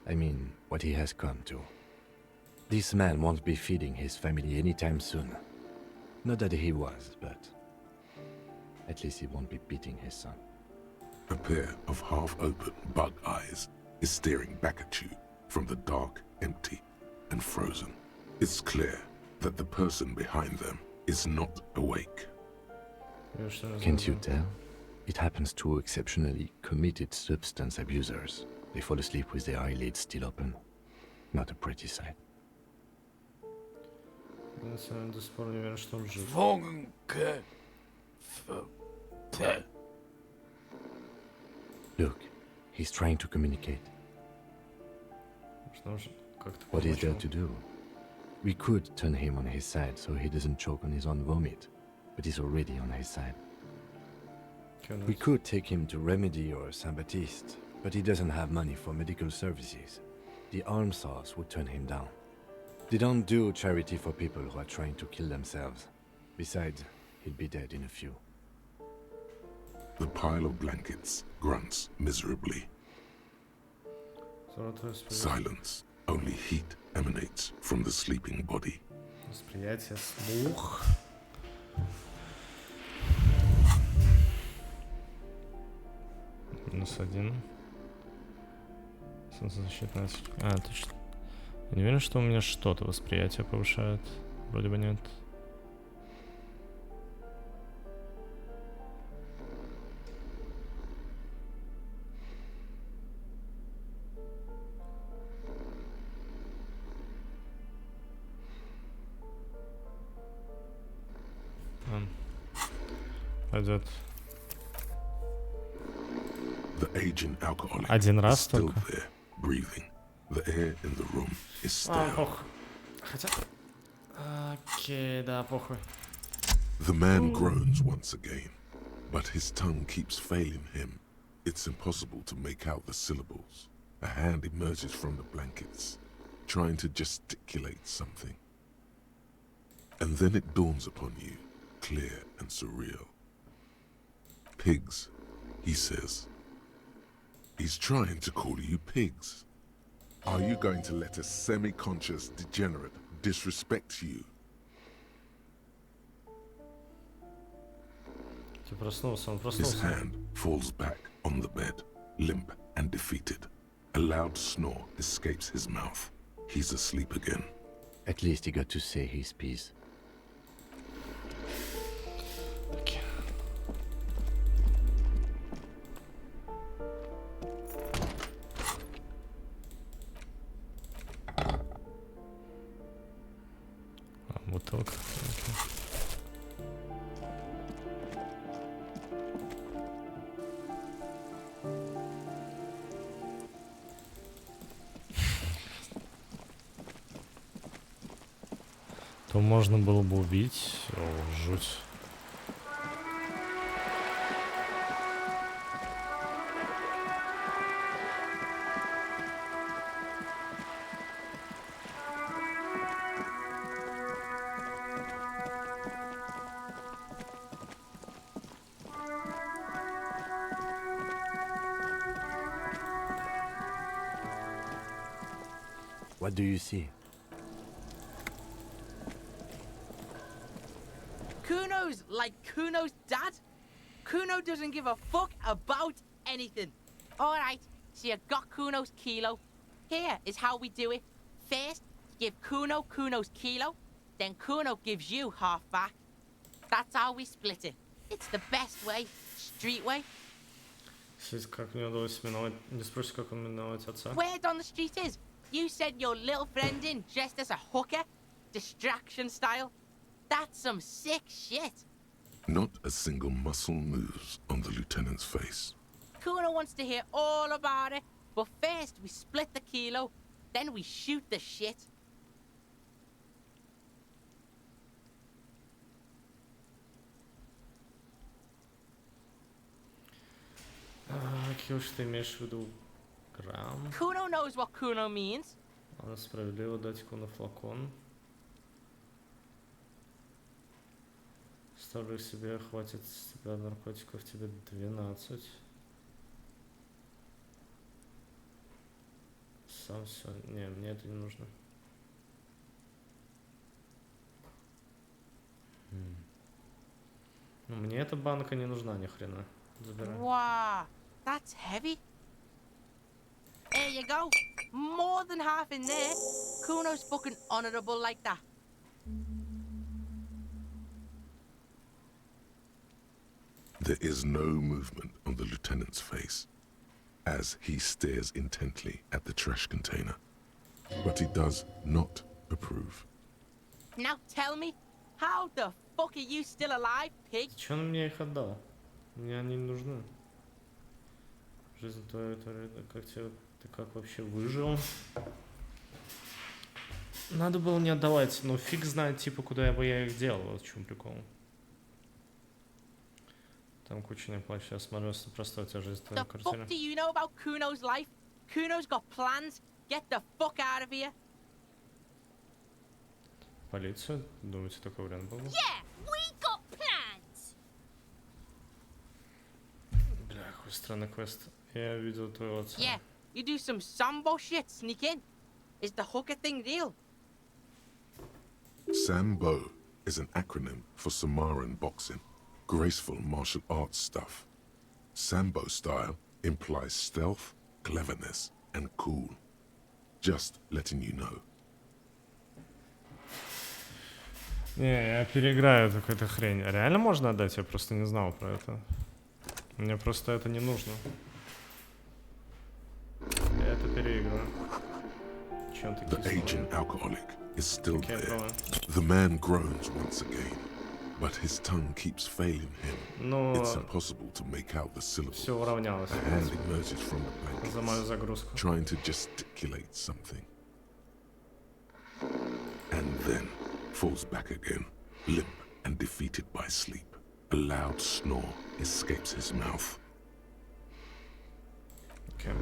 I mean, what he has come to. This man won't be feeding his family anytime soon. Not that he was, but at least he won't be beating his son. A pair of half-open bug eyes is staring back at you from the dark, empty, and frozen. It's clear that the person behind them is not awake. Can't you tell? It happens to exceptionally committed substance abusers. They fall asleep with their eyelids still open. Not a pretty sight. Look, he's trying to communicate. What is there to do? We could turn him on his side so he doesn't choke on his own vomit, but he's already on his side. We could take him to Remedy or Saint-Baptiste, but he doesn't have money for medical services. The arms house would turn him down. They don't do charity for people who are trying to kill themselves. Besides, he'd be dead in a few. The pile of blankets grunts miserably. Silence. Only heat emanates from the sleeping body. Восприятие, слух. -1. Солнцезащитная... точно. Я не уверен, что у меня что-то восприятие повышает. Вроде бы нет. Пойдет. The aging alcoholic Один is раз still только. there, breathing. The air in the room is stale. Похуй. Хотя... Окей, да, похуй. The man groans once again, but his tongue keeps failing him. It's impossible to make out the syllables. A hand emerges from the blankets, trying to gesticulate something. And then it dawns upon you, clear and surreal. Pigs, he says. He's trying to call you pigs. Are you going to let a semi-conscious degenerate disrespect you? Ты проснулся, он His проснулся. hand falls back on the bed, limp and defeated. A loud snore escapes his mouth. He's asleep again. At least he got to say his piece. Okay. Бутылка. То можно было бы убить. О, жуть. What do you see? Kuno's like Kuno's dad? Kuno doesn't give a fuck about anything. Alright, so you got Kuno's kilo. Here is how we do it. First, give Kuno Kuno's kilo, then Kuno gives you half back. That's how we split it. It's the best way, street way. Как мне удалось миновать... Не спросишь, как он миновать отца? Word on the street is, you sent your little friend in dressed as a hooker, distraction style. That's some sick shit. Not a single muscle moves on the lieutenant's face. Kuno wants to hear all about it, but first we split the kilo, then we shoot the shit. Какие уж ты имеешь в виду? Грамм? Kuno knows what Kuno means. Она справедливо дать Куну флакон. Ставлю себе, хватит с тебя наркотиков, тебе 12. Сам все. Не, мне это не нужно. Ну, мне эта банка не нужна ни хрена. Забирай. Wow, that's heavy. There you go. More than half in there. Kuno's fucking honorable like that. There is no movement on the lieutenant's face as he stares intently at the trash container. But he does not approve. Now tell me, how the fuck are you still alive, pig? Чё он мне их отдал? Мне они не нужны. Жизнь твоя, как тебе, ты как вообще выжил? Надо было не отдавать, но фиг знает, типа, куда бы я их делал, вот в чем прикол. Там куча не плачет, я смотрю, просто у тебя жизнь в твоей квартире. What do you know about Kuno's life? Kuno's got plans. Get the fuck out of here. Полицию? Думаете, такой вариант был? Yeah, we got plans. Бля, какой странный квест. Я видел твоего отца. Yeah, you do some sambo shit, sneak in. Is the hooker thing real? Sambo is an acronym for Samoan boxing, graceful martial arts stuff. Sambo style implies stealth, cleverness, and cool. Just letting you know. Не, я переиграю какую-то хрень. Реально можно отдать? Я просто не знал про это. Мне просто это не нужно. Я это переиграю. Чем ты The aging alcoholic is still there. The man groans once again, but his tongue keeps failing him. It's impossible to make out the syllables. Все уравнялось. A hand emerges from the blankets, За мою загрузку. trying to gesticulate something. And then falls back again, limp and defeated by sleep. A loud snore escapes his mouth. Okay.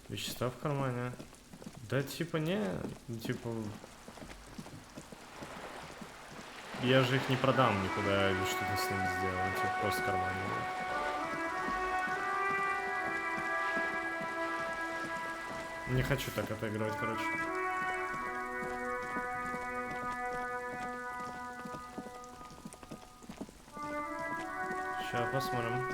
Вещества в кармане. Да типа не, типа... Я же их не продам никуда или что-то с ними сделаю, типа просто в кармане. Не хочу так отыгрывать, короче. Сейчас посмотрим.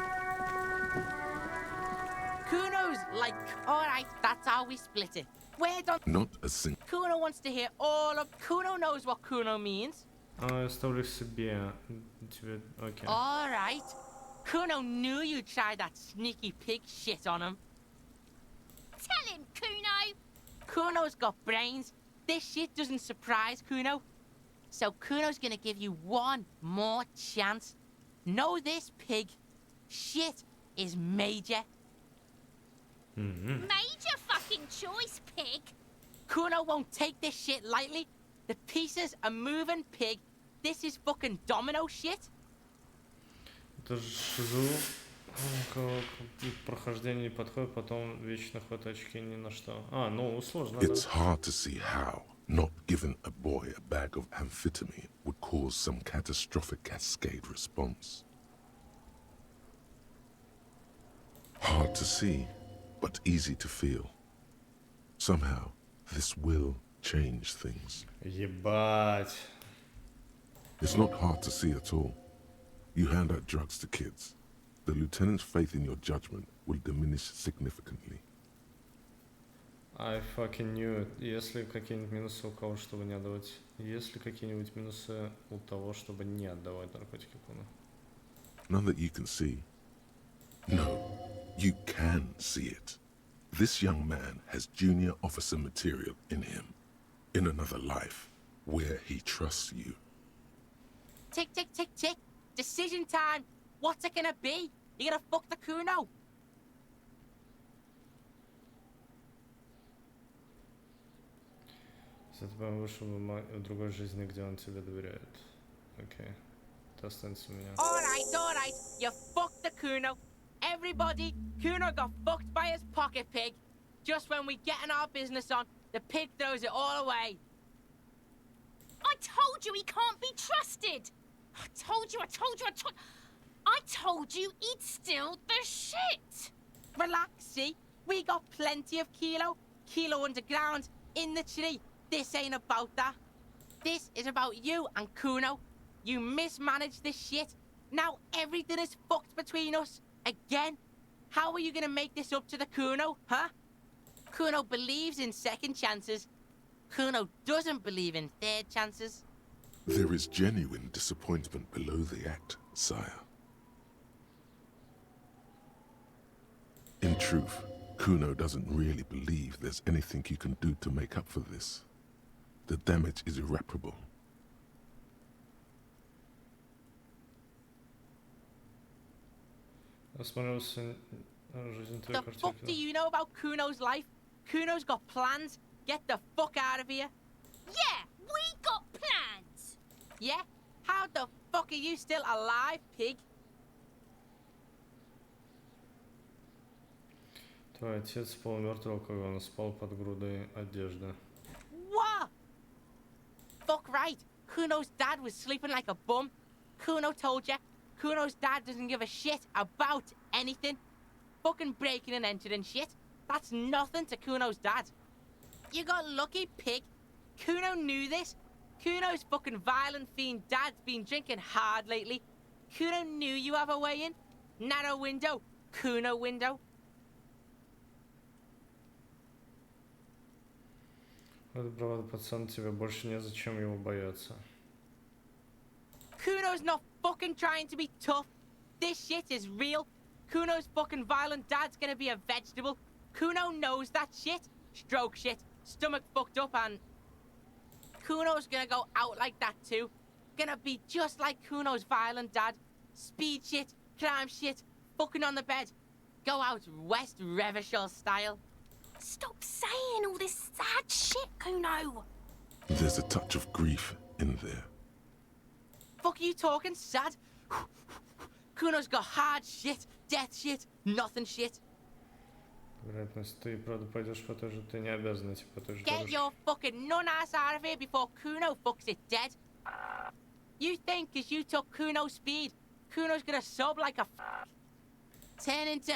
Kuno's like, alright, that's how we split it. Where don't Not a single. Kuno wants to hear all of Kuno knows what Kuno means. Я ставлю себе. Тебе, окей. Alright. Kuno knew you'd try that sneaky pig shit on him. Tell him, Kuno! Kuno's got brains. This shit doesn't surprise Kuno. So Kuno's gonna give you one more chance. Know this, pig. Shit is major. Major fucking choice, pig! Kuno won't take this shit lightly. The pieces are moving, pig. This is fucking domino shit. Это шизу. Прохождение не подходит, потом вечно хватает очки ни на что. Ну, сложно, It's hard to see how not giving a boy a bag of amphetamine would cause some catastrophic cascade response. Hard to see, but easy to feel. Somehow, this will change things. Ебать. It's not hard to see at all. You hand out drugs to kids. The lieutenant's faith in your judgment will diminish significantly. I fucking knew it. Есть ли какие-нибудь минусы у кого, чтобы не отдавать? Есть ли какие-нибудь минусы у того, чтобы не отдавать наркотики Куно? None that you can see. No, you can see it. This young man has junior officer material in him. In another life, where he trusts you. Tick, tick, tick, tick. Decision time. What's it gonna be? You gonna fuck the Kuno? Если ты вышел в другой жизни, где он тебе доверяет. Окей. Ты останься у меня. Alright. You fucked the Kuno. Everybody, Kuno got fucked by his pocket pig. Just when we getting our business on, the pig throws it all away. I told you he can't be trusted! I told you he'd steal the shit! Relax, see? We got plenty of Kilo underground, in the tree. This ain't about that. This is about you and Kuno. You mismanaged this shit. Now everything is fucked between us. Again? How are you gonna make this up to the Kuno, huh? Kuno believes in second chances. Kuno doesn't believe in third chances. There is genuine disappointment below the act, sire. In truth, Kuno doesn't really believe there's anything you can do to make up for this. The damage is irreparable. The fuck do you know about Kuno's life? Kuno's got plans. Get the fuck out of here. Yeah, we got plans. Yeah? How the fuck are you still alive, pig? Твой отец полумертвый алкоголь, он спал под грудой одежды. What? Fuck right. Kuno's dad was sleeping like a bum. Kuno told ya. Kuno's dad doesn't give a shit about anything. Fucking breaking and entering shit. That's nothing to Kuno's dad. You got lucky, pig. Kuno knew this. Kuno's fucking violent fiend dad's been drinking hard lately. Kuno knew you have a way in. Narrow window. Kuno window. Это правда, пацан, тебе больше незачем его бояться. Kuno's not fucking trying to be tough. This shit is real. Kuno's fucking violent dad's gonna be a vegetable. Kuno knows that shit. Stroke shit. Stomach fucked up and... Kuno's gonna go out like that too. Gonna be just like Kuno's violent dad. Speed shit, crime shit, fucking on the bed. Go out West Revachol style. Stop saying all this sad shit, Kuno. There's a touch of grief in there. Fuck you talking sad? Kuno's got hard shit, death shit, nothing shit. Вероятность, ты правда пойдешь по той же, ты не обязан идти по той же Get дорожке. your fucking nun-ass out of here before Kuno fucks it dead. You think cause you took Kuno's speed, Kuno's gonna sub like a turn into...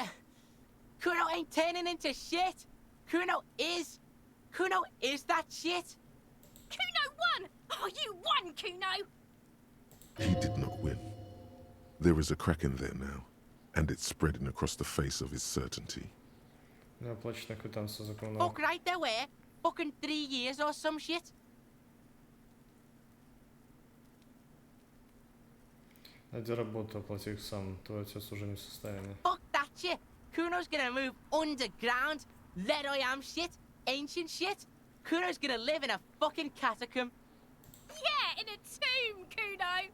Kuno ain't turning into shit. Kuno is that shit. Kuno won! Oh, you won, Kuno! He did not win. There is a crack in there now, and it's spreading across the face of his certainty. Неоплаченная квитанция за коммуналку. Fuck right there were. Fucking 3 years or some shit. Найди работу, оплати их сам. Твой отец уже не в состоянии. Fuck that shit. Kuno's gonna move underground. Let I am shit. Ancient shit. Kuno's gonna live in a fucking catacomb. Yeah, in a tomb, Kuno!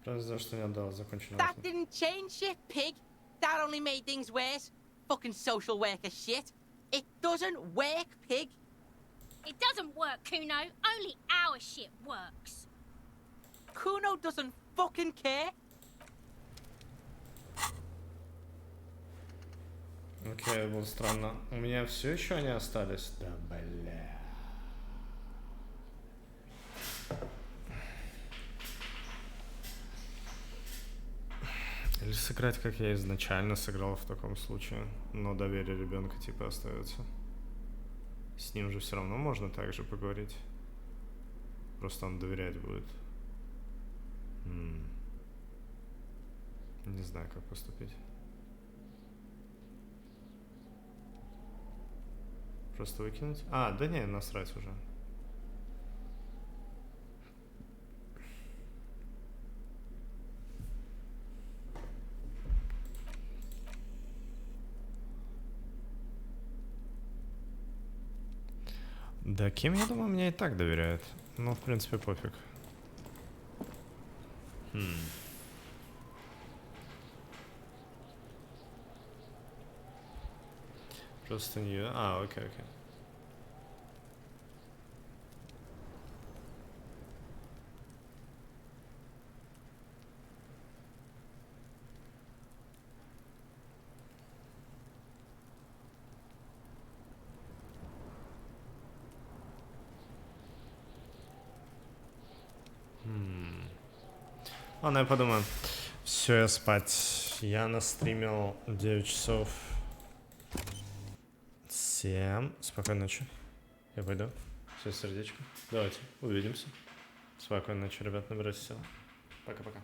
Правда, за что не отдал законченную. That didn't change shit, pig. That only made things worse. Fucking social worker shit. It doesn't work, pig. It doesn't work, Kuno. Only our shit works. Kuno doesn't fucking care. Окей, было странно. У меня все еще они остались? Да, бля. Или сыграть, как я изначально сыграл в таком случае. Но доверие ребенка типа остается. С ним же все равно можно так же поговорить. Просто он доверять будет. Не знаю, как поступить. Просто выкинуть? А, да не, насрать уже. Да, Ким, я думаю, меня и так доверяет. Ну, в принципе, пофиг. Просто не... А, окей. Ладно, я подумаю. Все, я спать. Я настримил 9 часов. Всем спокойной ночи. Я пойду. Все, сердечко. Давайте, увидимся. Спокойной ночи, ребят, набирайте сил. Пока-пока.